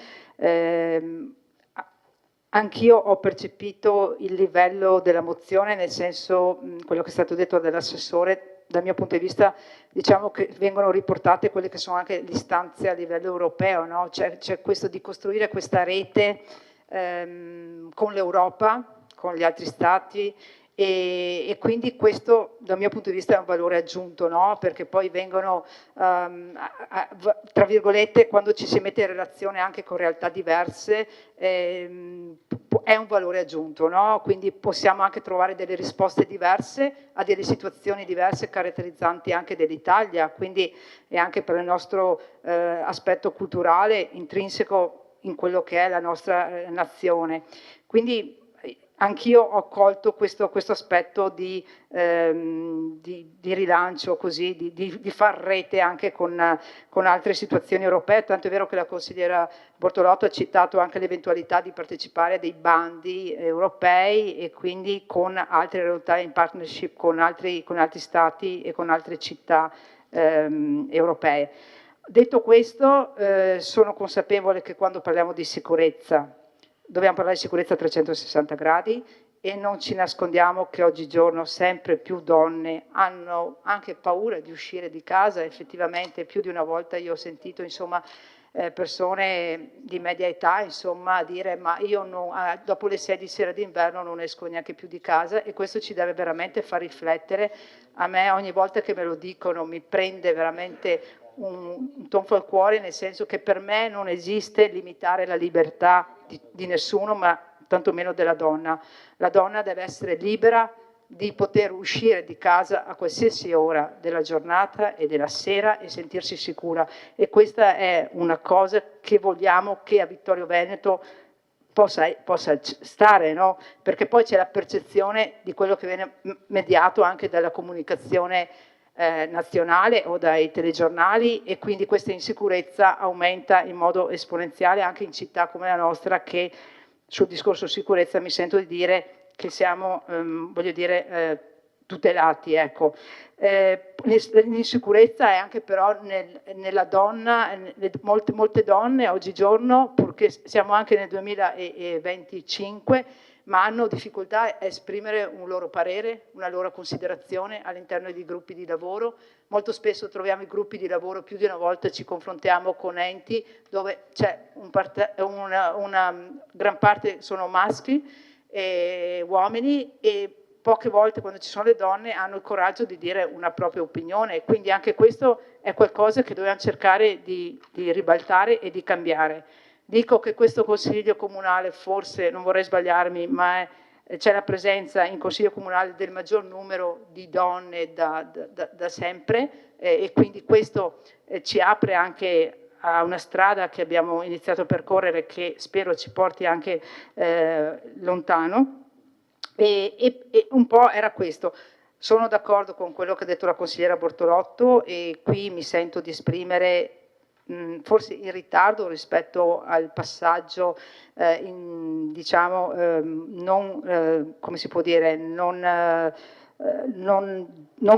Anch'io ho percepito il livello della mozione, nel senso quello che è stato detto dall'assessore, dal mio punto di vista diciamo che vengono riportate quelle che sono anche le istanze a livello europeo, no? C'è questo di costruire questa rete con l'Europa, con gli altri stati e quindi questo dal mio punto di vista è un valore aggiunto, no? Perché poi vengono, tra virgolette, quando ci si mette in relazione anche con realtà diverse, è un valore aggiunto, no? Quindi possiamo anche trovare delle risposte diverse a delle situazioni diverse caratterizzanti anche dell'Italia, quindi è anche per il nostro aspetto culturale intrinseco in quello che è la nostra nazione. Quindi anch'io ho colto questo aspetto di rilancio, così, di far rete anche con altre situazioni europee, tanto è vero che la consigliera Bortolotto ha citato anche l'eventualità di partecipare a dei bandi europei e quindi con altre realtà in partnership con altri stati e con altre città europee. Detto questo, sono consapevole che quando parliamo di sicurezza dobbiamo parlare di sicurezza a 360 gradi e non ci nascondiamo che oggigiorno sempre più donne hanno anche paura di uscire di casa. Effettivamente più di una volta io ho sentito insomma, persone di media età insomma, dire ma io non, dopo le 6 di sera d'inverno non esco neanche più di casa e questo ci deve veramente far riflettere. A me ogni volta che me lo dicono mi prende veramente un tonfo al cuore, nel senso che per me non esiste limitare la libertà di nessuno, ma tantomeno della donna. La donna deve essere libera di poter uscire di casa a qualsiasi ora della giornata e della sera e sentirsi sicura, e questa è una cosa che vogliamo che a Vittorio Veneto possa stare, no? Perché poi c'è la percezione di quello che viene mediato anche dalla comunicazione nazionale o dai telegiornali, e quindi questa insicurezza aumenta in modo esponenziale anche in città come la nostra, che sul discorso sicurezza mi sento di dire che siamo, voglio dire, tutelati, ecco. L'insicurezza è anche però nella donna, molte donne oggigiorno, purché siamo anche nel 2025, ma hanno difficoltà a esprimere un loro parere, una loro considerazione all'interno di gruppi di lavoro. Molto spesso troviamo i gruppi di lavoro, più di una volta ci confrontiamo con enti dove c'è una gran parte sono maschi e uomini, e poche volte quando ci sono le donne hanno il coraggio di dire una propria opinione, e quindi anche questo è qualcosa che dobbiamo cercare di ribaltare e di cambiare. Dico che questo Consiglio Comunale, forse, non vorrei sbagliarmi, ma c'è la presenza in Consiglio Comunale del maggior numero di donne da sempre, e quindi questo ci apre anche a una strada che abbiamo iniziato a percorrere, che spero ci porti anche lontano. E un po' era questo. Sono d'accordo con quello che ha detto la consigliera Bortolotto, e qui mi sento di esprimere forse in ritardo rispetto al passaggio, diciamo, come si può dire, non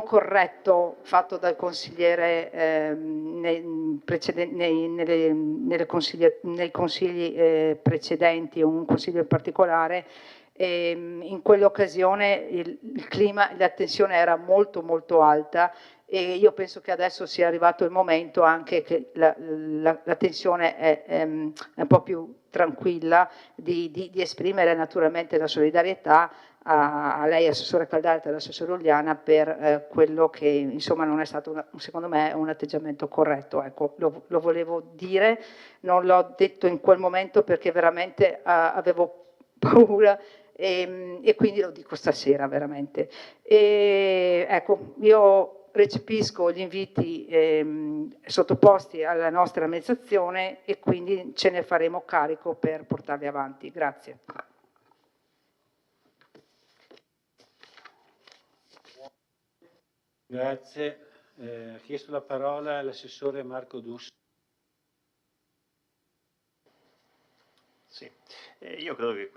corretto fatto dal consigliere nei consigli precedenti, o un consiglio in particolare. In quell'occasione il clima, la tensione era molto molto alta, e io penso che adesso sia arrivato il momento anche che la tensione è un po' più tranquilla, di esprimere naturalmente la solidarietà a lei, assessore Caldalta, e all'assessore Ugliana, per quello che insomma non è stato, secondo me, un atteggiamento corretto. Ecco, lo volevo dire, non l'ho detto in quel momento perché veramente avevo paura, e quindi lo dico stasera veramente. Ecco, io recepisco gli inviti sottoposti alla nostra amministrazione, e quindi ce ne faremo carico per portarli avanti. Grazie. Grazie. Ha chiesto la parola l'assessore Marco Dusso. Sì, io credo che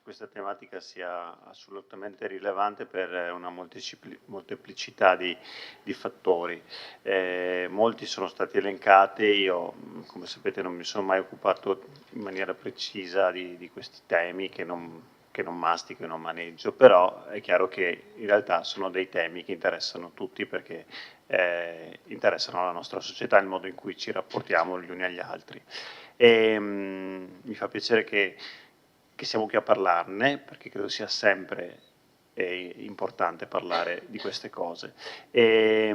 questa tematica sia assolutamente rilevante per una molteplicità di fattori. Molti sono stati elencati, io come sapete non mi sono mai occupato in maniera precisa di questi temi che non mastico e non maneggio, però è chiaro che in realtà sono dei temi che interessano tutti, perché interessano la nostra società, il modo in cui ci rapportiamo gli uni agli altri. E mi fa piacere che siamo qui a parlarne, perché credo sia sempre importante parlare di queste cose. È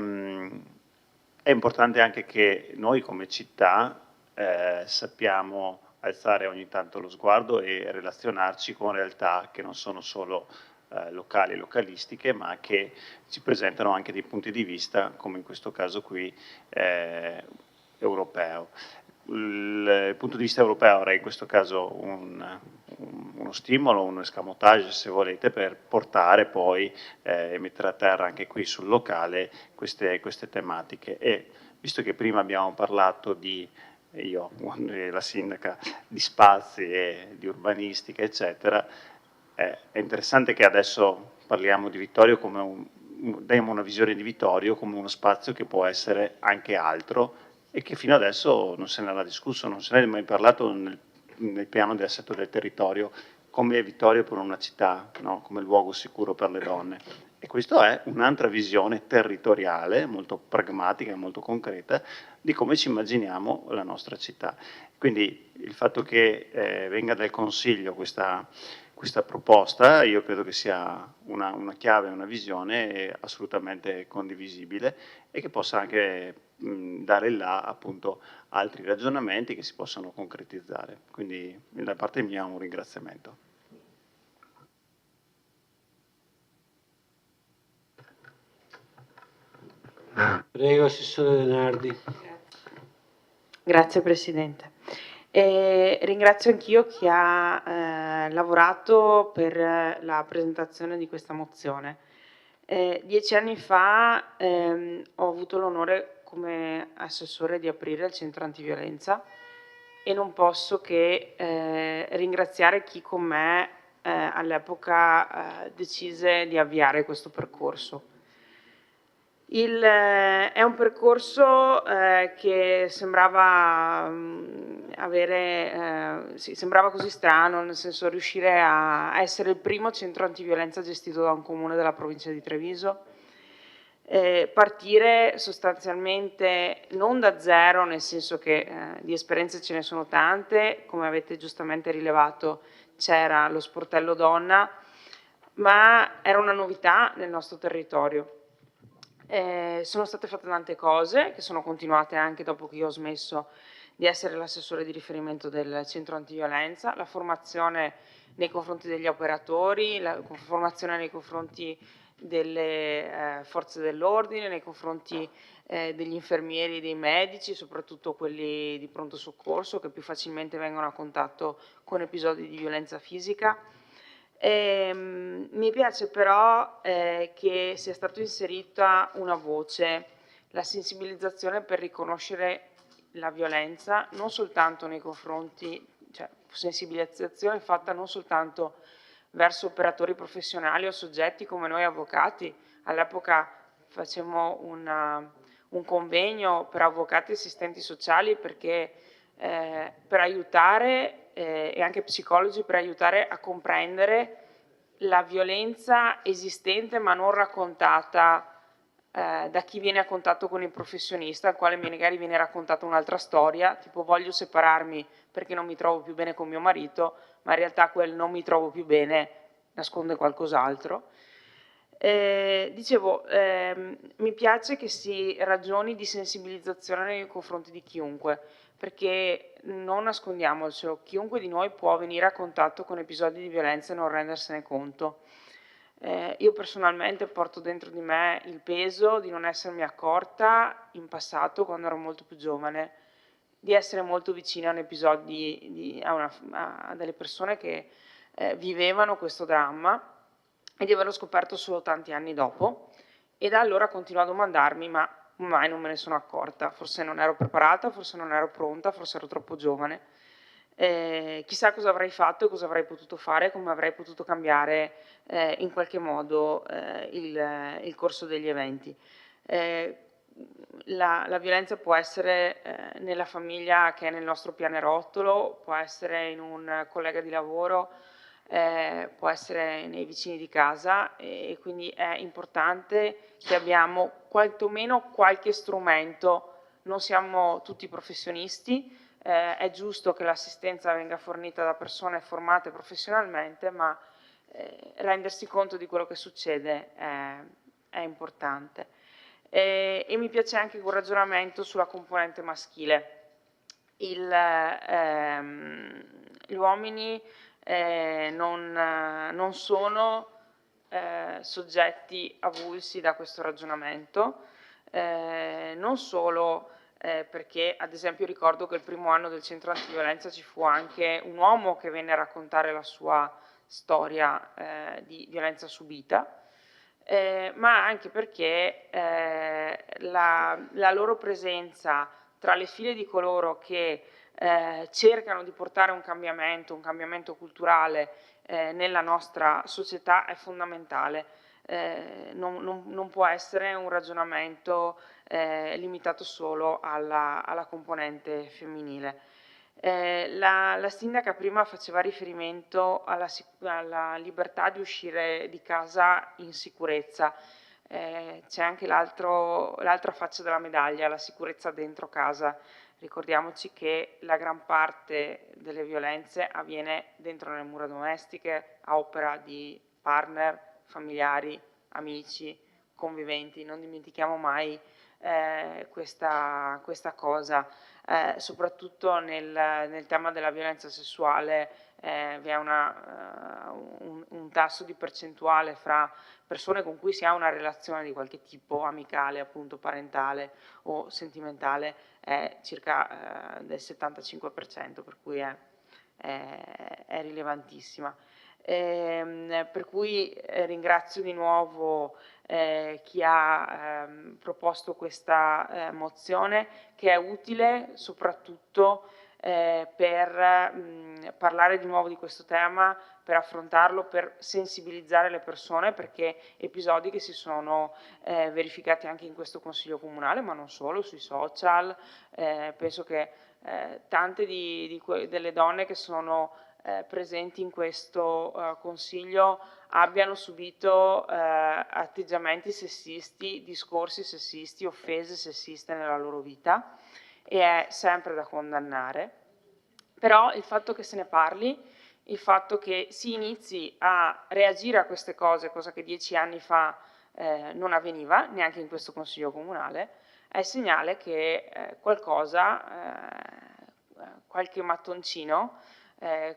importante anche che noi come città sappiamo alzare ogni tanto lo sguardo e relazionarci con realtà che non sono solo locali e localistiche, ma che ci presentano anche dei punti di vista, come in questo caso qui, europeo. Il punto di vista europeo era in questo caso uno stimolo, un escamotage se volete, per portare poi e mettere a terra anche qui sul locale queste tematiche. E visto che prima abbiamo parlato io e la sindaca, di spazi e di urbanistica eccetera, è interessante che adesso parliamo di Vittorio diamo una visione di Vittorio come uno spazio che può essere anche altro, e che fino adesso non se ne era discusso, non se ne è mai parlato nel piano di assetto del territorio, come Vittorio per una città, no? Come luogo sicuro per le donne. E questa è un'altra visione territoriale, molto pragmatica e molto concreta, di come ci immaginiamo la nostra città. Quindi il fatto che venga dal Consiglio questa proposta, io credo che sia una chiave, una visione assolutamente condivisibile, e che possa anche dare là appunto altri ragionamenti che si possano concretizzare. Quindi da parte mia un ringraziamento. Prego, Assessore Denardi. Grazie Presidente. Ringrazio anch'io chi ha lavorato per la presentazione di questa mozione. 10 anni fa ho avuto l'onore come assessore di aprire il centro antiviolenza e non posso che ringraziare chi con me all'epoca decise di avviare questo percorso. È un percorso che sembrava sembrava così strano, nel senso riuscire a essere il primo centro antiviolenza gestito da un comune della provincia di Treviso, partire sostanzialmente non da zero, nel senso che di esperienze ce ne sono tante, come avete giustamente rilevato c'era lo sportello donna, ma era una novità nel nostro territorio. Sono state fatte tante cose che sono continuate anche dopo che io ho smesso di essere l'assessore di riferimento del centro antiviolenza, la formazione nei confronti degli operatori, la formazione nei confronti delle forze dell'ordine, nei confronti degli infermieri e dei medici, soprattutto quelli di pronto soccorso che più facilmente vengono a contatto con episodi di violenza fisica. Mi piace però che sia stata inserita una voce, la sensibilizzazione per riconoscere la violenza non soltanto nei confronti, cioè sensibilizzazione fatta non soltanto verso operatori professionali o soggetti come noi avvocati. All'epoca facemmo un convegno per avvocati e assistenti sociali perché per aiutare e anche psicologi per aiutare a comprendere la violenza esistente ma non raccontata da chi viene a contatto con il professionista, al quale magari viene raccontata un'altra storia, tipo voglio separarmi perché non mi trovo più bene con mio marito, ma in realtà quel non mi trovo più bene nasconde qualcos'altro. Dicevo, mi piace che si ragioni di sensibilizzazione nei confronti di chiunque, perché non nascondiamocelo, chiunque di noi può venire a contatto con episodi di violenza e non rendersene conto. Io personalmente porto dentro di me il peso di non essermi accorta in passato, quando ero molto più giovane, di essere molto vicina a un episodio a delle persone che vivevano questo dramma e di averlo scoperto solo tanti anni dopo, e da allora continuo a domandarmi ma mai non me ne sono accorta, forse non ero preparata, forse non ero pronta, forse ero troppo giovane. Chissà cosa avrei fatto e cosa avrei potuto fare, come avrei potuto cambiare in qualche modo il corso degli eventi. La violenza può essere nella famiglia che è nel nostro pianerottolo, può essere in un collega di lavoro, può essere nei vicini di casa, e quindi è importante che abbiamo quantomeno qualche strumento. Non siamo tutti professionisti, è giusto che l'assistenza venga fornita da persone formate professionalmente, ma rendersi conto di quello che succede è importante. E mi piace anche un ragionamento sulla componente maschile. Gli uomini non sono soggetti avulsi da questo ragionamento, non solo perché ad esempio ricordo che il primo anno del centro antiviolenza ci fu anche un uomo che venne a raccontare la sua storia di violenza subita, ma anche perché la loro presenza tra le file di coloro che cercano di portare un cambiamento culturale nella nostra società è fondamentale. Non può essere un ragionamento limitato solo alla componente femminile. La sindaca prima faceva riferimento alla libertà di uscire di casa in sicurezza. C'è anche l'altra faccia della medaglia, la sicurezza dentro casa. Ricordiamoci che la gran parte delle violenze avviene dentro le mura domestiche, a opera di partner, familiari, amici, conviventi. Non dimentichiamo mai questa cosa, soprattutto nel tema della violenza sessuale. Vi è un tasso di percentuale fra persone con cui si ha una relazione di qualche tipo, amicale, appunto parentale o sentimentale, è circa del 75%, per cui è rilevantissima. Per cui ringrazio di nuovo chi ha proposto questa mozione, che è utile soprattutto per parlare di nuovo di questo tema, per affrontarlo, per sensibilizzare le persone, perché episodi che si sono verificati anche in questo Consiglio Comunale, ma non solo, sui social, penso che tante delle donne che sono presenti in questo Consiglio abbiano subito atteggiamenti sessisti, discorsi sessisti, offese sessiste nella loro vita, e è sempre da condannare. Però il fatto che se ne parli, il fatto che si inizi a reagire a queste cose, cosa che 10 anni fa non avveniva neanche in questo Consiglio Comunale, è il segnale che qualche mattoncino,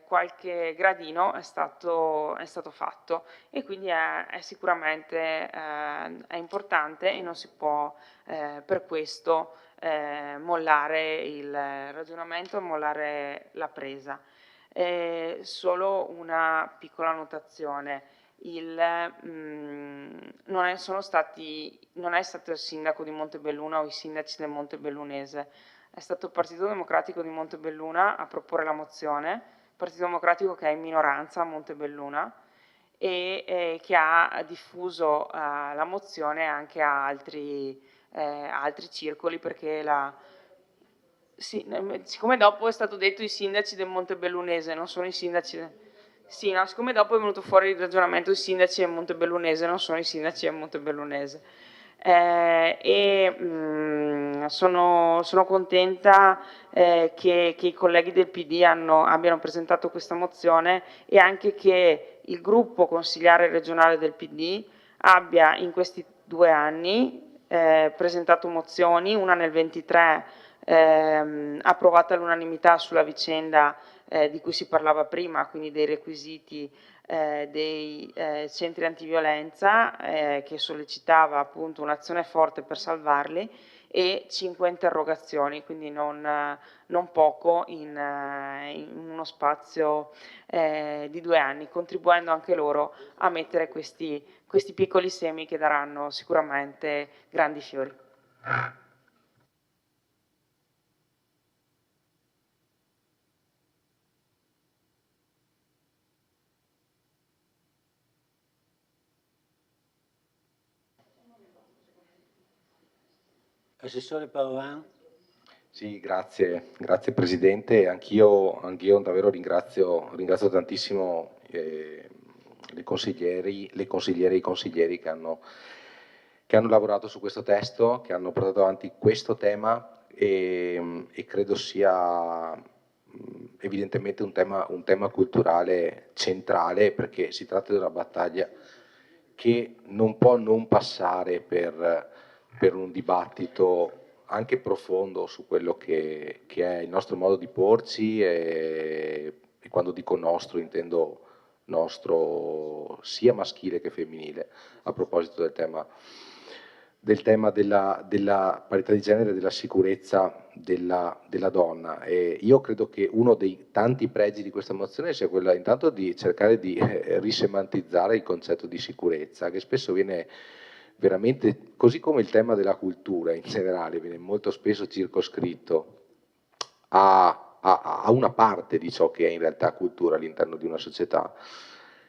qualche gradino è stato fatto, e quindi è sicuramente è importante, e non si può per questo mollare il ragionamento, mollare la presa. Solo una piccola notazione: non è stato il sindaco di Montebelluna o i sindaci del Montebellunese, è stato il Partito Democratico di Montebelluna a proporre la mozione, Partito Democratico che è in minoranza a Montebelluna, e che ha diffuso la mozione anche a altri circoli, perché siccome dopo è stato detto i sindaci del Montebellunese, non sono i sindaci siccome dopo è venuto fuori il ragionamento, i sindaci del Montebellunese non sono i sindaci del Montebellunese. Sono contenta che i colleghi del PD abbiano presentato questa mozione, e anche che il gruppo consigliare regionale del PD abbia in questi 2 anni presentato mozioni, una nel 23 approvata all'unanimità sulla vicenda di cui si parlava prima, quindi dei requisiti dei centri antiviolenza, che sollecitava appunto un'azione forte per salvarli, e 5 interrogazioni, quindi non poco in uno spazio di 2 anni, contribuendo anche loro a mettere questi piccoli semi che daranno sicuramente grandi fiori. Assessore Paolan. Sì, grazie Presidente. Anch'io davvero ringrazio tantissimo le consigliere e i consiglieri che hanno lavorato su questo testo, che hanno portato avanti questo tema, e credo sia evidentemente un tema culturale centrale, perché si tratta di una battaglia che non può non passare per un dibattito anche profondo su quello che è il nostro modo di porci, e quando dico nostro intendo nostro sia maschile che femminile, a proposito del tema della parità di genere e della sicurezza della donna. E io credo che uno dei tanti pregi di questa mozione sia quello intanto di cercare di risemantizzare il concetto di sicurezza, che spesso viene veramente, così come il tema della cultura in generale, viene molto spesso circoscritto a una parte di ciò che è in realtà cultura all'interno di una società.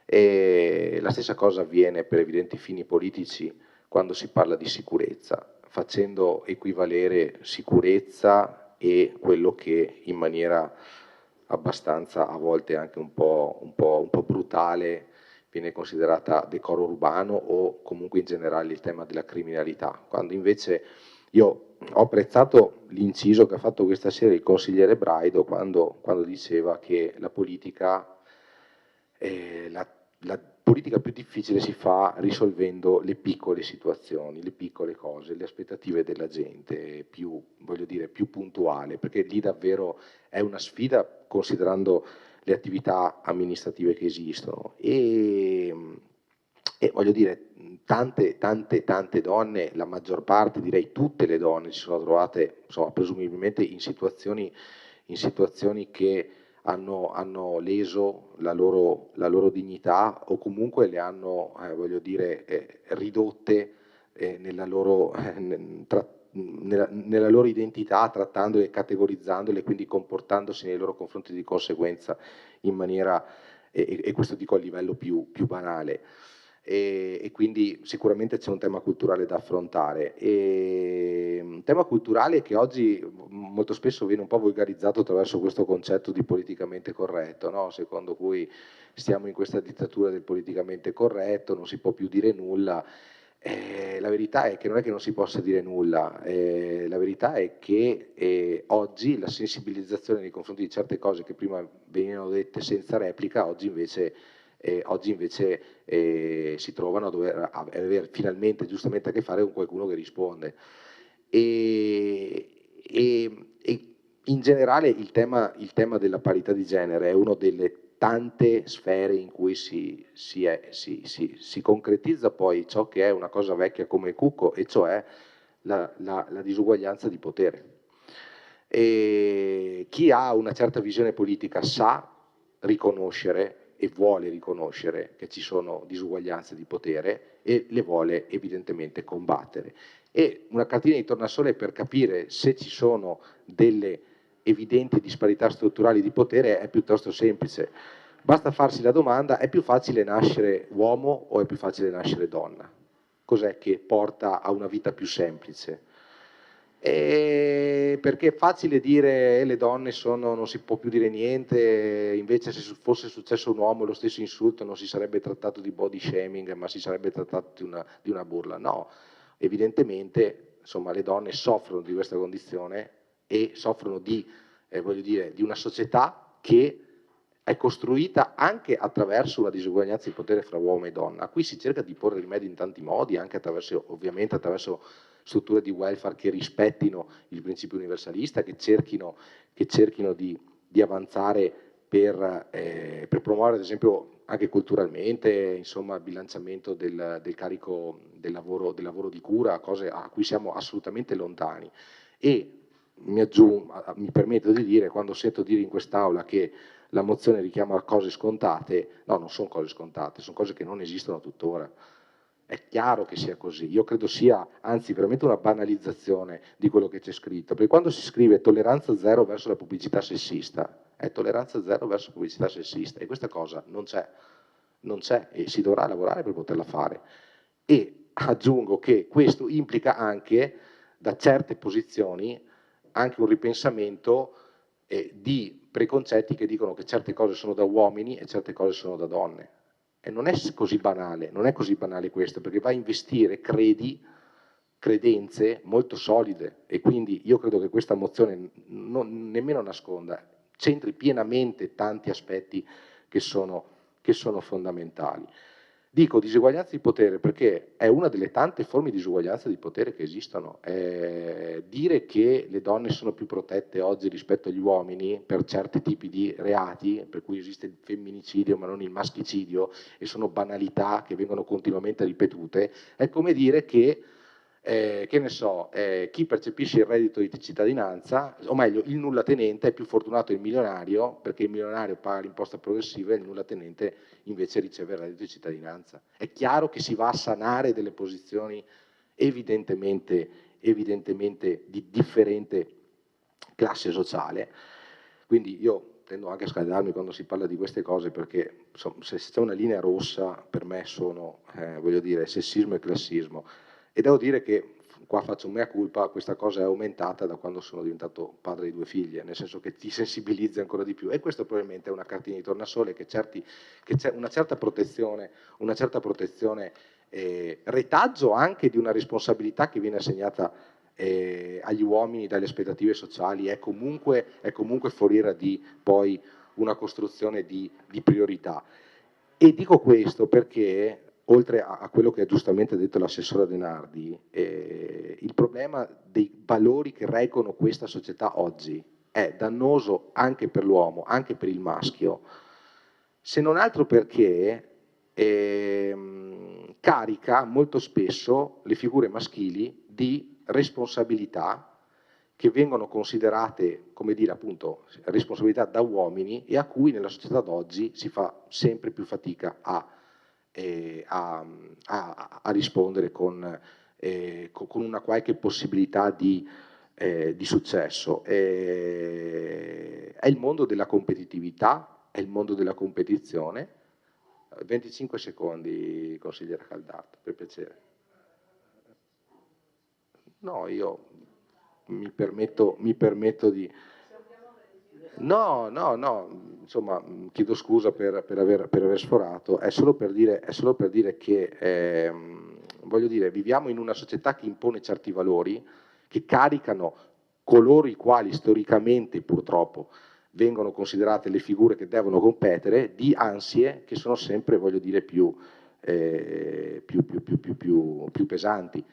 E la stessa cosa avviene per evidenti fini politici quando si parla di sicurezza, facendo equivalere sicurezza e quello che in maniera abbastanza, a volte anche un po' brutale, viene considerata decoro urbano, o comunque in generale il tema della criminalità, quando invece io ho apprezzato l'inciso che ha fatto questa sera il consigliere Braido quando diceva che la politica, la politica più difficile si fa risolvendo le piccole situazioni, le piccole cose, le aspettative della gente, più, voglio dire, più puntuale, perché lì davvero è una sfida considerando le attività amministrative che esistono. E voglio dire, tante donne, la maggior parte, direi tutte le donne, si sono trovate, insomma, presumibilmente in situazioni che hanno leso la loro dignità o comunque le hanno, voglio dire, ridotte nella loro identità, trattandole e categorizzandole, quindi comportandosi nei loro confronti di conseguenza in maniera, e questo dico a livello più banale. E quindi sicuramente c'è un tema culturale da affrontare, un tema culturale che oggi molto spesso viene un po' volgarizzato attraverso questo concetto di politicamente corretto, no? Secondo cui stiamo in questa dittatura del politicamente corretto, non si può più dire nulla. La verità è che non è che non si possa dire nulla, la verità è che oggi la sensibilizzazione nei confronti di certe cose che prima venivano dette senza replica, oggi invece si trovano a dover avere finalmente giustamente a che fare con qualcuno che risponde. E in generale il tema della parità di genere è una delle tante sfere in cui si concretizza poi ciò che è una cosa vecchia come il cucco, e cioè la disuguaglianza di potere. E chi ha una certa visione politica sa riconoscere e vuole riconoscere che ci sono disuguaglianze di potere e le vuole evidentemente combattere. E una cartina di tornasole per capire se ci sono delle evidenti disparità strutturali di potere è piuttosto semplice. Basta farsi la domanda: è più facile nascere uomo o è più facile nascere donna? Cos'è che porta a una vita più semplice? Perché è facile dire le donne non si può più dire niente, invece se fosse successo un uomo lo stesso insulto non si sarebbe trattato di body shaming, ma si sarebbe trattato di una burla. No, evidentemente insomma, le donne soffrono di questa condizione e soffrono voglio dire, di una società che è costruita anche attraverso una disuguaglianza di potere fra uomo e donna. Qui si cerca di porre rimedio in tanti modi, anche ovviamente attraverso strutture di welfare che rispettino il principio universalista, che cerchino di avanzare per promuovere ad esempio anche culturalmente, insomma, il bilanciamento del carico del lavoro di cura, cose a cui siamo assolutamente lontani. E mi permetto di dire, quando sento dire in quest'Aula che la mozione richiama cose scontate, no, non sono cose scontate, sono cose che non esistono tuttora. È chiaro che sia così, io credo sia anzi veramente una banalizzazione di quello che c'è scritto, perché quando si scrive tolleranza zero verso la pubblicità sessista, è tolleranza zero verso la pubblicità sessista, e questa cosa non c'è e si dovrà lavorare per poterla fare. E aggiungo che questo implica anche, da certe posizioni, anche un ripensamento di preconcetti che dicono che certe cose sono da uomini e certe cose sono da donne. E non è così banale, questo, perché va a investire credenze molto solide, e quindi io credo che questa mozione nemmeno nasconda, centri pienamente tanti aspetti che sono fondamentali. Dico disuguaglianza di potere perché è una delle tante forme di disuguaglianza di potere che esistono. Dire che le donne sono più protette oggi rispetto agli uomini per certi tipi di reati, per cui esiste il femminicidio ma non il maschicidio, e sono banalità che vengono continuamente ripetute, è come dire che ne so, chi percepisce il reddito di cittadinanza, o meglio il nullatenente, è più fortunato del milionario, perché il milionario paga l'imposta progressiva e il nullatenente invece riceve il reddito di cittadinanza. È chiaro che si va a sanare delle posizioni evidentemente di differente classe sociale, quindi io tendo anche a scaldarmi quando si parla di queste cose, perché insomma, se c'è una linea rossa per me sono, voglio dire, sessismo e classismo. E devo dire che, qua faccio un mea culpa, questa cosa è aumentata da quando sono diventato padre di 2 figlie, nel senso che ti sensibilizzi ancora di più, e questo probabilmente è una cartina di tornasole, che c'è una certa protezione, retaggio anche di una responsabilità che viene assegnata agli uomini dalle aspettative sociali, è comunque foriera di poi una costruzione di priorità. E dico questo perché, oltre a quello che ha giustamente detto l'assessore Denardi, il problema dei valori che reggono questa società oggi è dannoso anche per l'uomo, anche per il maschio, se non altro perché carica molto spesso le figure maschili di responsabilità che vengono considerate, come dire, appunto, responsabilità da uomini e a cui nella società d'oggi si fa sempre più fatica a rispondere con una qualche possibilità di successo. È il mondo della competitività, è il mondo della competizione. 25 secondi, consigliera Caldardo, per piacere. No, io mi permetto di... No, insomma, chiedo scusa per aver sforato, è solo per dire che, voglio dire, viviamo in una società che impone certi valori, che caricano coloro i quali storicamente, purtroppo, vengono considerate le figure che devono competere, di ansie che sono sempre, voglio dire, più pesanti.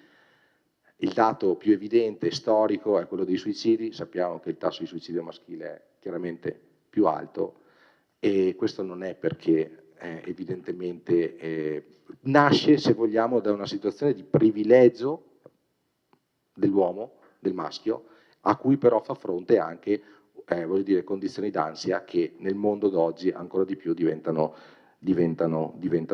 Il dato più evidente, storico, è quello dei suicidi. Sappiamo che il tasso di suicidio maschile è chiaramente più alto e questo non è perché evidentemente nasce, se vogliamo, da una situazione di privilegio dell'uomo, del maschio, a cui però fa fronte anche, voglio dire, condizioni d'ansia che nel mondo d'oggi ancora di più diventano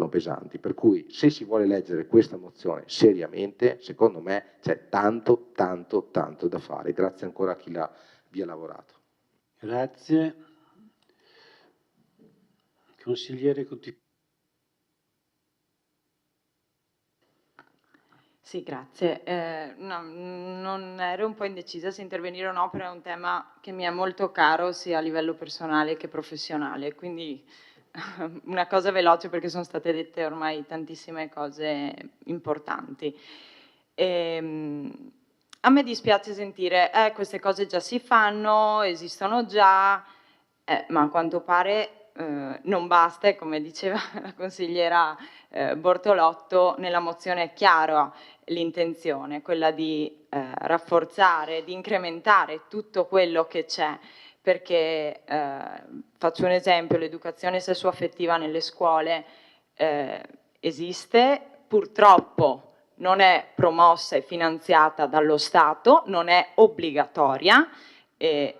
pesanti. Per cui se si vuole leggere questa mozione seriamente, secondo me c'è tanto da fare. Grazie ancora a chi vi ha lavorato. Grazie. Consigliere Cuti. Sì, grazie. No, non ero un po' indecisa se intervenire o no, però è un tema che mi è molto caro sia a livello personale che professionale, quindi una cosa veloce perché sono state dette ormai tantissime cose importanti. A me dispiace sentire queste cose già si fanno, esistono già, ma a quanto pare non basta, e come diceva la consigliera Bortolotto, nella mozione è chiara l'intenzione, quella di rafforzare, di incrementare tutto quello che c'è, perché faccio un esempio: l'educazione sessuaffettiva nelle scuole esiste, purtroppo non è promossa e finanziata dallo Stato, non è obbligatoria e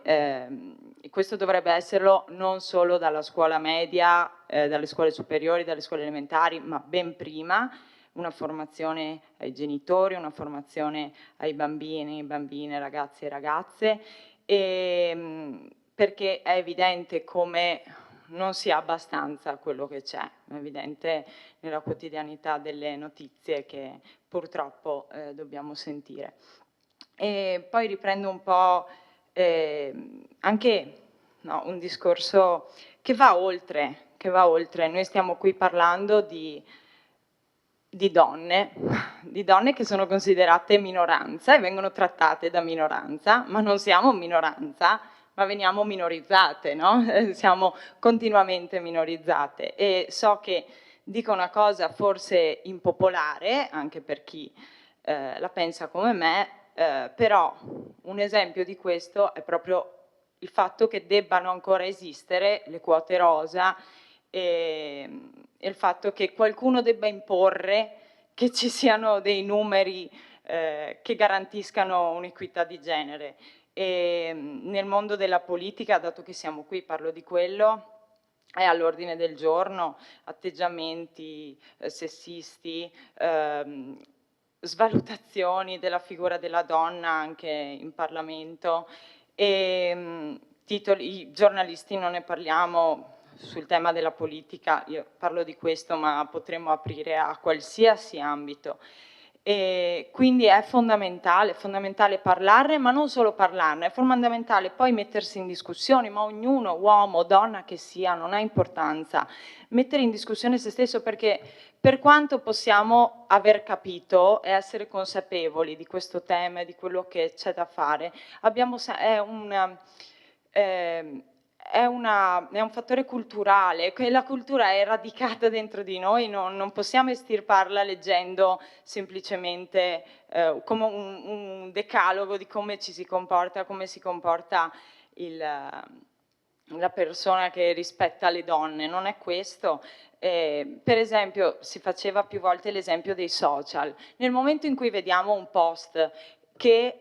questo dovrebbe esserlo non solo dalla scuola media, dalle scuole superiori, dalle scuole elementari, ma ben prima. Una formazione ai genitori, una formazione ai bambini, bambine, ragazzi e ragazze, perché è evidente come non sia abbastanza quello che c'è, è evidente nella quotidianità delle notizie che purtroppo dobbiamo sentire. E poi riprendo un po' anche un discorso che va oltre. Noi stiamo qui parlando di donne che sono considerate minoranza e vengono trattate da minoranza, ma non siamo minoranza, ma veniamo minorizzate, no? Siamo continuamente minorizzate, e so che dico una cosa forse impopolare anche per chi la pensa come me, però un esempio di questo è proprio il fatto che debbano ancora esistere le quote rosa e il fatto che qualcuno debba imporre che ci siano dei numeri che garantiscano un'equità di genere. E nel mondo della politica, dato che siamo qui, parlo di quello, è all'ordine del giorno atteggiamenti sessisti, svalutazioni della figura della donna anche in Parlamento, e i giornalisti non ne parliamo. Sul tema della politica io parlo di questo, ma potremmo aprire a qualsiasi ambito. E quindi è fondamentale parlarne, ma non solo parlarne, è fondamentale poi mettersi in discussione, ma ognuno, uomo o donna che sia, non ha importanza, mettere in discussione se stesso, perché per quanto possiamo aver capito e essere consapevoli di questo tema e di quello che c'è da fare, è un fattore culturale, che la cultura è radicata dentro di noi, non possiamo estirparla leggendo semplicemente come un decalogo di come ci si comporta, come si comporta la persona che rispetta le donne, non è questo. Per esempio, si faceva più volte l'esempio dei social. Nel momento in cui vediamo un post che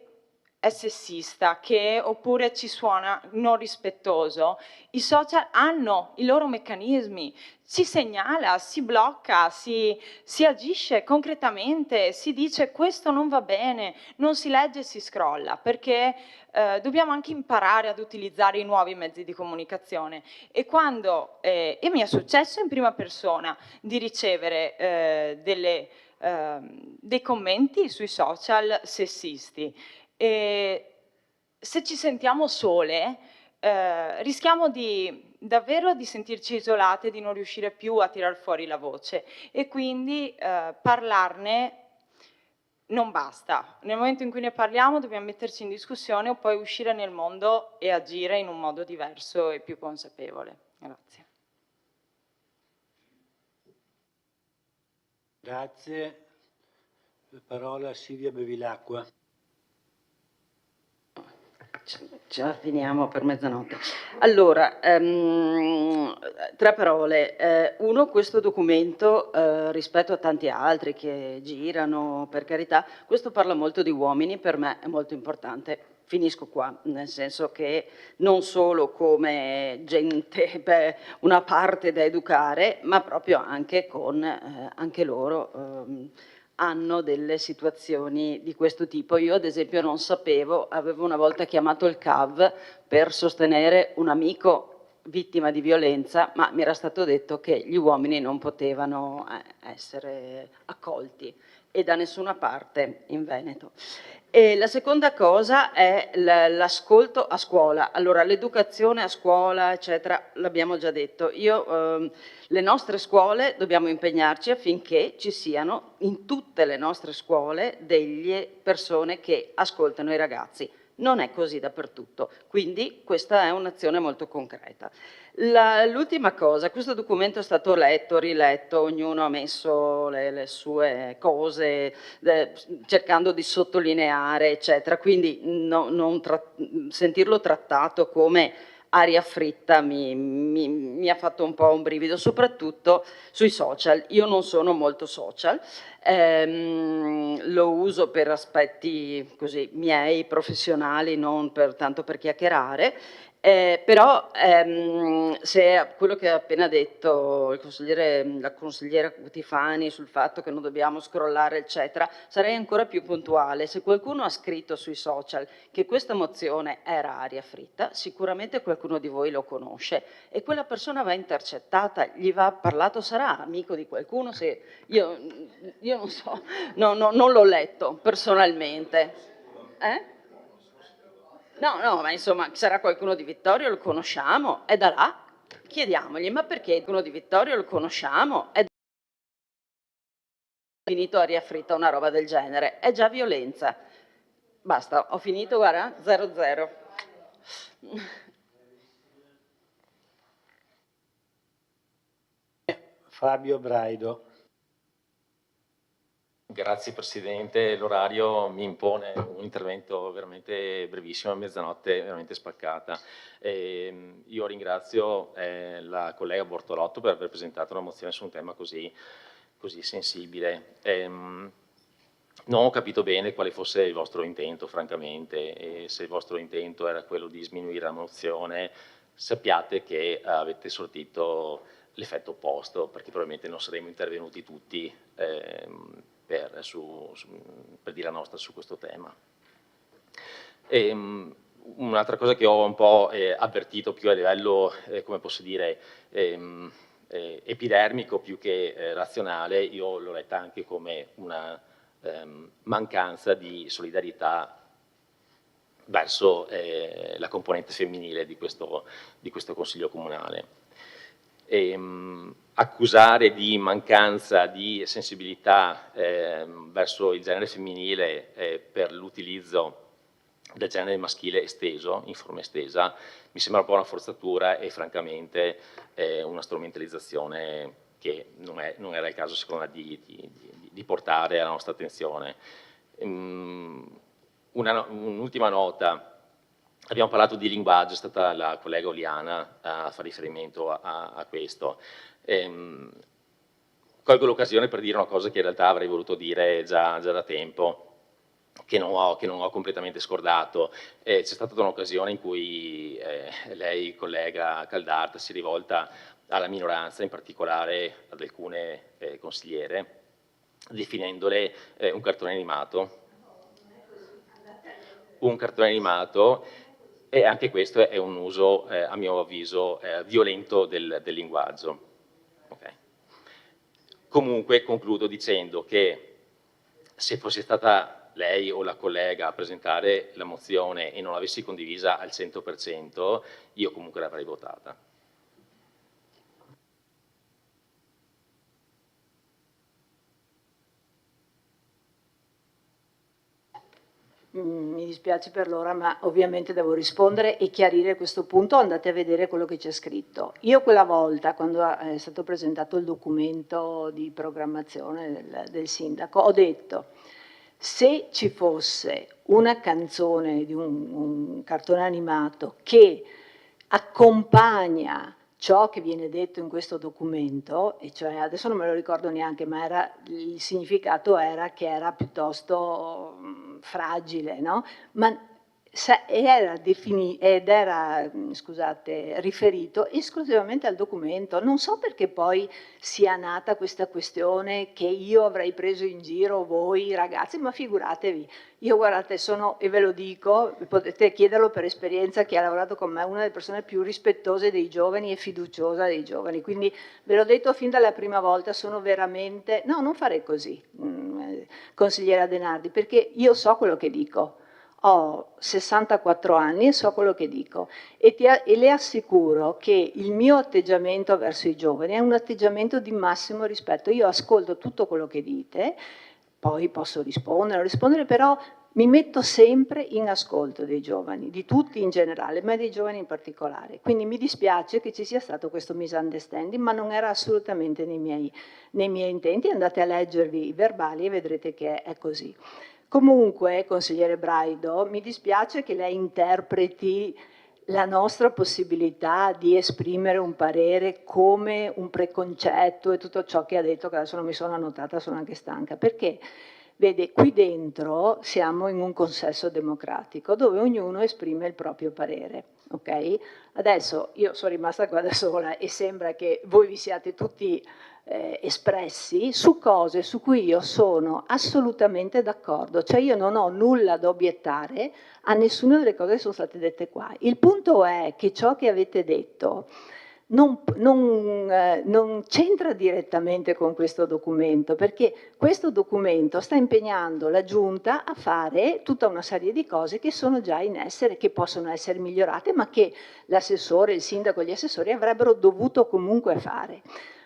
è sessista, oppure ci suona non rispettoso, i social hanno i loro meccanismi, si segnala, si blocca, si agisce concretamente, si dice questo non va bene, non si legge e si scrolla, perché dobbiamo anche imparare ad utilizzare i nuovi mezzi di comunicazione. E quando, e mi è successo in prima persona di ricevere dei commenti sui social sessisti, e se ci sentiamo sole, rischiamo davvero di sentirci isolate, di non riuscire più a tirar fuori la voce, e quindi parlarne non basta. Nel momento in cui ne parliamo dobbiamo metterci in discussione o poi uscire nel mondo e agire in un modo diverso e più consapevole. Grazie. Grazie. La parola a Silvia Bevilacqua. Ce la finiamo per mezzanotte. Allora, tre parole. Uno, questo documento, rispetto a tanti altri che girano, per carità, questo parla molto di uomini, per me è molto importante. Finisco qua, nel senso che non solo come gente, una parte da educare, ma proprio anche con anche loro hanno delle situazioni di questo tipo. Io ad esempio non sapevo, avevo una volta chiamato il CAV per sostenere un amico vittima di violenza, ma mi era stato detto che gli uomini non potevano essere accolti, e da nessuna parte in Veneto. E la seconda cosa è l'ascolto a scuola. Allora, l'educazione a scuola, eccetera, l'abbiamo già detto. Le nostre scuole dobbiamo impegnarci affinché ci siano in tutte le nostre scuole delle persone che ascoltano i ragazzi. Non è così dappertutto, quindi questa è un'azione molto concreta. L'ultima cosa, questo documento è stato letto, riletto, ognuno ha messo le sue cose cercando di sottolineare, eccetera, quindi sentirlo trattato come aria fritta mi ha fatto un po' un brivido, soprattutto sui social. Io non sono molto social, lo uso per aspetti così miei, professionali, non tanto per chiacchierare, però se quello che ha appena detto la consigliera Cutifani sul fatto che non dobbiamo scrollare, eccetera, sarei ancora più puntuale. Se qualcuno ha scritto sui social che questa mozione era aria fritta, sicuramente qualcuno di voi lo conosce e quella persona va intercettata, gli va parlato, sarà amico di qualcuno, se io non so, non l'ho letto personalmente. No, ma insomma, sarà qualcuno di Vittorio, lo conosciamo, e da là chiediamogli, ma perché qualcuno di Vittorio lo conosciamo? È finito aria fritta una roba del genere, è già violenza. Basta, ho finito, guarda, 0-0. Fabio Braido. Grazie Presidente, l'orario mi impone un intervento veramente brevissimo, a mezzanotte veramente spaccata. Io ringrazio la collega Bortolotto per aver presentato una mozione su un tema così sensibile. Non ho capito bene quale fosse il vostro intento, francamente, e se il vostro intento era quello di sminuire la mozione, sappiate che avete sortito l'effetto opposto, perché probabilmente non saremmo intervenuti tutti per dire la nostra su questo tema. Un'altra cosa che ho un po' avvertito più a livello, come posso dire, epidermico più che razionale, io l'ho letta anche come una mancanza di solidarietà verso la componente femminile di questo Consiglio Comunale. Accusare di mancanza di sensibilità verso il genere femminile per l'utilizzo del genere maschile esteso, in forma estesa, mi sembra un po' una forzatura e francamente una strumentalizzazione che non era il caso secondo me di portare alla nostra attenzione. Un'ultima nota, abbiamo parlato di linguaggio, è stata la collega Oliana a fare riferimento a questo. Colgo l'occasione per dire una cosa che in realtà avrei voluto dire già da tempo, che non ho completamente scordato. C'è stata un'occasione in cui lei, collega Caldart, si è rivolta alla minoranza, in particolare ad alcune consigliere, definendole un cartone animato. Un cartone animato, e anche questo è un uso, a mio avviso, violento del linguaggio. Okay. Comunque concludo dicendo che se fosse stata lei o la collega a presentare la mozione e non l'avessi condivisa al 100%, io comunque l'avrei votata. Mi dispiace per l'ora, ma ovviamente devo rispondere e chiarire questo punto. Andate a vedere quello che c'è scritto. Io quella volta, quando è stato presentato il documento di programmazione del sindaco, ho detto: se ci fosse una canzone di un cartone animato che accompagna ciò che viene detto in questo documento, e cioè adesso non me lo ricordo neanche, ma il significato era che era piuttosto fragile, no? Ma era riferito esclusivamente al documento. Non so perché poi sia nata questa questione che io avrei preso in giro voi ragazzi, ma figuratevi, io guardate sono, e ve lo dico, potete chiederlo per esperienza, chi ha lavorato con me, una delle persone più rispettose dei giovani e fiduciosa dei giovani, quindi ve l'ho detto fin dalla prima volta, sono veramente, no, non farei così, consigliera Denardi, perché io so quello che dico. Ho 64 anni e so quello che dico e le assicuro che il mio atteggiamento verso i giovani è un atteggiamento di massimo rispetto. Io ascolto tutto quello che dite, poi posso rispondere, però mi metto sempre in ascolto dei giovani, di tutti in generale, ma dei giovani in particolare. Quindi mi dispiace che ci sia stato questo misunderstanding, ma non era assolutamente nei miei intenti. Andate a leggervi i verbali e vedrete che è così. Comunque, consigliere Braido, mi dispiace che lei interpreti la nostra possibilità di esprimere un parere come un preconcetto e tutto ciò che ha detto, che adesso non mi sono annotata, sono anche stanca, perché vede, qui dentro siamo in un consesso democratico dove ognuno esprime il proprio parere. Okay? Adesso io sono rimasta qua da sola e sembra che voi vi siate tutti espressi su cose su cui io sono assolutamente d'accordo, cioè io non ho nulla da obiettare a nessuna delle cose che sono state dette qua. Il punto è che ciò che avete detto non c'entra direttamente con questo documento, perché questo documento sta impegnando la Giunta a fare tutta una serie di cose che sono già in essere, che possono essere migliorate, ma che l'assessore, il sindaco e gli assessori avrebbero dovuto comunque fare.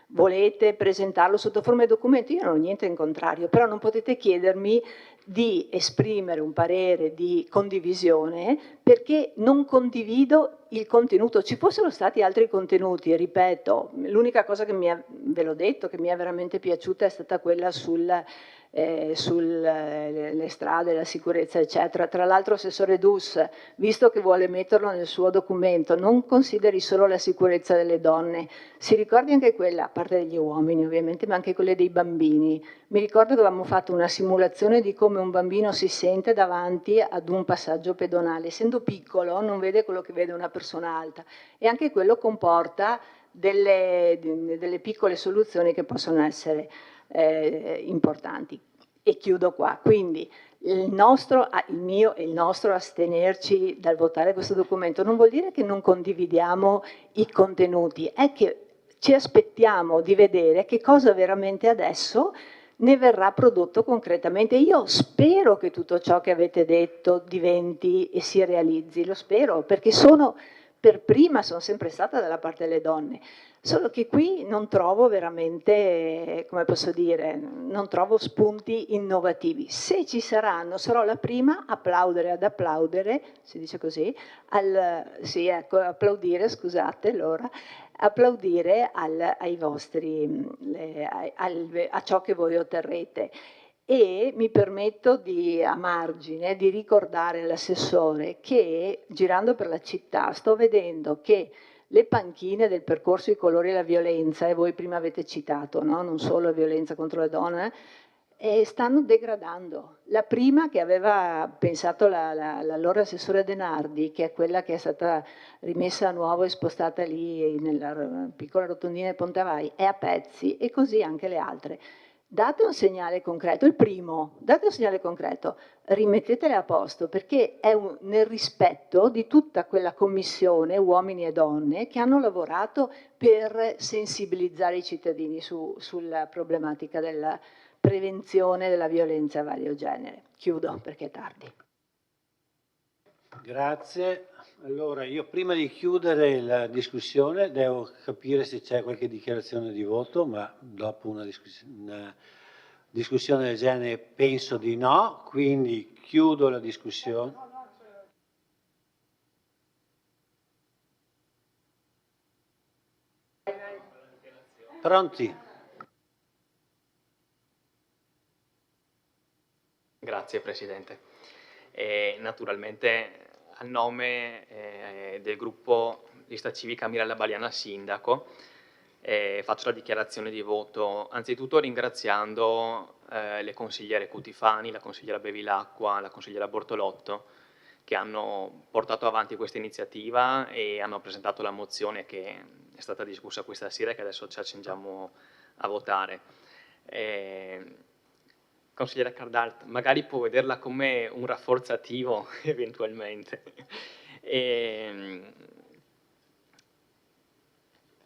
Volete presentarlo sotto forma di documento? Io non ho niente in contrario, però non potete chiedermi di esprimere un parere di condivisione perché non condivido il contenuto. Ci fossero stati altri contenuti, e ripeto, l'unica cosa che ve l'ho detto, che mi è veramente piaciuta è stata quella sulle strade, la sicurezza, eccetera. Tra l'altro, assessore Dus, visto che vuole metterlo nel suo documento, non consideri solo la sicurezza delle donne, si ricordi anche quella, a parte degli uomini ovviamente, ma anche quelle dei bambini. Mi ricordo che avevamo fatto una simulazione di come un bambino si sente davanti ad un passaggio pedonale. Essendo piccolo non vede quello che vede una persona alta e anche quello comporta delle piccole soluzioni che possono essere importanti. E chiudo qua. Quindi il mio e il nostro astenerci dal votare questo documento non vuol dire che non condividiamo i contenuti, è che ci aspettiamo di vedere che cosa veramente adesso ne verrà prodotto concretamente. Io spero che tutto ciò che avete detto diventi e si realizzi, lo spero, perché sono per prima sono sempre stata dalla parte delle donne, solo che qui non trovo veramente, come posso dire, non trovo spunti innovativi. Se ci saranno, sarò la prima ad applaudire, si dice così, sì, ecco, applaudire, scusate, allora, applaudire ai vostri, a ciò che voi otterrete. E mi permetto a margine di ricordare all'assessore che girando per la città sto vedendo che le panchine del percorso I colori e la violenza, e voi prima avete citato, no? Non solo la violenza contro le donne, stanno degradando. La prima che aveva pensato l'allora assessore Denardi, che è quella che è stata rimessa a nuovo e spostata lì nella piccola rotondina di Pontavai, è a pezzi, e così anche le altre. Date un segnale concreto, il primo, date un segnale concreto, rimettetele a posto, perché è nel rispetto di tutta quella commissione, uomini e donne, che hanno lavorato per sensibilizzare i cittadini sulla problematica della prevenzione della violenza a vario genere. Chiudo perché è tardi. Grazie. Allora, io prima di chiudere la discussione devo capire se c'è qualche dichiarazione di voto, ma dopo una discussione del genere penso di no, quindi chiudo la discussione. Pronti? Grazie Presidente. Naturalmente a nome del gruppo Lista Civica Mirella Baliana Sindaco faccio la dichiarazione di voto, anzitutto ringraziando le consigliere Cutifani, la consigliera Bevilacqua, la consigliera Bortolotto, che hanno portato avanti questa iniziativa e hanno presentato la mozione che è stata discussa questa sera e che adesso ci accingiamo a votare. Consigliera Cardalt, magari può vederla come un rafforzativo eventualmente.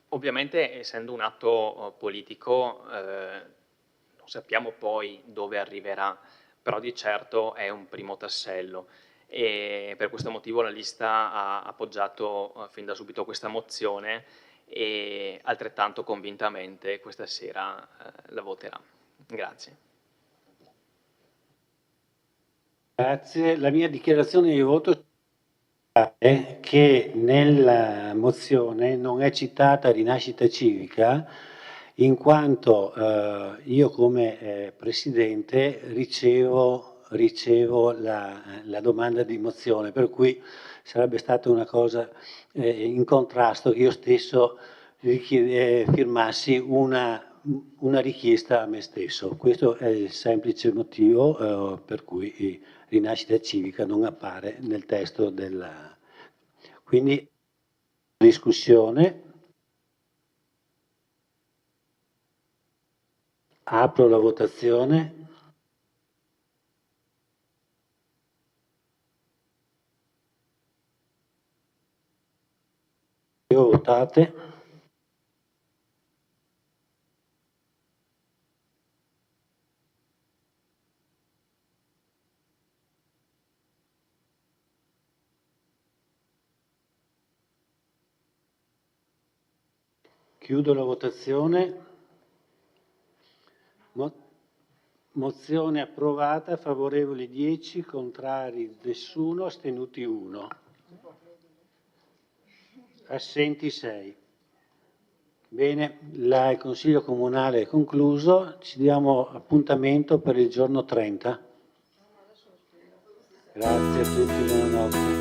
Ovviamente, essendo un atto politico, non sappiamo poi dove arriverà, però di certo è un primo tassello e per questo motivo la lista ha appoggiato fin da subito questa mozione e altrettanto convintamente questa sera la voterà. Grazie. Grazie. La mia dichiarazione di voto è che nella mozione non è citata Rinascita Civica, in quanto io come Presidente ricevo la domanda di mozione, per cui sarebbe stata una cosa in contrasto che io stesso firmassi una richiesta a me stesso. Questo è il semplice motivo per cui Rinascita Civica non appare nel testo della... Quindi discussione. Apro la votazione. Votate. Chiudo la votazione. Mozione approvata, favorevoli 10, contrari nessuno, astenuti 1. Assenti 6. Bene, il Consiglio Comunale è concluso, ci diamo appuntamento per il giorno 30. Grazie a tutti, buonanotte.